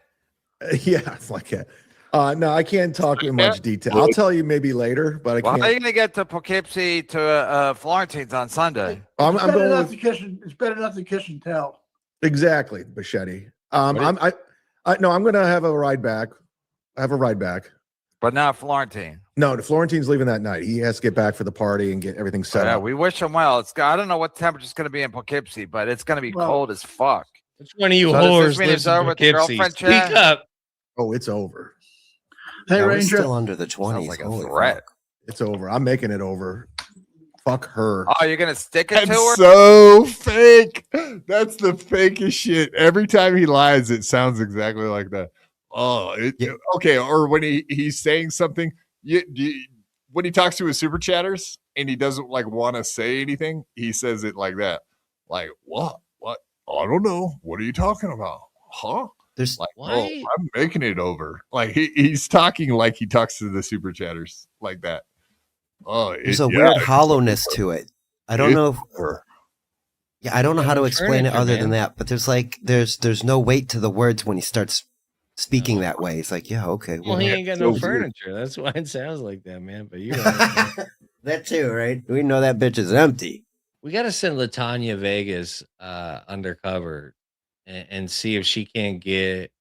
Speaker 21: Yeah, flat cat. No, I can't talk in much detail. I'll tell you maybe later, but I
Speaker 6: Well,
Speaker 21: can't.
Speaker 6: how are you going to get to Poughkeepsie to Florentine's on Sunday?
Speaker 21: I'm
Speaker 22: It's better
Speaker 21: going
Speaker 22: enough
Speaker 21: with,
Speaker 22: to kiss and, it's better enough to kiss and tell.
Speaker 21: exactly, Machete. I'm going to have a ride back. I have a ride back.
Speaker 6: But not Florentine.
Speaker 21: No, the Florentine's leaving that night. He has to get back for the party and get everything set
Speaker 6: Yeah,
Speaker 21: up.
Speaker 6: we wish him well. I don't know what temperature it's going to be in Poughkeepsie, but it's going to be cold as fuck.
Speaker 3: Which one of you
Speaker 6: So does
Speaker 3: whores
Speaker 6: this mean
Speaker 3: lives
Speaker 6: it's
Speaker 3: in
Speaker 6: over with the
Speaker 3: Poughkeepsie?
Speaker 6: girlfriend
Speaker 3: Speak
Speaker 6: chat?
Speaker 3: up.
Speaker 21: Oh, it's over.
Speaker 22: Hey,
Speaker 5: Yeah, we're
Speaker 22: Ranger.
Speaker 5: still under the 20s.
Speaker 6: Sounds like a
Speaker 5: Holy
Speaker 6: threat.
Speaker 5: fuck.
Speaker 21: It's over. I'm making it over. Fuck her.
Speaker 6: Oh, you're going to stick it to
Speaker 1: That's
Speaker 6: her?
Speaker 1: so fake. That's the fakest shit. Every time he lies, it sounds exactly like that. Oh, okay. Or when he's saying something, when he talks to his super chatters and he doesn't like want to say anything, he says it like that. Like, what? What? I don't know. What are you talking about? Huh?
Speaker 5: There's
Speaker 1: like, oh, I'm making it over. Like he's talking like he talks to the super chatters like that. Oh,
Speaker 5: There's a weird hollowness to it. I don't know. Yeah, I don't know how to explain it other than that. But there's no weight to the words when he starts speaking that way. It's like, yeah, okay.
Speaker 3: Well, he ain't got no furniture. That's why it sounds like that, man. But you know,
Speaker 5: that too, right? We know that bitch is empty.
Speaker 3: we got to send Latanya Vegas undercover and see if she can't get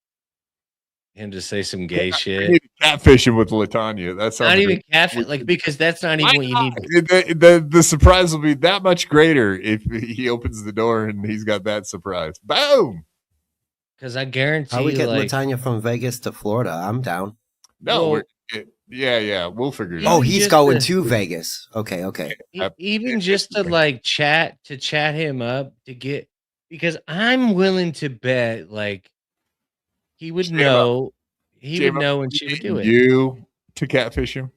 Speaker 3: him to say some gay shit.
Speaker 1: Catfishing with Latanya. That's
Speaker 3: Not even catfish, like because that's not even what you need.
Speaker 1: The surprise will be that much greater if he opens the door and he's got that surprise. Boom.
Speaker 3: Because I guarantee
Speaker 5: How we get
Speaker 3: like,
Speaker 5: Latanya from Vegas to Florida? I'm down.
Speaker 1: No,
Speaker 3: Well-
Speaker 1: yeah, we'll figure it out.
Speaker 5: Oh, he's
Speaker 3: just
Speaker 5: going
Speaker 3: to-
Speaker 5: to Vegas. Okay.
Speaker 3: even just to like chat him up to get, because I'm willing to bet like he would know would know when she would do it.
Speaker 1: You to catfish him?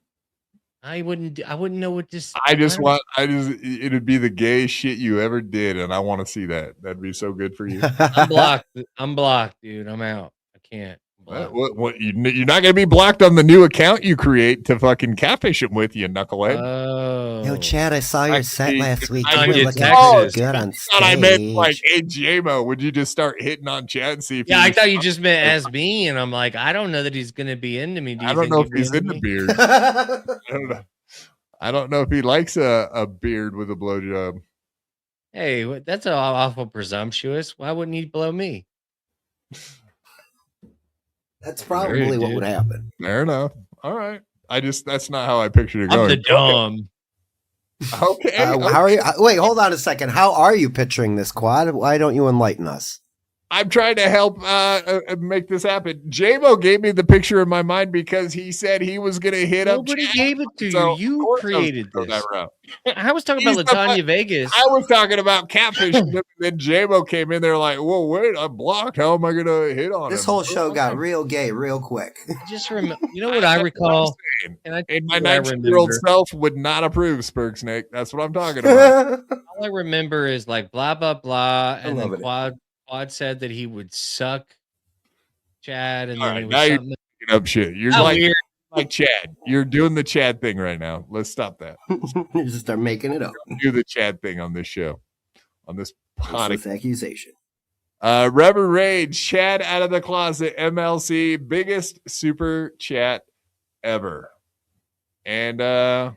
Speaker 3: I wouldn't know what to say.
Speaker 1: It'd be the gayest shit you ever did, and I want to see that. That'd be so good for you.
Speaker 3: I'm blocked, dude. I'm out. I can't.
Speaker 1: What you're not gonna be blocked on the new account you create to fucking catfish him with, you knucklehead.
Speaker 3: Oh,
Speaker 5: Yo, Chad, I saw your set last week. You were
Speaker 3: get
Speaker 5: looking
Speaker 3: Texas.
Speaker 5: pretty good on
Speaker 1: I thought I meant
Speaker 5: stage.
Speaker 1: like, hey JMO, would you just start hitting on Chad and see if
Speaker 3: yeah, I
Speaker 1: he-
Speaker 3: thought you just meant as me, and I'm like, I don't know that he's gonna be into me. Do you
Speaker 1: I don't
Speaker 3: think
Speaker 1: know
Speaker 3: he'd
Speaker 1: if
Speaker 3: be
Speaker 1: he's
Speaker 3: into
Speaker 1: in the
Speaker 3: me?
Speaker 1: beard. I don't know if he likes a beard with a blowjob.
Speaker 3: Hey, that's awful presumptuous. Why wouldn't he blow me?
Speaker 5: That's probably what would happen.
Speaker 1: Fair enough. All right. That's not how I pictured it
Speaker 3: I'm
Speaker 1: going.
Speaker 3: the dumb.
Speaker 1: Okay.
Speaker 5: How are you? Wait, hold on a second. How are you picturing this, Quad? Why don't you enlighten us?
Speaker 1: I'm trying to help make this happen. JMO gave me the picture in my mind because he said he was going to hit
Speaker 3: Nobody
Speaker 1: up.
Speaker 3: gave it to
Speaker 1: So,
Speaker 3: you.
Speaker 1: of
Speaker 3: You
Speaker 1: course
Speaker 3: created
Speaker 1: I was gonna
Speaker 3: this.
Speaker 1: go that route.
Speaker 3: I was talking about
Speaker 1: He's the
Speaker 3: Latanya Vegas.
Speaker 1: I was talking about catfish, and then JMO came in there like, "Whoa, wait, I'm blocked. How am I going to hit on
Speaker 5: This
Speaker 1: him?"
Speaker 5: whole show got real gay real quick.
Speaker 3: Just remember, you know what I recall? And I
Speaker 1: And my
Speaker 3: what I
Speaker 1: 19-year-old
Speaker 3: remember.
Speaker 1: self would not approve, Spurg Snake. That's what I'm talking about.
Speaker 3: All I remember is like blah blah blah, and
Speaker 1: love
Speaker 3: then
Speaker 1: it.
Speaker 3: Quad said that he would suck Chad, and
Speaker 1: All
Speaker 3: then
Speaker 1: right,
Speaker 3: it
Speaker 1: now
Speaker 3: was
Speaker 1: you're
Speaker 3: something.
Speaker 1: making up shit. You're
Speaker 3: How
Speaker 1: like,
Speaker 3: weird.
Speaker 1: like Chad. You're doing the Chad thing right now. Let's stop that.
Speaker 5: You just start making it up.
Speaker 1: Do the Chad thing on this show, on this
Speaker 5: This accusation.
Speaker 1: Reverend Rage, Chad out of the closet, MLC, biggest super chat ever. And out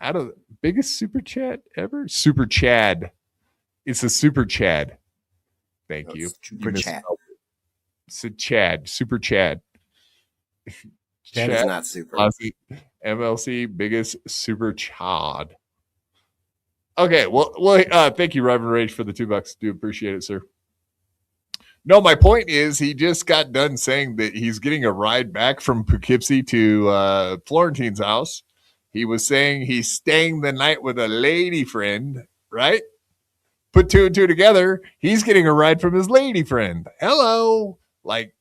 Speaker 1: of the biggest super chat ever? Super Chad. It's a super Chad. Thank you.
Speaker 5: Super
Speaker 1: You
Speaker 5: Chat.
Speaker 1: misspelled it. It's a Chad, super Chad.
Speaker 5: Chad is not super.
Speaker 1: Closet, MLC, biggest super Chad. Okay, well, thank you, Reverend Rage, for the $2. Do appreciate it, sir. No, my point is he just got done saying that he's getting a ride back from Poughkeepsie to Florentine's house. He was saying he's staying the night with a lady friend, right? Put two and two together, he's getting a ride from his lady friend. Hello. Like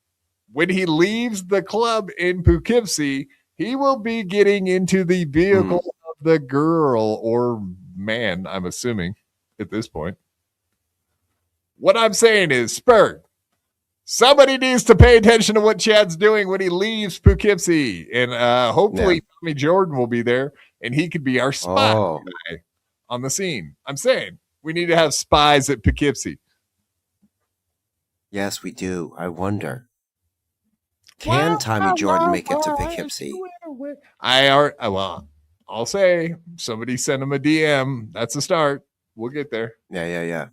Speaker 1: when he leaves the club in Poughkeepsie, He will be getting into the vehicle of the girl or man, I'm assuming, at this point. What I'm saying is, Spurt, somebody needs to pay attention to what Chad's doing when he leaves Poughkeepsie. And hopefully Tommy Jordan will be there, and he could be our spy guy on the scene. I'm saying we need to have spies at Poughkeepsie.
Speaker 5: Yes, we do. I wonder. Can Tommy Jordan make it to Poughkeepsie?
Speaker 1: I'll say somebody send him a DM. That's a start. We'll get there.
Speaker 5: Yeah.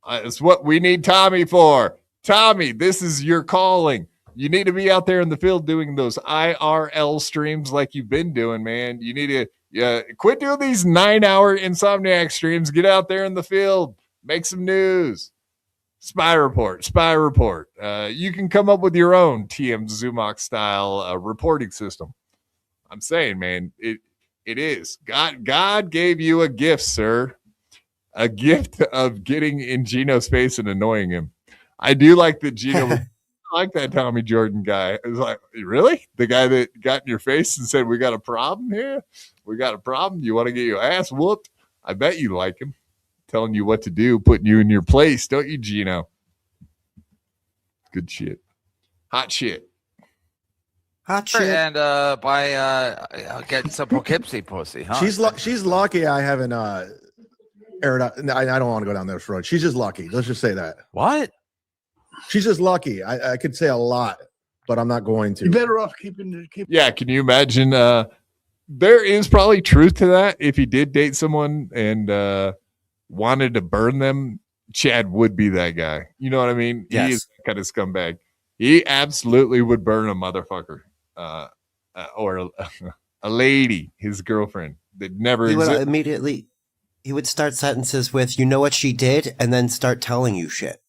Speaker 1: It's what we need Tommy for. Tommy, this is your calling. You need to be out there in the field doing those IRL streams like you've been doing, man. You need to quit doing these 9-hour Insomniac streams. Get out there in the field. Make some news. Spy report. You can come up with your own TM Zumach style reporting system. I'm saying, man, it is. God gave you a gift, sir. A gift of getting in Gino's face and annoying him. I do like that Gino was like that Tommy Jordan guy. It was like, really? The guy that got in your face and said, we got a problem here? We got a problem? You want to get your ass whooped? I bet you like him. Telling you what to do, putting you in your place, don't you, Gino? Good shit. Hot shit.
Speaker 6: And by getting some Poughkeepsie pussy, huh?
Speaker 21: She's lucky I haven't aired out. I don't want to go down this road. She's just lucky. Let's just say that.
Speaker 6: What?
Speaker 21: She's just lucky. I could say a lot, but I'm not going to.
Speaker 22: You're better off keeping.
Speaker 1: Yeah, can you imagine? There is probably truth to that. If he did date someone and wanted to burn them, Chad would be that guy. You know what I mean?
Speaker 5: Yes.
Speaker 1: He is that kind of scumbag. He absolutely would burn a motherfucker or a lady, his girlfriend that never
Speaker 5: He would
Speaker 1: existed.
Speaker 5: immediately. He would start sentences with, you know what she did? And then start telling you shit.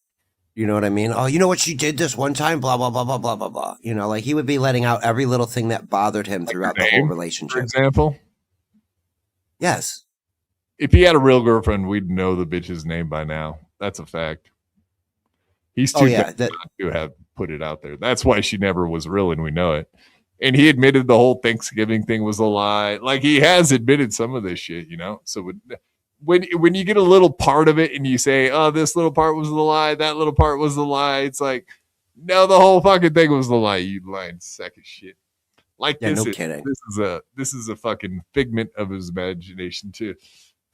Speaker 5: You know what I mean? Oh, you know what she did this one time? Blah, blah, blah, blah, blah, blah, blah. You know, like he would be letting out every little thing that bothered him throughout the whole relationship.
Speaker 1: For example?
Speaker 5: Yes.
Speaker 1: If he had a real girlfriend, we'd know the bitch's name by now. That's a fact. He's too good not to have put it out there. That's why she never was real, and we know it. And he admitted the whole Thanksgiving thing was a lie. Like he has admitted some of this shit, you know? So when you get a little part of it and you say, oh, this little part was the lie, that little part was the lie, it's like, no, the whole fucking thing was the lie, you lying sack of shit. Like
Speaker 5: yeah,
Speaker 1: this
Speaker 5: no
Speaker 1: is,
Speaker 5: kidding.
Speaker 1: This is a fucking figment of his imagination too.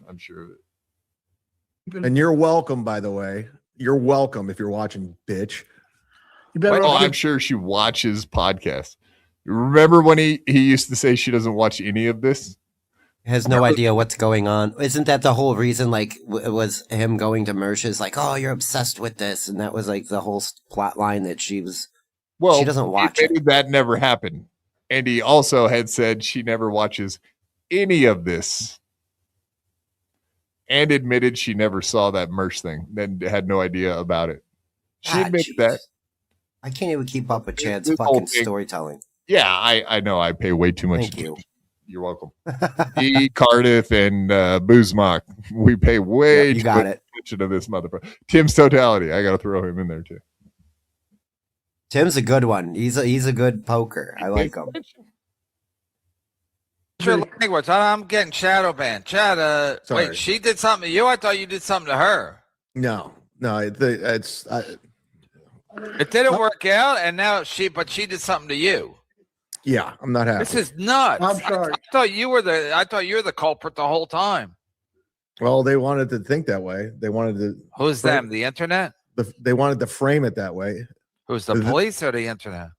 Speaker 1: I'm sure of it.
Speaker 21: And you're welcome, by the way. You're welcome if you're watching, bitch.
Speaker 1: I'm sure she watches podcasts. Remember when he used to say she doesn't watch any of this?
Speaker 5: Has no idea what's going on. Isn't that the whole reason? Like, it was him going to Mersh's, like, oh, you're obsessed with this, and that was like the whole plot line that she was.
Speaker 1: Well,
Speaker 5: she doesn't watch it.
Speaker 1: That never happened, and he also had said she never watches any of this, and admitted she never saw that Mersh thing. Then had no idea about it. She admitted that.
Speaker 5: I can't even keep up with Chad's fucking storytelling.
Speaker 1: Yeah, I know. I pay way too much.
Speaker 5: Thank you.
Speaker 1: You're welcome. Cardiff and Boozmock. We pay way too much attention to this motherfucker. Tim's Totality. I got to throw him in there too.
Speaker 5: Tim's a good one. He's a good poker. I like him.
Speaker 6: Your language. I'm getting shadow banned. Chad, wait, she did something to you? I thought you did something to her.
Speaker 21: No, it's.
Speaker 6: It didn't work out, and now she did something to you.
Speaker 21: Yeah, I'm not happy.
Speaker 6: This is nuts.
Speaker 21: I'm sorry.
Speaker 6: I thought you were the culprit the whole time.
Speaker 21: Well, they wanted to think that way. They wanted to.
Speaker 6: Who's them? The internet?
Speaker 21: They wanted to frame it that way.
Speaker 6: Who's the police or the internet?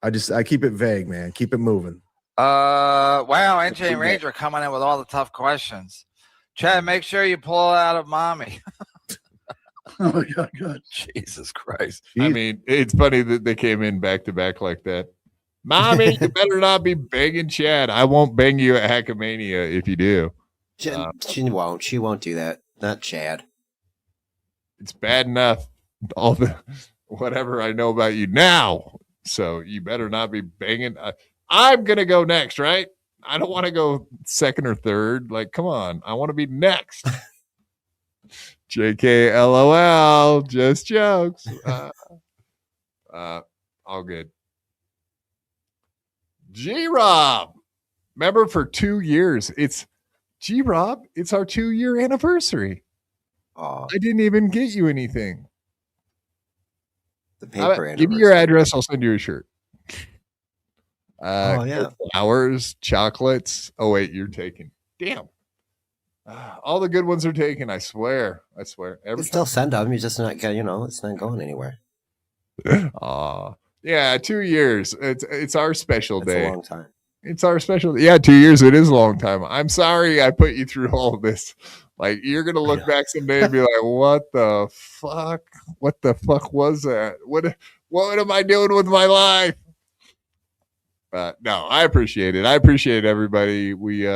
Speaker 21: I keep it vague, man. Keep it moving.
Speaker 6: Wow, NJ Ranger coming in with all the tough questions. Chad, make sure you pull it out of mommy.
Speaker 22: Oh, yeah, good.
Speaker 6: Jesus Christ.
Speaker 1: I mean, it's funny that they came in back to back like that. Mommy, you better not be banging Chad. I won't bang you at Hackamania if you do.
Speaker 5: She won't. She won't do that. Not Chad.
Speaker 1: It's bad enough. All the whatever I know about you now. So you better not be banging. I'm going to go next, right? I don't want to go second or third. Like, come on. I want to be next. JK, LOL. Just jokes. All good. G-Rob. Remember, for 2 years, it's G-Rob. It's our 2-year anniversary.
Speaker 5: Oh,
Speaker 1: I didn't even get you anything.
Speaker 5: The paper
Speaker 1: Give me your address. I'll send you a shirt.
Speaker 5: Oh, yeah.
Speaker 1: Flowers, chocolates. Oh, wait, you're taken. Damn. All the good ones are taken. I swear.
Speaker 5: You still send them. You're just not, it's not going anywhere.
Speaker 1: Aw. Yeah, 2 years. It's our special
Speaker 5: That's
Speaker 1: day.
Speaker 5: a long time.
Speaker 1: It's our special. Yeah, 2 years. It is a long time. I'm sorry I put you through all of this. Like, you're gonna look back someday and be like, "What the fuck? What the fuck was that? What am I doing with my life?" No, I appreciate it. I appreciate everybody. We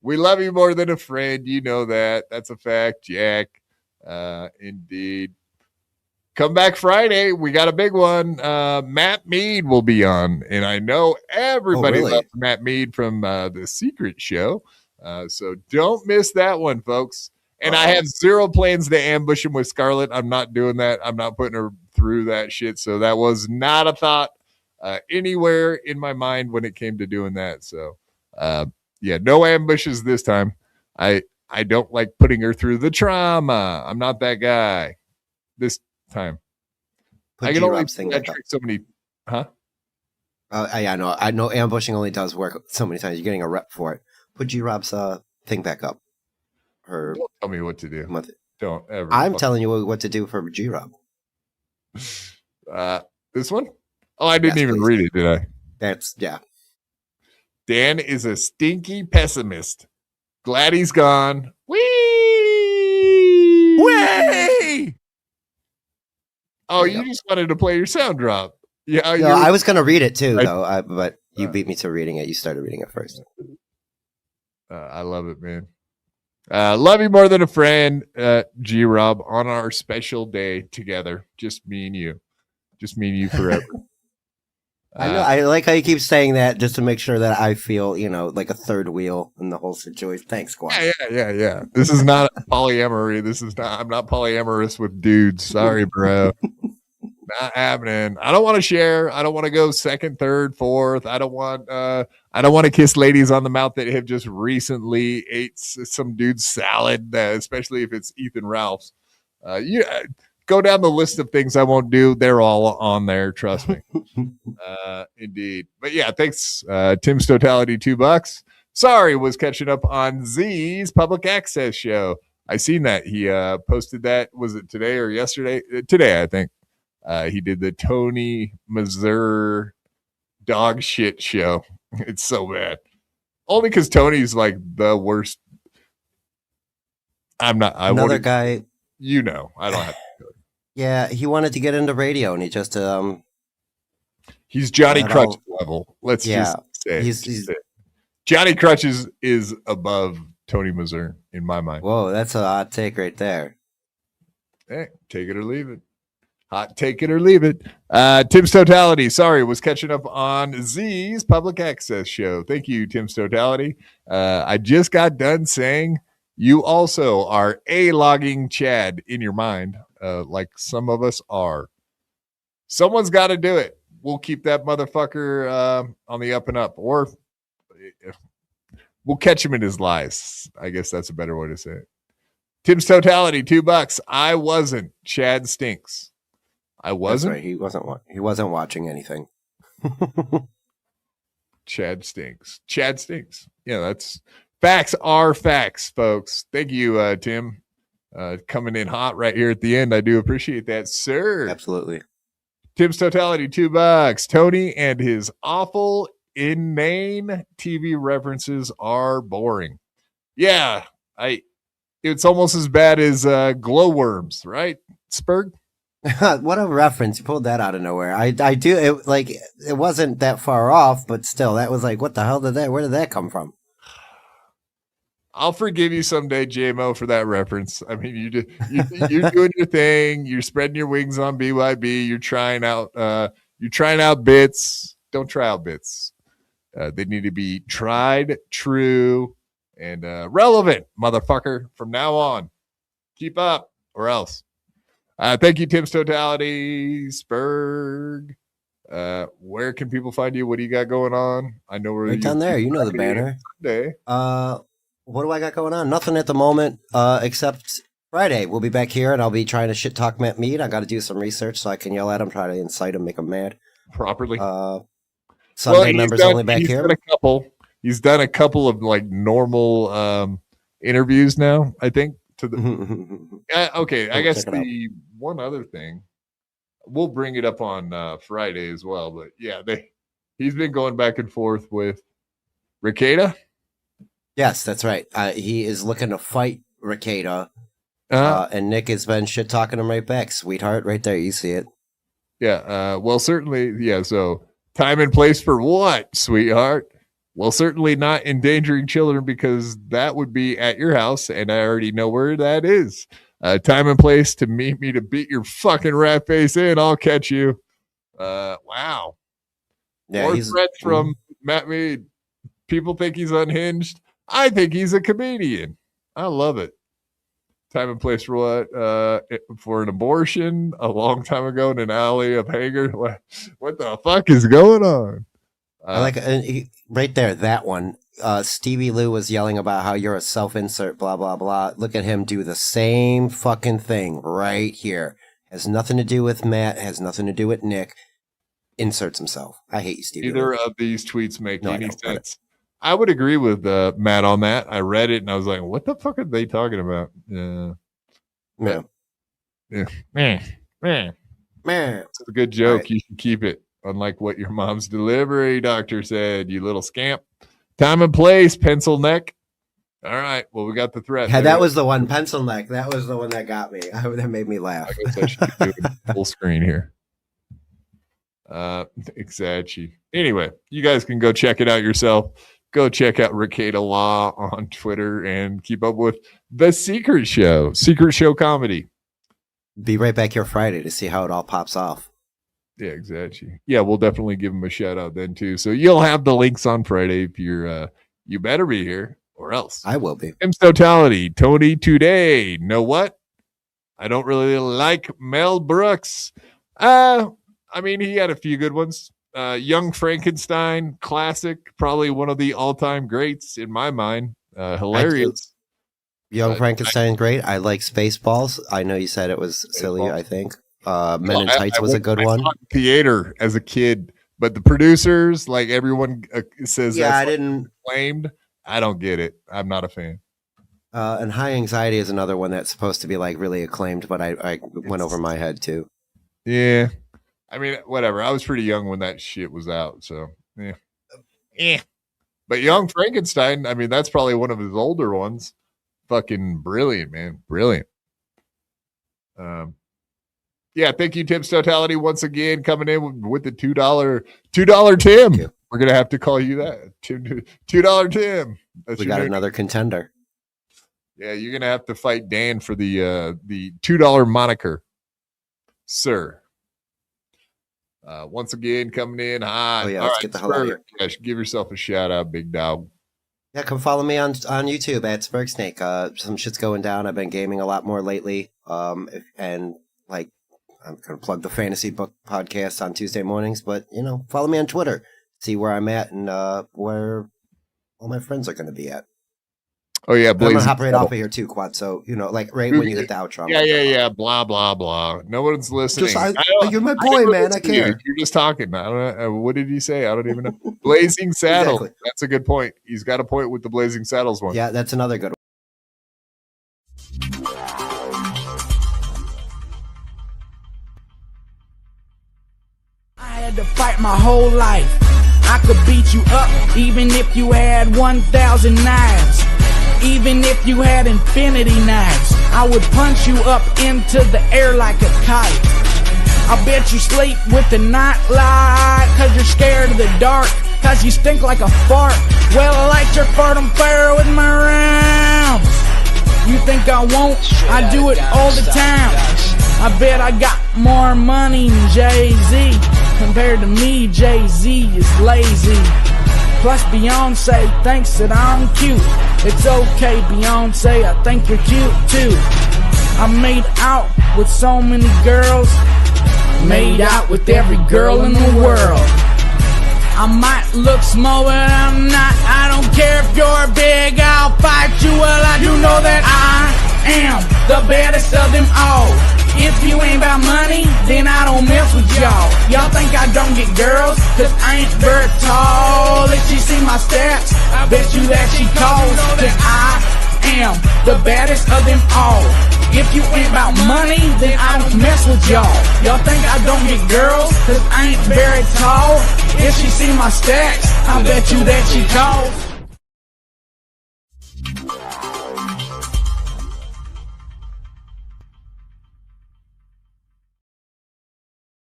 Speaker 1: love you more than a friend. You know that. That's a fact, Jack. Indeed. Come back Friday. We got a big one. Matt Mead will be on. And I know everybody
Speaker 5: really?
Speaker 1: loves Matt Mead from The Secret Show. So don't miss that one, folks. And I have zero plans to ambush him with Scarlett. I'm not doing that. I'm not putting her through that shit. So that was not a thought anywhere in my mind when it came to doing that. So, yeah, no ambushes this time. I don't like putting her through the trauma. I'm not that guy this time. I can only pull that trick so many, huh?
Speaker 5: I know ambushing only does work so many times. You're getting a rep for it. Put G-Rob's thing back up.
Speaker 1: Don't tell me what to do. Don't ever.
Speaker 5: I'm telling you what to do for G-Rob.
Speaker 1: This one? Oh, I didn't even read it, did I?
Speaker 5: Yeah.
Speaker 1: Dan is a stinky pessimist. Glad he's gone. Whee! Oh, you just wanted to play your sound drop. Yeah,
Speaker 5: no, I was going to read it too, though. But you beat me to reading it. You started reading it first.
Speaker 1: I love it, man. Love you more than a friend, G-Rob, on our special day together. Just me and you. Just me and you forever.
Speaker 5: I know. I like how you keep saying that just to make sure that I feel, like a third wheel in the whole situation. Thanks, Squad.
Speaker 1: Yeah. This is not polyamory. I'm not polyamorous with dudes. Sorry, bro. Not happening. I don't want to share. I don't want to go second, third, fourth. I don't want to kiss ladies on the mouth that have just recently ate some dude's salad, especially if it's Ethan Ralph's. Go down the list of things I won't do. They're all on there. Trust me. Indeed. But yeah, thanks, Tim's Totality, $2. Sorry, was catching up on Z's public access show. I seen that. He posted that. Was it today or yesterday? Today, I think. He did the Tony Mazur dog shit show. It's so bad. Only because Tony's like the worst. Another
Speaker 5: guy.
Speaker 1: I don't have to go.
Speaker 5: Yeah, he wanted to get into radio, and he just
Speaker 1: he's Johnny Crutch level. Let's just say Johnny Crutch is above Tony Mazur in my mind.
Speaker 5: Whoa, that's a hot take right there.
Speaker 1: Hey, take it or leave it. Hot take it or leave it. Tim's Totality. Sorry, was catching up on Z's public access show. Thank you, Tim's Totality. I just got done saying you also are logging Chad in your mind, like some of us are. Someone's got to do it. We'll keep that motherfucker on the up and up, or we'll catch him in his lies. I guess that's a better way to say it. Tim's Totality, $2. I wasn't. Chad stinks. I wasn't.
Speaker 5: That's right. He wasn't watching anything.
Speaker 1: Chad stinks. Yeah, that's facts are facts, folks. Thank you, Tim. Coming in hot right here at the end. I do appreciate that, sir.
Speaker 5: Absolutely.
Speaker 1: Tim's Totality, $2. Tony and his awful, inane TV references are boring. Yeah, it's almost as bad as glowworms, right, Spurg?
Speaker 5: What a reference. You pulled that out of nowhere. I do it wasn't that far off, but still, that was like, what the hell where did that come from?
Speaker 1: I'll forgive you someday, JMO, for that reference. I mean, you're doing your thing. You're spreading your wings on BYB. You're trying out bits. Don't try out bits. They need to be tried, true, and relevant, motherfucker. From now on, keep up, or else. Thank you, Tim's Totality, Spurg. Where can people find you? What do you got going on? I know where
Speaker 5: Right down there. You know the banner.
Speaker 1: Sunday.
Speaker 5: What do I got going on? Nothing at the moment, except Friday. We'll be back here, and I'll be trying to shit talk Matt Mead. I got to do some research so I can yell at him, try to incite him, make him mad.
Speaker 1: Properly.
Speaker 5: Sunday members only back here.
Speaker 1: He's done a couple of like normal interviews now, I think. To the okay, I guess the one other thing, we'll bring it up on Friday as well. But yeah, he's been going back and forth with Ricada.
Speaker 5: Yes, that's right. He is looking to fight Ricada, and Nick has been shit talking him right back. Sweetheart, right there, you see it.
Speaker 1: Yeah. Well, certainly. Yeah. So time and place for what, sweetheart? Well, certainly not endangering children, because that would be at your house, and I already know where that is. Time and place to meet me to beat your fucking rat face in. I'll catch you. Wow.
Speaker 5: Yeah,
Speaker 1: more threats from Matt Mead. People think he's unhinged. I think he's a comedian. I love it. Time and place for what? For an abortion a long time ago in an alley of Hager. What the fuck is going on?
Speaker 5: I like right there, that one. Stevie Lou was yelling about how you're a self-insert, blah, blah, blah. Look at him do the same fucking thing right here. Has nothing to do with Matt, has nothing to do with Nick. Inserts himself. I hate you, Stevie
Speaker 1: Neither
Speaker 5: Lou.
Speaker 1: of these tweets make any sense. I would agree with Matt on that. I read it and I was like, what the fuck are they talking about? Yeah. Man. It's a good joke. Right. You should keep it. Unlike what your mom's delivery doctor said, you little scamp. Time and place, pencil neck. All right. Well, we got the threat.
Speaker 5: Yeah, that was the one, pencil neck. That was the one that got me. That made me laugh.
Speaker 1: I guess I should do it full screen here. Exactly. Anyway, you guys can go check it out yourself. Go check out Ricada Law on Twitter and keep up with The Secret Show Comedy.
Speaker 5: Be right back here Friday to see how it all pops off.
Speaker 1: Yeah, exactly. Yeah, we'll definitely give him a shout out then too. So you'll have the links on Friday if you're you better be here or else.
Speaker 5: I will be.
Speaker 1: Tim's Totality, Tony today. Know what? I don't really like Mel Brooks. I mean, he had a few good ones. Young Frankenstein, classic, probably one of the all-time greats in my mind. Hilarious.
Speaker 5: Young Frankenstein, great. I like Spaceballs. I know you said it was silly, I think. Men in Tights was a good one.
Speaker 1: I theater as a kid, but the producers, like everyone says,
Speaker 5: yeah,
Speaker 1: that's
Speaker 5: I didn't
Speaker 1: claimed. I don't get it. I'm not a fan.
Speaker 5: And High Anxiety is another one that's supposed to be like really acclaimed, but I went over my head too.
Speaker 1: Yeah, I mean, whatever. I was pretty young when that shit was out, so yeah. But Young Frankenstein, I mean, that's probably one of his older ones. Fucking brilliant, man, brilliant. Yeah, thank you, Tim's Totality, once again coming in with the $2 Tim. We're gonna have to call you that, Tim. $2 Tim.
Speaker 5: We got another contender.
Speaker 1: Yeah, you're gonna have to fight Dan for the $2 moniker, sir. Once again coming in hot.
Speaker 5: Oh yeah, let's get the hell out of here.
Speaker 1: Gosh, give yourself a shout out, big dog.
Speaker 5: Yeah, come follow me on YouTube at Spurgsnake. Some shit's going down. I've been gaming a lot more lately. And like, I'm going to plug the Fantasy Book Podcast on Tuesday mornings, but, follow me on Twitter. See where I'm at and where all my friends are going to be at.
Speaker 1: Oh, yeah.
Speaker 5: I'm going to hop right off of here, too, Quad. So, like right when you hit the outro.
Speaker 1: Yeah. Blah, blah, blah. No one's listening.
Speaker 5: You're my boy, man. I care.
Speaker 1: You're just talking. I don't know. What did he say? I don't even know. Blazing Saddle.
Speaker 5: Exactly.
Speaker 1: That's a good point. He's got a point with the Blazing Saddles one.
Speaker 5: Yeah, that's another good one.
Speaker 7: To fight my whole life. I could beat you up even if you had 1,000 knives. Even if you had infinity knives, I would punch you up into the air like a kite. I bet you sleep with the night light, cause you're scared of the dark, cause you stink like a fart. Well, I light your fart on fire with my rounds. You think I won't? I do it all the time. I bet I got more money than Jay-Z. Compared to me, Jay-Z is lazy. Plus Beyonce thinks that I'm cute. It's okay, Beyonce, I think you're cute too. I made out with so many girls, made out with every girl in the world. I might look small, but I'm not. I don't care if you're big, I'll fight you. Well, I do know that I am the baddest of them all. If you ain't about money, then I don't mess with y'all. Y'all think I don't get girls, cause I ain't very tall. If she see my stats, I bet you that she calls. Cause I am the baddest of them all. If you ain't about money, then I don't mess with y'all. Y'all think I don't get girls, cause I ain't very tall. If she see my stacks, I bet you that she calls.